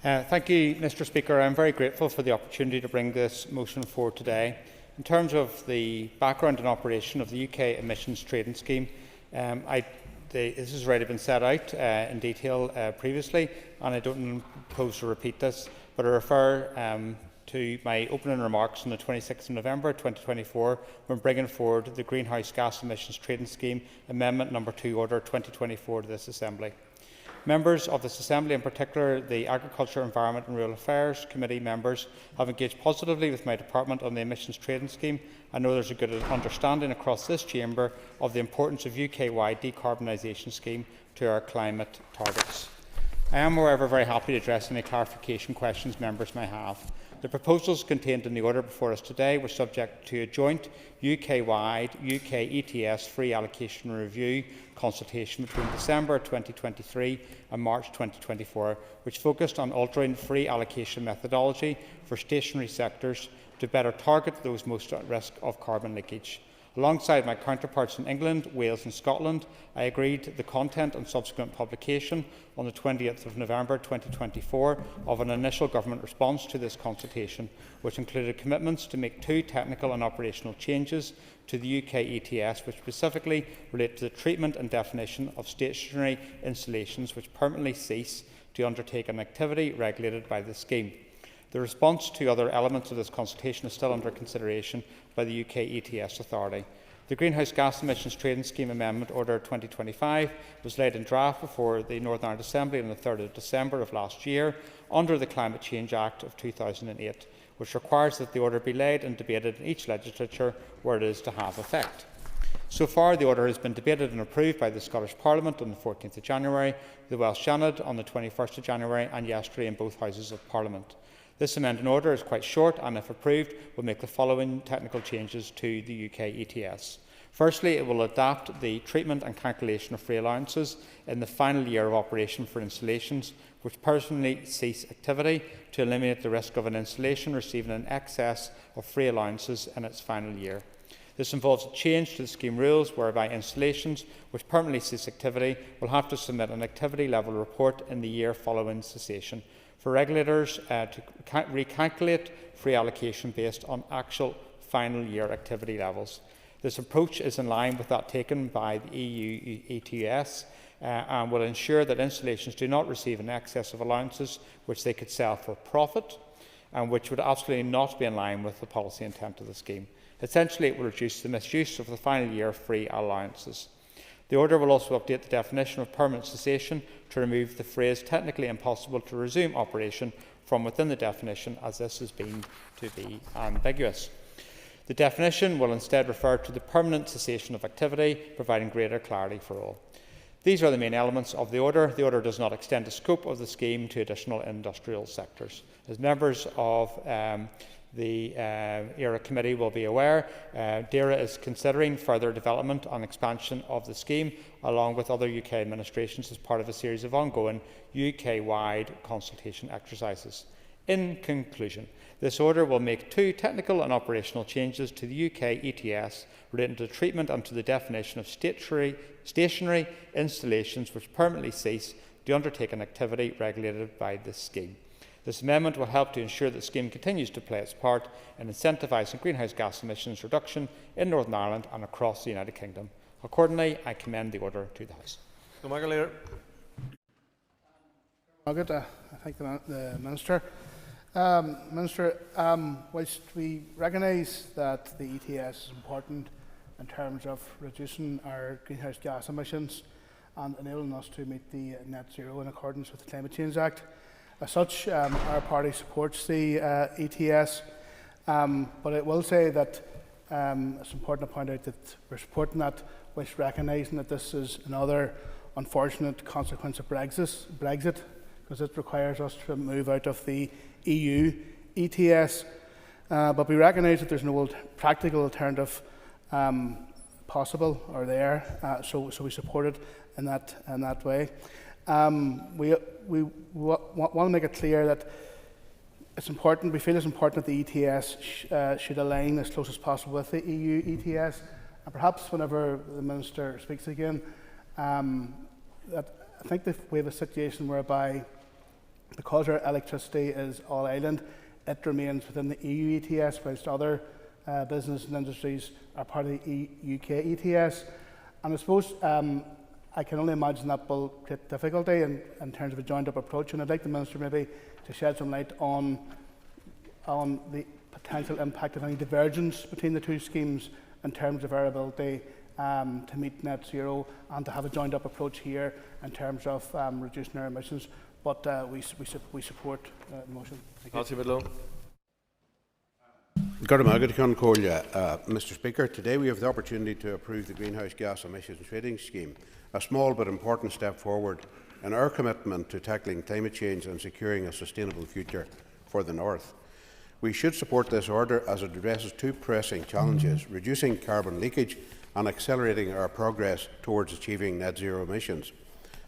Thank you, Mr. Speaker. I am very grateful for the opportunity to bring this motion forward today. In terms of the background and operation of the UK Emissions Trading Scheme, this has already been set out in detail previously, and I don't propose to repeat this, but I refer to my opening remarks on the 26th of November 2024 when bringing forward the Greenhouse Gas Emissions Trading Scheme Amendment No. 2 Order 2024 to this Assembly. Members of this Assembly, in particular the Agriculture, Environment and Rural Affairs Committee members, have engaged positively with my department on the emissions trading scheme. I know there is a good understanding across this chamber of the importance of UK-wide decarbonisation scheme to our climate targets. I am, however, very happy to address any clarification questions members may have. The proposals contained in the order before us today were subject to a joint UK-wide UK ETS free allocation review consultation between December 2023 and March 2024, which focused on altering free allocation methodology for stationary sectors to better target those most at risk of carbon leakage. Alongside my counterparts in England, Wales and Scotland, I agreed the content and subsequent publication on the 20th of November 2024 of an initial government response to this consultation, which included commitments to make 2 technical and operational changes to the UK ETS, which specifically relate to the treatment and definition of stationary installations which permanently cease to undertake an activity regulated by the scheme. The response to other elements of this consultation is still under consideration by the UK ETS Authority. The Greenhouse Gas Emissions Trading Scheme Amendment Order 2025 was laid in draft before the Northern Ireland Assembly on the 3rd of December of last year under the Climate Change Act of 2008, which requires that the order be laid and debated in each legislature where it is to have effect. So far, the order has been debated and approved by the Scottish Parliament on the 14th of January, the Welsh Seanad on the 21st of January and yesterday in both Houses of Parliament. This amending order is quite short and, if approved, will make the following technical changes to the UK ETS. Firstly, it will adapt the treatment and calculation of free allowances in the final year of operation for installations which permanently cease activity to eliminate the risk of an installation receiving an excess of free allowances in its final year. This involves a change to the scheme rules whereby installations which permanently cease activity will have to submit an activity level report in the year following cessation for regulators to recalculate free allocation based on actual final year activity levels. This approach is in line with that taken by the EU ETS and will ensure that installations do not receive an excess of allowances which they could sell for profit and which would absolutely not be in line with the policy intent of the scheme. Essentially, it will reduce the misuse of the final year free allowances. The order will also update the definition of permanent cessation to remove the phrase technically impossible to resume operation from within the definition, as this has been to be ambiguous. The definition will instead refer to the permanent cessation of activity, providing greater clarity for all. These are the main elements of the order. The order does not extend the scope of the scheme to additional industrial sectors. As members of the ERA Committee will be aware, DERA is considering further development and expansion of the scheme along with other UK administrations as part of a series of ongoing UK-wide consultation exercises. In conclusion, this order will make two technical and operational changes to the UK ETS relating to the treatment and to the definition of stationary installations which permanently cease to undertake an activity regulated by this scheme. This amendment will help to ensure that the scheme continues to play its part in incentivising greenhouse gas emissions reduction in Northern Ireland and across the United Kingdom. Accordingly, I commend the order to the House. I thank the Minister. Minister, whilst we recognise that the ETS is important in terms of reducing our greenhouse gas emissions and enabling us to meet the net zero in accordance with the Climate Change Act, as such, our party supports the ETS, but I will say that it's important to point out that we're supporting that whilst recognising that this is another unfortunate consequence of Brexit, because it requires us to move out of the EU ETS. But we recognise that there's no practical alternative possible or there, so we support it in that way. We want to make it clear that it's important. We feel it's important that the ETS should align as close as possible with the EU ETS, and perhaps whenever the Minister speaks again, that I think that we have a situation whereby, because our electricity is all island, it remains within the EU ETS, whilst other business and industries are part of the UK ETS. And I suppose I can only imagine that will create difficulty in terms of a joined-up approach, and I'd like the Minister maybe to shed some light on the potential impact of any divergence between the two schemes in terms of our ability to meet net zero and to have a joined-up approach here in terms of reducing our emissions. But we support the motion. Mr. Speaker, today we have the opportunity to approve the Greenhouse Gas Emissions Trading Scheme, a small but important step forward in our commitment to tackling climate change and securing a sustainable future for the North. We should support this order as it addresses two pressing challenges: reducing carbon leakage and accelerating our progress towards achieving net zero emissions.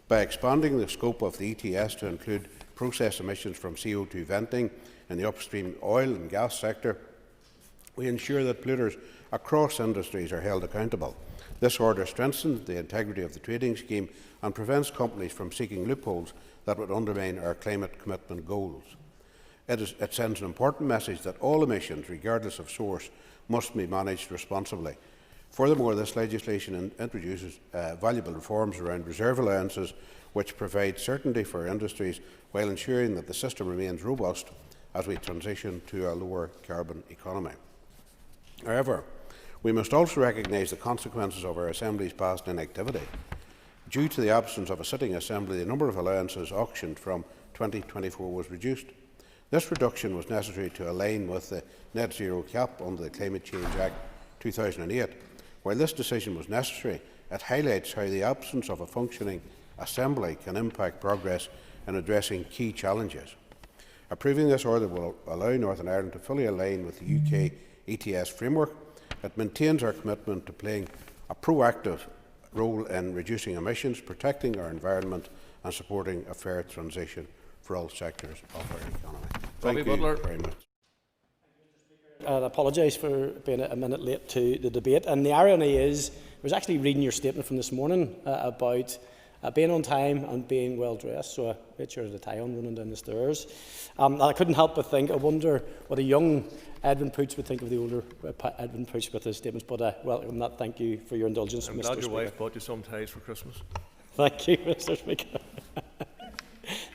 By expanding the scope of the ETS to include process emissions from CO2 venting in the upstream oil and gas sector, we ensure that polluters across industries are held accountable. This order strengthens the integrity of the trading scheme and prevents companies from seeking loopholes that would undermine our climate commitment goals. It sends an important message that all emissions, regardless of source, must be managed responsibly. Furthermore, this legislation introduces valuable reforms around reserve allowances, which provides certainty for industries while ensuring that the system remains robust as we transition to a lower carbon economy. However, we must also recognise the consequences of our Assembly's past inactivity. Due to the absence of a sitting Assembly, the number of allowances auctioned from 2024 was reduced. This reduction was necessary to align with the net zero cap under the Climate Change Act 2008. While this decision was necessary, it highlights how the absence of a functioning Assembly can impact progress in addressing key challenges. Approving this order will allow Northern Ireland to fully align with the UK ETS framework. It maintains our commitment to playing a proactive role in reducing emissions, protecting our environment and supporting a fair transition for all sectors of our economy. Thank you very much. I apologise for being a minute late to the debate. And the irony is, I was actually reading your statement from this morning about being on time and being well dressed. So I made sure I had a tie on running down the stairs. I couldn't help but think, I wonder what a young Edwin Poots would think of the older Edwin Poots with his statements. But I welcome that. Thank you for your indulgence, I'm Mr. glad your Speaker. wife bought you some ties for Christmas. Thank you, Mr. Speaker.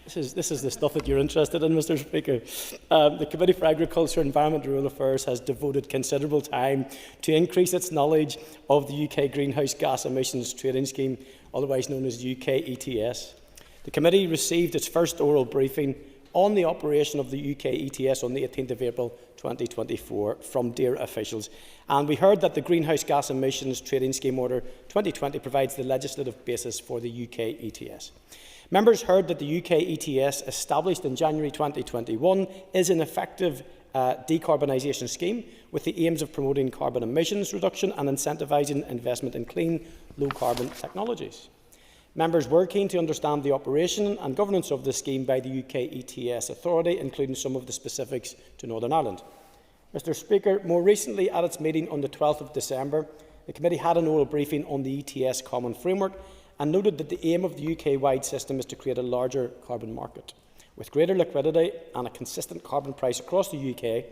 This is the stuff that you're interested in, Mr. Speaker. The Committee for Agriculture, Environment and Rural Affairs has devoted considerable time to increase its knowledge of the UK Greenhouse Gas Emissions Trading Scheme, otherwise known as UK ETS. The Committee received its first oral briefing on the operation of the UK ETS on the 18th of April 2024 from DERA officials, and we heard that the Greenhouse Gas Emissions Trading Scheme Order 2020 provides the legislative basis for the UK ETS. Members heard that the UK ETS, established in January 2021, is an effective decarbonisation scheme with the aims of promoting carbon emissions reduction and incentivising investment in clean, low-carbon technologies. Members were keen to understand the operation and governance of the scheme by the UK ETS Authority, including some of the specifics to Northern Ireland. Mr. Speaker, more recently at its meeting on the 12th of December, the Committee had an oral briefing on the ETS Common Framework and noted that the aim of the UK-wide system is to create a larger carbon market with greater liquidity and a consistent carbon price across the UK,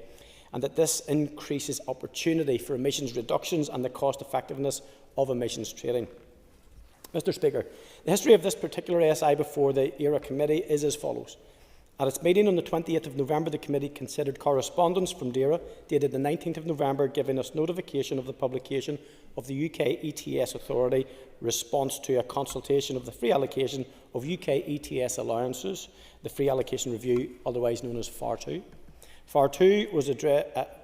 and that this increases opportunity for emissions reductions and the cost effectiveness of emissions trading. Mr. Speaker, the history of this particular SI before the ERA Committee is as follows. At its meeting on the 28th of November, the Committee considered correspondence from DERA dated the 19th of November, giving us notification of the publication of the UK ETS Authority response to a consultation of the free allocation of UK ETS allowances, the free allocation review, otherwise known as FAR2. FAR2 was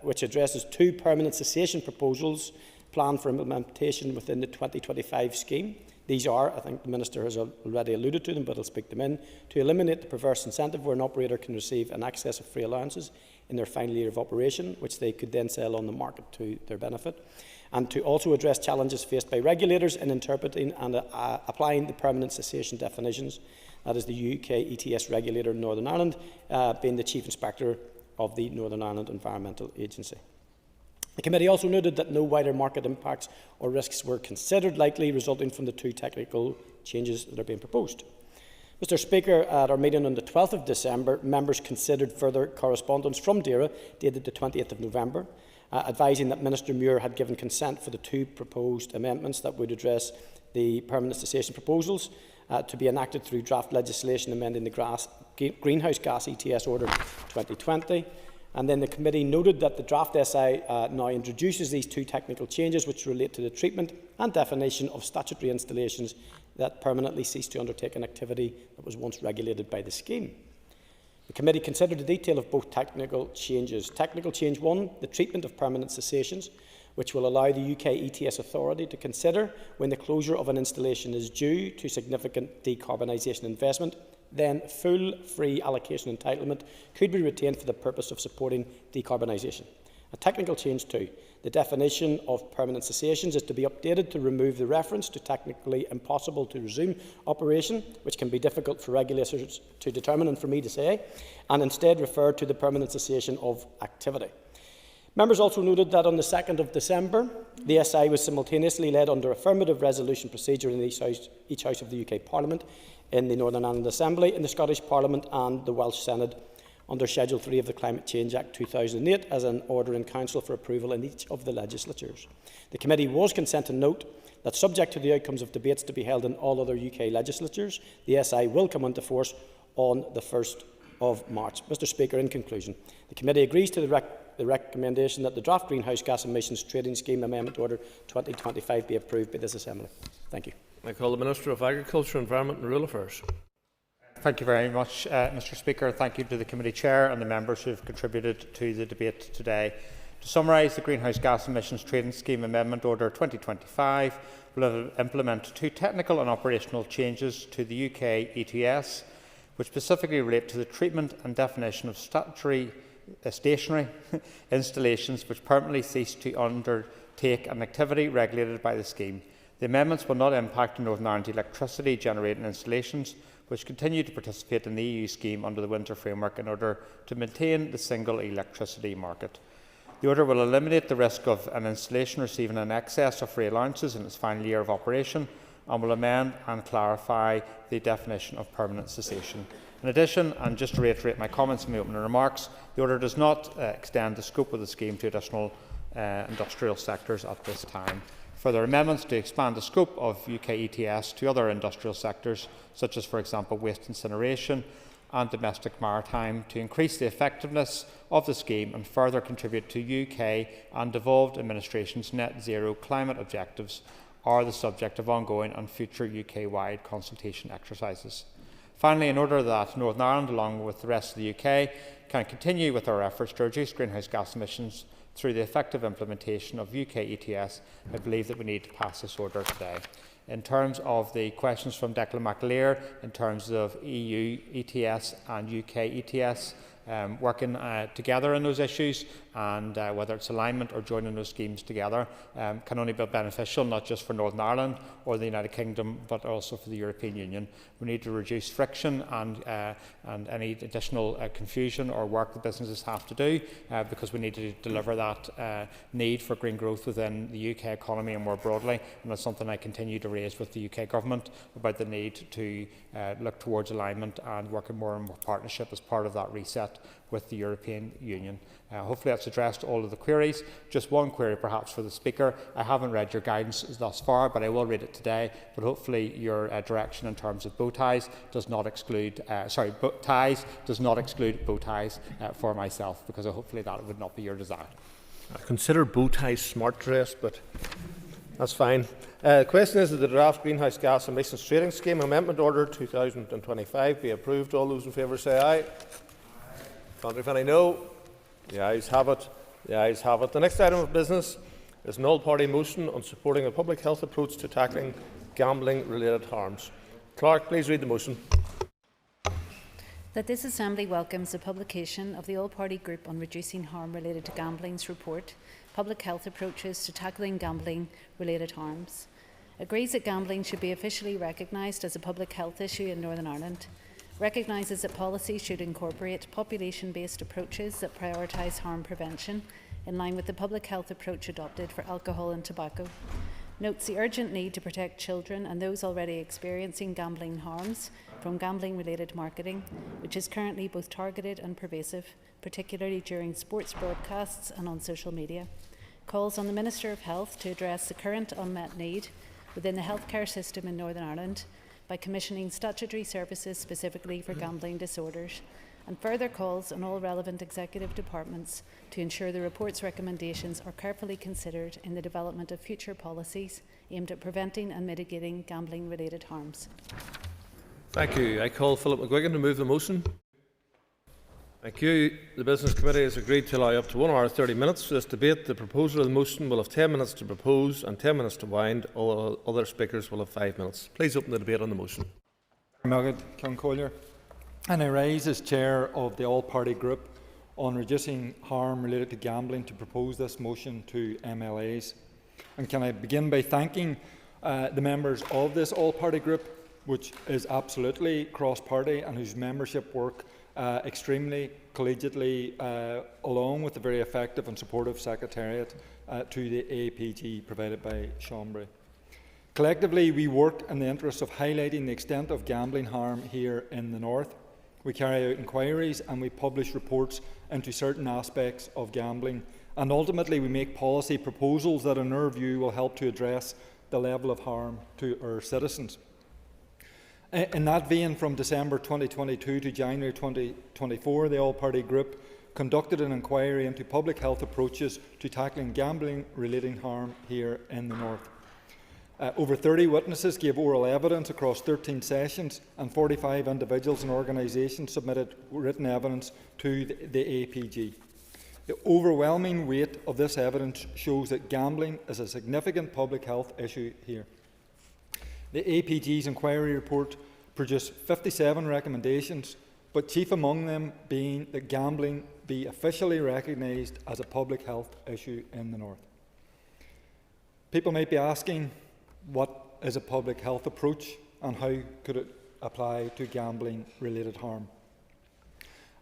which addresses two permanent cessation proposals planned for implementation within the 2025 scheme. These are, I think the Minister has already alluded to them, but I'll speak them in, to eliminate the perverse incentive where an operator can receive an excess of free allowances in their final year of operation, which they could then sell on the market to their benefit, and to also address challenges faced by regulators in interpreting and applying the permanent cessation definitions. That is the UK ETS regulator in Northern Ireland, being the Chief Inspector of the Northern Ireland Environmental Agency. The Committee also noted that no wider market impacts or risks were considered likely resulting from the two technical changes that are being proposed. Mr. Speaker, at our meeting on the 12th of December, members considered further correspondence from DERA dated the 20th of November, advising that Minister Muir had given consent for the two proposed amendments that would address the permanent cessation proposals to be enacted through draft legislation amending the Greenhouse Gas ETS Order 2020. And then the Committee noted that the draft SI now introduces these two technical changes which relate to the treatment and definition of statutory installations that permanently cease to undertake an activity that was once regulated by the scheme. The Committee considered the detail of both technical changes. Technical change 1, the treatment of permanent cessations, which will allow the UK ETS Authority to consider when the closure of an installation is due to significant decarbonisation investment, then full free allocation entitlement could be retained for the purpose of supporting decarbonisation. A technical change 2. The definition of permanent cessations is to be updated to remove the reference to technically impossible to resume operation, which can be difficult for regulators to determine and for me to say, and instead refer to the permanent cessation of activity. Members also noted that on the 2nd of December, the SI was simultaneously led under affirmative resolution procedure in each House of the UK Parliament, in the Northern Ireland Assembly, in the Scottish Parliament and the Welsh Senate under Schedule 3 of the Climate Change Act 2008 as an order in Council for approval in each of the legislatures. The Committee was content to note that, subject to the outcomes of debates to be held in all other UK legislatures, the SI will come into force on the 1st of March. Mr Speaker, in conclusion, the committee agrees to the recommendation that the draft Greenhouse Gas Emissions Trading Scheme Amendment Order 2025 be approved by this Assembly. Thank you. I call the Minister of Agriculture, Environment and Rural Affairs. Thank you very much, Mr Speaker. Thank you to the Committee Chair and the members who have contributed to the debate today. To summarise, the Greenhouse Gas Emissions Trading Scheme Amendment Order 2025 will implement 2 technical and operational changes to the UK ETS, which specifically relate to the treatment and definition of stationary installations which permanently cease to undertake an activity regulated by the scheme. The amendments will not impact Northern Ireland electricity generating installations which continue to participate in the EU scheme under the Winter Framework in order to maintain the single electricity market. The order will eliminate the risk of an installation receiving an excess of free allowances in its final year of operation and will amend and clarify the definition of permanent cessation. In addition, and just to reiterate my comments in my opening remarks, the order does not extend the scope of the scheme to additional industrial sectors at this time. Further amendments to expand the scope of UK ETS to other industrial sectors, such as, for example, waste incineration and domestic maritime, to increase the effectiveness of the scheme and further contribute to UK and devolved administrations' net zero climate objectives, are the subject of ongoing and future UK-wide consultation exercises. Finally, in order that Northern Ireland, along with the rest of the UK, can continue with our efforts to reduce greenhouse gas emissions through the effective implementation of UK ETS, I believe that we need to pass this order today. In terms of the questions from Declan McAleer, in terms of EU ETS and UK ETS, working together on those issues, and whether it's alignment or joining those schemes together can only be beneficial, not just for Northern Ireland or the United Kingdom, but also for the European Union. We need to reduce friction and any additional confusion or work that businesses have to do, because we need to deliver that need for green growth within the UK economy and more broadly. And that's something I continue to raise with the UK Government about the need to look towards alignment and working more and more partnership as part of that reset with the European Union. Hopefully that's addressed all of the queries. Just one query perhaps for the Speaker. I haven't read your guidance thus far, but I will read it today. But hopefully your direction in terms of bow ties does not exclude, ties does not exclude bow ties for myself, because hopefully that would not be your desire. I consider bow ties smart dress, but that's fine. The question is that the draft Greenhouse Gas Emissions Trading Scheme Amendment Order 2025 be approved. All those in favour say aye. Contrary if any no. The ayes have it. The ayes have it. The next item of business is an all-party motion on supporting a public health approach to tackling gambling-related harms. Clerk, please read the motion. That this Assembly welcomes the publication of the All-Party Group on Reducing Harm Related to Gambling's report, Public Health Approaches to Tackling Gambling-Related Harms. Agrees that gambling should be officially recognised as a public health issue in Northern Ireland. Recognises that policy should incorporate population-based approaches that prioritise harm prevention in line with the public health approach adopted for alcohol and tobacco. Notes the urgent need to protect children and those already experiencing gambling harms from gambling-related marketing, which is currently both targeted and pervasive, particularly during sports broadcasts and on social media. Calls on the Minister of Health to address the current unmet need within the healthcare system in Northern Ireland by commissioning statutory services specifically for gambling disorders, and further calls on all relevant executive departments to ensure the report's recommendations are carefully considered in the development of future policies aimed at preventing and mitigating gambling-related harms. Thank you. I call Philip McGuigan to move the motion. Thank you. The Business Committee has agreed to allow up to 1 hour 30 minutes for this debate. The proposer of the motion will have 10 minutes to propose and 10 minutes to wind. All other speakers will have 5 minutes. Please open the debate on the motion. And I rise as Chair of the All-Party Group on reducing harm related to gambling to propose this motion to MLAs. And can I begin by thanking the members of this All-Party Group, which is absolutely cross-party and whose membership work extremely collegiately, along with the very effective and supportive secretariat to the APG provided by Chambray. Collectively, we work in the interest of highlighting the extent of gambling harm here in the North. We carry out inquiries and we publish reports into certain aspects of gambling, and ultimately we make policy proposals that in our view will help to address the level of harm to our citizens. In that vein, from December 2022 to January 2024, the All-Party Group conducted an inquiry into public health approaches to tackling gambling-related harm here in the North. Over 30 witnesses gave oral evidence across 13 sessions, and 45 individuals and organisations submitted written evidence to the APG. The overwhelming weight of this evidence shows that gambling is a significant public health issue here. The APG's inquiry report produced 57 recommendations, but chief among them being that gambling be officially recognised as a public health issue in the North. People might be asking, what is a public health approach and how could it apply to gambling-related harm?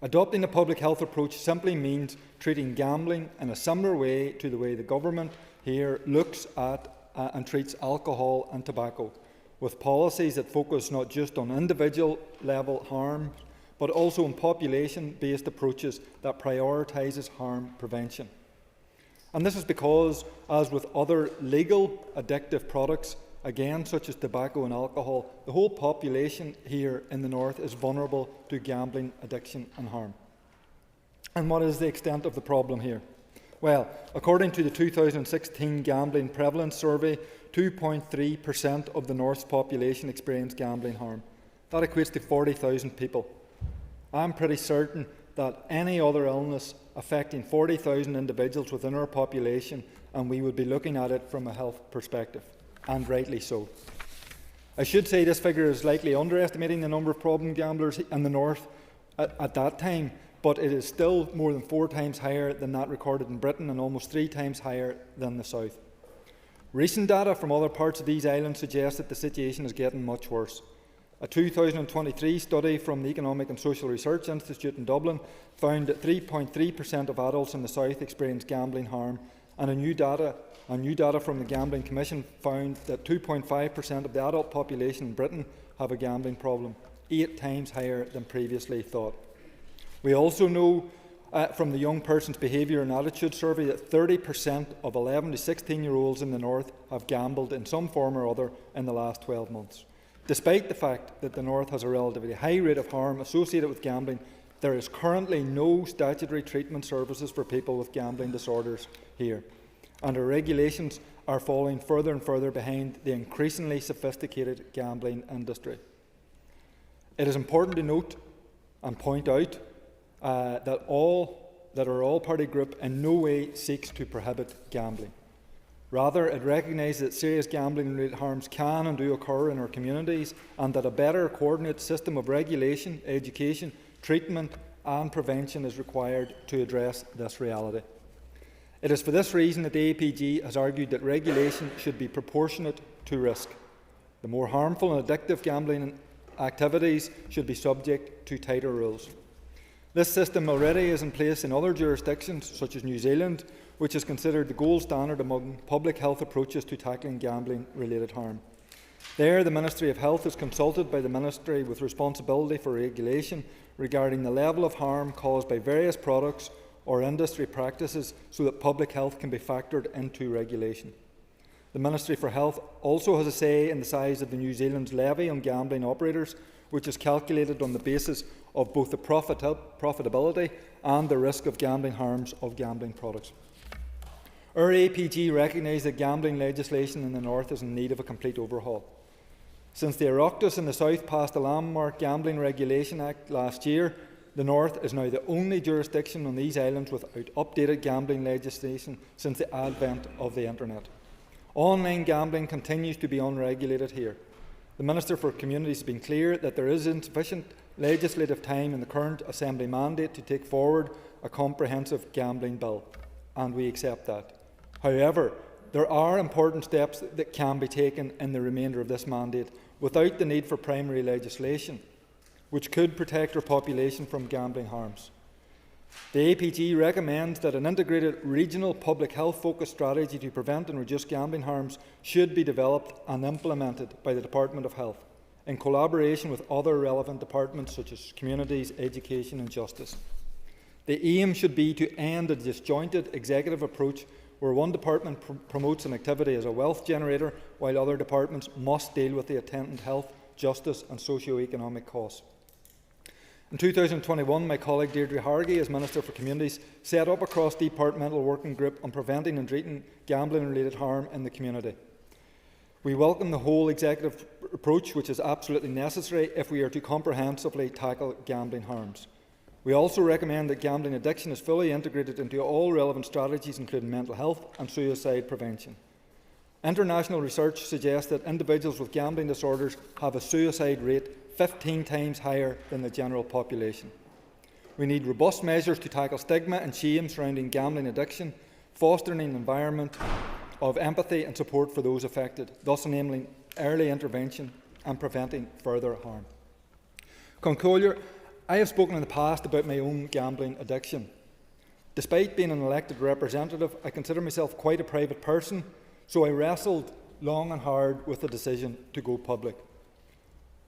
Adopting a public health approach simply means treating gambling in a similar way to the way the government here looks at and treats alcohol and tobacco, with policies that focus not just on individual-level harm, but also on population-based approaches that prioritises harm prevention. And this is because, as with other legal addictive products, again such as tobacco and alcohol, the whole population here in the North is vulnerable to gambling addiction and harm. And what is the extent of the problem here? Well, according to the 2016 Gambling Prevalence Survey, 2.3% of the North's population experience gambling harm. That equates to 40,000 people. I'm pretty certain that any other illness affecting 40,000 individuals within our population, and we would be looking at it from a health perspective, and rightly so. I should say this figure is likely underestimating the number of problem gamblers in the North at that time, but it is still more than 4 times higher than that recorded in Britain and almost 3 times higher than the South. Recent data from other parts of these islands suggests that the situation is getting much worse. A 2023 study from the Economic and Social Research Institute in Dublin found that 3.3% of adults in the South experience gambling harm, and new data from the Gambling Commission found that 2.5% of the adult population in Britain have a gambling problem, 8 times higher than previously thought. We also know from the Young Person's Behaviour and Attitude Survey that 30% of 11 to 16-year-olds in the North have gambled in some form or other in the last 12 months. Despite the fact that the North has a relatively high rate of harm associated with gambling, there is currently no statutory treatment services for people with gambling disorders here, and our regulations are falling further and further behind the increasingly sophisticated gambling industry. It is important to note and point out that our all-party group in no way seeks to prohibit gambling. Rather, it recognises that serious gambling-related harms can and do occur in our communities, and that a better coordinated system of regulation, education, treatment and prevention is required to address this reality. It is for this reason that the APG has argued that regulation should be proportionate to risk. The more harmful and addictive gambling activities should be subject to tighter rules. This system already is in place in other jurisdictions, such as New Zealand, which is considered the gold standard among public health approaches to tackling gambling-related harm. There, the Ministry of Health is consulted by the Ministry with responsibility for regulation regarding the level of harm caused by various products or industry practices, so that public health can be factored into regulation. The Ministry for Health also has a say in the size of the New Zealand's levy on gambling operators, which is calculated on the basis of both the profitability and the risk of gambling harms of gambling products. Our APG recognise that gambling legislation in the North is in need of a complete overhaul. Since the Oireachtas in the South passed the landmark Gambling Regulation Act last year, the North is now the only jurisdiction on these islands without updated gambling legislation since the advent of the Internet. Online gambling continues to be unregulated here. The Minister for Communities has been clear that there is insufficient legislative time in the current Assembly mandate to take forward a comprehensive gambling bill, and we accept that. However, there are important steps that can be taken in the remainder of this mandate without the need for primary legislation, which could protect our population from gambling harms. The APG recommends that an integrated regional public health focused strategy to prevent and reduce gambling harms should be developed and implemented by the Department of Health in collaboration with other relevant departments such as Communities, Education and Justice. The aim should be to end a disjointed executive approach where one department promotes an activity as a wealth generator, while other departments must deal with the attendant health, justice and socio-economic costs. In 2021, my colleague Deirdre Hargey, as Minister for Communities, set up a cross-departmental working group on preventing and treating gambling-related harm in the community. We welcome the whole executive approach, which is absolutely necessary if we are to comprehensively tackle gambling harms. We also recommend that gambling addiction is fully integrated into all relevant strategies, including mental health and suicide prevention. International research suggests that individuals with gambling disorders have a suicide rate 15 times higher than the general population. We need robust measures to tackle stigma and shame surrounding gambling addiction, fostering an environment of empathy and support for those affected, thus enabling early intervention and preventing further harm. Conclusion, I have spoken in the past about my own gambling addiction. Despite being an elected representative, I consider myself quite a private person, so I wrestled long and hard with the decision to go public.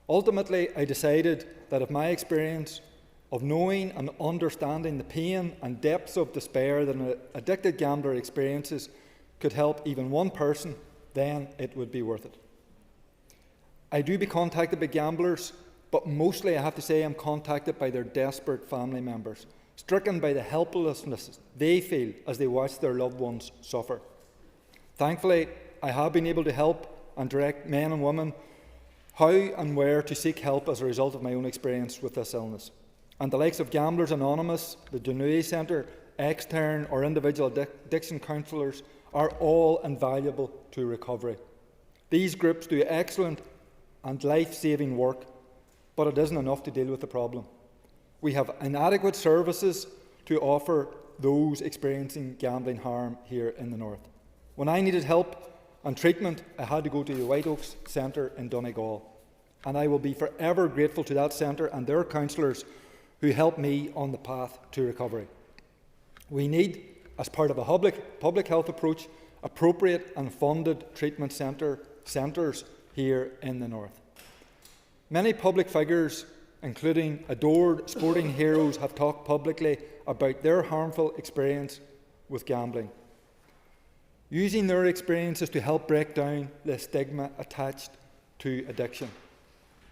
Ultimately, I decided that if my experience of knowing and understanding the pain and depths of despair that an addicted gambler experiences could help even one person, then it would be worth it. I do be contacted by gamblers, but mostly I have to say I'm contacted by their desperate family members, stricken by the helplessness they feel as they watch their loved ones suffer. Thankfully, I have been able to help and direct men and women how and where to seek help as a result of my own experience with this illness. And the likes of Gamblers Anonymous, the Dunui Centre, extern or individual addiction counsellors are all invaluable to recovery. These groups do excellent and life-saving work, but it isn't enough to deal with the problem. We have inadequate services to offer those experiencing gambling harm here in the north. When I needed help and treatment, I had to go to the White Oaks Centre in Donegal, and I will be forever grateful to that centre and their counsellors who helped me on the path to recovery. We need, as part of a public health approach, appropriate and funded treatment centres here in the north. Many public figures, including adored sporting heroes, have talked publicly about their harmful experience with gambling, using their experiences to help break down the stigma attached to addiction.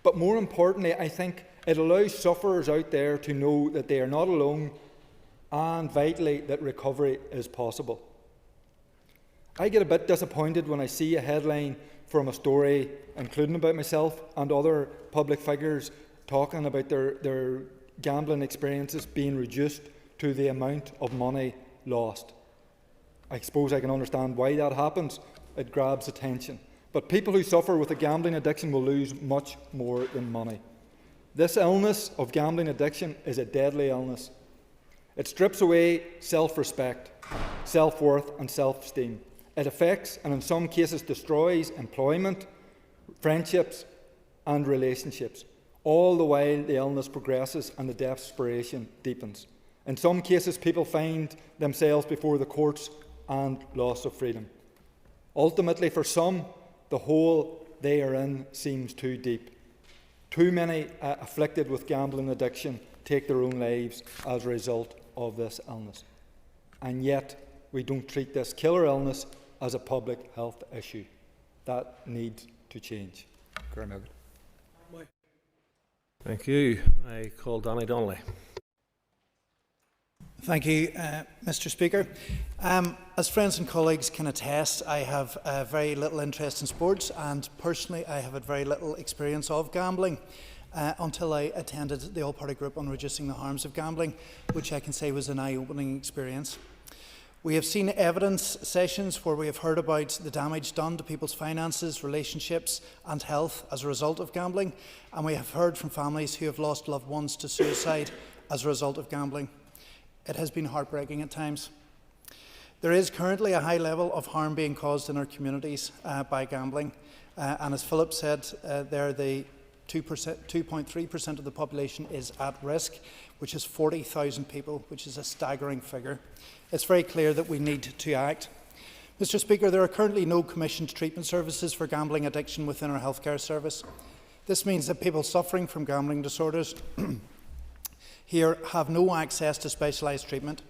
But more importantly, I think it allows sufferers out there to know that they are not alone, and vitally, that recovery is possible. I get a bit disappointed when I see a headline from a story, including about myself and other public figures, talking about their gambling experiences being reduced to the amount of money lost. I suppose I can understand why that happens. It grabs attention. But people who suffer with a gambling addiction will lose much more than money. This illness of gambling addiction is a deadly illness. It strips away self-respect, self-worth and self-esteem. It affects and in some cases destroys employment, friendships and relationships, all the while the illness progresses and the desperation deepens. In some cases, people find themselves before the courts and loss of freedom. Ultimately, for some, the hole they are in seems too deep. Too many afflicted with gambling addiction take their own lives as a result of this illness. And yet, we don't treat this killer illness as a public health issue. That needs to change. Thank you. I call Danny Donnelly. Thank you, Mr. Speaker. As friends and colleagues can attest, I have very little interest in sports, and personally I have had very little experience of gambling until I attended the All-Party Group on Reducing the Harms of Gambling, which I can say was an eye-opening experience. We have seen evidence sessions where we have heard about the damage done to people's finances, relationships and health as a result of gambling, and we have heard from families who have lost loved ones to suicide as a result of gambling. It has been heartbreaking at times. There is currently a high level of harm being caused in our communities by gambling, and as Philip said, the 2.3% of the population is at risk, which is 40,000 people, which is a staggering figure. It's very clear that we need to act. Mr. Speaker, there are currently no commissioned treatment services for gambling addiction within our healthcare service. This means that people suffering from gambling disorders here have no access to specialised treatment.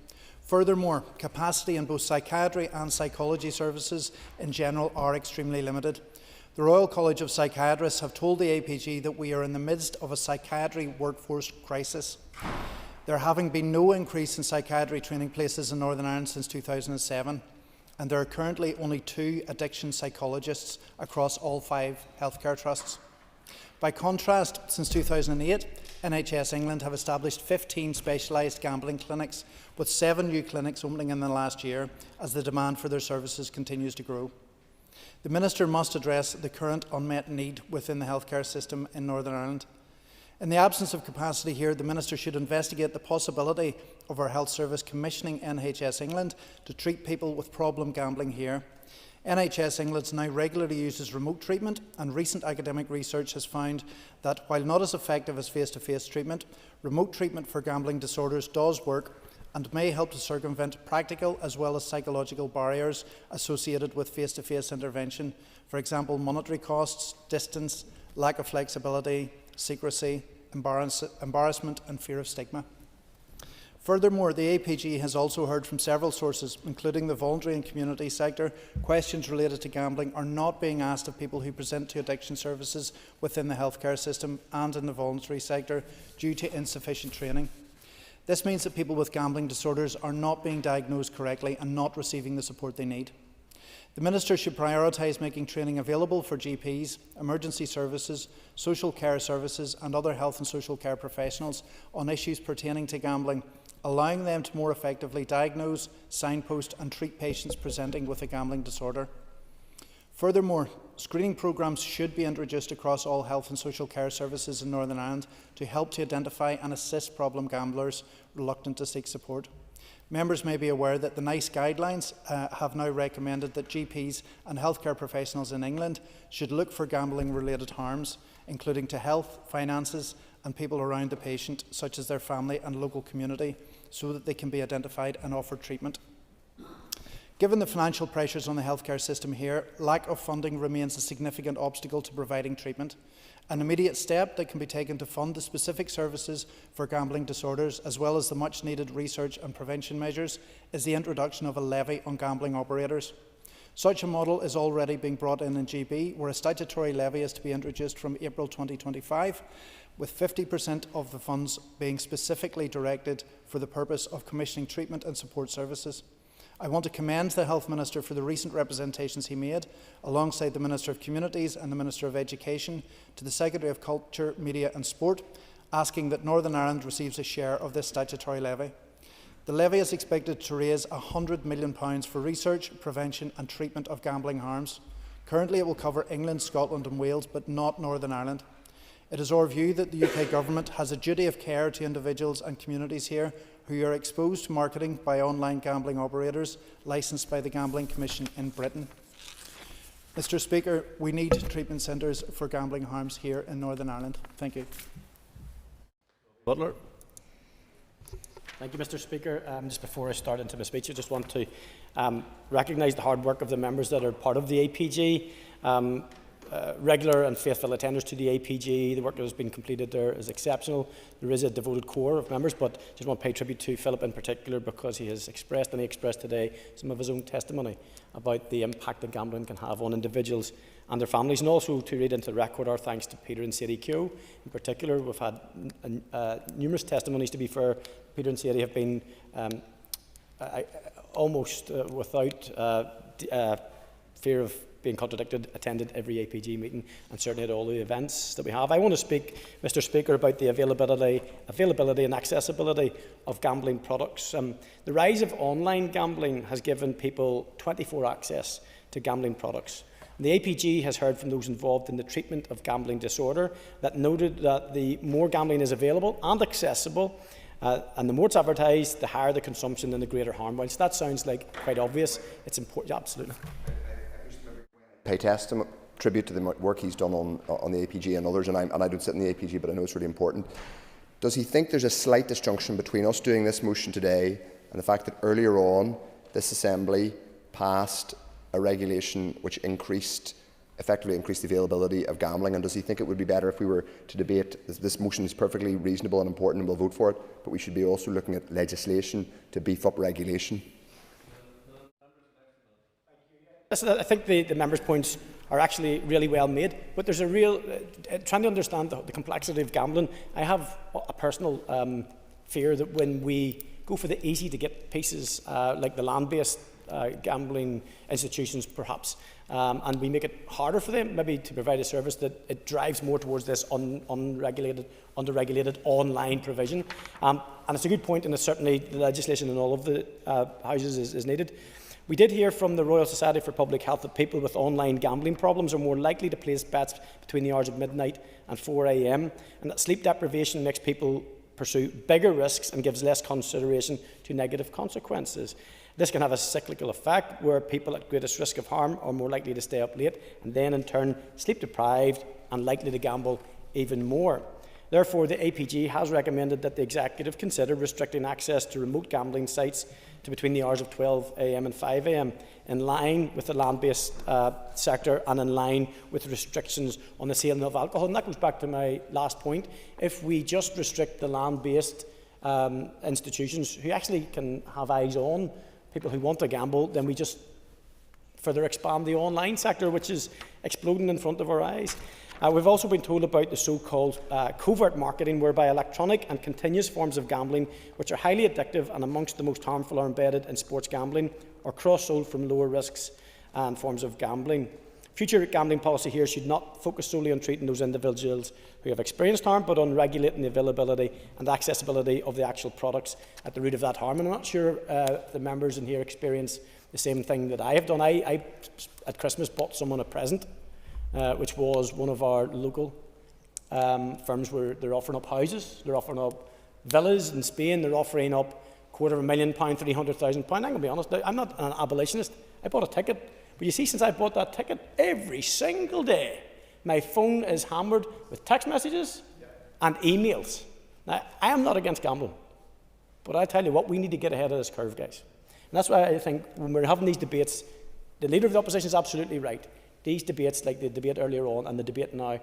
Furthermore, capacity in both psychiatry and psychology services in general are extremely limited. The Royal College of Psychiatrists have told the APG that we are in the midst of a psychiatry workforce crisis. There having been no increase in psychiatry training places in Northern Ireland since 2007, and there are currently only 2 addiction psychologists across all 5 healthcare trusts. By contrast, since 2008, NHS England have established 15 specialised gambling clinics, with 7 new clinics opening in the last year as the demand for their services continues to grow. The Minister must address the current unmet need within the healthcare system in Northern Ireland. In the absence of capacity here, the Minister should investigate the possibility of our health service commissioning NHS England to treat people with problem gambling here. NHS England now regularly uses remote treatment, and recent academic research has found that while not as effective as face-to-face treatment, remote treatment for gambling disorders does work and may help to circumvent practical as well as psychological barriers associated with face-to-face intervention, for example, monetary costs, distance, lack of flexibility, secrecy, embarrassment and fear of stigma. Furthermore, the APG has also heard from several sources, including the voluntary and community sector, questions related to gambling are not being asked of people who present to addiction services within the healthcare system and in the voluntary sector due to insufficient training. This means that people with gambling disorders are not being diagnosed correctly and not receiving the support they need. The Minister should prioritise making training available for GPs, emergency services, social care services and other health and social care professionals on issues pertaining to gambling, allowing them to more effectively diagnose, signpost and treat patients presenting with a gambling disorder. Furthermore, screening programmes should be introduced across all health and social care services in Northern Ireland to help to identify and assist problem gamblers reluctant to seek support. Members may be aware that the NICE guidelines have now recommended that GPs and healthcare professionals in England should look for gambling-related harms, including to health, finances and people around the patient, such as their family and local community, so that they can be identified and offered treatment. Given the financial pressures on the healthcare system here, lack of funding remains a significant obstacle to providing treatment. An immediate step that can be taken to fund the specific services for gambling disorders, as well as the much-needed research and prevention measures, is the introduction of a levy on gambling operators. Such a model is already being brought in GB, where a statutory levy is to be introduced from April 2025, with 50% of the funds being specifically directed for the purpose of commissioning treatment and support services. I want to commend the Health Minister for the recent representations he made, alongside the Minister of Communities and the Minister of Education, to the Secretary of Culture, Media and Sport, asking that Northern Ireland receives a share of this statutory levy. The levy is expected to raise £100 million for research, prevention and treatment of gambling harms. Currently it will cover England, Scotland and Wales, but not Northern Ireland. It is our view that the UK Government has a duty of care to individuals and communities here who are exposed to marketing by online gambling operators licensed by the Gambling Commission in Britain. Mr Speaker, we need treatment centres for gambling harms here in Northern Ireland. Thank you. Butler. Thank you, Mr Speaker. Just before I start into my speech, I just want to recognise the hard work of the members that are part of the APG. Regular and faithful attenders to the APG. The work that has been completed there is exceptional. There is a devoted core of members, but just want to pay tribute to Philip in particular, because he has expressed, and he expressed today, some of his own testimony about the impact that gambling can have on individuals and their families, and also to read into the record our thanks to Peter and Sadie Keogh. In particular, we've had numerous testimonies, to be fair. Peter and Sadie have been almost without fear of being contradicted, attended every APG meeting and certainly at all the events that we have. I want to speak, Mr Speaker, about the availability and accessibility of gambling products. The rise of online gambling has given people 24 access to gambling products. The APG has heard from those involved in the treatment of gambling disorder that noted that the more gambling is available and accessible, and the more it's advertised, the higher the consumption and the greater harm. Whilst that sounds like quite obvious, it's important. Yeah, absolutely. Pay tribute to the work he's done on the APG and others, and I don't sit in the APG, but I know it's really important. Does he think there's a slight disjunction between us doing this motion today and the fact that earlier on this Assembly passed a regulation which increased effectively increase the availability of gambling? And does he think it would be better if we were to debate, this motion is perfectly reasonable and important and we'll vote for it, but we should be also looking at legislation to beef up regulation? I think the members' points are actually really well made, but there's a real, trying to understand the complexity of gambling. I have a personal fear that when we go for the easy to get pieces, like the land-based gambling institutions perhaps, and we make it harder for them maybe to provide a service, that it drives more towards this unregulated, underregulated online provision. And it's a good point, and it's certainly the legislation in all of the houses is needed. We did hear from the Royal Society for Public Health that people with online gambling problems are more likely to place bets between the hours of midnight and 4 AM, and that sleep deprivation makes people pursue bigger risks and gives less consideration to negative consequences. This can have a cyclical effect where people at greatest risk of harm are more likely to stay up late and then in turn sleep deprived and likely to gamble even more. Therefore, the APG has recommended that the Executive consider restricting access to remote gambling sites to between the hours of 12 AM and 5 AM, in line with the land-based sector and in line with restrictions on the sale of alcohol. And that goes back to my last point. If we just restrict the land-based institutions who actually can have eyes on people who want to gamble, then we just further expand the online sector, which is exploding in front of our eyes. We've also been told about the so-called covert marketing, whereby electronic and continuous forms of gambling, which are highly addictive and amongst the most harmful, are embedded in sports gambling or cross-sold from lower risks and forms of gambling. Future gambling policy here should not focus solely on treating those individuals who have experienced harm, but on regulating the availability and accessibility of the actual products at the root of that harm. And I'm not sure the members in here experience the same thing that I have done. I at Christmas, bought someone a present, which was one of our local firms where they're offering up houses, they're offering up villas in Spain, they're offering up £250,000, £300,000. I'm going to be honest, I'm not an abolitionist. I bought a ticket. But you see, since I bought that ticket, every single day, my phone is hammered with text messages and emails. Now, I am not against gambling, but I tell you what, we need to get ahead of this curve, guys. And that's why I think when we're having these debates, the Leader of the Opposition is absolutely right. These debates, like the debate earlier on and the debate now,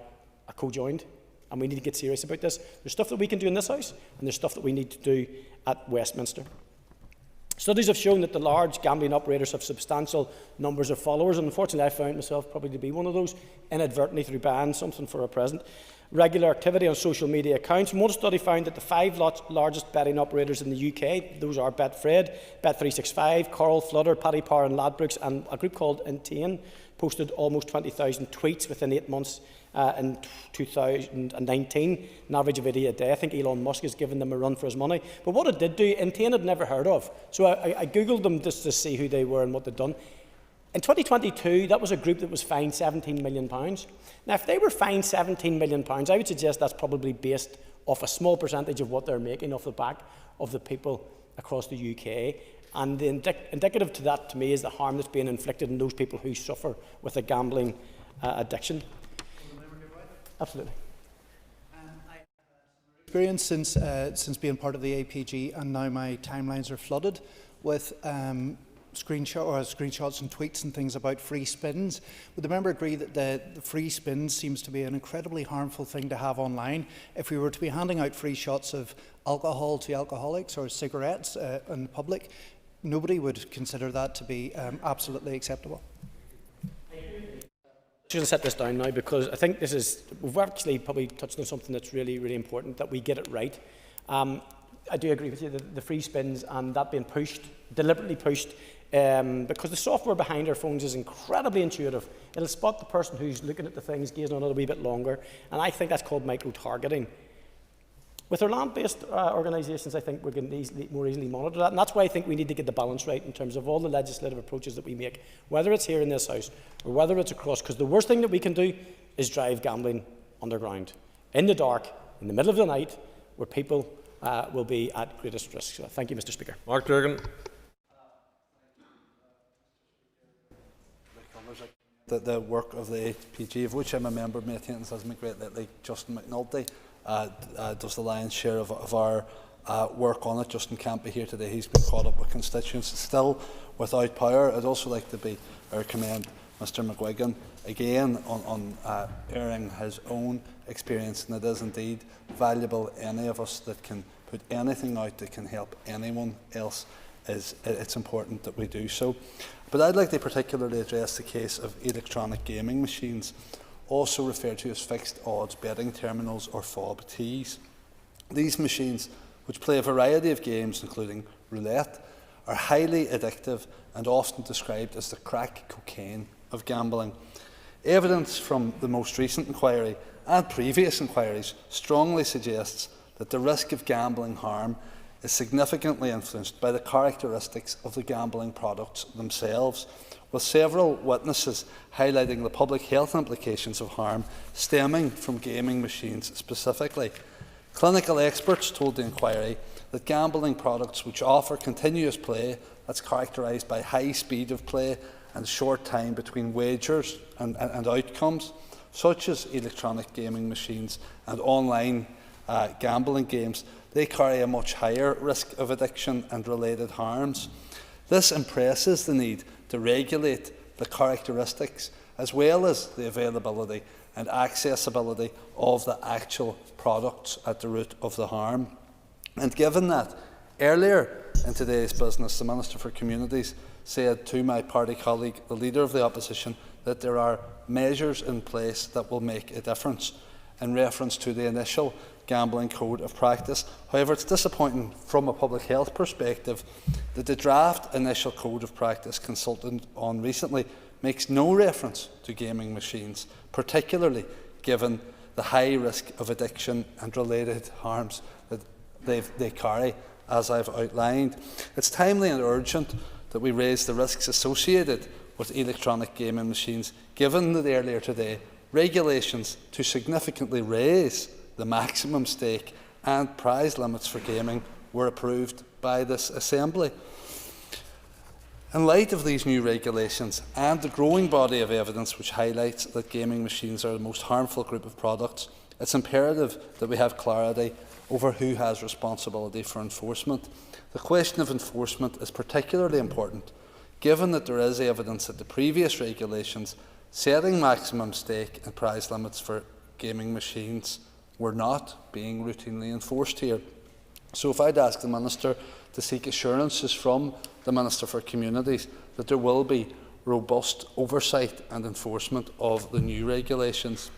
are co-joined, and we need to get serious about this. There's stuff that we can do in this House, and there's stuff that we need to do at Westminster. Studies have shown that the large gambling operators have substantial numbers of followers, and unfortunately I found myself probably to be one of those, inadvertently through buying something for a present. Regular activity on social media accounts. One study found that the 5 largest betting operators in the UK, those are Betfred, Bet365, Coral, Flutter, Paddy Power and Ladbrokes, and a group called Enrolment, posted almost 20,000 tweets within 8 months in 2019, an average of 80 a day. I think Elon Musk has given them a run for his money. But what it did do, Enrolment I'd never heard of. So I googled them just to see who they were and what they'd done. In 2022, that was a group that was fined £17 million. Now, if they were fined £17 million, I would suggest that's probably based off a small percentage of what they're making off the back of the people across the UK. And the indicative to that, to me, is the harm that's being inflicted on those people who suffer with a gambling addiction. Absolutely. I have experience since being part of the APG, and now my timelines are flooded with screenshots and tweets and things about free spins. Would the member agree that the free spins seems to be an incredibly harmful thing to have online? If we were to be handing out free shots of alcohol to alcoholics or cigarettes in the public, nobody would consider that to be absolutely acceptable. I'm going to set this down now, because I think we've actually probably touched on something that's really, really important, that we get it right. I do agree with you, the free spins and that being pushed, deliberately pushed, because the software behind our phones is incredibly intuitive. It'll spot the person who's looking at the things, gazing on it a wee bit longer, and I think that's called micro-targeting. With our land-based organisations, I think we can more easily monitor that, and that's why I think we need to get the balance right in terms of all the legislative approaches that we make, whether it's here in this House or whether it's across, because the worst thing that we can do is drive gambling underground, in the dark, in the middle of the night, where people will be at greatest risk. So thank you, Mr. Speaker. Mark Durgan. The work of the APG, of which I'm a member, maintains has been great lately. Justin McNulty does the lion's share of our work on it. Justin can't be here today. He's been caught up with constituents still without power. I'd also like to commend Mr McGuigan, again on airing his own experience, and it is indeed valuable. Any of us that can put anything out that can help anyone else, it's important that we do so. But I'd like to particularly address the case of electronic gaming machines, also referred to as fixed odds betting terminals or FOBTs. These machines, which play a variety of games including roulette, are highly addictive and often described as the crack cocaine of gambling. Evidence from the most recent inquiry and previous inquiries strongly suggests that the risk of gambling harm is significantly influenced by the characteristics of the gambling products themselves, with several witnesses highlighting the public health implications of harm stemming from gaming machines specifically. Clinical experts told the inquiry that gambling products which offer continuous play that's characterised by high speed of play and short time between wagers and outcomes, such as electronic gaming machines and online gambling games, they carry a much higher risk of addiction and related harms. This impresses the need to regulate the characteristics as well as the availability and accessibility of the actual products at the root of the harm. And given that, earlier in today's business, the Minister for Communities said to my party colleague, the Leader of the Opposition, that there are measures in place that will make a difference in reference to the initial gambling code of practice. However, it's disappointing from a public health perspective that the draft initial code of practice consulted on recently makes no reference to gaming machines, particularly given the high risk of addiction and related harms that they carry, as I've outlined. It's timely and urgent that we raise the risks associated with electronic gaming machines, given that earlier today regulations to significantly raise the maximum stake and prize limits for gaming were approved by this Assembly. In light of these new regulations and the growing body of evidence which highlights that gaming machines are the most harmful group of products, it's imperative that we have clarity over who has responsibility for enforcement. The question of enforcement is particularly important, given that there is evidence that the previous regulations setting maximum stake and prize limits for gaming machines were not being routinely enforced here. So if I'd ask the Minister to seek assurances from the Minister for Communities that there will be robust oversight and enforcement of the new regulations.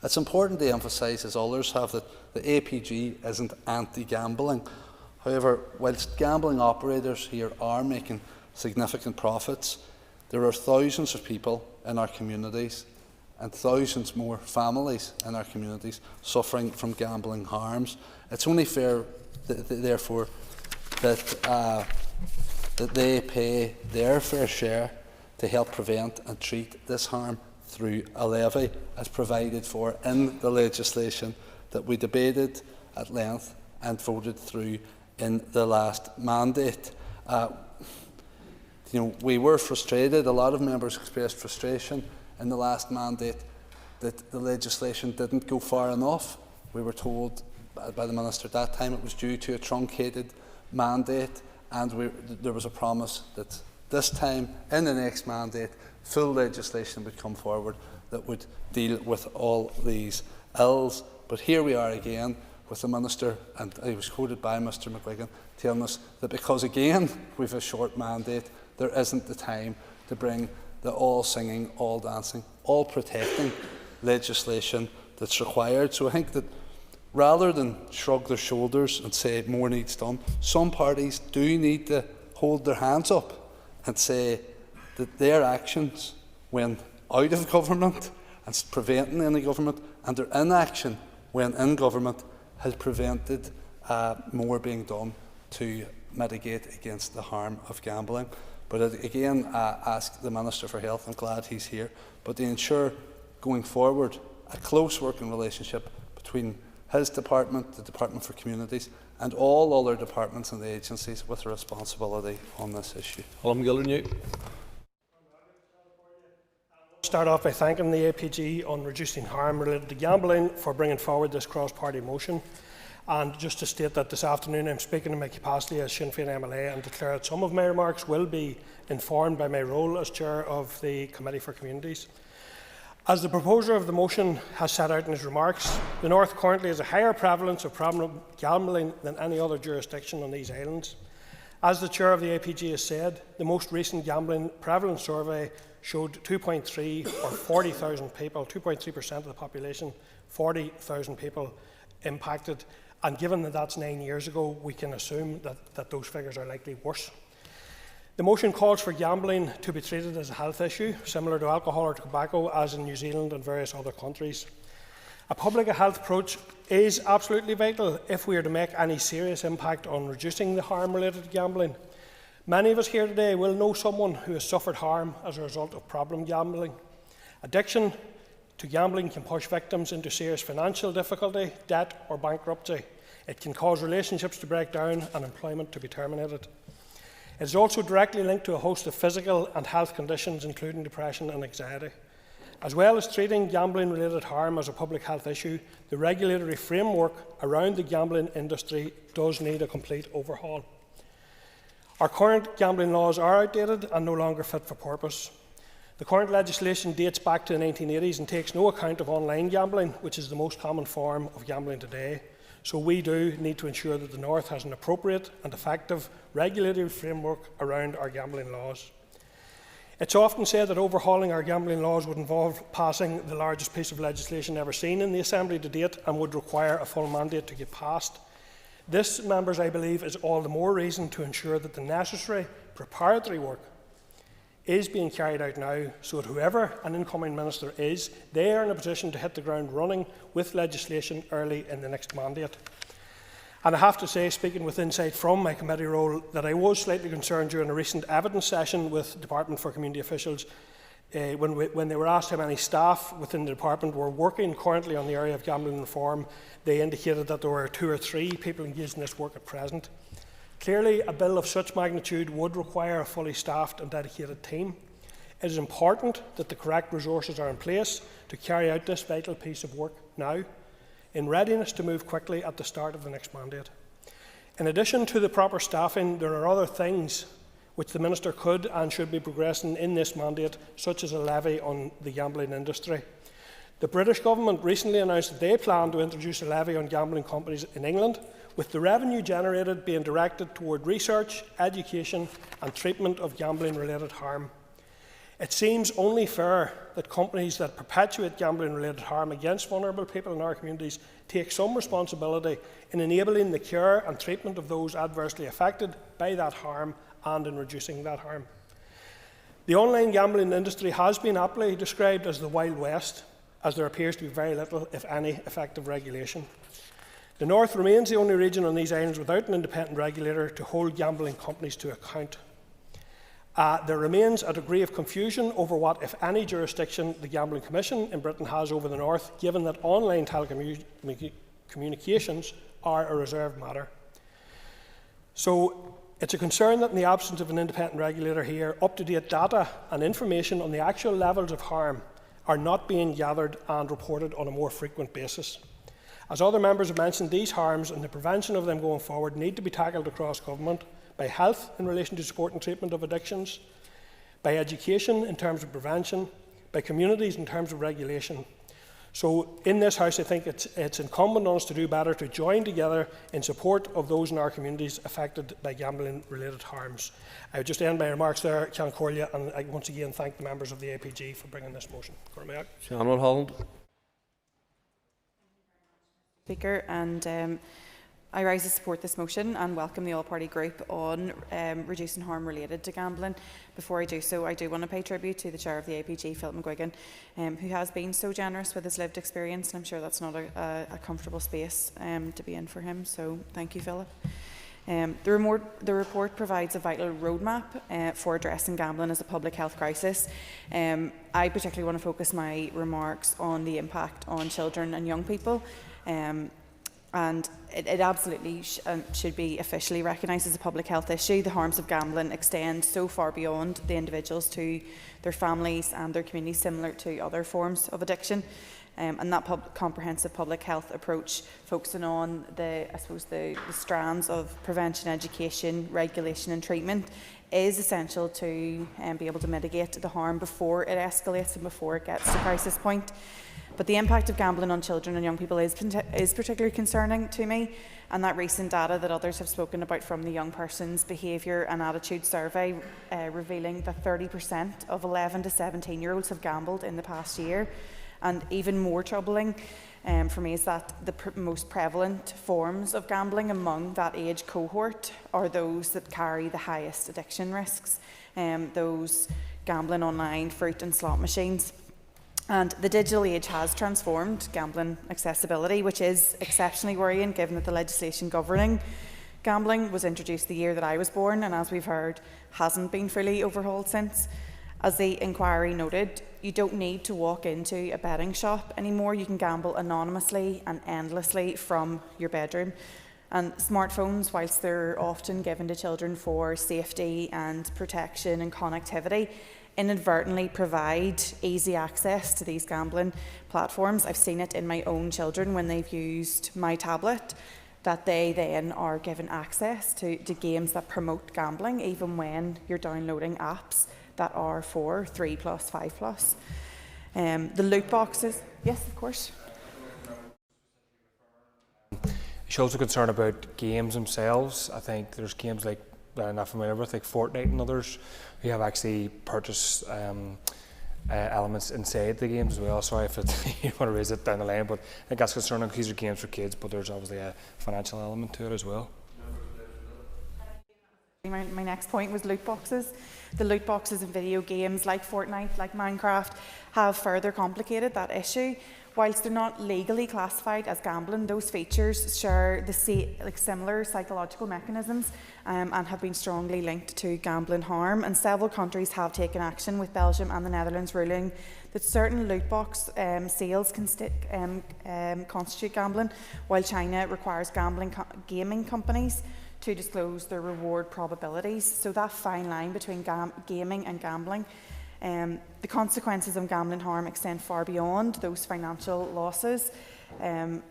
It's important to emphasise, as others have, that the APG isn't anti-gambling. However, whilst gambling operators here are making significant profits, there are thousands of people in our communities and thousands more families in our communities suffering from gambling harms. It's only fair, therefore, that they pay their fair share to help prevent and treat this harm through a levy as provided for in the legislation that we debated at length and voted through in the last mandate. We were frustrated, a lot of members expressed frustration in the last mandate that the legislation didn't go far enough. We were told by the Minister at that time it was due to a truncated mandate, and there was a promise that this time, in the next mandate, full legislation would come forward that would deal with all these ills. But here we are again with the Minister, and I was quoted by Mr McGuigan, telling us that because again we've a short mandate, there isn't the time to bring the all-singing, all-dancing, all-protecting legislation that's required. So I think that rather than shrug their shoulders and say more needs done, some parties do need to hold their hands up and say that their actions when out of government and preventing any government, and their inaction when in government, has prevented more being done to mitigate against the harm of gambling. But again, ask the Minister for Health, I'm glad he's here, but to ensure going forward a close working relationship between his department, the Department for Communities, and all other departments and agencies with a responsibility on this issue. Start off by thanking the APG on reducing harm related to gambling for bringing forward this cross-party motion. And just to state that this afternoon I'm speaking in my capacity as Sinn Féin MLA and declare that some of my remarks will be informed by my role as Chair of the Committee for Communities. As the proposer of the motion has set out in his remarks, the North currently has a higher prevalence of problem gambling than any other jurisdiction on these islands. As the Chair of the APG has said, the most recent gambling prevalence survey showed 2.3 or 40,000 people, 2.3% of the population, 40,000 people impacted. And given that that's 9 years ago, we can assume that those figures are likely worse. The motion calls for gambling to be treated as a health issue, similar to alcohol or tobacco, as in New Zealand and various other countries. A public health approach is absolutely vital if we are to make any serious impact on reducing the harm related to gambling. Many of us here today will know someone who has suffered harm as a result of problem gambling. Addiction to gambling can push victims into serious financial difficulty, debt or bankruptcy. It can cause relationships to break down and employment to be terminated. It is also directly linked to a host of physical and health conditions, including depression and anxiety. As well as treating gambling-related harm as a public health issue, the regulatory framework around the gambling industry does need a complete overhaul. Our current gambling laws are outdated and no longer fit for purpose. The current legislation dates back to the 1980s and takes no account of online gambling, which is the most common form of gambling today. So we do need to ensure that the North has an appropriate and effective regulatory framework around our gambling laws. It's often said that overhauling our gambling laws would involve passing the largest piece of legislation ever seen in the Assembly to date and would require a full mandate to get passed. This, members, I believe, is all the more reason to ensure that the necessary preparatory work is being carried out now, so that whoever an incoming minister is, they are in a position to hit the ground running with legislation early in the next mandate. And I have to say, speaking with insight from my committee role, that I was slightly concerned during a recent evidence session with Department for Community officials when they were asked how many staff within the department were working currently on the area of gambling reform. They indicated that there were 2 or 3 people engaged in this work at present. Clearly, a bill of such magnitude would require a fully staffed and dedicated team. It is important that the correct resources are in place to carry out this vital piece of work now, in readiness to move quickly at the start of the next mandate. In addition to the proper staffing, there are other things which the Minister could and should be progressing in this mandate, such as a levy on the gambling industry. The British government recently announced that they plan to introduce a levy on gambling companies in England, with the revenue generated being directed toward research, education and treatment of gambling-related harm. It seems only fair that companies that perpetuate gambling-related harm against vulnerable people in our communities take some responsibility in enabling the care and treatment of those adversely affected by that harm and in reducing that harm. The online gambling industry has been aptly described as the Wild West, as there appears to be very little, if any, effective regulation. The North remains the only region on these islands without an independent regulator to hold gambling companies to account. There remains a degree of confusion over what, if any, jurisdiction the Gambling Commission in Britain has over the North, given that online telecommunications are a reserved matter. So it's a concern that in the absence of an independent regulator here, up-to-date data and information on the actual levels of harm are not being gathered and reported on a more frequent basis. As other members have mentioned, these harms and the prevention of them going forward need to be tackled across government, by health in relation to support and treatment of addictions, by education in terms of prevention, by communities in terms of regulation. So in this House, I think it's incumbent on us to do better to join together in support of those in our communities affected by gambling-related harms. I would just end my remarks there, Ceann Comhairle, and I once again thank the members of the APG for bringing this motion. Sean Holland. Speaker, and I rise to support this motion and welcome the all-party group on reducing harm related to gambling. Before I do so, I do want to pay tribute to the Chair of the APG, Philip McGuigan, who has been so generous with his lived experience, and I'm sure that's not a comfortable space to be in for him, so thank you, Philip. The report provides a vital roadmap for addressing gambling as a public health crisis. I particularly want to focus my remarks on the impact on children and young people. And it absolutely should be officially recognised as a public health issue. The harms of gambling extend so far beyond the individuals to their families and their communities, similar to other forms of addiction. and that comprehensive public health approach focusing on the strands of prevention, education, regulation and treatment is essential to be able to mitigate the harm before it escalates and before it gets to crisis point. But the impact of gambling on children and young people is particularly concerning to me, and that recent data that others have spoken about from the Young Person's Behaviour and Attitude Survey revealing that 30% of 11 to 17-year-olds have gambled in the past year. And even more troubling for me is that the most prevalent forms of gambling among that age cohort are those that carry the highest addiction risks, those gambling online, fruit and slot machines. And the digital age has transformed gambling accessibility, which is exceptionally worrying given that the legislation governing gambling was introduced the year that I was born and, as we've heard, hasn't been fully overhauled since. As the inquiry noted, you don't need to walk into a betting shop anymore. You can gamble anonymously and endlessly from your bedroom. And smartphones, whilst they're often given to children for safety and protection and connectivity, inadvertently provide easy access to these gambling platforms. I've seen it in my own children when they've used my tablet, that they then are given access to games that promote gambling, even when you're downloading apps that are for 3+, 5+. The loot boxes, yes, of course. She also concerned about games themselves. I think there's games like that I'm not familiar with, like Fortnite and others, who have actually purchased elements inside the games as well. Sorry if you want to raise it down the line, but I think that's concerning because these are games for kids, but there's obviously a financial element to it as well. My next point was loot boxes. The loot boxes in video games like Fortnite, like Minecraft, have further complicated that issue. Whilst they're not legally classified as gambling, those features share the similar psychological mechanisms and have been strongly linked to gambling harm. And several countries have taken action, with Belgium and the Netherlands ruling that certain loot box sales constitute gambling, while China requires gaming companies to disclose their reward probabilities. So that fine line between gaming and gambling, the consequences of gambling harm extend far beyond those financial losses, and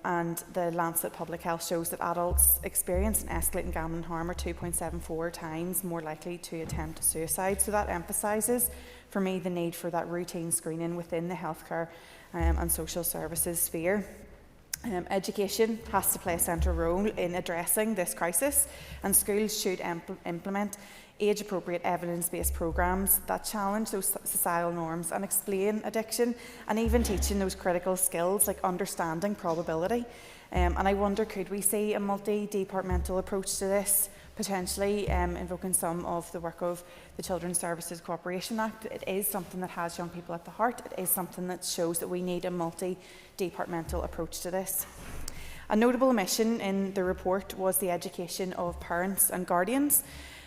the Lancet Public Health shows that adults experiencing escalating gambling harm are 2.74 times more likely to attempt suicide. So that emphasises for me the need for that routine screening within the healthcare and social services sphere. Education has to play a central role in addressing this crisis, and schools should implement age-appropriate evidence-based programmes that challenge those societal norms and explain addiction, and even teaching those critical skills like understanding probability. And I wonder, could we see a multi-departmental approach to this, potentially invoking some of the work of the Children's Services Cooperation Act? It is something that has young people at the heart. It is something that shows that we need a multi-departmental approach to this. A notable omission in the report was the education of parents and guardians.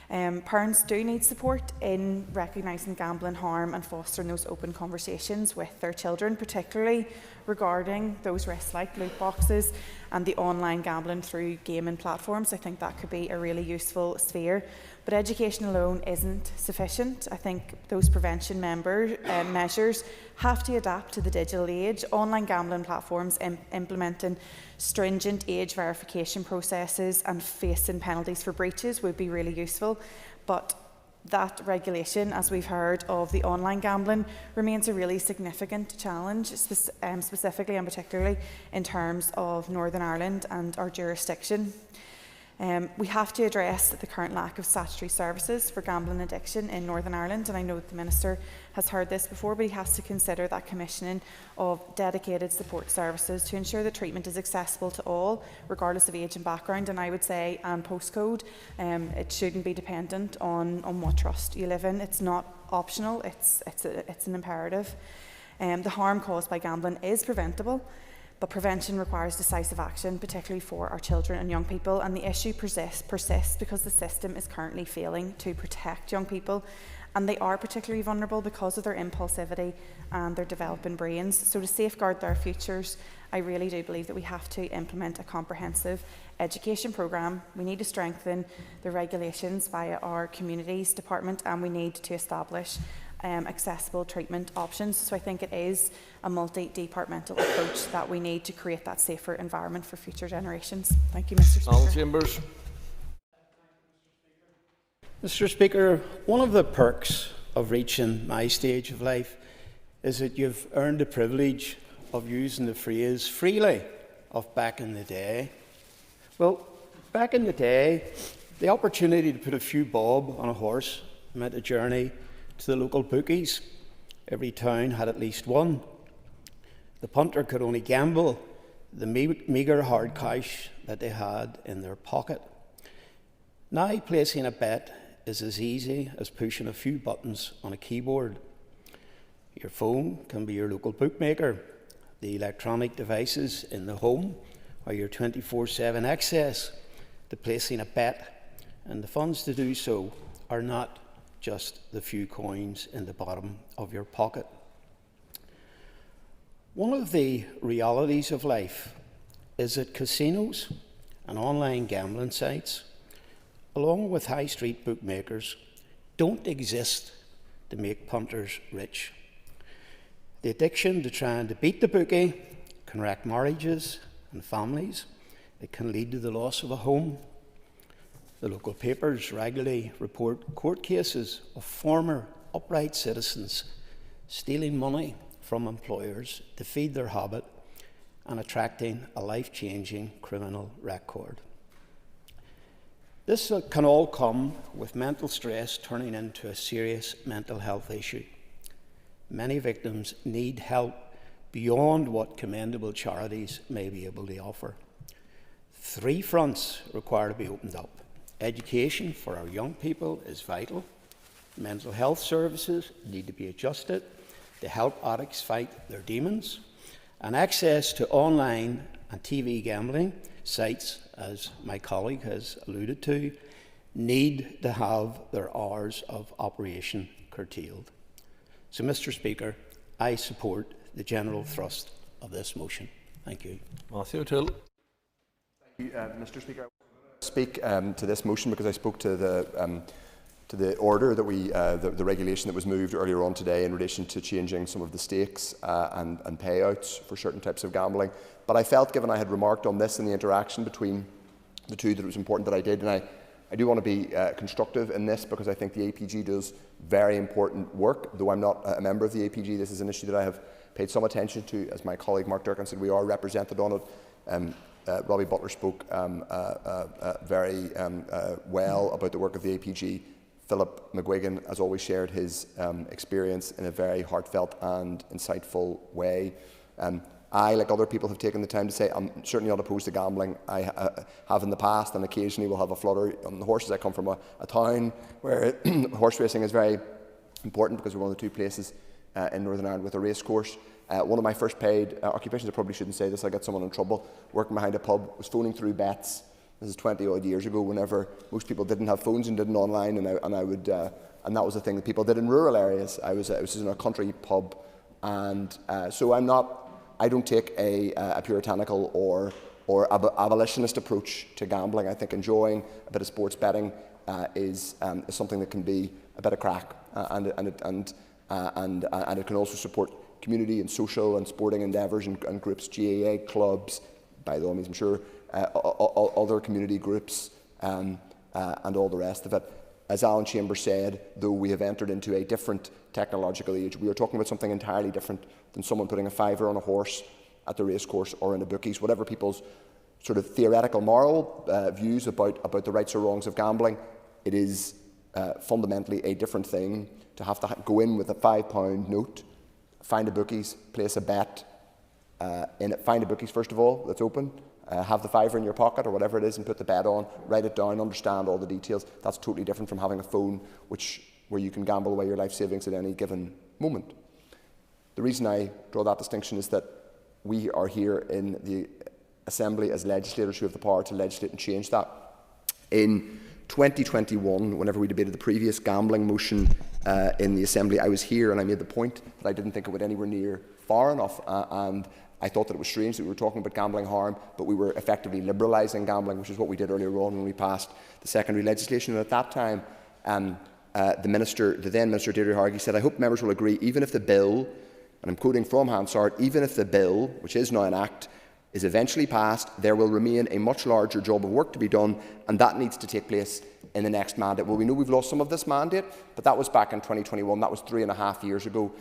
Parents do need support in recognising gambling harm and fostering those open conversations with their children, particularly regarding those risks like loot boxes and the online gambling through gaming platforms. I think that could be a really useful sphere. But education alone isn't sufficient. I think those prevention measures have to adapt to the digital age. Online gambling platforms implementing stringent age verification processes and facing penalties for breaches would be really useful. But that regulation, as we've heard, of the online gambling remains a really significant challenge, specifically and particularly in terms of Northern Ireland and our jurisdiction. We have to address the current lack of statutory services for gambling addiction in Northern Ireland, and I know that the Minister has heard this before, but he has to consider that commissioning of dedicated support services to ensure that treatment is accessible to all, regardless of age and background, and I would say and postcode. It shouldn't be dependent on what trust you live in. It's not optional, it's an imperative. The harm caused by gambling is preventable, but prevention requires decisive action, particularly for our children and young people, and the issue persists because the system is currently failing to protect young people, and they are particularly vulnerable because of their impulsivity and their developing brains. So to safeguard their futures, I really do believe that we have to implement a comprehensive education programme. We need to strengthen the regulations via our Communities Department, and we need to establish accessible treatment options. So I think it is a multi-departmental approach that we need to create that safer environment for future generations. Thank you, Mr. Speaker. Chambers. Mr. Speaker, one of the perks of reaching my stage of life is that you've earned the privilege of using the phrase freely of back in the day. Well, back in the day, the opportunity to put a few bob on a horse meant a journey to the local bookies. Every town had at least one. The punter could only gamble the meagre hard cash that they had in their pocket. Now, placing a bet is as easy as pushing a few buttons on a keyboard. Your phone can be your local bookmaker. The electronic devices in the home are your 24/7 access to placing a bet, and the funds to do so are not just the few coins in the bottom of your pocket. One of the realities of life is that casinos and online gambling sites, along with high street bookmakers, don't exist to make punters rich. The addiction to trying to beat the bookie can wreck marriages and families. It can lead to the loss of a home. The local papers regularly report court cases of former upright citizens stealing money from employers to feed their habit and attracting a life-changing criminal record. This can all come with mental stress turning into a serious mental health issue. Many victims need help beyond what commendable charities may be able to offer. 3 fronts require to be opened up. Education for our young people is vital. Mental health services need to be adjusted to help addicts fight their demons. And access to online and TV gambling sites, as my colleague has alluded to, need to have their hours of operation curtailed. So, Mr. Speaker, I support the general thrust of this motion. Thank you. Matthew O'Toole. Thank you, Mr. Speaker. I speak to this motion because I spoke to the order that the regulation that was moved earlier on today in relation to changing some of the stakes and payouts for certain types of gambling. But I felt, given I had remarked on this in the interaction between the two, that it was important that I did. And I do want to be constructive in this because I think the APG does very important work. Though I'm not a member of the APG, this is an issue that I have paid some attention to. As my colleague Mark Durkin said, we are represented on it. Robbie Butler spoke very well about the work of the APG. Philip McGuigan has always shared his experience in a very heartfelt and insightful way. I, like other people, have taken the time to say I'm certainly not opposed to gambling. I have in the past, and occasionally will have a flutter on the horses. I come from a town where horse racing is very important because we're one of the 2 places in Northern Ireland with a race course. One of my first paid occupations, I probably shouldn't say this, I got someone in trouble, working behind a pub, was phoning through bets. This is 20 odd years ago, whenever most people didn't have phones and didn't online, and that was the thing that people did in rural areas. I was in a country pub, and so I don't take a puritanical or abolitionist approach to gambling. I think enjoying a bit of sports betting is something that can be a bit of crack, and it can also support community and social and sporting endeavours and groups, GAA clubs, by all means, I'm sure, other community groups, and all the rest of it. As Alan Chambers said, though we have entered into a different technological age, we are talking about something entirely different than someone putting a fiver on a horse at the racecourse or in a bookies. Whatever people's sort of theoretical moral views about the rights or wrongs of gambling, it is fundamentally a different thing to have to go in with a £5 note, find a bookies, place a bet in it. Find a bookies first of all that's open. Have the fiver in your pocket or whatever it is and put the bet on, write it down, understand all the details. That's totally different from having a phone where you can gamble away your life savings at any given moment. The reason I draw that distinction is that we are here in the Assembly as legislators who have the power to legislate and change that. In 2021, whenever we debated the previous gambling motion in the Assembly, I was here and I made the point that I didn't think it went anywhere near far enough, and I thought that it was strange that we were talking about gambling harm, but we were effectively liberalising gambling, which is what we did earlier on when we passed the secondary legislation. And at that time, the then Minister Deirdre Hargey said, "I hope members will agree, even if the bill," and I'm quoting from Hansard, "even if the bill, which is now an act, is eventually passed, there will remain a much larger job of work to be done, and that needs to take place in the next mandate." Well, we know we've lost some of this mandate, but that was back in 2021. That was 3.5 years ago.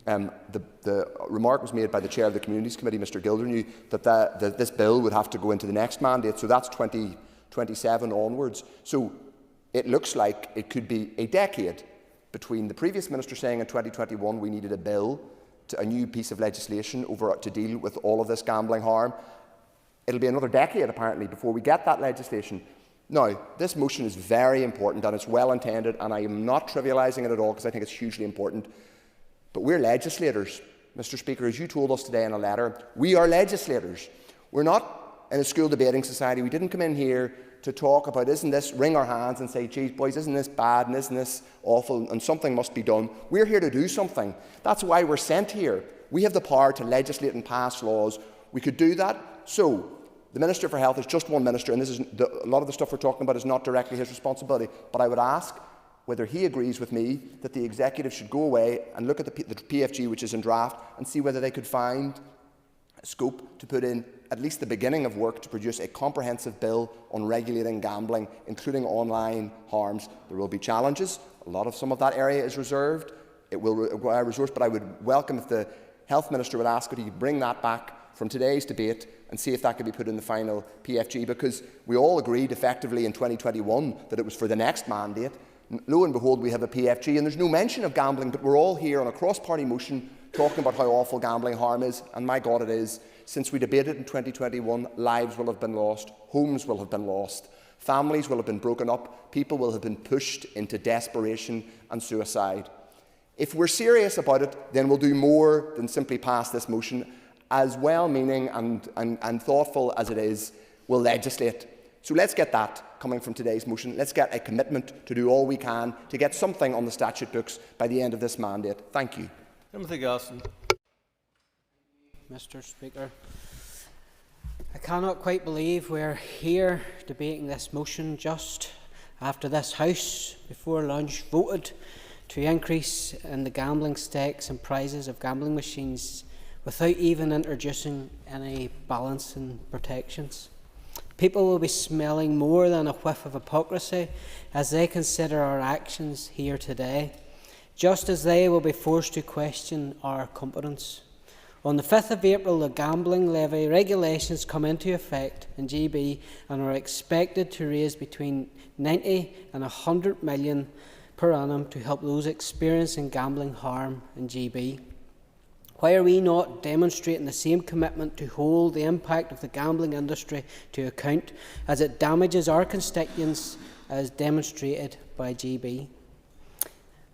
The remark was made by the Chair of the Communities Committee, Mr Gildernew, that this bill would have to go into the next mandate, so that's 2027 onwards. So it looks like it could be a decade between the previous minister saying in 2021 we needed a bill, a new piece of legislation to deal with all of this gambling harm. It'll be another decade, apparently, before we get that legislation. Now, this motion is very important and it's well intended, and I am not trivialising it at all because I think it's hugely important. But we're legislators, Mr Speaker, as you told us today in a letter. We are legislators. We're not in a school debating society. We didn't come in here to talk about, isn't this, wring our hands and say, geez, boys, isn't this bad and isn't this awful and something must be done. We're here to do something. That's why we're sent here. We have the power to legislate and pass laws. We could do that. So, the Minister for Health is just one minister, and a lot of the stuff we're talking about is not directly his responsibility. But I would ask whether he agrees with me that the executive should go away and look at the PFG, which is in draft, and see whether they could find scope to put in at least the beginning of work to produce a comprehensive bill on regulating gambling, including online harms. There will be challenges. Some of that area is reserved. It will require resource, but I would welcome if the Health Minister would ask if he could bring that back from today's debate and see if that could be put in the final PFG, because we all agreed effectively in 2021 that it was for the next mandate. Lo and behold, we have a PFG and there's no mention of gambling, but we're all here on a cross-party motion talking about how awful gambling harm is, and my God it is. Since we debated in 2021, lives will have been lost, homes will have been lost, families will have been broken up, people will have been pushed into desperation and suicide. If we're serious about it, then we'll do more than simply pass this motion. As well-meaning and thoughtful as it is, we'll legislate. So let's get that coming from today's motion. Let's get a commitment to do all we can to get something on the statute books by the end of this mandate. Thank you. Timothy Gosson. Mr Speaker, I cannot quite believe we're here debating this motion just after this House, before lunch, voted to increase in the gambling stakes and prizes of gambling machines without even introducing any balancing protections. People will be smelling more than a whiff of hypocrisy as they consider our actions here today, just as they will be forced to question our competence. On the 5th of April, the gambling levy regulations come into effect in GB and are expected to raise between 90 and 100 million per annum to help those experiencing gambling harm in GB. Why are we not demonstrating the same commitment to hold the impact of the gambling industry to account as it damages our constituents as demonstrated by GB?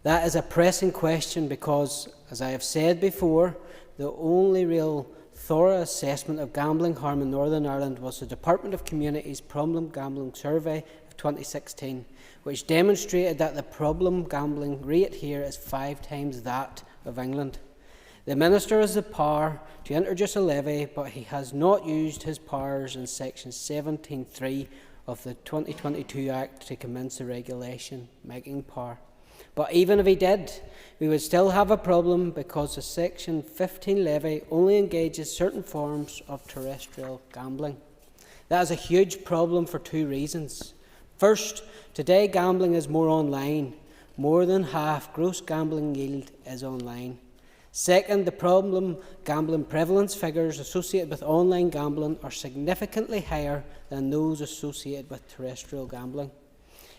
That is a pressing question because, as I have said before, the only real thorough assessment of gambling harm in Northern Ireland was the Department of Communities Problem Gambling Survey of 2016, which demonstrated that the problem gambling rate here is 5 times that of England. The Minister has the power to introduce a levy, but he has not used his powers in Section 17(3) of the 2022 Act to commence the regulation-making power. But even if he did, we would still have a problem because the Section 15 levy only engages certain forms of terrestrial gambling. That is a huge problem for 2 reasons. First, today gambling is more online. More than half gross gambling yield is online. Second, the problem gambling prevalence figures associated with online gambling are significantly higher than those associated with terrestrial gambling.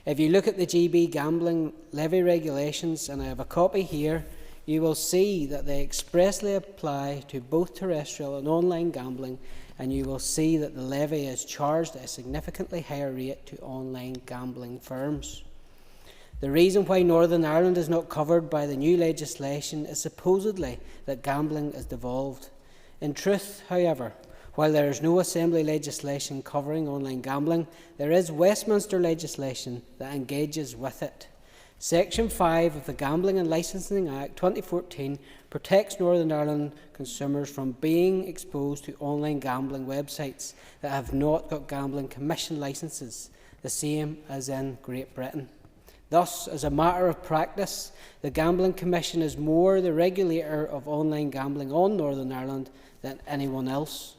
If you look at the GB gambling levy regulations, and I have a copy here, you will see that they expressly apply to both terrestrial and online gambling, and you will see that the levy is charged at a significantly higher rate to online gambling firms. The reason why Northern Ireland is not covered by the new legislation is supposedly that gambling is devolved. In truth, however, while there is no Assembly legislation covering online gambling, there is Westminster legislation that engages with it. Section 5 of the Gambling and Licensing Act 2014 protects Northern Ireland consumers from being exposed to online gambling websites that have not got gambling commission licences, the same as in Great Britain. Thus, as a matter of practice, the Gambling Commission is more the regulator of online gambling on Northern Ireland than anyone else.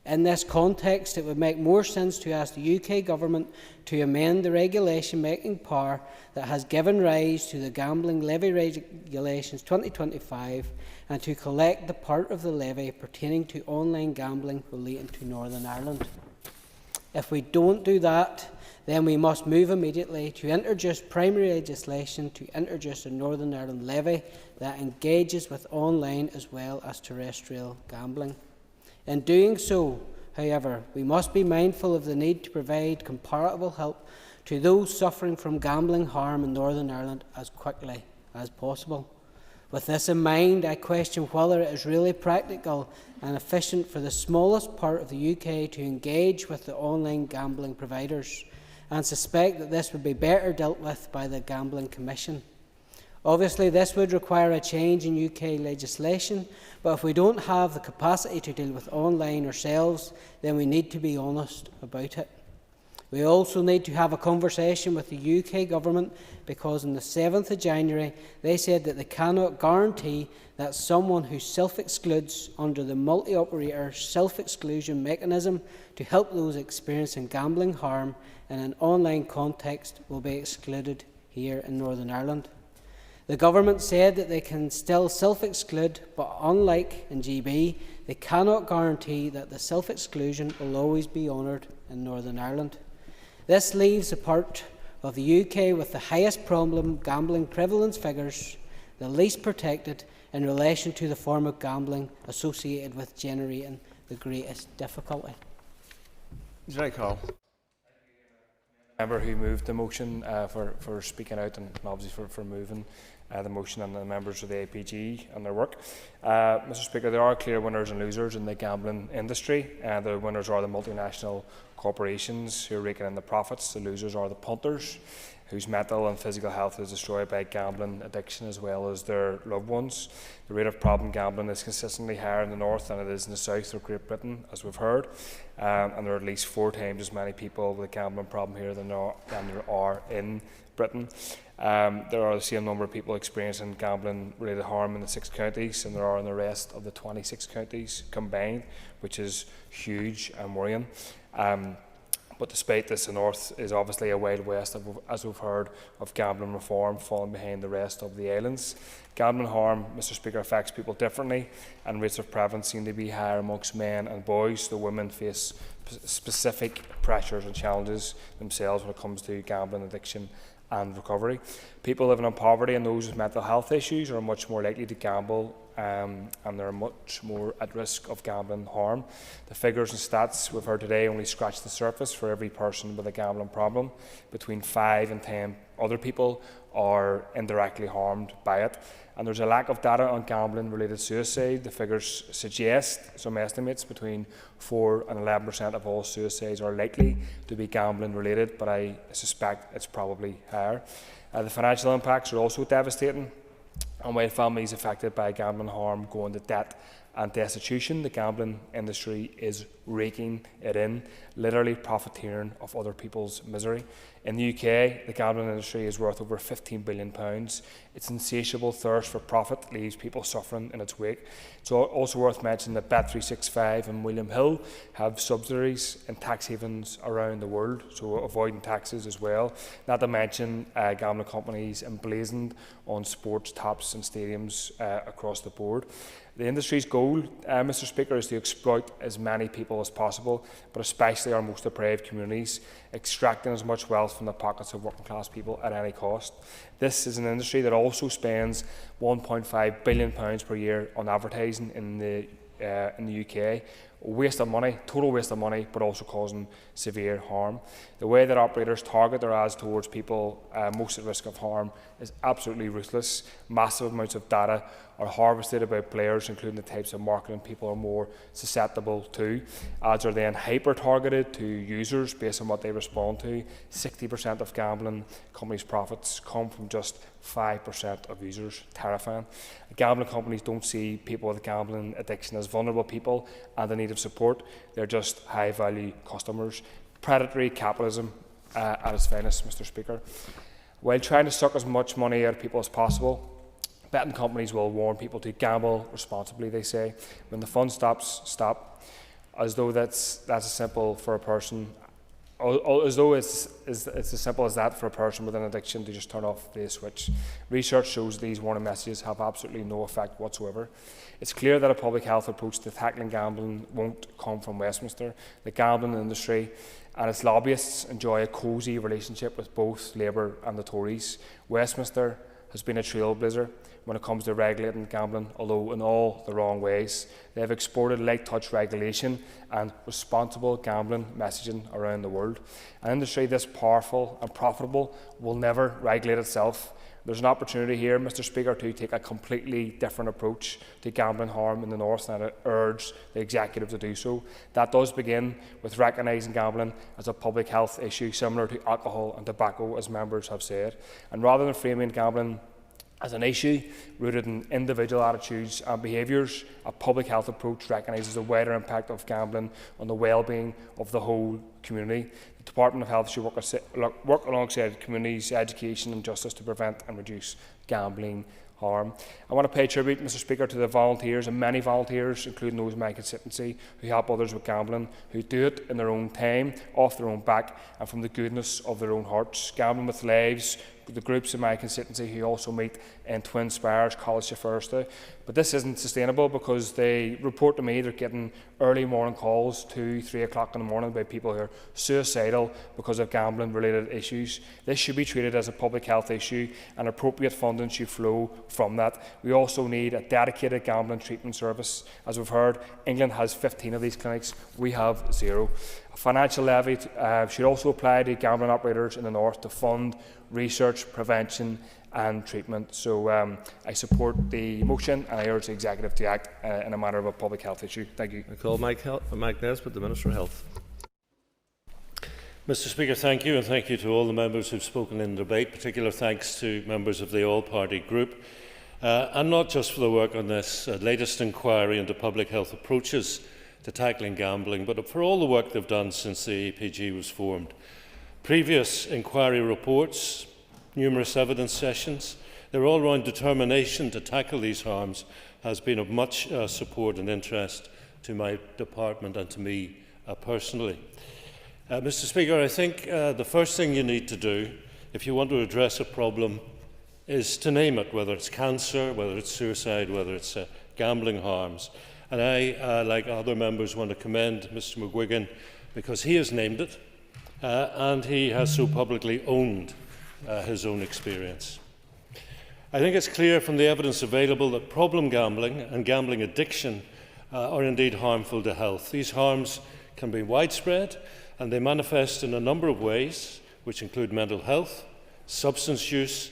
In this context, it would make more sense to ask the UK Government to amend the regulation-making power that has given rise to the Gambling Levy Regulations 2025 and to collect the part of the levy pertaining to online gambling relating to Northern Ireland. If we don't do that, then we must move immediately to introduce primary legislation to introduce a Northern Ireland levy that engages with online as well as terrestrial gambling. In doing so, however, we must be mindful of the need to provide comparable help to those suffering from gambling harm in Northern Ireland as quickly as possible. With this in mind, I question whether it is really practical and efficient for the smallest part of the UK to engage with the online gambling providers, and suspect that this would be better dealt with by the Gambling Commission. Obviously, this would require a change in UK legislation, but if we don't have the capacity to deal with online ourselves, then we need to be honest about it. We also need to have a conversation with the UK Government, because on the 7th of January they said that they cannot guarantee that someone who self-excludes under the multi-operator self-exclusion mechanism to help those experiencing gambling harm in an online context will be excluded here in Northern Ireland. The Government said that they can still self-exclude, but unlike in GB, they cannot guarantee that the self-exclusion will always be honoured in Northern Ireland. This leaves the part of the UK with the highest problem gambling prevalence figures, the least protected in relation to the form of gambling associated with generating the greatest difficulty. Jerry Call. Member who moved the motion for speaking out, and obviously for moving the motion, and the members of the APG and their work. Mr. Speaker, there are clear winners and losers in the gambling industry. The winners are the multinational corporations who are raking in the profits. The losers are the punters, whose mental and physical health is destroyed by gambling addiction as well as their loved ones. The rate of problem gambling is consistently higher in the north than it is in the south of Great Britain, as we've heard, and there are at least 4 times as many people with a gambling problem here than there are in Britain. There are the same number of people experiencing gambling-related harm in the 6 counties than there are in the rest of the 26 counties combined, which is huge and worrying. But despite this, the North is obviously a wild west, as we've heard, of gambling reform falling behind the rest of the islands. Gambling harm, Mr. Speaker, affects people differently, and rates of prevalence seem to be higher amongst men and boys, though women face specific pressures and challenges themselves when it comes to gambling addiction and recovery. People living in poverty and those with mental health issues are much more likely to gamble, and they're much more at risk of gambling harm. The figures and stats we've heard today only scratch the surface. For every person with a gambling problem, between 5 and 10 other people are indirectly harmed by it. And there's a lack of data on gambling-related suicide. The figures suggest, some estimates, between 4 and 11% of all suicides are likely to be gambling-related, but I suspect it's probably higher. The financial impacts are also devastating. And while families affected by gambling harm go into debt and destitution, the gambling industry is raking it in, literally profiteering off other people's misery. In the UK, the gambling industry is worth over £15 billion. Its insatiable thirst for profit leaves people suffering in its wake. It's also worth mentioning that Bet365 and William Hill have subsidiaries in tax havens around the world, so avoiding taxes as well. Not to mention gambling companies emblazoned on sports tops and stadiums across the board. The industry's goal, Mr. Speaker, is to exploit as many people as possible, but especially our most deprived communities, extracting as much wealth from the pockets of working class people at any cost. This is an industry that also spends £1.5 billion per year on advertising in the UK. Waste of money, total waste of money, but also causing severe harm. The way that operators target their ads towards people most at risk of harm is absolutely ruthless. Massive amounts of data are harvested about players, including the types of marketing people are more susceptible to. Ads are then hyper-targeted to users based on what they respond to. 60% of gambling companies' profits come from just 5% of users. Terrifying. Gambling companies don't see people with gambling addiction as vulnerable people and in need of support. They're just high-value customers. Predatory capitalism at its finest, Mr. Speaker. While trying to suck as much money out of people as possible, betting companies will warn people to gamble responsibly, they say. When the fun stops, stop. As though that's as simple for a person, as though it's as simple as that for a person with an addiction to just turn off the switch. Research shows these warning messages have absolutely no effect whatsoever. It's clear that a public health approach to tackling gambling won't come from Westminster. The gambling industry and its lobbyists enjoy a cosy relationship with both Labour and the Tories. Westminster has been a trailblazer when it comes to regulating gambling, although in all the wrong ways. They have exported light touch regulation and responsible gambling messaging around the world. An industry this powerful and profitable will never regulate itself. There's an opportunity here, Mr. Speaker, to take a completely different approach to gambling harm in the North, and I urge the Executive to do so. That does begin with recognising gambling as a public health issue similar to alcohol and tobacco, as members have said. And rather than framing gambling as an issue rooted in individual attitudes and behaviours, a public health approach recognises the wider impact of gambling on the well-being of the whole community. The Department of Health should work alongside communities' education and justice to prevent and reduce gambling harm. I want to pay tribute, Mr. Speaker, to the volunteers, and many volunteers, including those in my constituency, who help others with gambling, who do it in their own time, off their own back, and from the goodness of their own hearts. Gambling with Lives, the groups in my constituency who also meet in Twin Spires, College of Thursday. But this isn't sustainable because they report to me they're getting early morning calls, 2, 3 o'clock in the morning, by people who are suicidal because of gambling related issues. This should be treated as a public health issue, and appropriate funding should flow from that. We also need a dedicated gambling treatment service. As we've heard, England has 15 of these clinics, we have 0. A financial levy should also apply to gambling operators in the North to fund research, prevention and treatment. So I support the motion, and I urge the Executive to act in a matter of a public health issue. Thank you. I call Mike Nesbitt, the Minister of Health. Mr. Speaker, thank you, and thank you to all the members who have spoken in the debate. Particular thanks to members of the All-Party Group, and not just for the work on this latest inquiry into public health approaches to tackling gambling, but for all the work they've done since the APG was formed. Previous inquiry reports, numerous evidence sessions, their all-round determination to tackle these harms has been of much support and interest to my department and to me personally. Mr. Speaker, I think the first thing you need to do if you want to address a problem is to name it, whether it's cancer, whether it's suicide, whether it's gambling harms. And I, like other members, want to commend Mr. McGuigan because he has named it and he has so publicly owned his own experience. I think it's clear from the evidence available that problem gambling and gambling addiction are indeed harmful to health. These harms can be widespread and they manifest in a number of ways, which include mental health, substance use,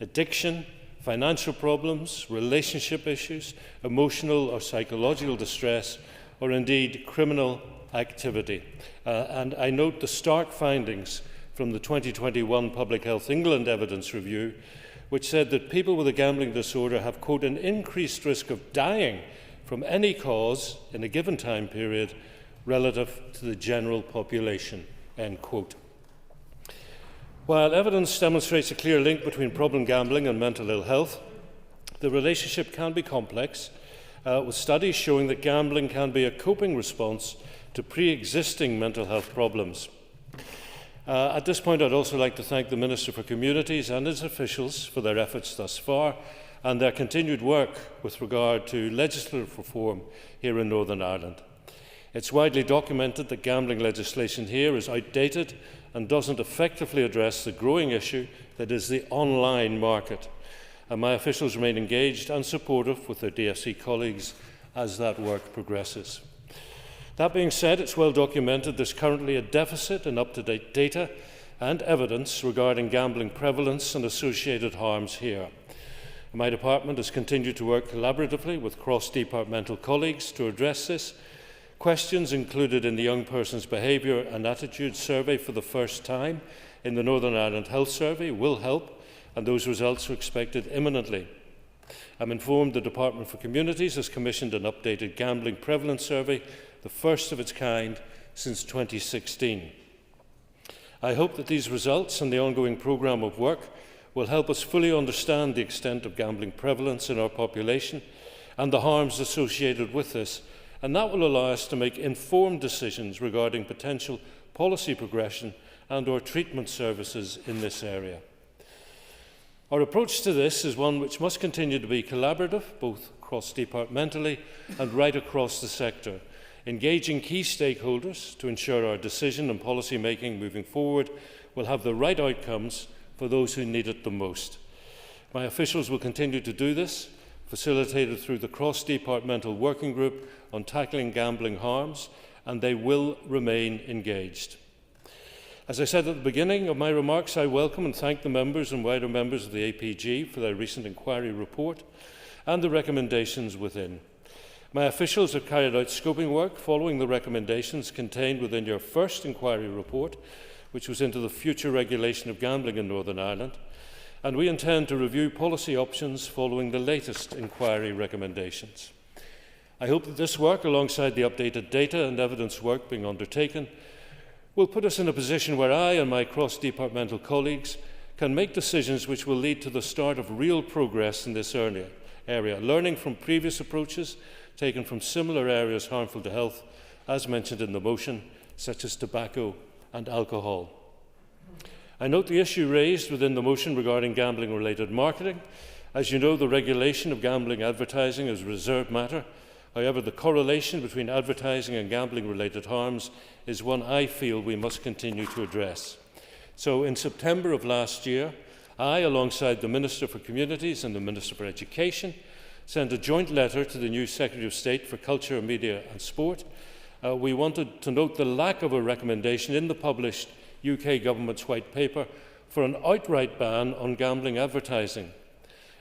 addiction, financial problems, relationship issues, emotional or psychological distress, or indeed criminal activity. And I note the stark findings from the 2021 Public Health England Evidence Review, which said that people with a gambling disorder have, quote, an increased risk of dying from any cause in a given time period relative to the general population, end quote. While evidence demonstrates a clear link between problem gambling and mental ill health, the relationship can be complex, with studies showing that gambling can be a coping response to pre-existing mental health problems. At this point, I'd also like to thank the Minister for Communities and his officials for their efforts thus far and their continued work with regard to legislative reform here in Northern Ireland. It's widely documented that gambling legislation here is outdated and doesn't effectively address the growing issue that is the online market. And my officials remain engaged and supportive with their DFC colleagues as that work progresses. That being said, it's well documented there's currently a deficit in up-to-date data and evidence regarding gambling prevalence and associated harms here. My department has continued to work collaboratively with cross-departmental colleagues to address this. Questions included in the Young Person's Behaviour and Attitude Survey for the first time in the Northern Ireland Health Survey will help, and those results are expected imminently. I'm informed the Department for Communities has commissioned an updated gambling prevalence survey, the first of its kind since 2016. I hope that these results and the ongoing programme of work will help us fully understand the extent of gambling prevalence in our population and the harms associated with this, and that will allow us to make informed decisions regarding potential policy progression and/or treatment services in this area. Our approach to this is one which must continue to be collaborative, both cross-departmentally and right across the sector, engaging key stakeholders to ensure our decision and policy making moving forward will have the right outcomes for those who need it the most. My officials will continue to do this, facilitated through the cross-departmental working group on tackling gambling harms, and they will remain engaged. As I said at the beginning of my remarks, I welcome and thank the members and wider members of the APG for their recent inquiry report and the recommendations within. My officials have carried out scoping work following the recommendations contained within your first inquiry report, which was into the future regulation of gambling in Northern Ireland, and we intend to review policy options following the latest inquiry recommendations. I hope that this work, alongside the updated data and evidence work being undertaken, will put us in a position where I and my cross-departmental colleagues can make decisions which will lead to the start of real progress in this area, learning from previous approaches taken from similar areas harmful to health, as mentioned in the motion, such as tobacco and alcohol. I note the issue raised within the motion regarding gambling-related marketing. As you know, the regulation of gambling advertising is a reserved matter. However, the correlation between advertising and gambling-related harms is one I feel we must continue to address. So, in September of last year, I, alongside the Minister for Communities and the Minister for Education, sent a joint letter to the new Secretary of State for Culture, Media and Sport. We wanted to note the lack of a recommendation in the published UK Government's White Paper for an outright ban on gambling advertising.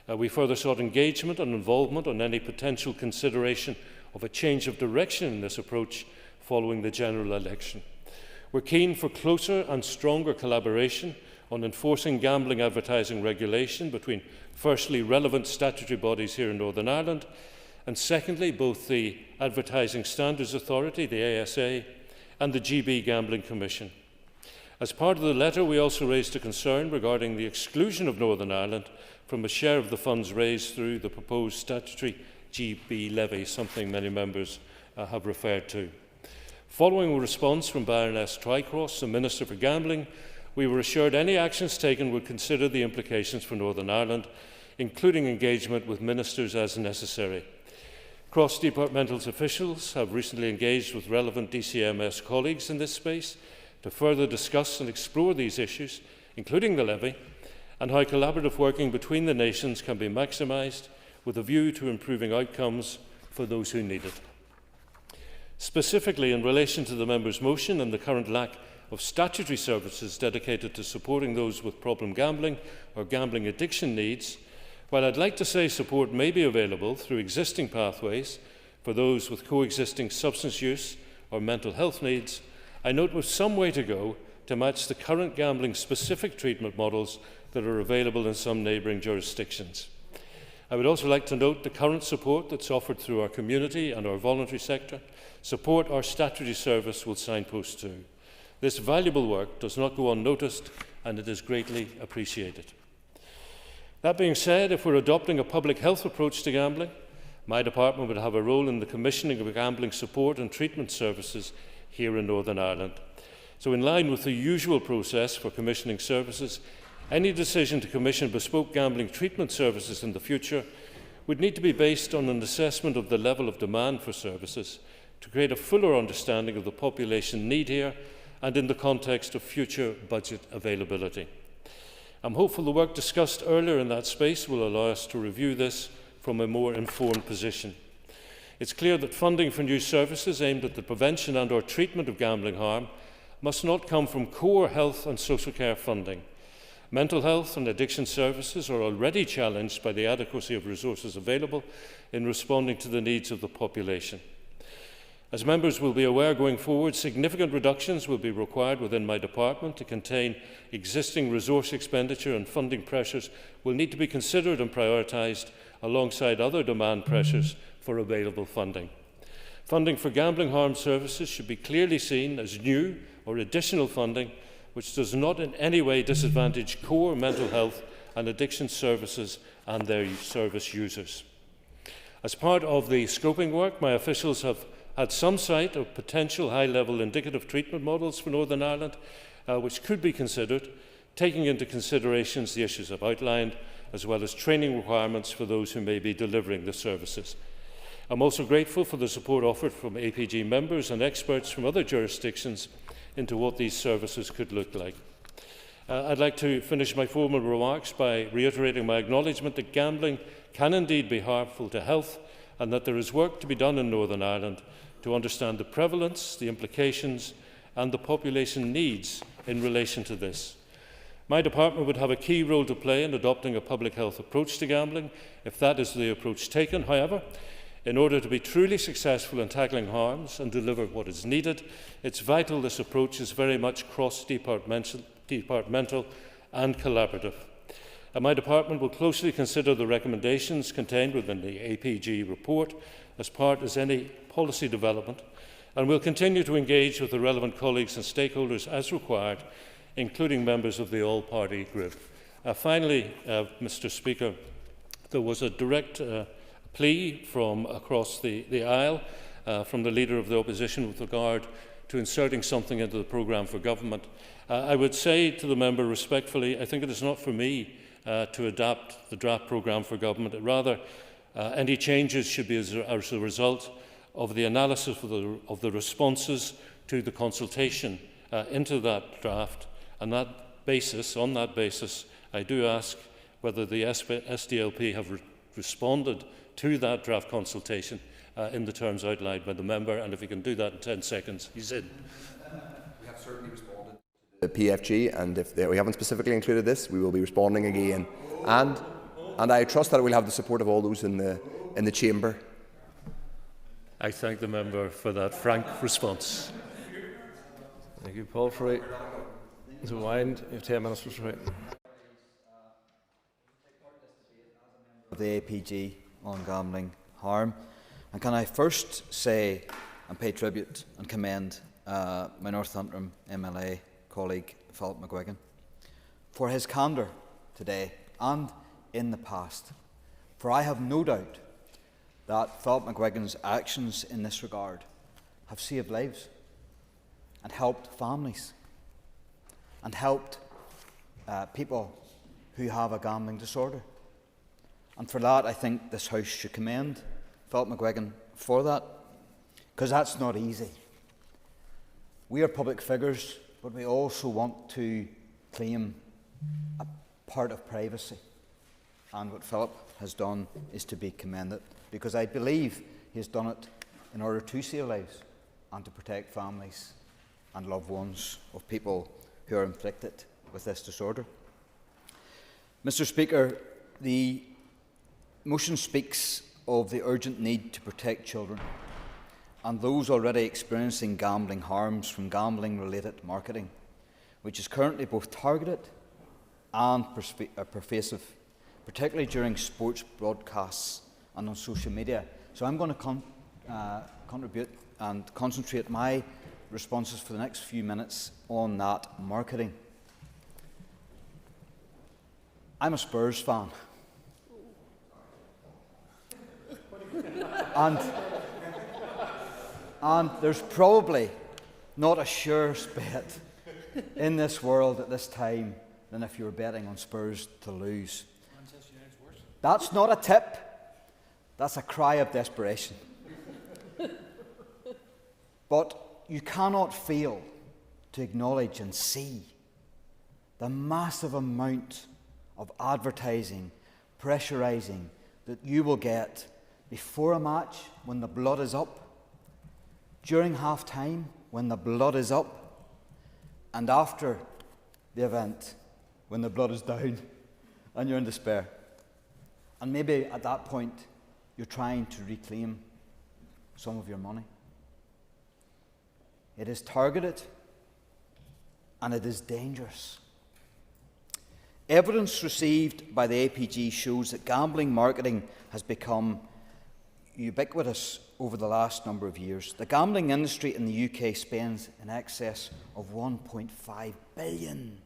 We further sought engagement and involvement on any potential consideration of a change of direction in this approach following the general election. We're keen for closer and stronger collaboration on enforcing gambling advertising regulation between, firstly, relevant statutory bodies here in Northern Ireland, and secondly, both the Advertising Standards Authority, the ASA, and the GB Gambling Commission. As part of the letter, we also raised a concern regarding the exclusion of Northern Ireland from a share of the funds raised through the proposed statutory GB levy, something many members have referred to. Following a response from Baroness Twycross, the Minister for Gambling, we were assured any actions taken would consider the implications for Northern Ireland, including engagement with ministers as necessary. Cross-departmental officials have recently engaged with relevant DCMS colleagues in this space to further discuss and explore these issues, including the levy, and how collaborative working between the nations can be maximised with a view to improving outcomes for those who need it. Specifically, in relation to the member's motion and the current lack of statutory services dedicated to supporting those with problem gambling or gambling addiction needs, while I'd like to say support may be available through existing pathways for those with coexisting substance use or mental health needs, I note we've some way to go to match the current gambling-specific treatment models that are available in some neighbouring jurisdictions. I would also like to note the current support that's offered through our community and our voluntary sector, support our statutory service will signpost to. This valuable work does not go unnoticed, and it is greatly appreciated. That being said, if we're adopting a public health approach to gambling, my department would have a role in the commissioning of gambling support and treatment services here in Northern Ireland. So, in line with the usual process for commissioning services, any decision to commission bespoke gambling treatment services in the future would need to be based on an assessment of the level of demand for services to create a fuller understanding of the population need here and in the context of future budget availability. I'm hopeful the work discussed earlier in that space will allow us to review this from a more informed position. It's clear that funding for new services aimed at the prevention and/or treatment of gambling harm must not come from core health and social care funding. Mental health and addiction services are already challenged by the adequacy of resources available in responding to the needs of the population. As members will be aware, going forward, significant reductions will be required within my department to contain existing resource expenditure, and funding pressures will need to be considered and prioritised alongside other demand pressures for available funding. Funding for gambling harm services should be clearly seen as new or additional funding which does not in any way disadvantage core mental health and addiction services and their service users. As part of the scoping work, my officials have had some sight of potential high-level indicative treatment models for Northern Ireland, which could be considered, taking into consideration the issues I've outlined, as well as training requirements for those who may be delivering the services. I'm also grateful for the support offered from APG members and experts from other jurisdictions into what these services could look like. I'd like to finish my formal remarks by reiterating my acknowledgement that gambling can indeed be harmful to health, and that there is work to be done in Northern Ireland to understand the prevalence, the implications and the population needs in relation to this. My department would have a key role to play in adopting a public health approach to gambling, if that is the approach taken. However, in order to be truly successful in tackling harms and deliver what is needed, it's vital this approach is very much cross-departmental and collaborative. My department will closely consider the recommendations contained within the APG report as part of any policy development, and will continue to engage with the relevant colleagues and stakeholders as required, including members of the all-party group. Finally, Mr. Speaker, there was a direct plea from across the aisle from the Leader of the Opposition with regard to inserting something into the programme for government. I would say to the member respectfully, I think it is not for me to adapt the draft programme for government. Rather, any changes should be as a result of the analysis of the responses to the consultation into that draft. And on that basis, I do ask whether the SDLP have responded to that draft consultation in the terms outlined by the member, and if he can do that in 10 seconds, he's in. We have certainly responded to the PFG, and if we haven't specifically included this, we will be responding again. And I trust that we'll have the support of all those in the chamber. I thank the member for that frank response. Thank you, Paul. For to wind, you have 10 minutes for straight. The APG on gambling harm, and can I first say and pay tribute and commend my North Antrim MLA colleague Philip McGuigan for his candour today and in the past, for I have no doubt that Philip McGuigan's actions in this regard have saved lives and helped families and helped people who have a gambling disorder. And for that, I think this House should commend Philip McGuigan for that, because that's not easy. We are public figures, but we also want to claim a part of privacy. And what Philip has done is to be commended, because I believe he has done it in order to save lives and to protect families and loved ones of people who are inflicted with this disorder. Mr. Speaker, the motion speaks of the urgent need to protect children and those already experiencing gambling harms from gambling-related marketing, which is currently both targeted and pervasive, particularly during sports broadcasts and on social media. So I'm going to contribute and concentrate my responses for the next few minutes on that marketing. I'm a Spurs fan. And there's probably not a surer bet in this world at this time than if you were betting on Spurs to lose. That's not a tip. That's a cry of desperation. But you cannot fail to acknowledge and see the massive amount of advertising, pressurising that you will get before a match when the blood is up, during half-time when the blood is up, and after the event when the blood is down and you're in despair. And maybe at that point you're trying to reclaim some of your money. It is targeted and it is dangerous. Evidence received by the APG shows that gambling marketing has become ubiquitous over the last number of years. The gambling industry in the UK spends in excess of £1.5 billion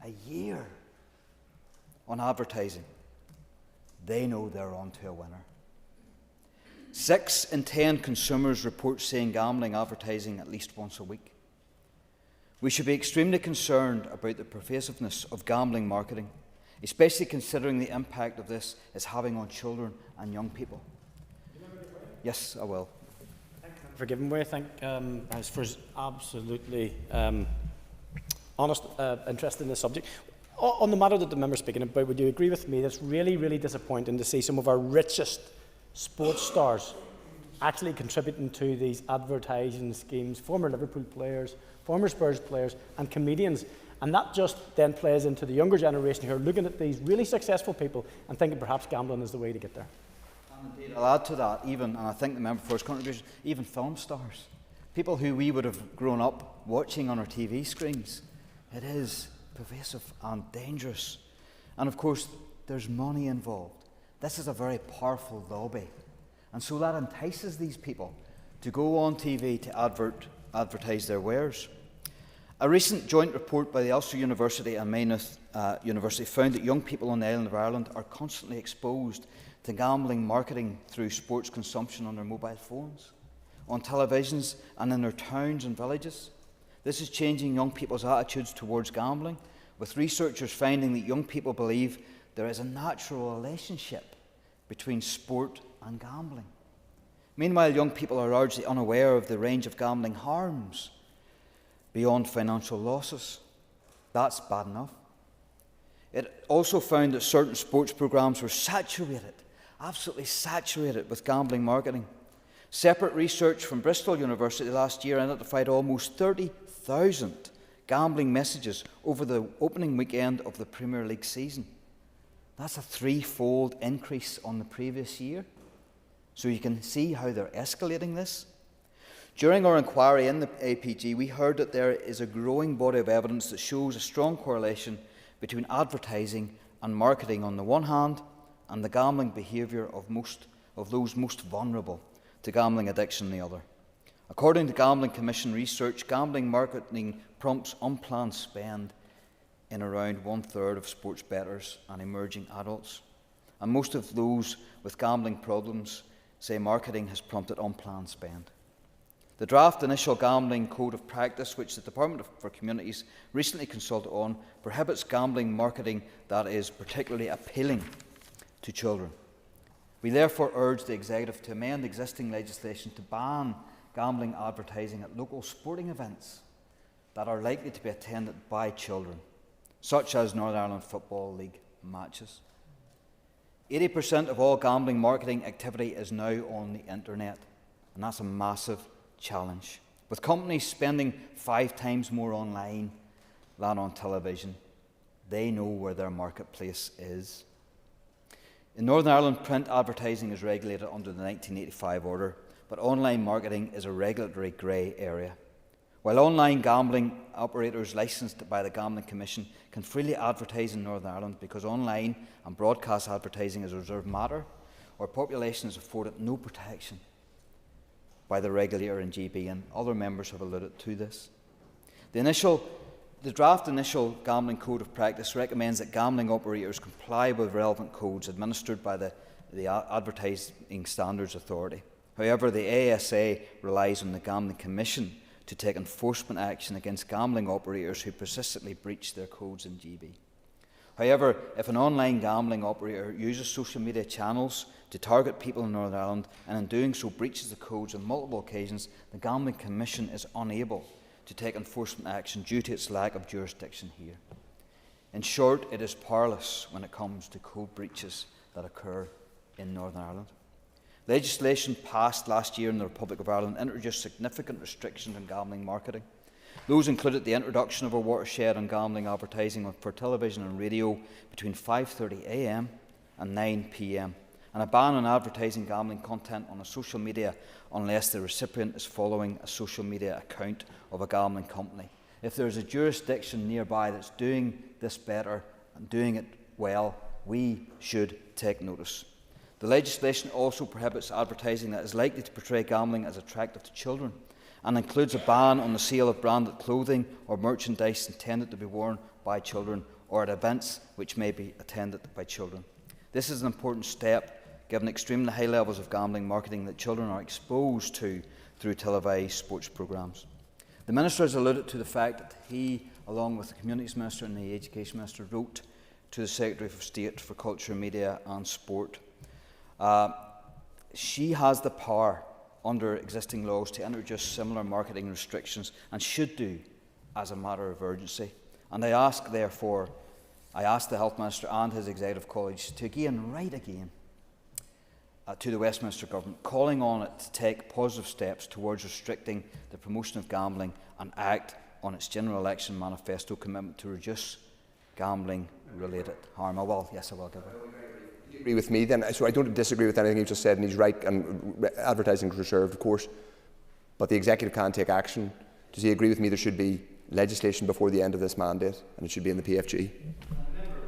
a year on advertising, they know they're on to a winner. 6 in 10 consumers report seeing gambling advertising at least once a week. We should be extremely concerned about the pervasiveness of gambling marketing, especially considering the impact of this is having on children and young people. Yes, I will. For giving way, I think, as for absolutely honest interest in this subject. On the matter that the member is speaking about, would you agree with me that it's really, really disappointing to see some of our richest sports stars actually contributing to these advertising schemes, former Liverpool players, former Spurs players and comedians, and that just then plays into the younger generation who are looking at these really successful people and thinking perhaps gambling is the way to get there. And indeed, I'll add to that, even, and I thank the member for his contribution, even film stars, people who we would have grown up watching on our TV screens. It is pervasive and dangerous. And of course, there's money involved. This is a very powerful lobby. And so that entices these people to go on TV to advertise their wares. A recent joint report by the Ulster University and Maynooth University found that young people on the island of Ireland are constantly exposed to gambling marketing through sports consumption on their mobile phones, on televisions and in their towns and villages. This is changing young people's attitudes towards gambling, with researchers finding that young people believe there is a natural relationship between sport and gambling. Meanwhile, young people are largely unaware of the range of gambling harms beyond financial losses. That's bad enough. It also found that certain sports programmes were saturated, absolutely saturated with gambling marketing. Separate research from Bristol University last year identified almost 30,000 gambling messages over the opening weekend of the Premier League season. That's a 3-fold increase on the previous year. So you can see how they're escalating this. During our inquiry in the APG, we heard that there is a growing body of evidence that shows a strong correlation between advertising and marketing on the one hand and the gambling behaviour of those most vulnerable to gambling addiction on the other. According to Gambling Commission research, gambling marketing prompts unplanned spend in around 1/3 of sports bettors and emerging adults. And most of those with gambling problems say marketing has prompted unplanned spend. The draft initial gambling code of practice, which the Department for Communities recently consulted on, prohibits gambling marketing that is particularly appealing to children. We therefore urge the Executive to amend existing legislation to ban gambling advertising at local sporting events that are likely to be attended by children, such as Northern Ireland Football League matches. 80% of all gambling marketing activity is now on the internet, and that's a massive challenge. With companies spending 5 times more online than on television, they know where their marketplace is. In Northern Ireland, print advertising is regulated under the 1985 order, but online marketing is a regulatory grey area. While online gambling operators licensed by the Gambling Commission can freely advertise in Northern Ireland because online and broadcast advertising is a reserved matter, our population is afforded no protection by the regulator in GB, and other members have alluded to this. The draft initial gambling code of practice recommends that gambling operators comply with relevant codes administered by the Advertising Standards Authority. However, the ASA relies on the Gambling Commission to take enforcement action against gambling operators who persistently breach their codes in GB. However, if an online gambling operator uses social media channels to target people in Northern Ireland and in doing so breaches the codes on multiple occasions, the Gambling Commission is unable to take enforcement action due to its lack of jurisdiction here. In short, it is powerless when it comes to code breaches that occur in Northern Ireland. Legislation passed last year in the Republic of Ireland introduced significant restrictions on gambling marketing. Those included the introduction of a watershed on gambling advertising for television and radio between 5:30 a.m. and 9 p.m, and a ban on advertising gambling content on a social media unless the recipient is following a social media account of a gambling company. If there is a jurisdiction nearby that's doing this better and doing it well, we should take notice. The legislation also prohibits advertising that is likely to portray gambling as attractive to children and includes a ban on the sale of branded clothing or merchandise intended to be worn by children or at events which may be attended by children. This is an important step, given extremely high levels of gambling marketing that children are exposed to through televised sports programmes. The Minister has alluded to the fact that he, along with the Communities Minister and the Education Minister, wrote to the Secretary of State for Culture, Media and Sport. She has the power under existing laws to introduce similar marketing restrictions and should do as a matter of urgency. And I ask, therefore, the Health Minister and his Executive College to write again to the Westminster Government, calling on it to take positive steps towards restricting the promotion of gambling and act on its General Election Manifesto commitment to reduce gambling-related harm. I will give it. Agree with me then? So I don't disagree with anything you've just said, and he's right, and advertising is reserved, of course, but the Executive can take action. Does he agree with me there should be legislation before the end of this mandate, and it should be in the PFG?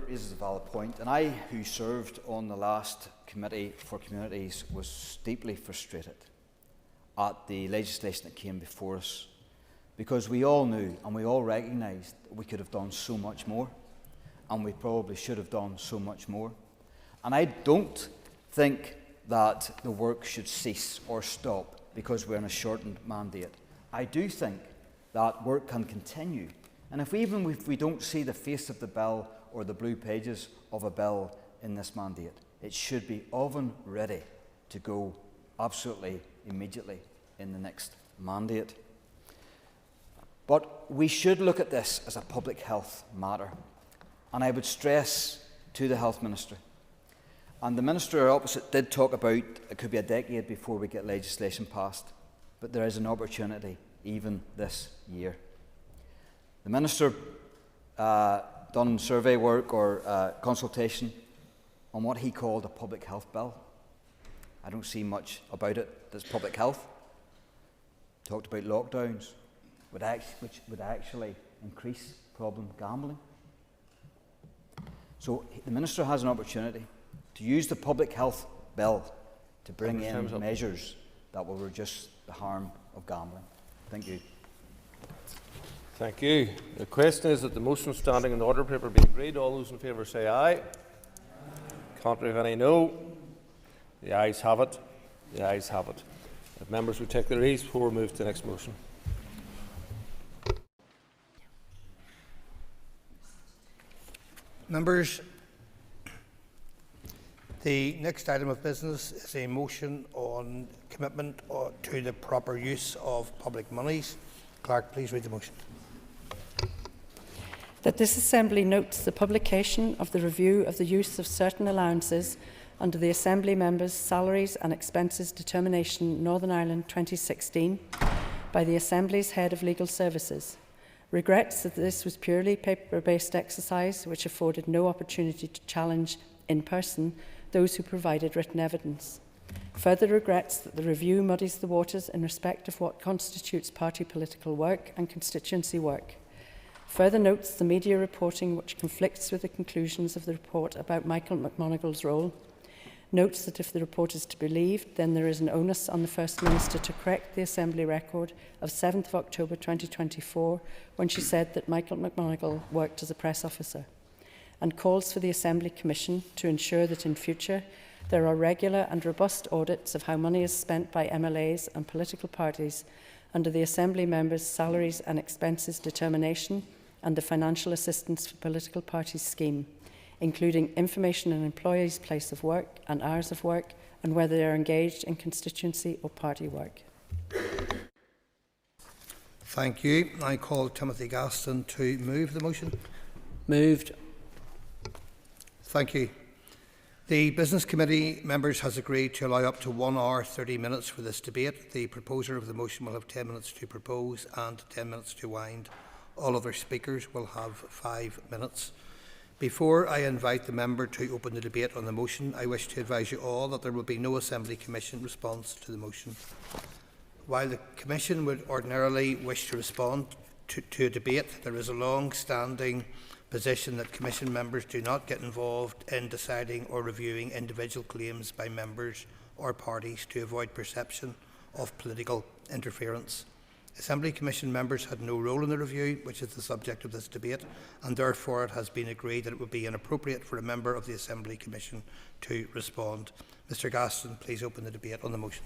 Raises a valid point, and I, who served on the last Committee for Communities, was deeply frustrated at the legislation that came before us, because we all knew and we all recognised that we could have done so much more, and we probably should have done so much more. And I don't think that the work should cease or stop because we're in a shortened mandate. I do think that work can continue, and even if we don't see the face of the bill or the blue pages of a bill in this mandate, it should be oven ready to go absolutely immediately in the next mandate. But we should look at this as a public health matter, and I would stress to the Health Minister, and the Minister opposite did talk about it could be a decade before we get legislation passed, but there is an opportunity even this year. The Minister done survey work or consultation on what he called a public health bill. I don't see much about it that's public health. Talked about lockdowns, which would actually increase problem gambling. So the Minister has an opportunity to use the public health bill to bring in measures that will reduce the harm of gambling. Thank you. Thank you. The question is that the motion standing in the order paper be agreed. All those in favour say aye. Contrary, if any, no. The ayes have it. The ayes have it. If members would take their ease before we move to the next motion. Members, the next item of business is a motion on commitment to the proper use of public monies. Clerk, please read the motion. That this Assembly notes the publication of the review of the use of certain allowances under the Assembly Members' Salaries and Expenses Determination Northern Ireland 2016 by the Assembly's Head of Legal Services. Regrets that this was purely paper-based exercise which afforded no opportunity to challenge in person those who provided written evidence. Further regrets that the review muddies the waters in respect of what constitutes party political work and constituency work. Further notes the media reporting which conflicts with the conclusions of the report about Michael McMonagle's role. Notes that if the report is to be believed, then there is an onus on the First Minister to correct the Assembly record of 7th of October 2024 when she said that Michael McMonagle worked as a press officer, and calls for the Assembly Commission to ensure that in future there are regular and robust audits of how money is spent by MLAs and political parties under the Assembly Members' Salaries and Expenses Determination and the Financial Assistance for Political Parties scheme, including information on employees' place of work and hours of work and whether they are engaged in constituency or party work. Thank you. I call Timothy Gaston to move the motion. Moved. Thank you. The Business Committee members has agreed to allow up to 1 hour 30 minutes for this debate. The proposer of the motion will have 10 minutes to propose and 10 minutes to wind. All other speakers will have 5 minutes. Before I invite the member to open the debate on the motion, I wish to advise you all that there will be no Assembly Commission response to the motion. While the Commission would ordinarily wish to respond to a debate, there is a long-standing position that Commission members do not get involved in deciding or reviewing individual claims by members or parties to avoid perception of political interference. Assembly Commission members had no role in the review, which is the subject of this debate, and therefore it has been agreed that it would be inappropriate for a member of the Assembly Commission to respond. Mr Gaston, please open the debate on the motion.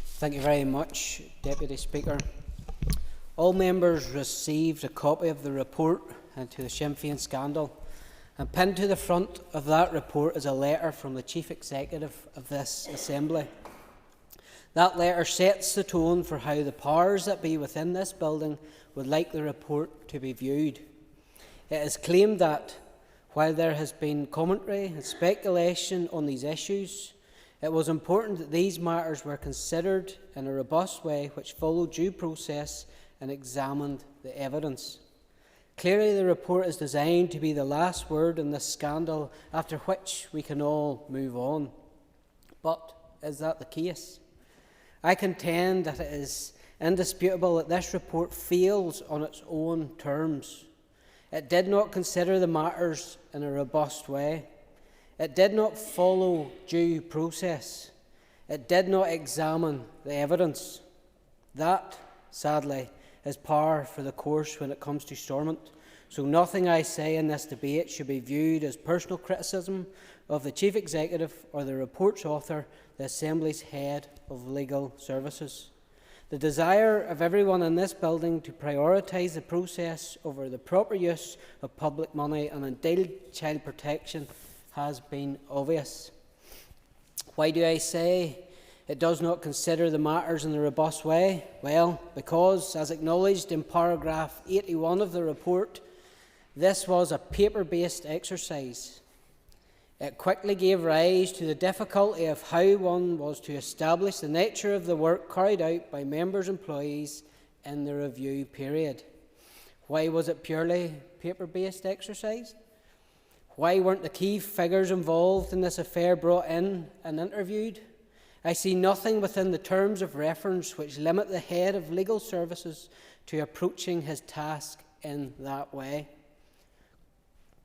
Thank you very much, Deputy Speaker. All members received a copy of the report into the Sinn Féin scandal, and pinned to the front of that report is a letter from the Chief Executive of this Assembly. That letter sets the tone for how the powers that be within this building would like the report to be viewed. It is claimed that, while there has been commentary and speculation on these issues, it was important that these matters were considered in a robust way which followed due process and examined the evidence. Clearly, the report is designed to be the last word in this scandal, after which we can all move on. But is that the case? I contend that it is indisputable that this report fails on its own terms. It did not consider the matters in a robust way. It did not follow due process. It did not examine the evidence. That, sadly, is par for the course when it comes to Stormont. So nothing I say in this debate should be viewed as personal criticism of the Chief Executive or the report's author, the Assembly's Head of Legal Services. The desire of everyone in this building to prioritise the process over the proper use of public money and indeed child protection has been obvious. Why do I say it does not consider the matters in a robust way? Well, because, as acknowledged in paragraph 81 of the report, this was a paper-based exercise. It quickly gave rise to the difficulty of how one was to establish the nature of the work carried out by members' employees in the review period. Why was it purely paper-based exercise? Why weren't the key figures involved in this affair brought in and interviewed? I see nothing within the terms of reference which limit the head of legal services to approaching his task in that way.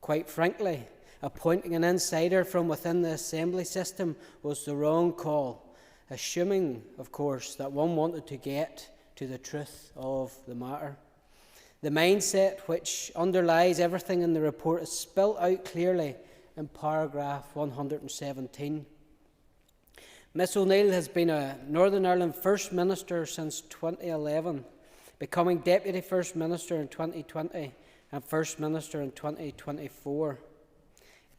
Quite frankly, appointing an insider from within the Assembly system was the wrong call, assuming, of course, that one wanted to get to the truth of the matter. The mindset which underlies everything in the report is spelt out clearly in paragraph 117. Miss O'Neill has been a Northern Ireland First Minister since 2011, becoming Deputy First Minister in 2020 and First Minister in 2024,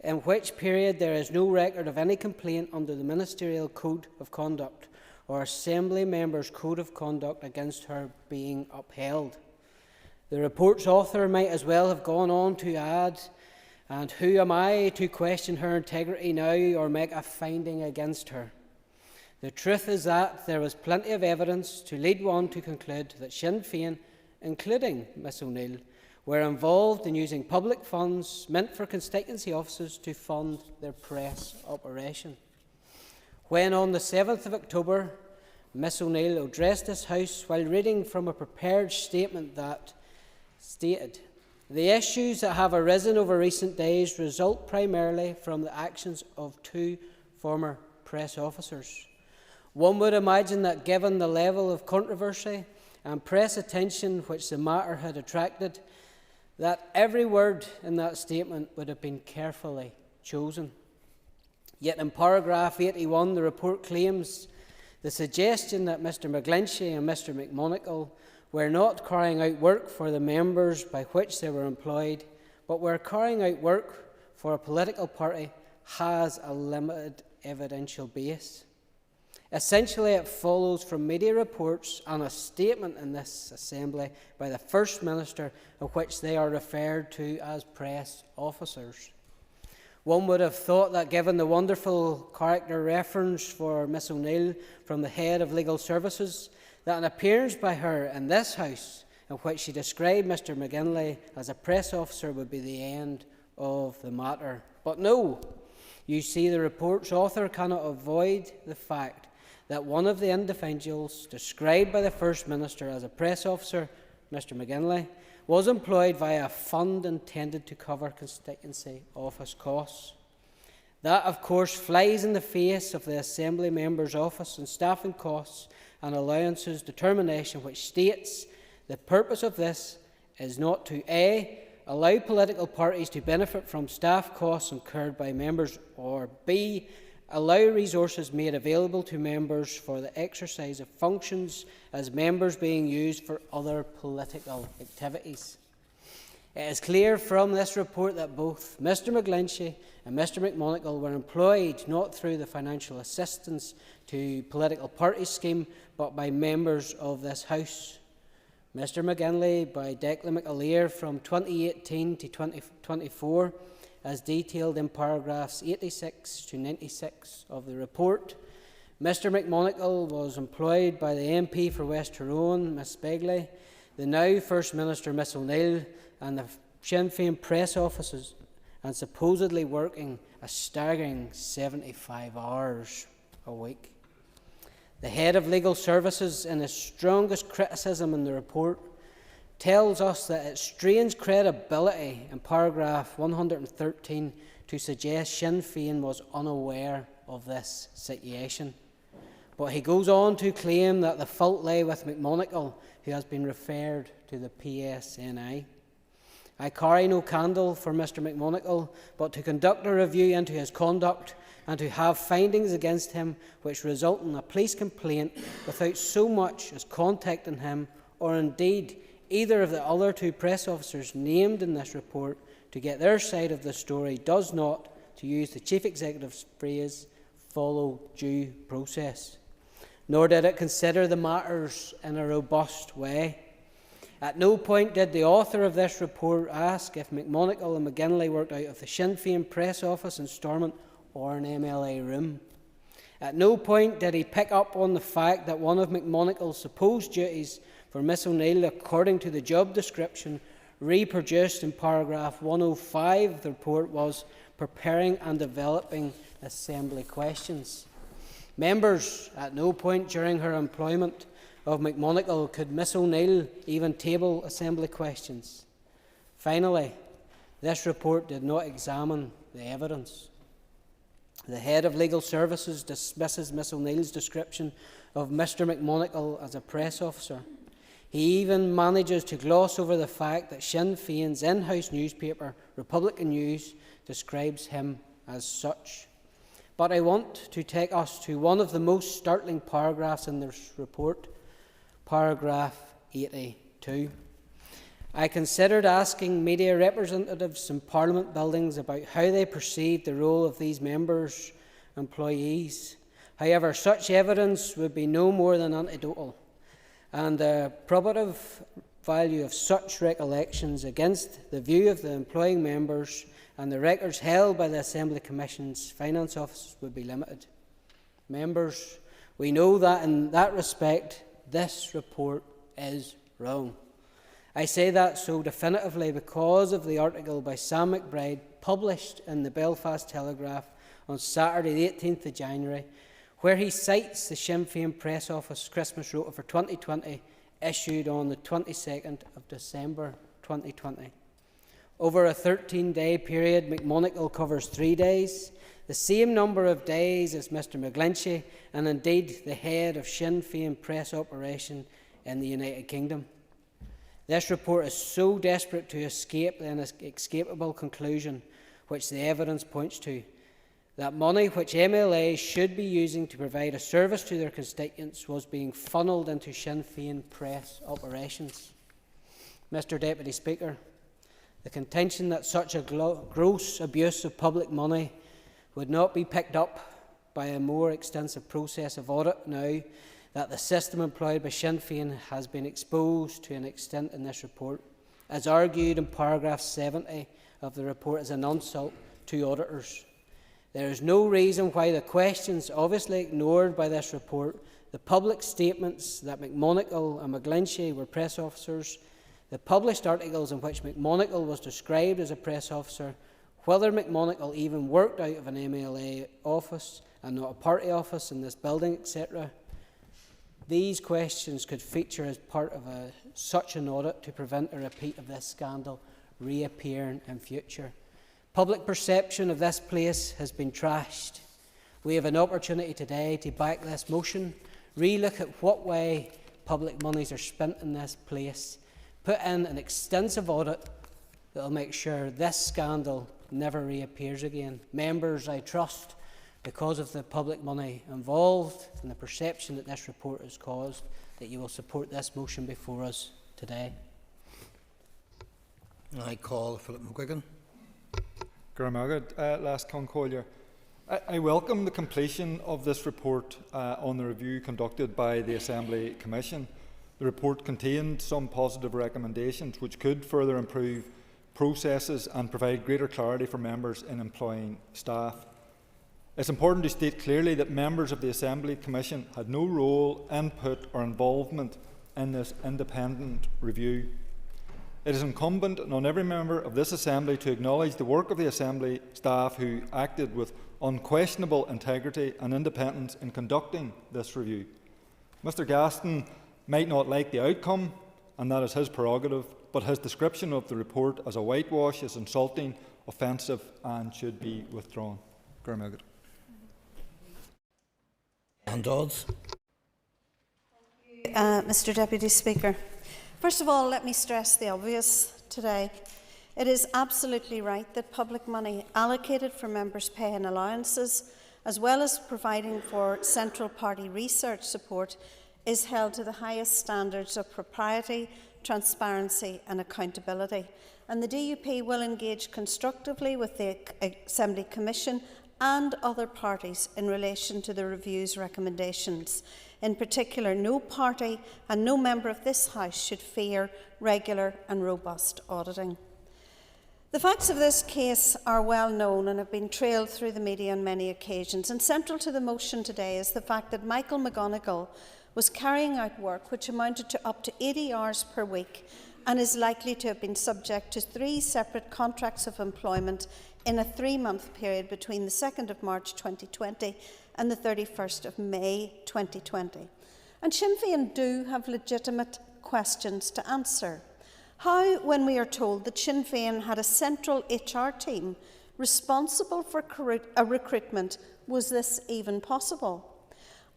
in which period there is no record of any complaint under the Ministerial Code of Conduct or Assembly Members' Code of Conduct against her being upheld. The report's author might as well have gone on to add, and who am I to question her integrity now or make a finding against her? The truth is that there was plenty of evidence to lead one to conclude that Sinn Féin, including Miss O'Neill, were involved in using public funds meant for constituency offices to fund their press operation. When on the 7th of October, Miss O'Neill addressed this House while reading from a prepared statement that stated, "The issues that have arisen over recent days result primarily from the actions of two former press officers." One would imagine that given the level of controversy and press attention which the matter had attracted, that every word in that statement would have been carefully chosen. Yet in paragraph 81, the report claims the suggestion that Mr McGlinchey and Mr McMonigle were not carrying out work for the members by which they were employed, but were carrying out work for a political party has a limited evidential base. Essentially, it follows from media reports and a statement in this Assembly by the First Minister in which they are referred to as press officers. One would have thought that given the wonderful character reference for Miss O'Neill from the Head of Legal Services, that an appearance by her in this House in which she described Mr McGinley as a press officer would be the end of the matter. But no, you see, the report's author cannot avoid the fact that one of the individuals described by the First Minister as a press officer, Mr McGinley, was employed via a fund intended to cover constituency office costs. That, of course, flies in the face of the Assembly Member's Office and staffing costs and allowances determination, which states The purpose of this is not to A. allow political parties to benefit from staff costs incurred by members, or B. allow resources made available to members for the exercise of functions as members being used for other political activities. It is clear from this report that both Mr McGlinchey and Mr McMonagle were employed not through the financial assistance to political parties scheme, but by members of this House. Mr McGinley by Declan McAleer from 2018 to 2024, as detailed in paragraphs 86 to 96 of the report. Mr McMonagle was employed by the MP for West Tyrone, Miss Begley, the now First Minister, Miss O'Neill, and the Sinn Féin press offices, and supposedly working a staggering 75 hours a week. The head of legal services, in his strongest criticism in the report, tells us that it strains credibility in paragraph 113 to suggest Sinn Féin was unaware of this situation. But he goes on to claim that the fault lay with McMonagle, who has been referred to the PSNI. I carry no candle for Mr McMonagle, but to conduct a review into his conduct and to have findings against him which result in a police complaint without so much as contacting him, or indeed either of the other two press officers named in this report, to get their side of the story, does not, to use the Chief Executive's phrase, follow due process. Nor did it consider the matters in a robust way. At no point did the author of this report ask if McMonagle and McGinley worked out of the Sinn Féin press office in Stormont or an MLA room. At no point did he pick up on the fact that one of McMonagle's supposed duties for Miss O'Neill, according to the job description reproduced in paragraph 105 of the report, was preparing and developing assembly questions. Members, at no point during her employment of McMonagle could Miss O'Neill even table assembly questions. Finally, this report did not examine the evidence. The head of legal services dismisses Miss O'Neill's description of Mr McMonagle as a press officer. He even manages to gloss over the fact that Sinn Féin's in-house newspaper, Republican News, describes him as such. But I want to take us to one of the most startling paragraphs in this report, paragraph 82. I considered asking media representatives in Parliament buildings about how they perceived the role of these members' employees. However, such evidence would be no more than anecdotal, and the probative value of such recollections against the view of the employing members and the records held by the Assembly Commission's Finance Office would be limited. Members, we know that in that respect, this report is wrong. I say that so definitively because of the article by Sam McBride published in the Belfast Telegraph on Saturday the 18th of January, where he cites the Sinn Féin Press Office Christmas Rota for 2020, issued on the 22nd of December 2020. Over a 13-day period, McMonagle covers 3 days, the same number of days as Mr McGlinchey, and indeed the head of Sinn Féin press operation in the United Kingdom. This report is so desperate to escape an inescapable conclusion, which the evidence points to, that money which MLAs should be using to provide a service to their constituents was being funnelled into Sinn Féin press operations. Mr Deputy Speaker, the contention that such a gross abuse of public money would not be picked up by a more extensive process of audit now that the system employed by Sinn Féin has been exposed to an extent in this report, as argued in paragraph 70 of the report, is an insult to auditors. There is no reason why the questions obviously ignored by this report, the public statements that McMonagle and McGlinchey were press officers, the published articles in which McMonagle was described as a press officer, whether McMonagle even worked out of an MLA office and not a party office in this building, etc. These questions could feature as part of such an audit to prevent a repeat of this scandal reappearing in future. Public perception of this place has been trashed. We have an opportunity today to back this motion, re-look at what way public monies are spent in this place, put in an extensive audit that will make sure this scandal never reappears again. Members, I trust, because of the public money involved and the perception that this report has caused, that you will support this motion before us today. I call Philip McGuigan. Last Concollier. I welcome the completion of this report on the review conducted by the Assembly Commission. The report contained some positive recommendations which could further improve processes and provide greater clarity for members in employing staff. It's important to state clearly that members of the Assembly Commission had no role, input or involvement in this independent review. It is incumbent on every member of this Assembly to acknowledge the work of the Assembly staff who acted with unquestionable integrity and independence in conducting this review. Mr Gaston might not like the outcome, and that is his prerogative, but his description of the report as a whitewash is insulting, offensive and should be withdrawn. And Dodds. Mr Deputy Speaker. First of all, let me stress the obvious today. It is absolutely right that public money allocated for members' pay and allowances, as well as providing for central party research support, is held to the highest standards of propriety, transparency and accountability. And the DUP will engage constructively with the Assembly Commission and other parties in relation to the review's recommendations. In particular, no party and no member of this House should fear regular and robust auditing. The facts of this case are well known and have been trailed through the media on many occasions, and central to the motion today is the fact that Michael McGonigal was carrying out work which amounted to up to 80 hours per week and is likely to have been subject to 3 separate contracts of employment in a 3-month period between the 2nd of March 2020 and the 31st of May 2020. And Sinn Féin do have legitimate questions to answer. How, when we are told that Sinn Féin had a central HR team responsible for a recruitment, was this even possible?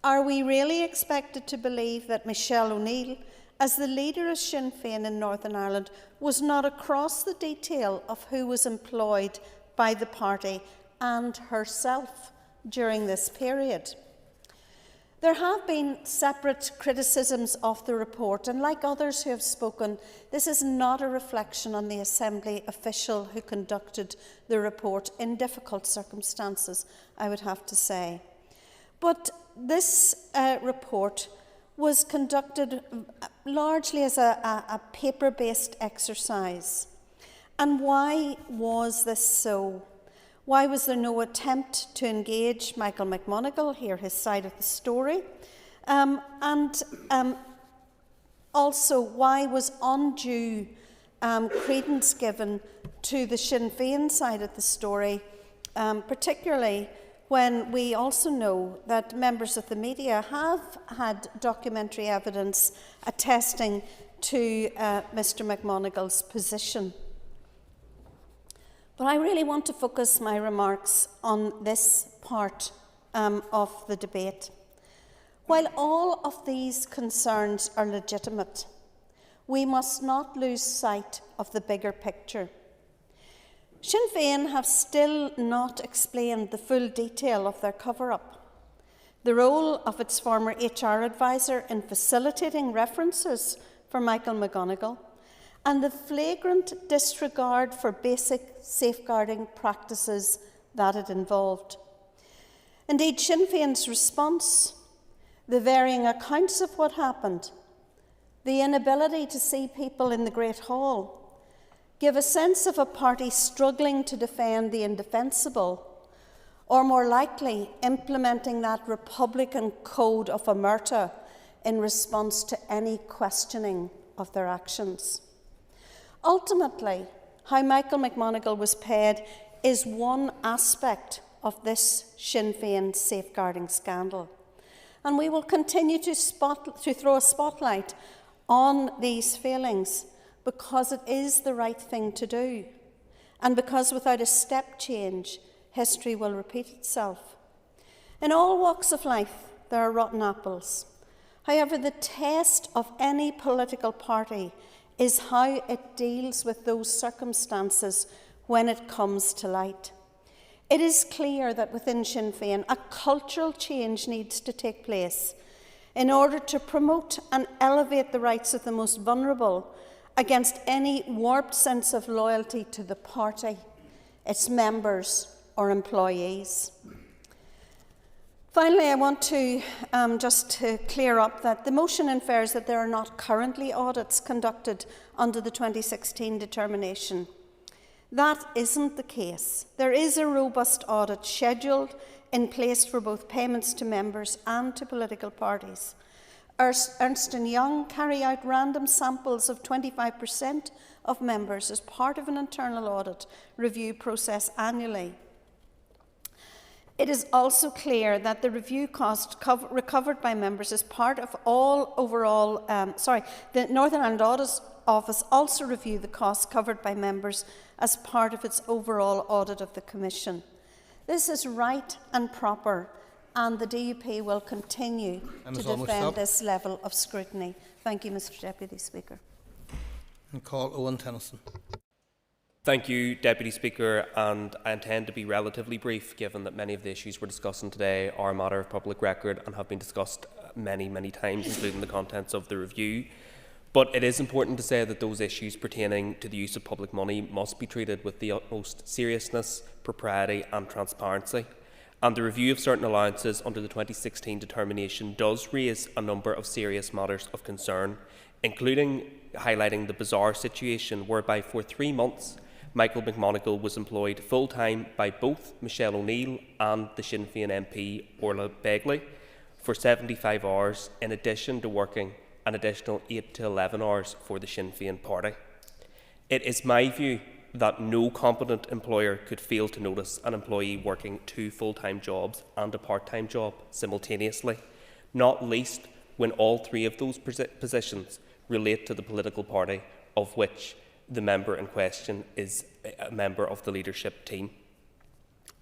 Are we really expected to believe that Michelle O'Neill, as the leader of Sinn Féin in Northern Ireland, was not across the detail of who was employed by the party and herself during this period? There have been separate criticisms of the report, and like others who have spoken, this is not a reflection on the Assembly official who conducted the report in difficult circumstances, I would have to say. But this report was conducted largely as a paper-based exercise. And why was this so? Why was there no attempt to engage Michael McMonigal, hear his side of the story? Also, why was undue credence given to the Sinn Féin side of the story, particularly when we also know that members of the media have had documentary evidence attesting to Mr McMonigal's position? But I really want to focus my remarks on this part of the debate. While all of these concerns are legitimate, we must not lose sight of the bigger picture. Sinn Féin have still not explained the full detail of their cover-up, the role of its former HR advisor in facilitating references for Michael McGonigal, and the flagrant disregard for basic safeguarding practices that it involved. Indeed, Sinn Féin's response, the varying accounts of what happened, the inability to see people in the Great Hall, give a sense of a party struggling to defend the indefensible, or more likely, implementing that Republican code of omerta in response to any questioning of their actions. Ultimately, how Michael McMonigal was paid is one aspect of this Sinn Féin safeguarding scandal. And we will continue to throw a spotlight on these failings because it is the right thing to do, and because without a step change, history will repeat itself. In all walks of life, there are rotten apples. However, the test of any political party is how it deals with those circumstances when it comes to light. It is clear that within Sinn Féin, a cultural change needs to take place in order to promote and elevate the rights of the most vulnerable against any warped sense of loyalty to the party, its members or employees. Finally, I want to just to clear up that the motion infers that there are not currently audits conducted under the 2016 determination. That isn't the case. There is a robust audit scheduled in place for both payments to members and to political parties. Ernst & Young carry out random samples of 25% of members as part of an internal audit review process annually. It is also clear that the review cost recovered by members is part of all overall, the Northern Ireland Audit Office also review the costs covered by members as part of its overall audit of the Commission. This is right and proper, and the DUP will continue to defend this level of scrutiny. Thank you, Mr. Deputy Speaker. And call Owen Tennyson. Thank you, Deputy Speaker, and I intend to be relatively brief, given that many of the issues we're discussing today are a matter of public record and have been discussed many, many times, including the contents of the review. But it is important to say that those issues pertaining to the use of public money must be treated with the utmost seriousness, propriety and transparency. And the review of certain allowances under the 2016 determination does raise a number of serious matters of concern, including highlighting the bizarre situation whereby for 3 months Michael McMonigal was employed full-time by both Michelle O'Neill and the Sinn Féin MP Orla Begley for 75 hours, in addition to working an additional 8 to 11 hours for the Sinn Féin party. It is my view that no competent employer could fail to notice an employee working 2 full-time jobs and a part-time job simultaneously, not least when all 3 of those positions relate to the political party of which the member in question is a member of the leadership team.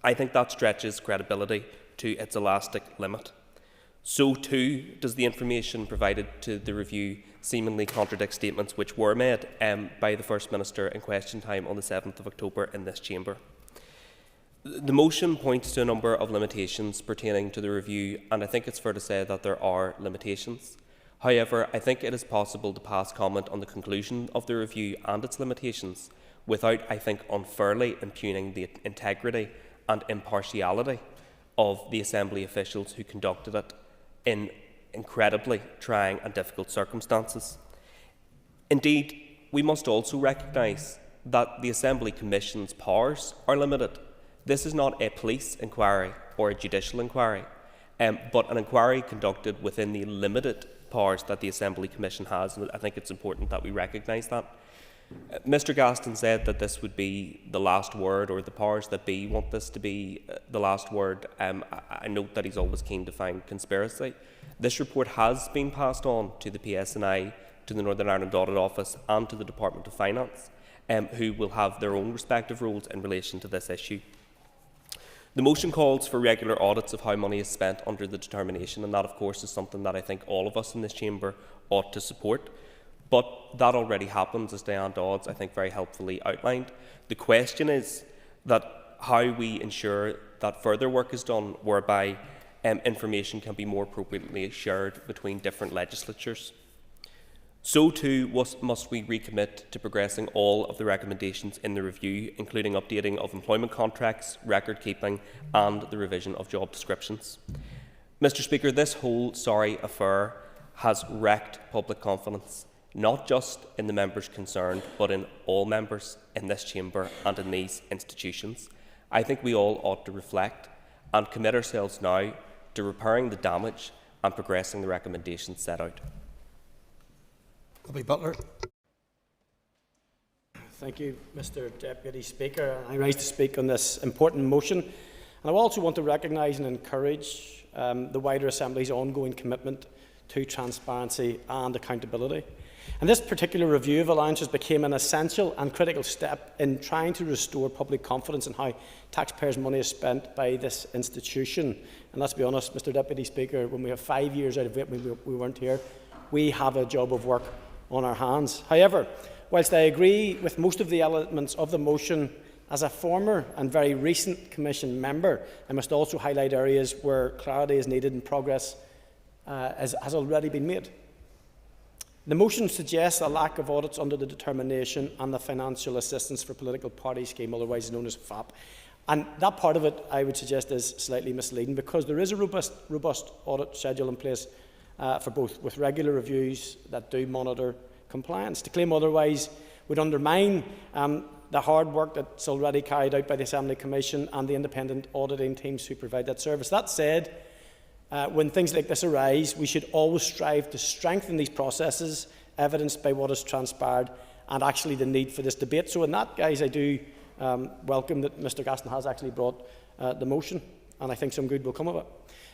I think that stretches credibility to its elastic limit. So too does the information provided to the review seemingly contradict statements which were made by the First Minister in question time on the 7th of October in this chamber. The motion points to a number of limitations pertaining to the review, and I think it's fair to say that there are limitations. However, I think it is possible to pass comment on the conclusion of the review and its limitations without, I think, unfairly impugning the integrity and impartiality of the Assembly officials who conducted it in incredibly trying and difficult circumstances. Indeed, we must also recognise that the Assembly Commission's powers are limited. This is not a police inquiry or a judicial inquiry, but an inquiry conducted within the limited powers that the Assembly Commission has, and I think it's important that we recognise that. Mr Gaston said that this would be the last word, or the powers that be want this to be the last word. I note that he's always keen to find conspiracy. This report has been passed on to the PSNI, to the Northern Ireland Audit Office and to the Department of Finance, who will have their own respective roles in relation to this issue. The motion calls for regular audits of how money is spent under the determination, and that of course is something that I think all of us in this chamber ought to support. But that already happens, as Diane Dodds, I think, very helpfully outlined. The question is that how we ensure that further work is done whereby information can be more appropriately shared between different legislatures. So too must we recommit to progressing all of the recommendations in the review, including updating of employment contracts, record keeping and the revision of job descriptions. Mr Speaker, this whole sorry affair has wrecked public confidence, not just in the members concerned, but in all members in this chamber and in these institutions. I think we all ought to reflect and commit ourselves now to repairing the damage and progressing the recommendations set out. Bobby Butler. Thank you, Mr Deputy Speaker. I rise to speak on this important motion. And I also want to recognise and encourage the wider Assembly's ongoing commitment to transparency and accountability. And this particular review of allowances became an essential and critical step in trying to restore public confidence in how taxpayers' money is spent by this institution. And let's be honest, Mr Deputy Speaker, when we have 5 years out of it, we weren't here, we have a job of work on our hands. However, whilst I agree with most of the elements of the motion, as a former and very recent Commission member, I must also highlight areas where clarity is needed and progress has already been made. The motion suggests a lack of audits under the Determination and the Financial Assistance for Political Party Scheme, otherwise known as FAP. And that part of it, I would suggest, is slightly misleading, because there is a robust audit schedule in place for both, with regular reviews that do monitor compliance. To claim otherwise would undermine the hard work that's already carried out by the Assembly Commission and the independent auditing teams who provide that service. That said, when things like this arise, we should always strive to strengthen these processes, evidenced by what has transpired and actually the need for this debate. So in that, guys, I do welcome that Mr Gaston has actually brought the motion, and I think some good will come of it.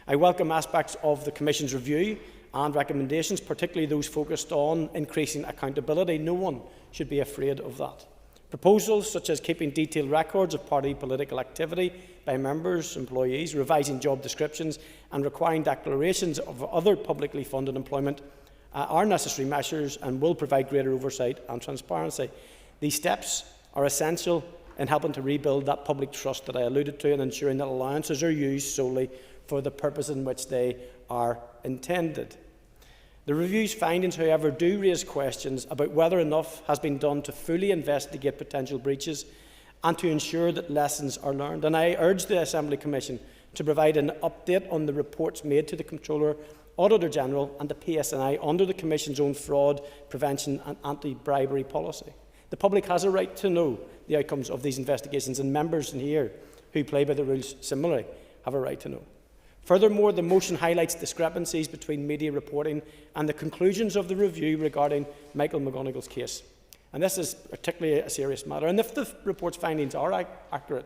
I welcome aspects of the Commission's review and recommendations, particularly those focused on increasing accountability. No one should be afraid of that. Proposals such as keeping detailed records of party political activity by members, employees, revising job descriptions and requiring declarations of other publicly funded employment are necessary measures and will provide greater oversight and transparency. These steps are essential in helping to rebuild that public trust that I alluded to and ensuring that allowances are used solely for the purpose in which they are intended. The review's findings, however, do raise questions about whether enough has been done to fully investigate potential breaches and to ensure that lessons are learned. And I urge the Assembly Commission to provide an update on the reports made to the Controller, Auditor General and the PSNI under the Commission's own fraud prevention and anti-bribery policy. The public has a right to know the outcomes of these investigations, and members in here who play by the rules similarly have a right to know. Furthermore, the motion highlights discrepancies between media reporting and the conclusions of the review regarding Michael McGonagall's case. And this is particularly a serious matter. And if the report's findings are accurate,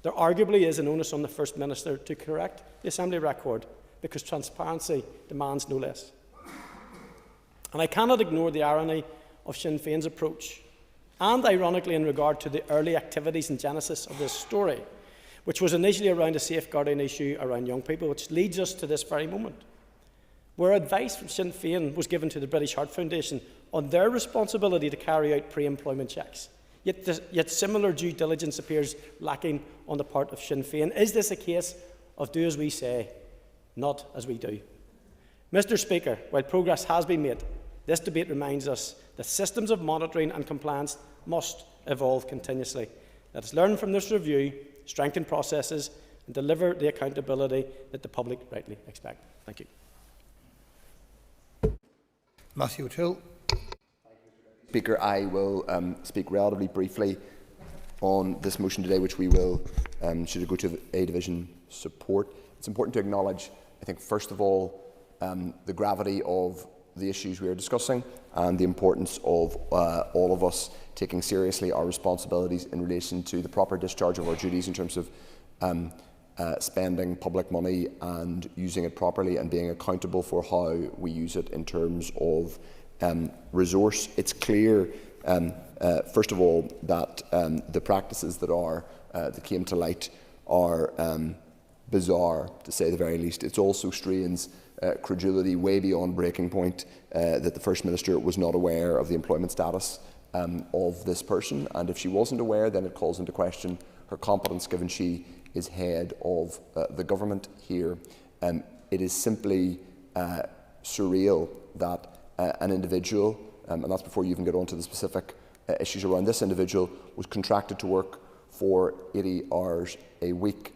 there arguably is an onus on the First Minister to correct the Assembly record, because transparency demands no less. And I cannot ignore the irony of Sinn Féin's approach, and ironically in regard to the early activities and genesis of this story, which was initially around a safeguarding issue around young people, which leads us to this very moment, where advice from Sinn Féin was given to the British Heart Foundation on their responsibility to carry out pre-employment checks. Yet similar due diligence appears lacking on the part of Sinn Féin. Is this a case of do as we say, not as we do? Mr Speaker, while progress has been made, this debate reminds us that systems of monitoring and compliance must evolve continuously. Let us learn from this review, strengthen processes and deliver the accountability that the public rightly expect. Thank you. Matthew O'Toole. Speaker, I will speak relatively briefly on this motion today, which we will, should it go to A Division, support. It's important to acknowledge, I think, first of all, the gravity of the issues we are discussing and the importance of all of us taking seriously our responsibilities in relation to the proper discharge of our duties in terms of spending public money and using it properly and being accountable for how we use it in terms of resource. It's clear, first of all, that the practices that came to light are bizarre, to say the very least. It also strains credulity way beyond breaking point that the First Minister was not aware of the employment status of this person, and if she wasn't aware, then it calls into question her competence, given she is head of the government here. It is simply surreal that an individual, and that's before you even get on to the specific issues around this individual, was contracted to work for 80 hours a week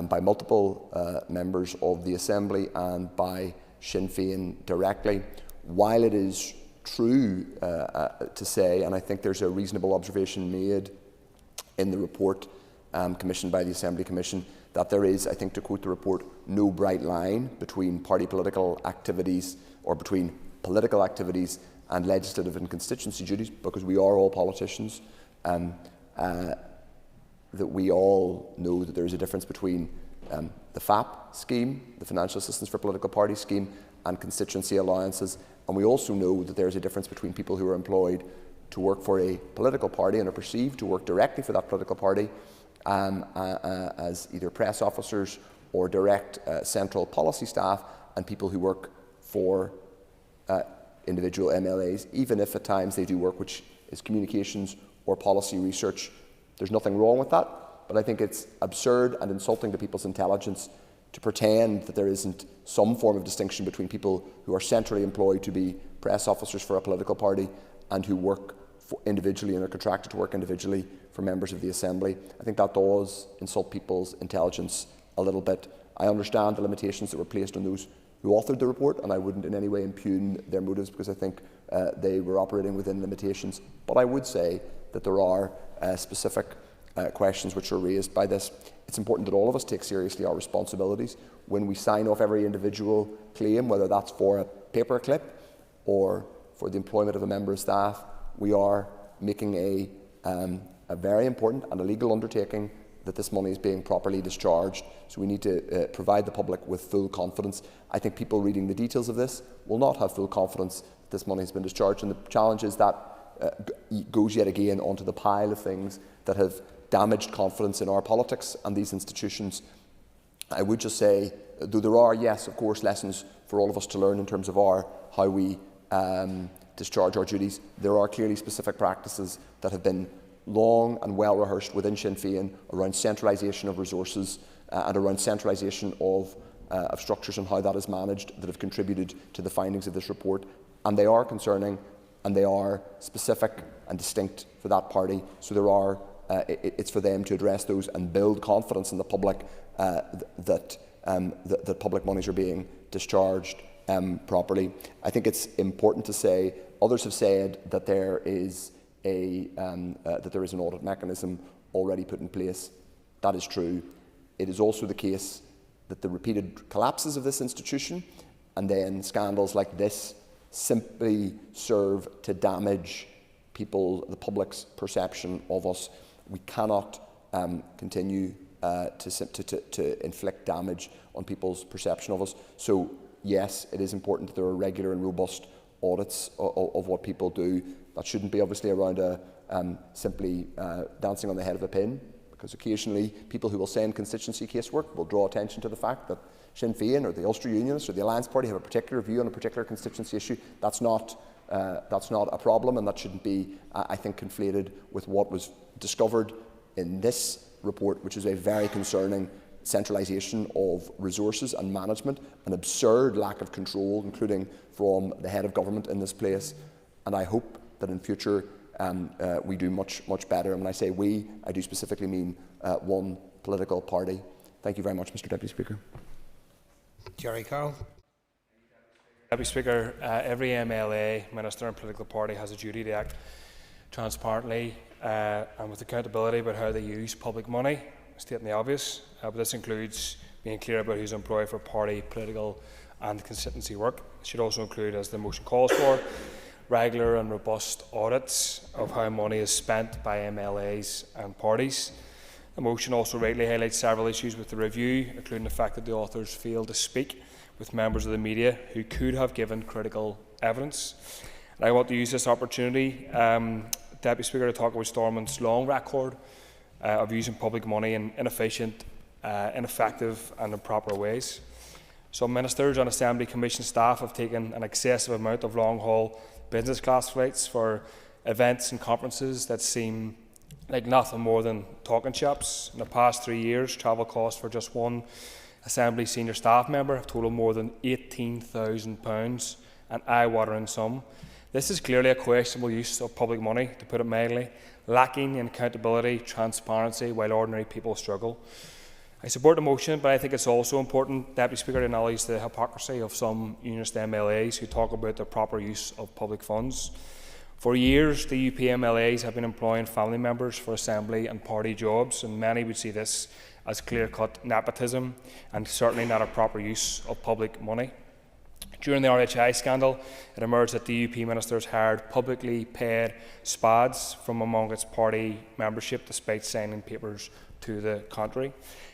by multiple members of the Assembly and by Sinn Féin directly. While it is true to say, and I think there's a reasonable observation made in the report commissioned by the Assembly Commission, that there is, I think to quote the report, no bright line between party political activities or between political activities and legislative and constituency duties, because we are all politicians, that we all know that there is a difference between the FAP scheme, the Financial Assistance for Political Parties scheme, and constituency alliances. And we also know that there's a difference between people who are employed to work for a political party and are perceived to work directly for that political party as either press officers or direct central policy staff, and people who work for individual MLAs, even if at times they do work which is communications or policy research. There's nothing wrong with that, but I think it's absurd and insulting to people's intelligence to pretend that there isn't some form of distinction between people who are centrally employed to be press officers for a political party and who work individually and are contracted to work individually for members of the Assembly. I think that does insult people's intelligence a little bit. I understand the limitations that were placed on those who authored the report, and I wouldn't in any way impugn their motives, because I think they were operating within limitations. But I would say that there are specific questions which are raised by this. It's important that all of us take seriously our responsibilities when we sign off every individual claim, whether that's for a paperclip or for the employment of a member of staff. We are making a very important and a legal undertaking that this money is being properly discharged. So we need to provide the public with full confidence. I think people reading the details of this will not have full confidence that this money has been discharged, and the challenge is that goes yet again onto the pile of things that have damaged confidence in our politics and these institutions. I would just say, though there are, yes, of course, lessons for all of us to learn in terms of how we discharge our duties, there are clearly specific practices that have been long and well rehearsed within Sinn Féin around centralisation of resources and around centralisation of structures and how that is managed, that have contributed to the findings of this report. And they are concerning, and they are specific and distinct for that party. So there are, it's for them to address those and build confidence in the public that public monies are being discharged properly. I think it's important to say, others have said that there is an audit mechanism already put in place. That is true. It is also the case that the repeated collapses of this institution and then scandals like this simply serve to damage the public's perception of us. We cannot continue to inflict damage on people's perception of us. So yes, it is important that there are regular and robust audits of what people do. That shouldn't be obviously around simply dancing on the head of a pin, because occasionally people who will send constituency casework will draw attention to the fact that Sinn Féin or the Ulster Unionists or the Alliance Party have a particular view on a particular constituency issue. That's not a problem, and that shouldn't be, I think, conflated with what was discovered in this report, which is a very concerning centralisation of resources and management, an absurd lack of control, including from the head of government in this place. And I hope that in future we do much better. And when I say we, I do specifically mean one political party. Thank you very much, Mr. Deputy Speaker. Jerry Carroll. Deputy Speaker, every MLA, Minister and political party has a duty to act transparently and with accountability about how they use public money, stating the obvious. But this includes being clear about who's employed for party, political and constituency work. It should also include, as the motion calls for, regular and robust audits of how money is spent by MLAs and parties. The motion also rightly highlights several issues with the review, including the fact that the authors failed to speak with members of the media who could have given critical evidence. And I want to use this opportunity, Deputy Speaker, to talk about Stormont's long record of using public money in inefficient, ineffective and improper ways. Some ministers and Assembly Commission staff have taken an excessive amount of long-haul business class flights for events and conferences that seem like nothing more than talking shops. In the past 3 years, travel costs for just one Assembly senior staff member have totaled more than £18,000, an eye-watering sum. This is clearly a questionable use of public money, to put it mildly, lacking in accountability, transparency, while ordinary people struggle. I support the motion, but I think it's also important, Deputy Speaker, to acknowledge the hypocrisy of some Unionist MLAs who talk about the proper use of public funds. For years, the UP MLAs have been employing family members for Assembly and party jobs, and many would see this as clear-cut nepotism and certainly not a proper use of public money. During the RHI scandal, it emerged that the UP ministers hired publicly paid spads from among its party membership despite signing papers to the contrary.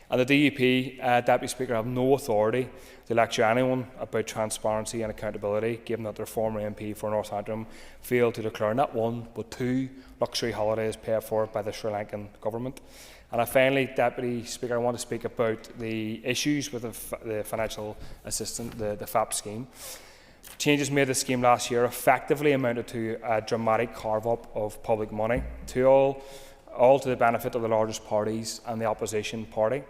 And the DUP, Deputy Speaker, have no authority to lecture anyone about transparency and accountability, given that their former MP for North Antrim failed to declare not one but 2 luxury holidays paid for by the Sri Lankan government. And finally, Deputy Speaker, I want to speak about the issues with the financial assistance, the FAP scheme. Changes made to the scheme last year effectively amounted to a dramatic carve-up of public money, all to the benefit of the largest parties and the opposition party.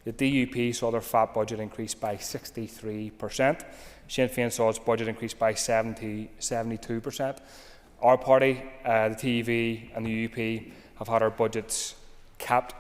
The DUP saw their FAP budget increase by 63%. Sinn Féin saw its budget increase by 72%. Our party, the TEV and the UP, have had our budgets capped.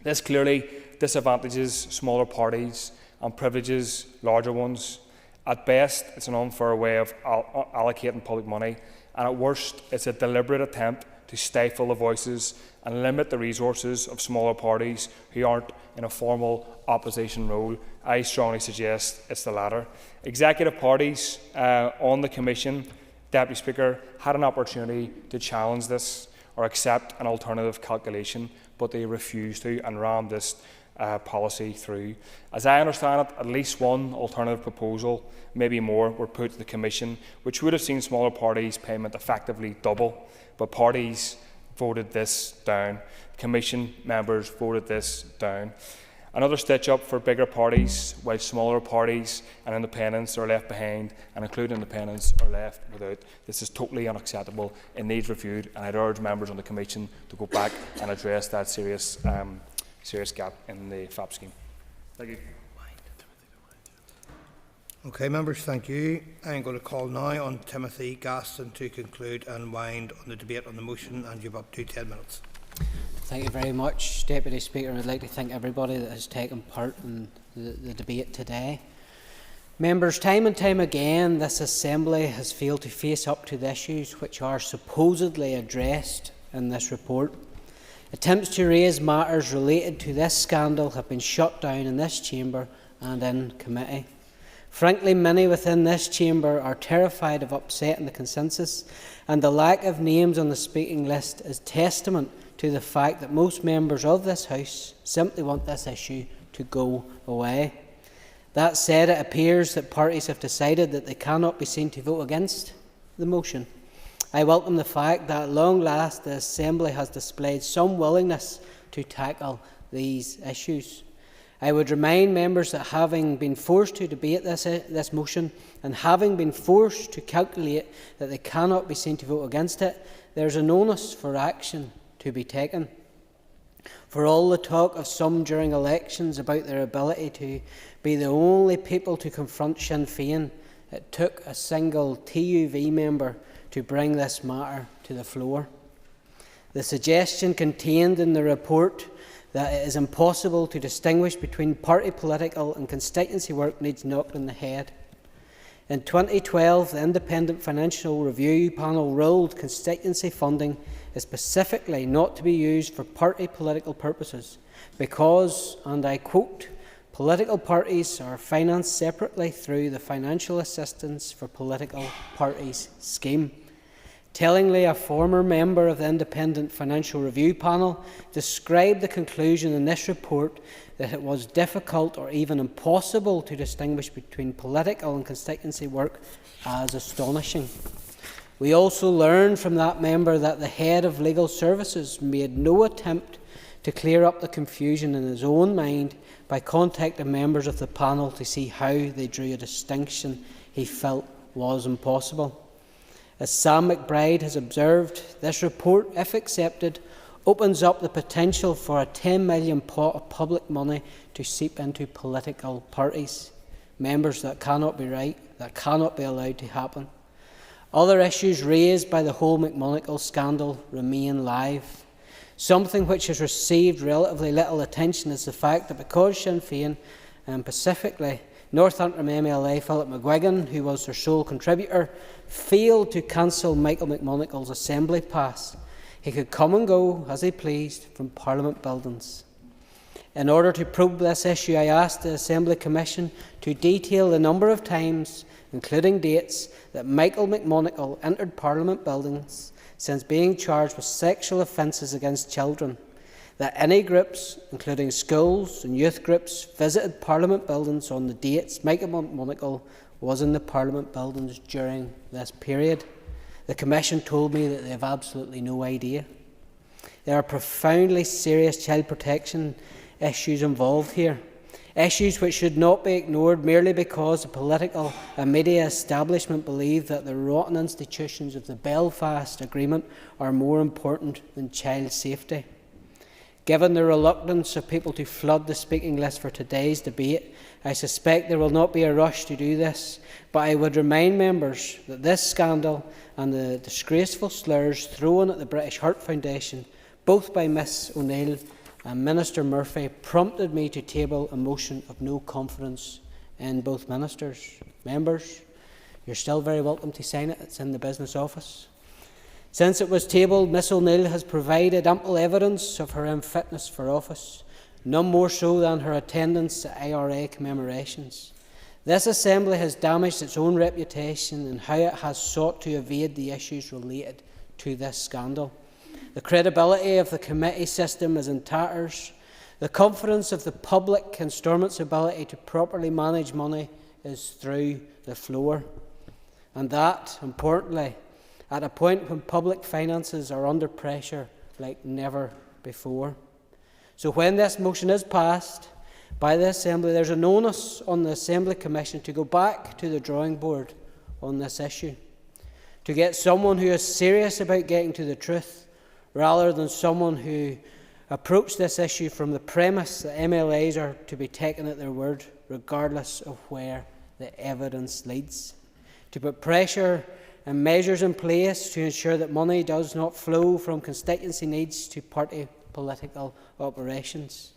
This clearly disadvantages smaller parties and privileges larger ones. At best, it's an unfair way of allocating public money, and at worst, it's a deliberate attempt to stifle the voices and limit the resources of smaller parties who aren't in a formal opposition role. I strongly suggest it's the latter. Executive parties on the Commission, Deputy Speaker, had an opportunity to challenge this or accept an alternative calculation, but they refused to and rammed this policy through. As I understand it, at least one alternative proposal, maybe more, were put to the Commission, which would have seen smaller parties' payment effectively double, but parties voted this down. Commission members voted this down. Another stitch-up for bigger parties, while smaller parties and independents are left behind, and including independents are left without. This is totally unacceptable. It needs reviewed, and I'd urge members on the Commission to go back and address that serious gap in the FAP scheme. Thank you. Okay, members, thank you. I'm going to call now on Timothy Gaston to conclude and wind on the debate on the motion, and you've up to 10 minutes. Thank you very much, Deputy Speaker. I'd like to thank everybody that has taken part in the debate today. Members, time and time again, this Assembly has failed to face up to the issues which are supposedly addressed in this report. Attempts to raise matters related to this scandal have been shut down in this chamber and in committee. Frankly, many within this chamber are terrified of upsetting the consensus, and the lack of names on the speaking list is testament to the fact that most members of this House simply want this issue to go away. That said, it appears that parties have decided that they cannot be seen to vote against the motion. I welcome the fact that at long last the Assembly has displayed some willingness to tackle these issues. I would remind members that having been forced to debate this motion and having been forced to calculate that they cannot be seen to vote against it, there is an onus for action to be taken. For all the talk of some during elections about their ability to be the only people to confront Sinn Féin, it took a single TUV member to bring this matter to the floor. The suggestion contained in the report that it is impossible to distinguish between party political and constituency work needs knocked on the head. In 2012, the Independent Financial Review Panel ruled constituency funding is specifically not to be used for party political purposes because, and I quote, political parties are financed separately through the Financial Assistance for Political Parties scheme. Tellingly, a former member of the Independent Financial Review Panel described the conclusion in this report that it was difficult or even impossible to distinguish between political and constituency work as astonishing. We also learned from that member that the head of legal services made no attempt to clear up the confusion in his own mind by contacting members of the panel to see how they drew a distinction he felt was impossible. As Sam McBride has observed, this report, if accepted, opens up the potential for a £10 million pot of public money to seep into political parties. Members, that cannot be right, that cannot be allowed to happen. Other issues raised by the whole McMonagle scandal remain live. Something which has received relatively little attention is the fact that because Sinn Féin, and specifically North Antrim MLA Philip McGuigan, who was their sole contributor, failed to cancel Michael McMonagle's Assembly pass, he could come and go as he pleased from Parliament buildings. In order to probe this issue, I asked the Assembly Commission to detail the number of times, including dates, that Michael McMonagle entered Parliament buildings since being charged with sexual offences against children. that any groups, including schools and youth groups, visited Parliament buildings on the dates Michael McMonagle was in the Parliament buildings during this period. The Commission told me that they have absolutely no idea. There are profoundly serious child protection issues involved here, issues which should not be ignored merely because the political and media establishment believe that the rotten institutions of the Belfast Agreement are more important than child safety. Given the reluctance of people to flood the speaking list for today's debate, I suspect there will not be a rush to do this, but I would remind members that this scandal and the disgraceful slurs thrown at the British Heart Foundation, both by Miss O'Neill and Minister Murphy, prompted me to table a motion of no confidence in both ministers. Members, you're still very welcome to sign it. It's in the Business Office. Since it was tabled, Miss O'Neill has provided ample evidence of her unfitness for office, none more so than her attendance at IRA commemorations. This Assembly has damaged its own reputation in how it has sought to evade the issues related to this scandal. The credibility of the committee system is in tatters. The confidence of the public in Stormont's ability to properly manage money is through the floor. And that, importantly, at a point when public finances are under pressure like never before. So when this motion is passed by the Assembly, there's an onus on the Assembly Commission to go back to the drawing board on this issue, to get someone who is serious about getting to the truth, rather than someone who approached this issue from the premise that MLAs are to be taken at their word, regardless of where the evidence leads, to put pressure and measures in place to ensure that money does not flow from constituency needs to party political operations.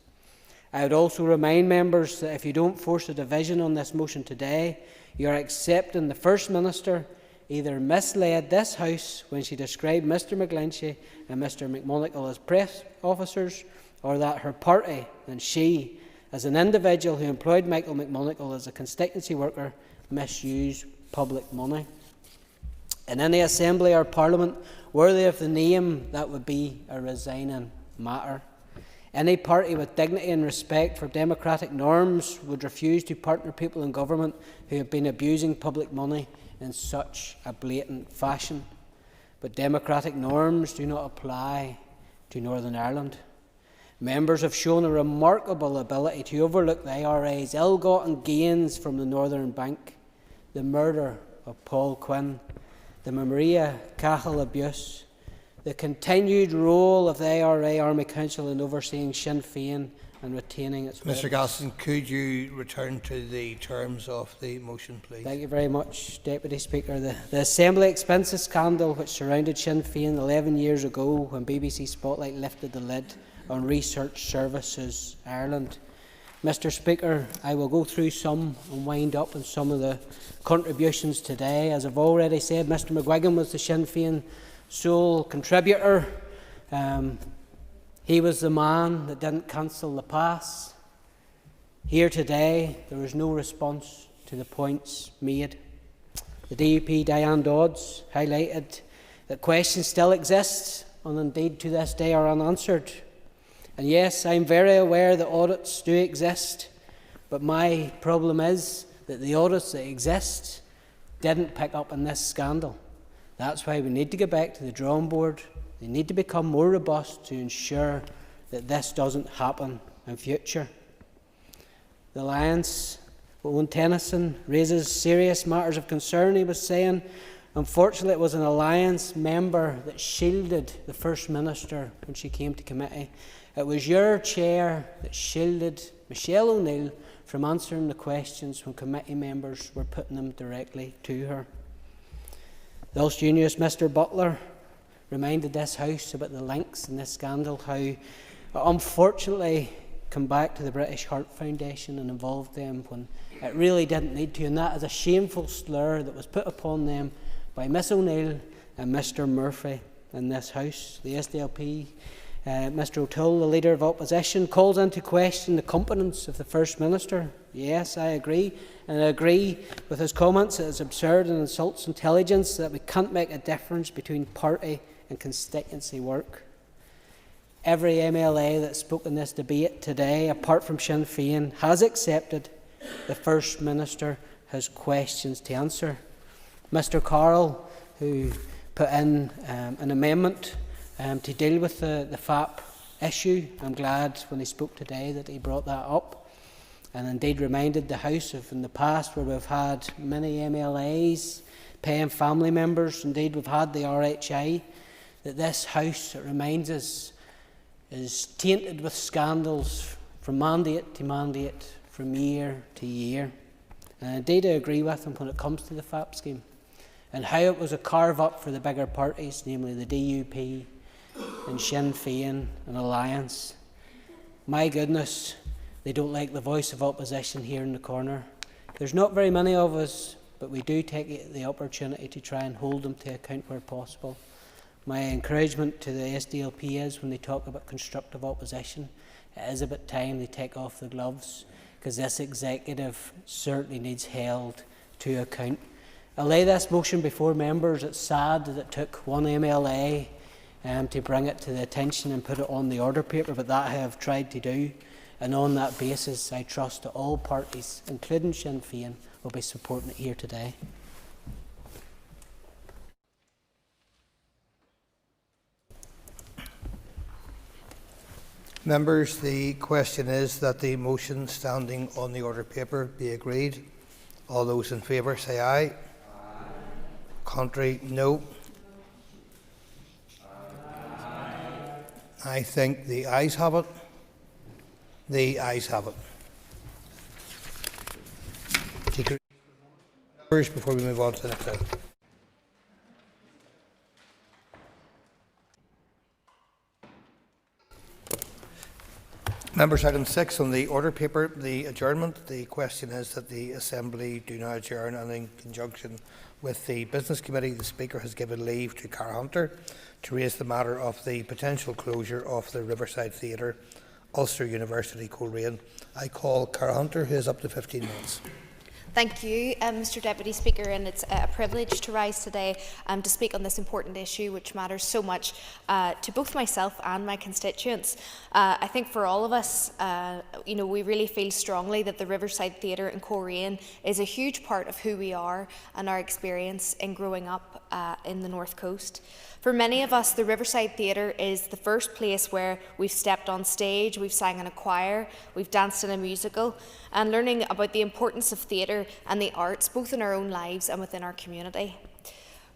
I would also remind members that if you don't force a division on this motion today, you are accepting the First Minister either misled this House when she described Mr McGlinchey and Mr McMonagle as press officers, or that her party and she, as an individual who employed Michael McMonagle as a constituency worker, misused public money. In any Assembly or Parliament worthy of the name, that would be a resigning matter. Any party with dignity and respect for democratic norms would refuse to partner people in government who have been abusing public money in such a blatant fashion. But democratic norms do not apply to Northern Ireland. Members have shown a remarkable ability to overlook the IRA's ill-gotten gains from the Northern Bank, the murder of Paul Quinn, the Maria Cahill abuse, the continued role of the IRA Army Council in overseeing Sinn Féin and retaining its... Mr Gaston, could you return to the terms of the motion, please? Thank you very much, Deputy Speaker. The Assembly expenses scandal which surrounded Sinn Féin 11 years ago when BBC Spotlight lifted the lid on Research Services Ireland. Mr Speaker, I will go through some and wind up on some of the contributions today. As I've already said, Mr McGuigan was the Sinn Féin sole contributor. He was the man that didn't cancel the pass. Here today, there was no response to the points made. The DUP, Diane Dodds, highlighted that questions still exist and indeed to this day are unanswered. And yes, I'm very aware that audits do exist, but my problem is that the audits that exist didn't pick up on this scandal. That's why we need to get back to the drawing board. They need to become more robust to ensure that this doesn't happen in future. The Alliance, Owen Tennyson, raises serious matters of concern. He was saying, unfortunately, it was an Alliance member that shielded the First Minister when she came to committee. It was your chair that shielded Michelle O'Neill from answering the questions when committee members were putting them directly to her. The Ulster Unionist Mr Butler reminded this House about the links in this scandal, how it unfortunately come back to the British Heart Foundation and involved them when it really didn't need to, and that is a shameful slur that was put upon them by Miss O'Neill and Mr Murphy in this House. The SDLP, Mr O'Toole, the Leader of Opposition, calls into question the competence of the First Minister. Yes, I agree, and I agree with his comments that it's absurd and insults intelligence that we can't make a difference between party and constituency work. Every MLA that spoke in this debate today, apart from Sinn Féin, has accepted the First Minister has questions to answer. Mr Carroll, who put in an amendment to deal with the FAP issue, I'm glad when he spoke today that he brought that up, and indeed reminded the House of in the past where we've had many MLAs paying family members, indeed we've had the RHI, that this House, it reminds us, is tainted with scandals from mandate to mandate, from year to year. And indeed I agree with him when it comes to the FAP scheme and how it was a carve-up for the bigger parties, namely the DUP and Sinn Féin and Alliance. My goodness, they don't like the voice of opposition here in the corner. There's not very many of us, but we do take the opportunity to try and hold them to account where possible. My encouragement to the SDLP is when they talk about constructive opposition, it is about time they take off the gloves, because this executive certainly needs held to account. I'll lay this motion before members. It's sad that it took one MLA to bring it to the attention and put it on the order paper, but that I have tried to do. And on that basis, I trust that all parties, including Sinn Féin, will be supporting it here today. Members, the question is that the motion standing on the order paper be agreed. All those in favour say aye. Aye. Contrary, no. Aye. I think the ayes have it. The ayes have it. Members, before we move on to the next item. Members, item 6 on the order paper, the adjournment. The question is that the Assembly do now adjourn, and in conjunction with the Business Committee, the Speaker has given leave to Cara Hunter to raise the matter of the potential closure of the Riverside Theatre, Ulster University, Coleraine. I call Cara Hunter, who is up to 15 minutes. Thank you, Mr Deputy Speaker, and it's a privilege to rise today to speak on this important issue which matters so much to both myself and my constituents. I think for all of us, we really feel strongly that the Riverside Theatre in Coleraine is a huge part of who we are and our experience in growing up in the North Coast. For many of us, the Riverside Theatre is the first place where we've stepped on stage, we've sang in a choir, we've danced in a musical, and learning about the importance of theatre and the arts, both in our own lives and within our community.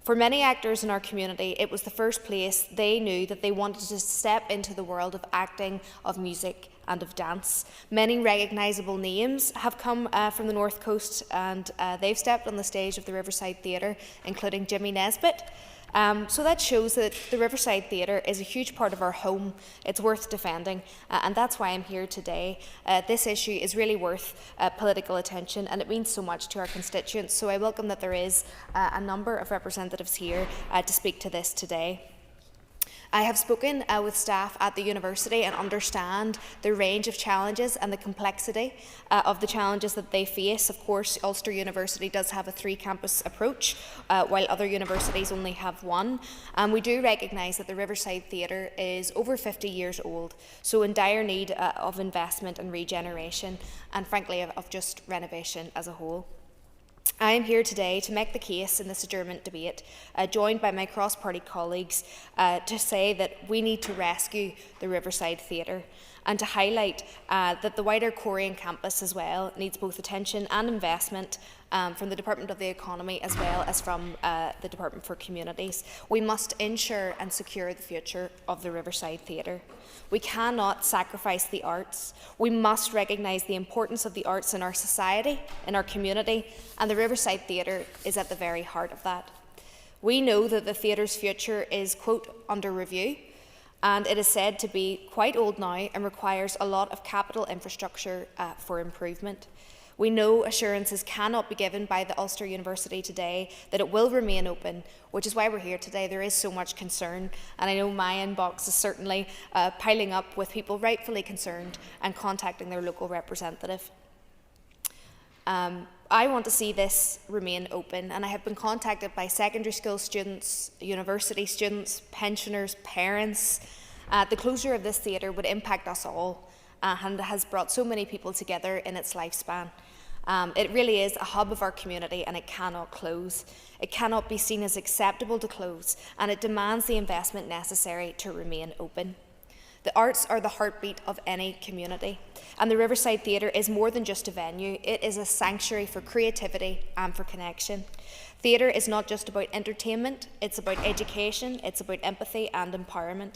For many actors in our community, it was the first place they knew that they wanted to step into the world of acting, of music and of dance. Many recognisable names have come from the North Coast, and they've stepped on the stage of the Riverside Theatre, including Jimmy Nesbitt. So that shows that the Riverside Theatre is a huge part of our home. It's worth defending, and that's why I'm here today. This issue is really worth political attention, and it means so much to our constituents. So I welcome that there is a number of representatives here to speak to this today. I have spoken with staff at the university and understand the range of challenges and the complexity of the challenges that they face. Of course, Ulster University does have a 3-campus approach, while other universities only have one. And we do recognise that the Riverside Theatre is over 50 years old, so in dire need of investment and regeneration, and frankly of just renovation as a whole. I am here today to make the case in this adjournment debate, joined by my cross-party colleagues, to say that we need to rescue the Riverside Theatre and to highlight that the wider Coleraine campus as well needs both attention and investment from the Department of the Economy as well as from the Department for Communities. We must ensure and secure the future of the Riverside Theatre. We cannot sacrifice the arts. We must recognise the importance of the arts in our society, in our community, and the Riverside Theatre is at the very heart of that. We know that the theatre's future is, quote, under review, and it is said to be quite old now and requires a lot of capital infrastructure for improvement. We know assurances cannot be given by the Ulster University today that it will remain open, which is why we're here today. There is so much concern, and I know my inbox is certainly piling up with people rightfully concerned and contacting their local representative. I want to see this remain open, and I have been contacted by secondary school students, university students, pensioners, parents, The closure of this theatre would impact us all and has brought so many people together in its lifespan. It really is a hub of our community and it cannot close. It cannot be seen as acceptable to close, and it demands the investment necessary to remain open. The arts are the heartbeat of any community, and the Riverside Theatre is more than just a venue. It is a sanctuary for creativity and for connection. Theatre is not just about entertainment, it's about education, it's about empathy and empowerment.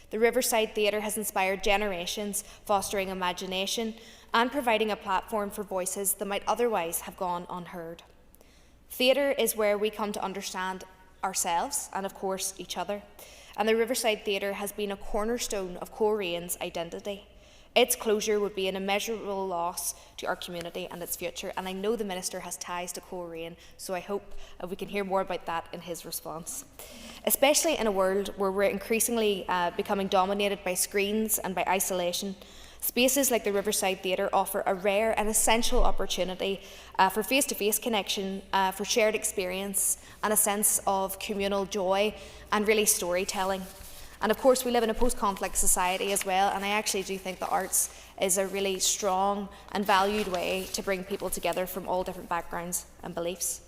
The Riverside Theatre has inspired generations, fostering imagination and providing a platform for voices that might otherwise have gone unheard. Theatre is where we come to understand ourselves and, of course, each other. And the Riverside Theatre has been a cornerstone of Coleraine's identity. Its closure would be an immeasurable loss to our community and its future, and I know the Minister has ties to Coleraine, so I hope we can hear more about that in his response. Especially in a world where we're increasingly becoming dominated by screens and by isolation, spaces like the Riverside Theatre offer a rare and essential opportunity for face-to-face connection, for shared experience and a sense of communal joy and really storytelling. And of course we live in a post-conflict society as well, and I actually do think the arts is a really strong and valued way to bring people together from all different backgrounds and beliefs.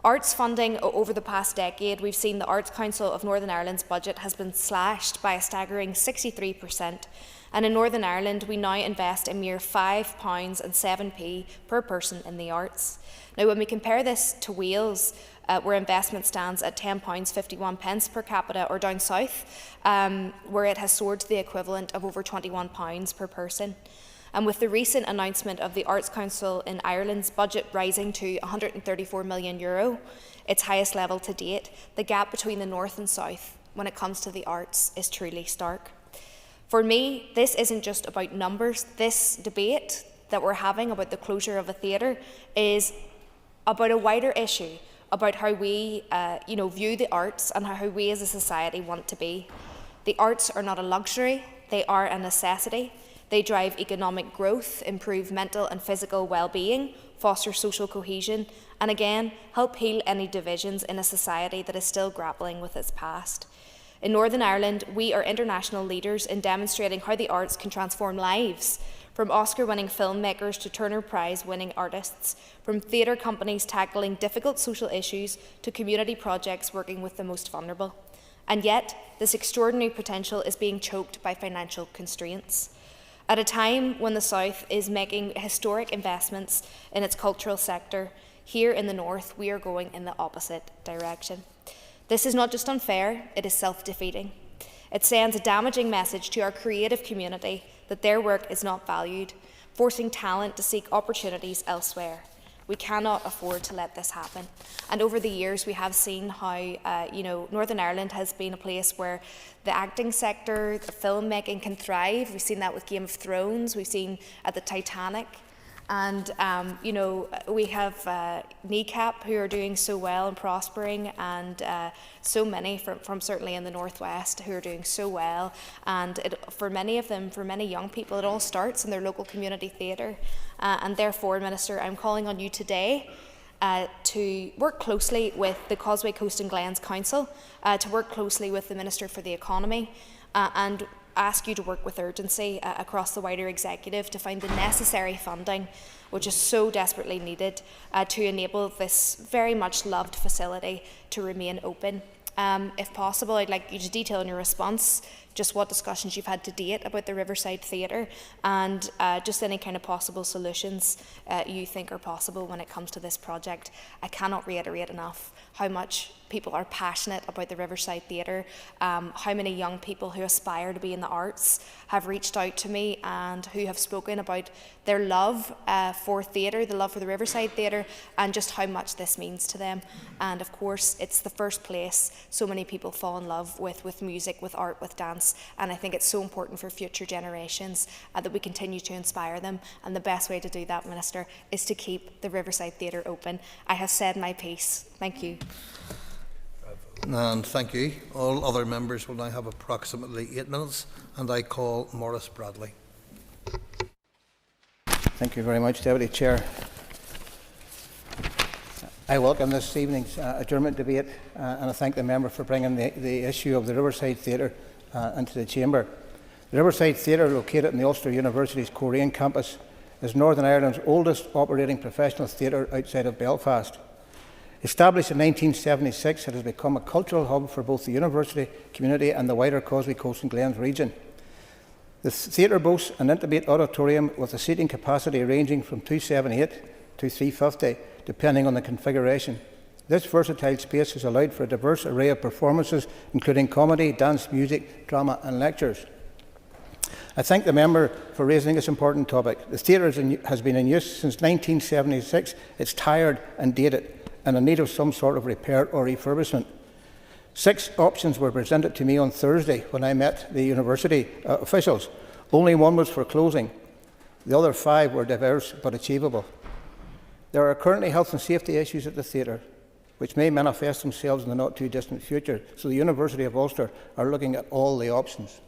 Arts funding over the past decade, we've seen the Arts Council of Northern Ireland's budget has been slashed by a staggering 63%. And in Northern Ireland, we now invest a mere £5.07 per person in the arts. Now, when we compare this to Wales, where investment stands at £10.51 per capita, or down south, where it has soared to the equivalent of over £21 per person. And with the recent announcement of the Arts Council in Ireland's budget rising to €134 million, its highest level to date, the gap between the north and south when it comes to the arts is truly stark. For me, this isn't just about numbers. This debate that we're having about the closure of a theatre is about a wider issue, about how we view the arts and how we as a society want to be. The arts are not a luxury, they are a necessity. They drive economic growth, improve mental and physical well-being, foster social cohesion, and again, help heal any divisions in a society that is still grappling with its past. In Northern Ireland, we are international leaders in demonstrating how the arts can transform lives, from Oscar-winning filmmakers to Turner Prize-winning artists, from theatre companies tackling difficult social issues to community projects working with the most vulnerable. And yet, this extraordinary potential is being choked by financial constraints. At a time when the South is making historic investments in its cultural sector, here in the North, we are going in the opposite direction. This is not just unfair, it is self-defeating. It sends a damaging message to our creative community that their work is not valued, forcing talent to seek opportunities elsewhere. We cannot afford to let this happen. And over the years, we have seen how Northern Ireland has been a place where the acting sector, the filmmaking can thrive. We've seen that with Game of Thrones. We've seen at the Titanic. And, we have Kneecap, who are doing so well and prospering, and so many from certainly in the Northwest who are doing so well. And for many of them, for many young people, it all starts in their local community theatre. And therefore, Minister, I'm calling on you today to work closely with the Causeway Coast and Glens Council, to work closely with the Minister for the Economy, and ask you to work with urgency across the wider executive to find the necessary funding, which is so desperately needed, to enable this very much loved facility to remain open. If possible, I'd like you to detail in your response just what discussions you've had to date about the Riverside Theatre, and just any kind of possible solutions you think are possible when it comes to this project. I cannot reiterate enough how much people are passionate about the Riverside Theatre, how many young people who aspire to be in the arts have reached out to me and who have spoken about their love for theatre, the love for the Riverside Theatre, and just how much this means to them. And of course, it's the first place so many people fall in love with music, with art, with dance, and I think it's so important for future generations that we continue to inspire them, and the best way to do that, Minister, is to keep the Riverside Theatre open. I have said my piece. Thank you. And thank you. All other members will now have approximately 8 minutes, and I call Maurice Bradley. Thank you very much, Deputy Chair. I welcome this evening's adjournment debate, and I thank the member for bringing the issue of the Riverside Theatre into the chamber. The Riverside Theatre, located in the Ulster University's Coleraine campus, is Northern Ireland's oldest operating professional theatre outside of Belfast. Established in 1976, it has become a cultural hub for both the university community and the wider Causeway Coast and Glens region. The theatre boasts an intimate auditorium with a seating capacity ranging from 278 to 350, depending on the configuration. This versatile space has allowed for a diverse array of performances, including comedy, dance, music, drama and lectures. I thank the member for raising this important topic. The theatre has been in use since 1976. It's tired and dated and in need of some sort of repair or refurbishment. 6 options were presented to me on Thursday when I met the university officials. Only one was for closing. The other 5 were diverse but achievable. There are currently health and safety issues at the theatre, which may manifest themselves in the not too distant future, so the University of Ulster are looking at all the options.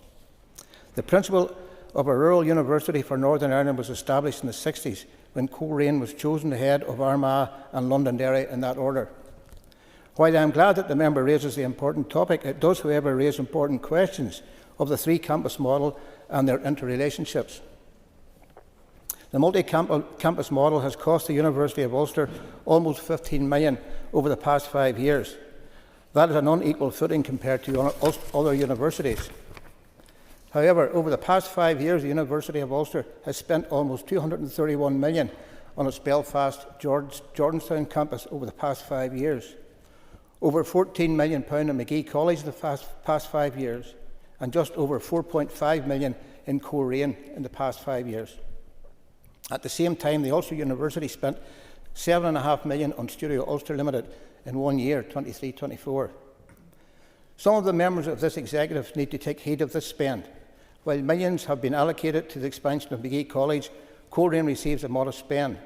The principle of a rural university for Northern Ireland was established in the 60s when Coleraine was chosen ahead of Armagh and Londonderry in that order. While I am glad that the member raises the important topic, it does, however, raise important questions of the 3-campus model and their interrelationships. The multi-campus model has cost the University of Ulster almost 15 million over the past 5 years. That is an unequal footing compared to other universities. However, over the past 5 years, the University of Ulster has spent almost 231 million on its Belfast Jordanstown campus over the past 5 years. Over £14 million in Magee College in the past 5 years, and just over 4.5 million in Coleraine in the past 5 years. At the same time, the Ulster University spent £7.5 million on Studio Ulster Limited in 1 year, 23-24. Some of the members of this executive need to take heed of this spend. While millions have been allocated to the expansion of Magee College, Coleraine receives a modest spend.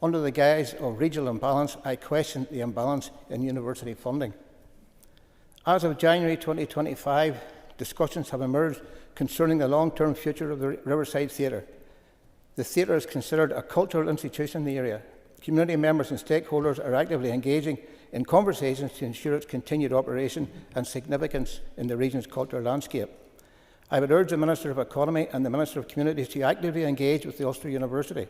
Under the guise of regional imbalance, I question the imbalance in university funding. As of January 2025, discussions have emerged concerning the long-term future of the Riverside Theatre. The theatre is considered a cultural institution in the area. Community members and stakeholders are actively engaging in conversations to ensure its continued operation and significance in the region's cultural landscape. I would urge the Minister of Economy and the Minister of Communities to actively engage with the Ulster University.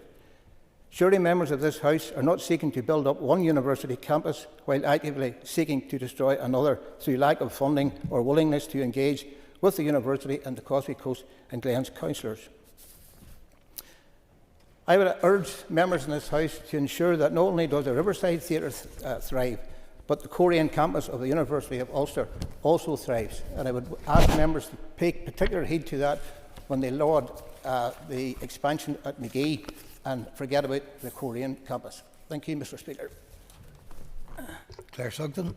Surely members of this House are not seeking to build up one university campus while actively seeking to destroy another through lack of funding or willingness to engage with the university and the Causeway Coast and Glens councillors. I would urge members in this House to ensure that not only does the Riverside Theatre thrive, but the Coleraine campus of the University of Ulster also thrives. And I would ask members to pay particular heed to that when they laud the expansion at Magee and forget about the Coleraine campus. Thank you, Mr. Speaker. Claire Sugden.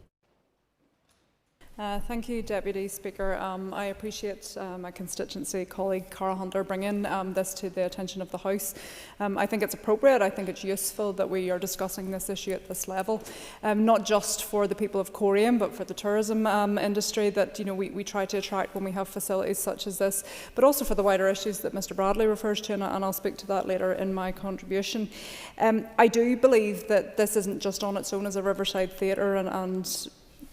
Thank you, Deputy Speaker. I appreciate my constituency colleague Cara Hunter bringing this to the attention of the House. I think it's appropriate. I think it's useful that we are discussing this issue at this level, not just for the people of Coleraine, but for the tourism industry that we try to attract when we have facilities such as this, but also for the wider issues that Mr. Bradley refers to, and I'll speak to that later in my contribution. I do believe that this isn't just on its own as a Riverside Theatre, and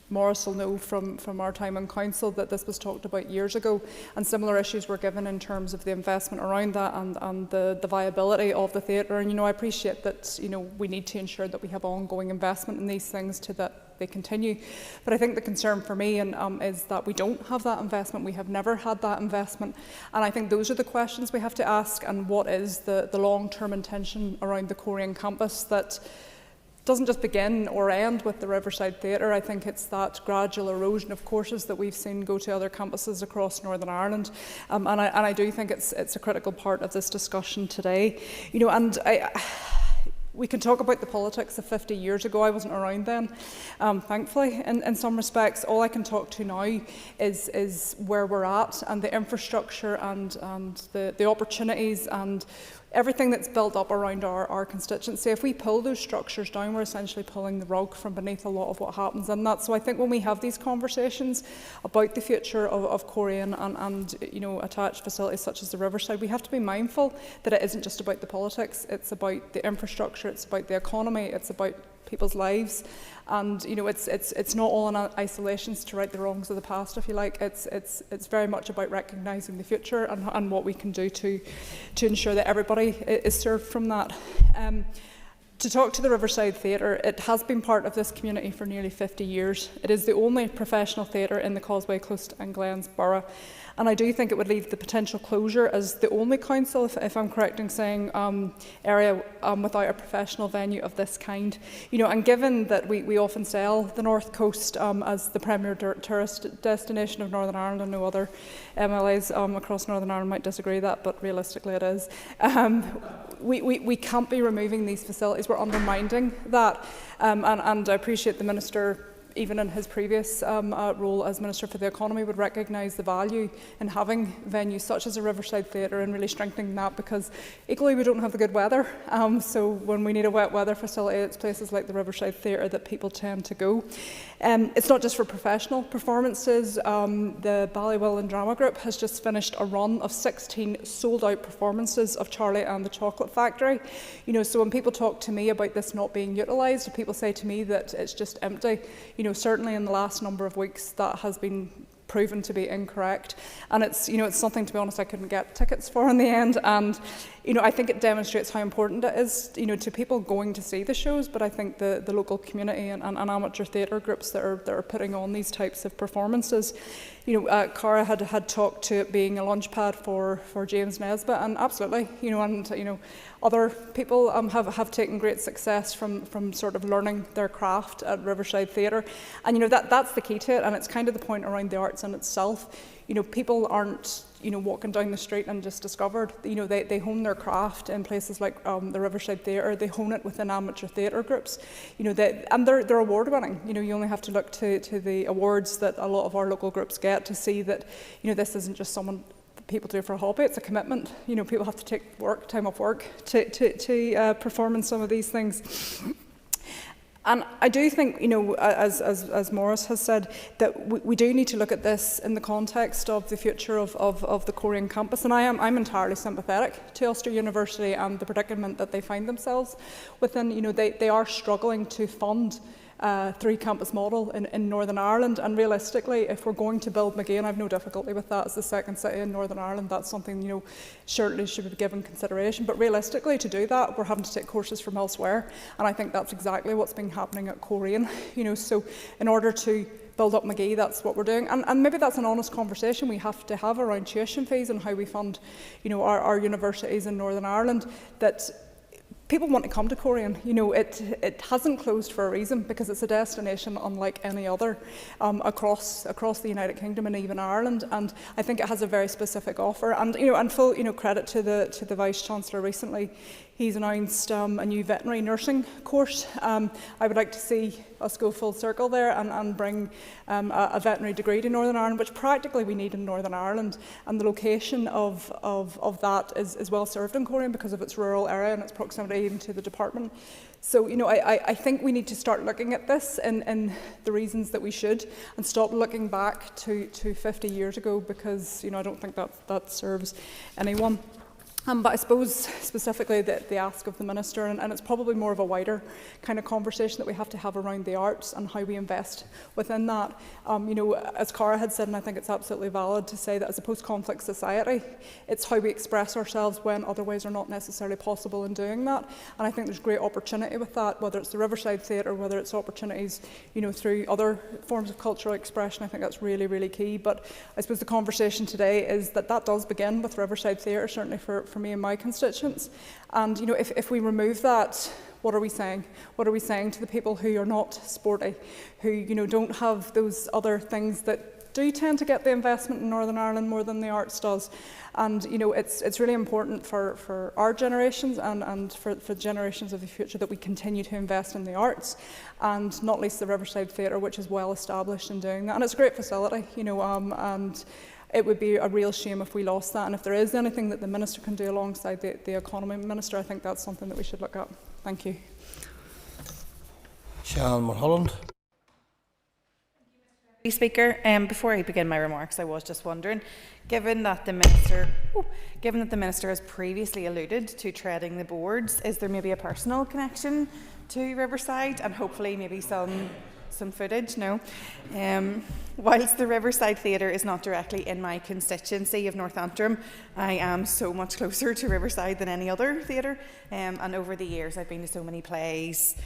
Morris will know from our time in council that this was talked about years ago, and similar issues were given in terms of the investment around that and the viability of the theatre. And I appreciate that we need to ensure that we have ongoing investment in these things to that they continue. But I think the concern for me is that we don't have that investment. We have never had that investment, and I think those are the questions we have to ask. And what is the long-term intention around the Coleraine campus that doesn't just begin or end with the Riverside Theatre? I think it's that gradual erosion of courses that we've seen go to other campuses across Northern Ireland, and I do think it's a critical part of this discussion today. We can talk about the politics of 50 years ago. I wasn't around then, thankfully, in some respects. All I can talk to now is where we're at, and the infrastructure and the opportunities and everything that's built up around our constituency. If we pull those structures down, we're essentially pulling the rug from beneath a lot of what happens in that. So I think when we have these conversations about the future of Coleraine and attached facilities such as the Riverside, we have to be mindful that it isn't just about the politics. It's about the infrastructure, it's about the economy, it's about people's lives. And it's not all in isolations to right the wrongs of the past, if you like. It's very much about recognising the future and what we can do to ensure that everybody is served from that. To talk to the Riverside Theatre, it has been part of this community for nearly 50 years. It is the only professional theatre in the Causeway Coast and Glens borough. And I do think it would leave the potential closure as the only council, if I'm correct in saying, area without a professional venue of this kind. And given that we often sell the North Coast as the premier tourist destination of Northern Ireland, and no other MLAs across Northern Ireland might disagree with that, but realistically it is. We can't be removing these facilities. We're undermining that. And I appreciate the Minister, even in his previous role as Minister for the Economy, would recognise the value in having venues such as a Riverside Theatre and really strengthening that, because equally we don't have the good weather. So when we need a wet weather facility, it's places like the Riverside Theatre that people tend to go. It's not just for professional performances. The Ballywillan Drama Group has just finished a run of 16 sold-out performances of Charlie and the Chocolate Factory. So when people talk to me about this not being utilised, people say to me that it's just empty. Certainly in the last number of weeks that has been proven to be incorrect, and it's something, to be honest, I couldn't get tickets for in the end. And I think it demonstrates how important it is to people going to see the shows, but I think the local community and amateur theatre groups that are putting on these types of performances. Cara had talked to it being a launchpad for James Nesbitt, and absolutely, other people have taken great success from sort of learning their craft at Riverside Theatre, and that's the key to it, and it's kind of the point around the arts in itself. People aren't walking down the street and just discovered. They hone their craft in places like the Riverside Theatre. They hone it within amateur theatre groups. And they're award winning. You only have to look to the awards that a lot of our local groups get to see that this isn't just someone people do for a hobby. It's a commitment. People have to take time off work to perform in some of these things. And I do think, as Maurice has said, that we do need to look at this in the context of the future of the Coleraine campus. And I'm entirely sympathetic to Ulster University and the predicament that they find themselves within. They are struggling to fund three-campus model in Northern Ireland, and realistically, if we're going to build McGee, and I've no difficulty with that as the second city in Northern Ireland, that's something surely should be given consideration. But realistically, to do that, we're having to take courses from elsewhere, and I think that's exactly what's been happening at Coleraine. So in order to build up McGee, that's what we're doing, and maybe that's an honest conversation we have to have around tuition fees and how we fund, our universities in Northern Ireland. That people want to come to Coleraine. It hasn't closed for a reason, because it's a destination unlike any other across the United Kingdom and even Ireland. And I think it has a very specific offer. And and full credit to the Vice Chancellor recently. He's announced a new veterinary nursing course. I would like to see us go full circle there and bring a veterinary degree to Northern Ireland, which practically we need in Northern Ireland. And the location of that is well served in Coleraine because of its rural area and its proximity even to the department. So, I think we need to start looking at this in the reasons that we should, and stop looking back to 50 years ago, because, I don't think that serves anyone. But I suppose specifically the ask of the Minister, and it's probably more of a wider kind of conversation that we have to have around the arts and how we invest within that. As Cara had said, and I think it's absolutely valid to say that as a post-conflict society, it's how we express ourselves when other ways are not necessarily possible in doing that. And I think there's great opportunity with that, whether it's the Riverside Theatre, whether it's opportunities, through other forms of cultural expression. I think that's really, really key. But I suppose the conversation today is that does begin with Riverside Theatre, certainly for me and my constituents. And if we remove that, what are we saying? What are we saying to the people who are not sporty, who don't have those other things that do tend to get the investment in Northern Ireland more than the arts does? And it's really important for our generations and for the generations of the future that we continue to invest in the arts, and not least the Riverside Theatre, which is well established in doing that. And it's a great facility, and it would be a real shame if we lost that. And if there is anything that the Minister can do alongside the Economy Minister, I think that's something that we should look at. Thank you. Sian Mulholland. Speaker, before I begin my remarks, I was just wondering, given that the Minister has previously alluded to treading the boards, is there maybe a personal connection to Riverside and hopefully maybe some footage, no. Whilst the Riverside Theatre is not directly in my constituency of North Antrim, I am so much closer to Riverside than any other theatre, and over the years I've been to so many plays,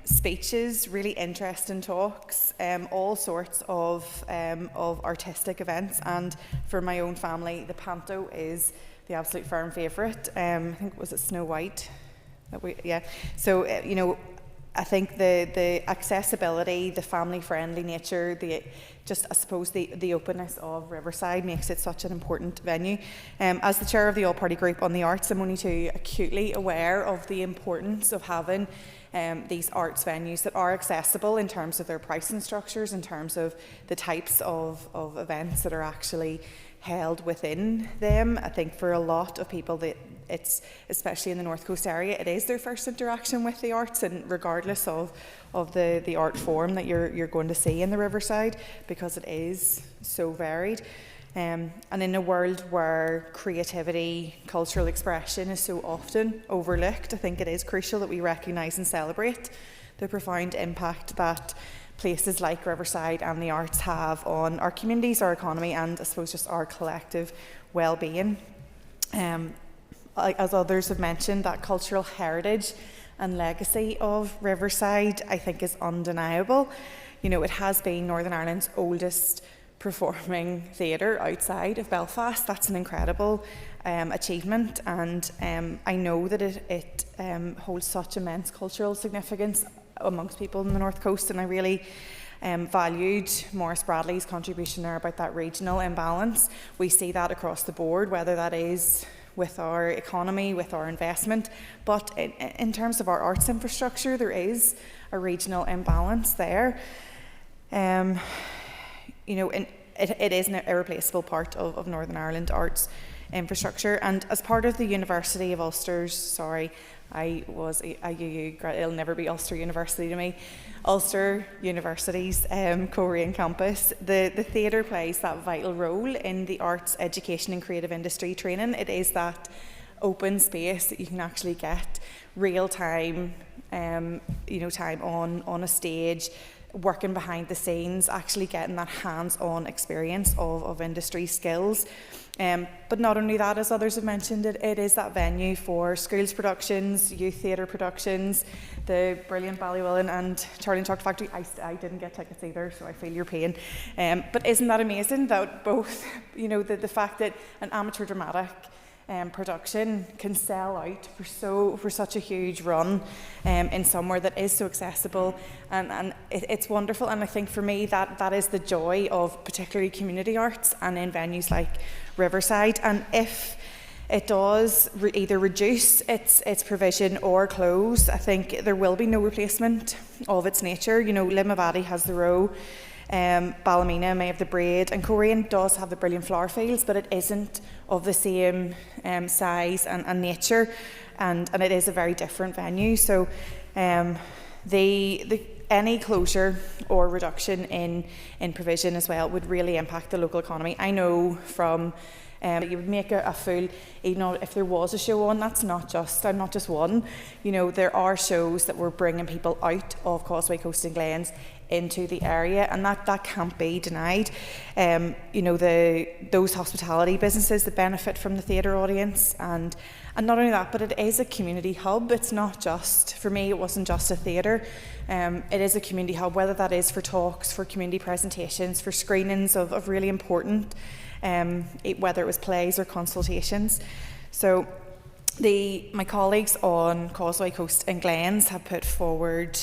speeches, really interesting talks, all sorts of artistic events, and for my own family the Panto is the absolute firm favourite. I think, was it Snow White? So you know, I think the accessibility, the family-friendly nature, I suppose the openness of Riverside makes it such an important venue. As the chair of the all-party group on the arts, I'm only too acutely aware of the importance of having these arts venues that are accessible in terms of their pricing structures, in terms of the types of events that are actually held within them. I think for a lot of people that it's, especially in the North Coast area, it is their first interaction with the arts, and regardless of the art form that you're going to see in the Riverside, because it is so varied. And in a world where creativity, cultural expression is so often overlooked, I think it is crucial that we recognise and celebrate the profound impact that places like Riverside and the arts have on our communities, our economy, and I suppose just our collective well-being. As others have mentioned, that cultural heritage and legacy of Riverside, I think, is undeniable. You know, it has been Northern Ireland's oldest performing theatre outside of Belfast. That's an incredible achievement, and I know that it holds such immense cultural significance amongst people in the North Coast, and I really valued Maurice Bradley's contribution there about that regional imbalance. We see that across the board, whether that is with our economy, with our investment, but in terms of our arts infrastructure, there is a regional imbalance there. You know, it is an irreplaceable part of Northern Ireland arts infrastructure, and as part of the University of Ulster's, I was a UU grad, it'll never be Ulster University to me, Ulster University's Coleraine campus, the theatre plays that vital role in the arts education and creative industry training. It is that open space that you can actually get real time, time on a stage, working behind the scenes, actually getting that hands-on experience of industry skills. But not only that, as others have mentioned, it is that venue for schools productions, youth theatre productions, the brilliant Ballywillan and Charlie and Chocolate Factory. I didn't get tickets either, so I feel your pain. But isn't that amazing that both, the fact that an amateur dramatic production can sell out for such a huge run in somewhere that is so accessible, and it's wonderful. And I think for me that is the joy of particularly community arts and in venues like Riverside. And if it does either reduce its provision or close, I think there will be no replacement of its nature. Limavady has the Row, Ballymena may have the Braid, and Coleraine does have the brilliant flower fields, but it isn't of the same size and nature, and it is a very different venue. So any closure or reduction in provision as well would really impact the local economy. I know from you would make a fool, even if there was a show on. I'm not just one. There are shows that were bringing people out of Causeway Coast and Glens into the area, and that can't be denied. Those hospitality businesses that benefit from the theatre audience, and not only that, but it is a community hub. It's not just, for me, it wasn't just a theatre. It is a community hub, whether that is for talks, for community presentations, for screenings of really important, whether it was plays or consultations. So my colleagues on Causeway Coast and Glens have put forward,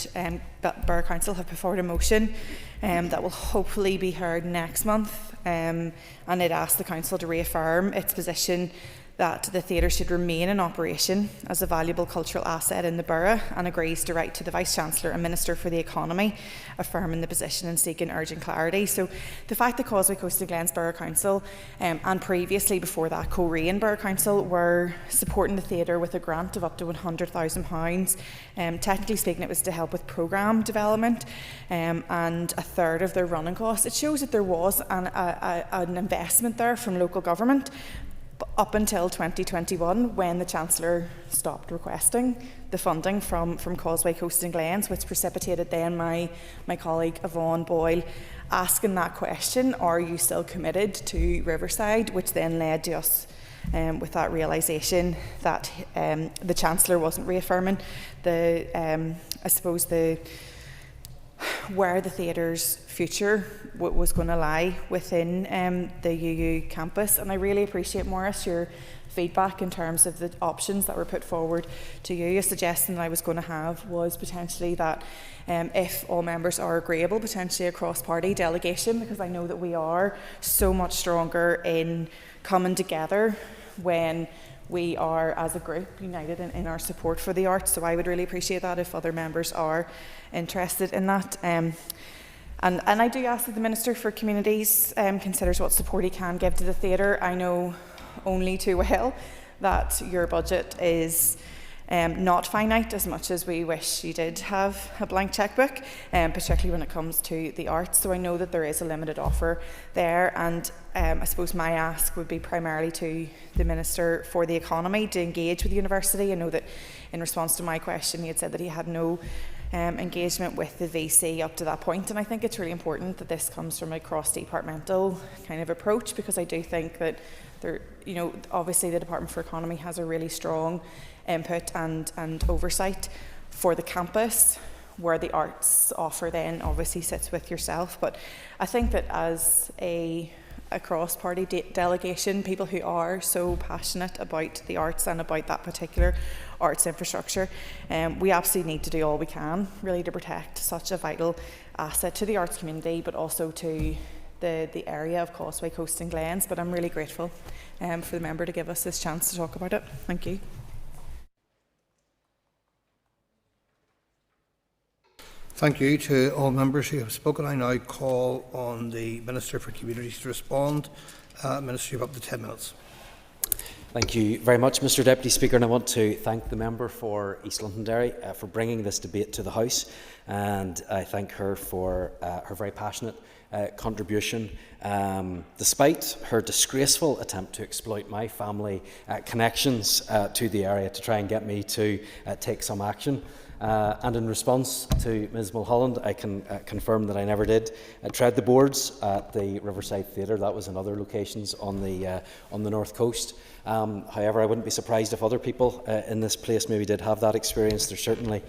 Borough Council have put forward a motion that will hopefully be heard next month, and it asks the Council to reaffirm its position that the theatre should remain in operation as a valuable cultural asset in the borough, and agrees to write to the Vice-Chancellor and Minister for the Economy, affirming the position and seeking urgent clarity. So the fact that Causeway Coast and Glens Borough Council and previously before that Coleraine Borough Council were supporting the theatre with a grant of up to £100,000, technically speaking it was to help with programme development, and a third of their running costs, it shows that there was an investment there from local government. up until 2021, when the Chancellor stopped requesting the funding from Causeway Coast and Glens, which precipitated then my colleague Yvonne Boyle asking that question, are you still committed to Riverside, which then led to us with that realisation that the Chancellor wasn't reaffirming I suppose where the theatre's future was going to lie within the UU campus. And I really appreciate, Maurice, your feedback in terms of the options that were put forward to you. A suggestion that I was going to have was potentially that if all members are agreeable, potentially a cross-party delegation, because I know that we are so much stronger in coming together when we are, as a group, united in our support for the arts. So I would really appreciate that if other members are interested in that. And I do ask that the Minister for Communities considers what support he can give to the theatre. I know only too well that your budget is not finite, as much as we wish you did have a blank chequebook, particularly when it comes to the arts. So I know that there is a limited offer there, and I suppose my ask would be primarily to the Minister for the Economy to engage with the university. I know that in response to my question he had said that he had no engagement with the VC up to that point, and I think it's really important that this comes from a cross-departmental kind of approach, because I do think that there, obviously the Department for Economy has a really strong input and oversight for the campus, where the arts offer then obviously sits with yourself. But I think that as a cross-party delegation, people who are so passionate about the arts and about that particular arts infrastructure, we absolutely need to do all we can really to protect such a vital asset to the arts community, but also to the area of Causeway Coast and Glens. But I'm really grateful for the member to give us this chance to talk about it. Thank you. Thank you to all members who have spoken. I now call on the Minister for Communities to respond. Minister, you have up to 10 minutes. Thank you very much, Mr Deputy Speaker, and I want to thank the member for East Londonderry for bringing this debate to the House, and I thank her for her very passionate contribution, despite her disgraceful attempt to exploit my family connections to the area to try and get me to take some action. And in response to Ms Mulholland, I can confirm that I never did tread the boards at the Riverside Theatre. That was in other locations on the North Coast. However, I wouldn't be surprised if other people in this place maybe did have that experience. There's certainly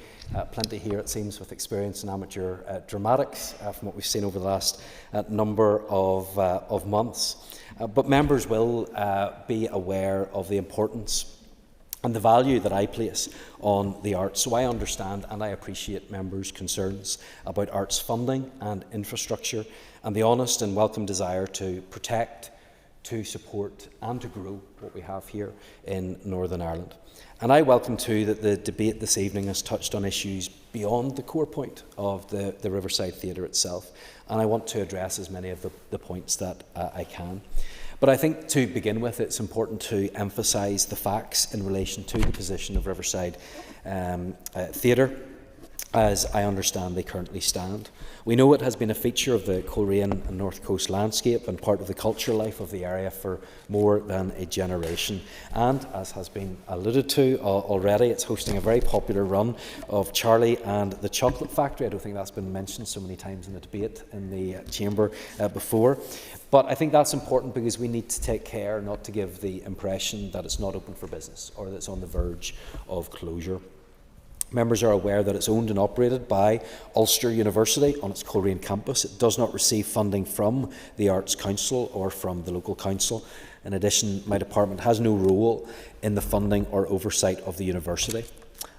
plenty here, it seems, with experience in amateur dramatics from what we've seen over the last number of months. But members will be aware of the importance and the value that I place on the arts. So I understand and I appreciate members' concerns about arts funding and infrastructure, and the honest and welcome desire to protect, to support and to grow what we have here in Northern Ireland. And I welcome too that the debate this evening has touched on issues beyond the core point of the Riverside Theatre itself, and I want to address as many of the points that I can. But I think to begin with, it's important to emphasise the facts in relation to the position of Riverside Theatre, as I understand they currently stand. We know it has been a feature of the Coleraine and North Coast landscape and part of the cultural life of the area for more than a generation. And, as has been alluded to already, it's hosting a very popular run of Charlie and the Chocolate Factory. I don't think that's been mentioned so many times in the debate in the chamber before. But I think that's important because we need to take care not to give the impression that it's not open for business or that it's on the verge of closure. Members are aware that it's owned and operated by Ulster University on its Coleraine campus. It does not receive funding from the Arts Council or from the local council. In addition, my department has no role in the funding or oversight of the university.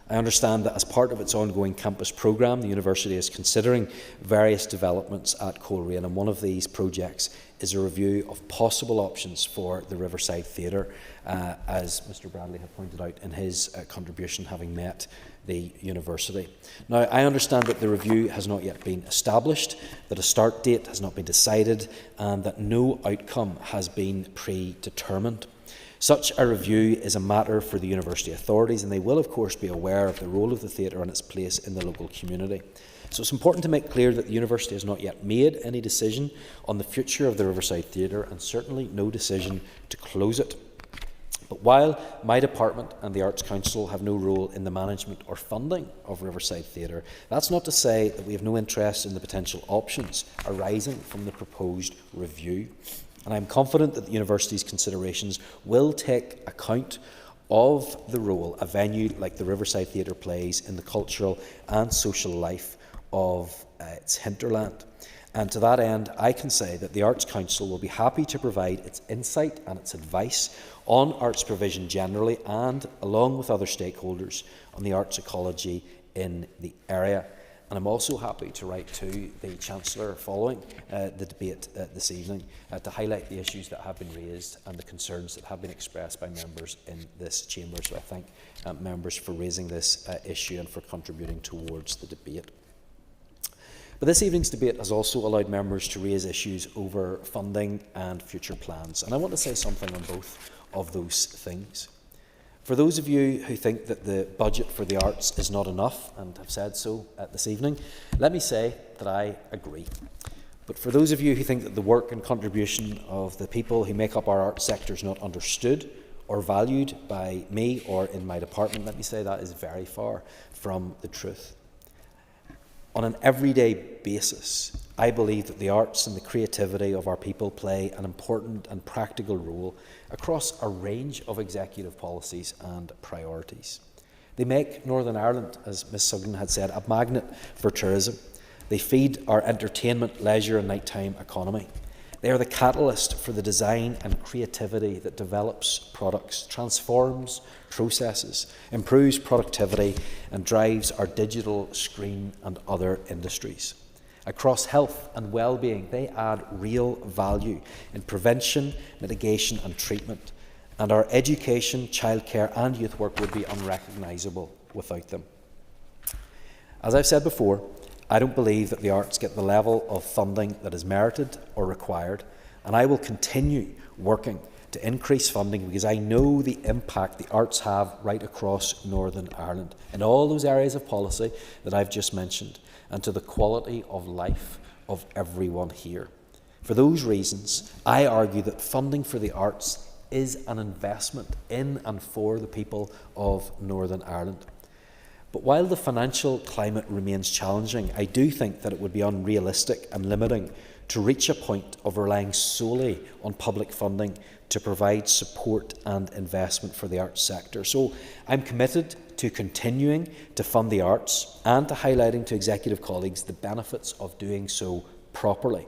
I understand that as part of its ongoing campus programme, the university is considering various developments at Coleraine, and one of these projects is a review of possible options for the Riverside Theatre, as Mr Bradley had pointed out in his contribution, having met the university. Now, I understand that the review has not yet been established, that a start date has not been decided, and that no outcome has been predetermined. Such a review is a matter for the university authorities, and they will of course be aware of the role of the theatre and its place in the local community. So it's important to make clear that the university has not yet made any decision on the future of the Riverside Theatre, and certainly no decision to close it. But while my department and the Arts Council have no role in the management or funding of Riverside Theatre, that's not to say that we have no interest in the potential options arising from the proposed review. And I'm confident that the university's considerations will take account of the role a venue like the Riverside Theatre plays in the cultural and social life of its hinterland. And to that end, I can say that the Arts Council will be happy to provide its insight and its advice on arts provision generally and, along with other stakeholders, on the arts ecology in the area. And I'm also happy to write to the Chancellor following the debate this evening to highlight the issues that have been raised and the concerns that have been expressed by members in this chamber. So I thank members for raising this issue and for contributing towards the debate. But this evening's debate has also allowed members to raise issues over funding and future plans. And I want to say something on both of those things. For those of you who think that the budget for the arts is not enough, and have said so this evening, let me say that I agree. But for those of you who think that the work and contribution of the people who make up our arts sector is not understood or valued by me or in my department, let me say that is very far from the truth. On an everyday basis, I believe that the arts and the creativity of our people play an important and practical role across a range of executive policies and priorities. They make Northern Ireland, as Ms Sugden had said, a magnet for tourism. They feed our entertainment, leisure and nighttime economy. They are the catalyst for the design and creativity that develops products, transforms processes, improves productivity and drives our digital, screen and other industries. Across health and well-being, they add real value in prevention, mitigation and treatment. And our education, childcare and youth work would be unrecognisable without them. As I've said before, I don't believe that the arts get the level of funding that is merited or required, and I will continue working to increase funding because I know the impact the arts have right across Northern Ireland in all those areas of policy that I've just mentioned and to the quality of life of everyone here. For those reasons, I argue that funding for the arts is an investment in and for the people of Northern Ireland. But while the financial climate remains challenging, I do think that it would be unrealistic and limiting to reach a point of relying solely on public funding to provide support and investment for the arts sector. So I'm committed to continuing to fund the arts and to highlighting to executive colleagues the benefits of doing so properly.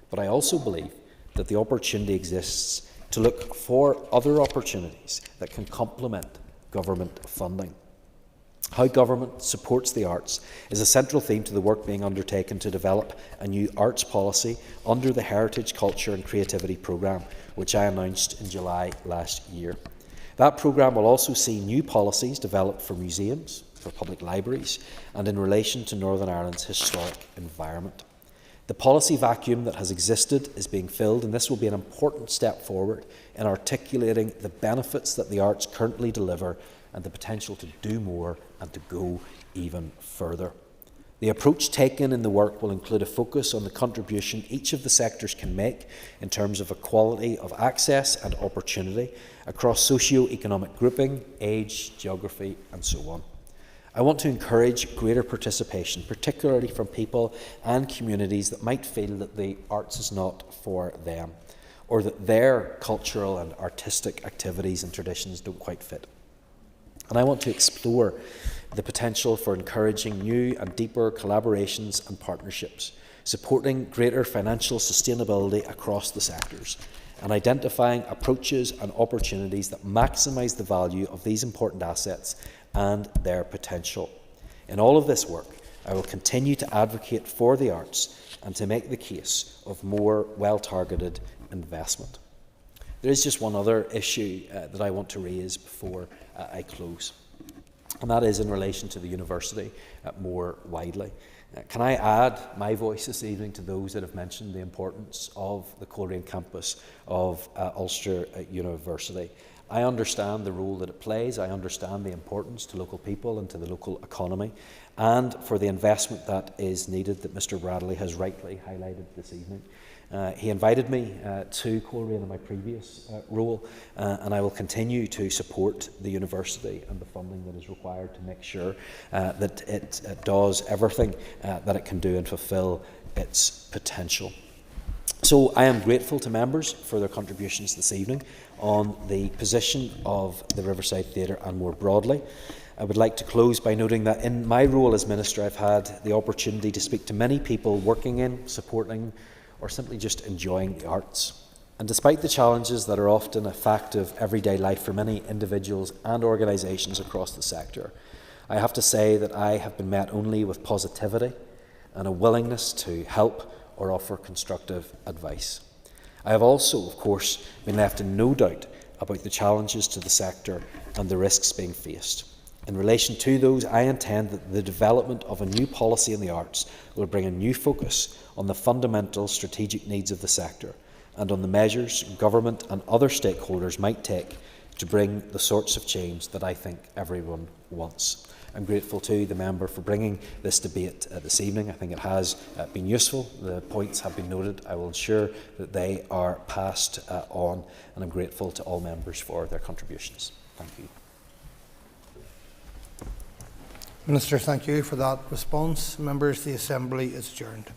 But I also believe that the opportunity exists to look for other opportunities that can complement government funding. How government supports the arts is a central theme to the work being undertaken to develop a new arts policy under the Heritage, Culture and Creativity programme, which I announced in July last year. That programme will also see new policies developed for museums, for public libraries and in relation to Northern Ireland's historic environment. The policy vacuum that has existed is being filled, and this will be an important step forward in articulating the benefits that the arts currently deliver and the potential to do more and to go even further. The approach taken in the work will include a focus on the contribution each of the sectors can make in terms of equality of access and opportunity across socio-economic grouping, age, geography and so on. I want to encourage greater participation, particularly from people and communities that might feel that the arts is not for them, or that their cultural and artistic activities and traditions don't quite fit. And I want to explore the potential for encouraging new and deeper collaborations and partnerships, supporting greater financial sustainability across the sectors, and identifying approaches and opportunities that maximise the value of these important assets and their potential. In all of this work, I will continue to advocate for the arts and to make the case of more well-targeted investment. There is just one other issue that I want to raise before I close, and that is in relation to the university more widely. Can I add my voice this evening to those that have mentioned the importance of the Coleraine campus of Ulster University? I understand the role that it plays. I understand the importance to local people and to the local economy, and for the investment that is needed that Mr Bradley has rightly highlighted this evening. He invited me to Coleraine in my previous role, and I will continue to support the university and the funding that is required to make sure that it does everything that it can do and fulfil its potential. So I am grateful to members for their contributions this evening on the position of the Riverside Theatre and more broadly. I would like to close by noting that in my role as Minister, I've had the opportunity to speak to many people working in, supporting, or simply just enjoying the arts. And despite the challenges that are often a fact of everyday life for many individuals and organisations across the sector, I have to say that I have been met only with positivity and a willingness to help or offer constructive advice. I have also, of course, been left in no doubt about the challenges to the sector and the risks being faced. In relation to those, I intend that the development of a new policy in the arts will bring a new focus on the fundamental strategic needs of the sector and on the measures government and other stakeholders might take to bring the sorts of change that I think everyone wants. I'm grateful to the member for bringing this debate this evening. I think it has been useful. The points have been noted. I will ensure that they are passed on, and I'm grateful to all members for their contributions. Thank you. Minister, thank you for that response. Members, the Assembly is adjourned.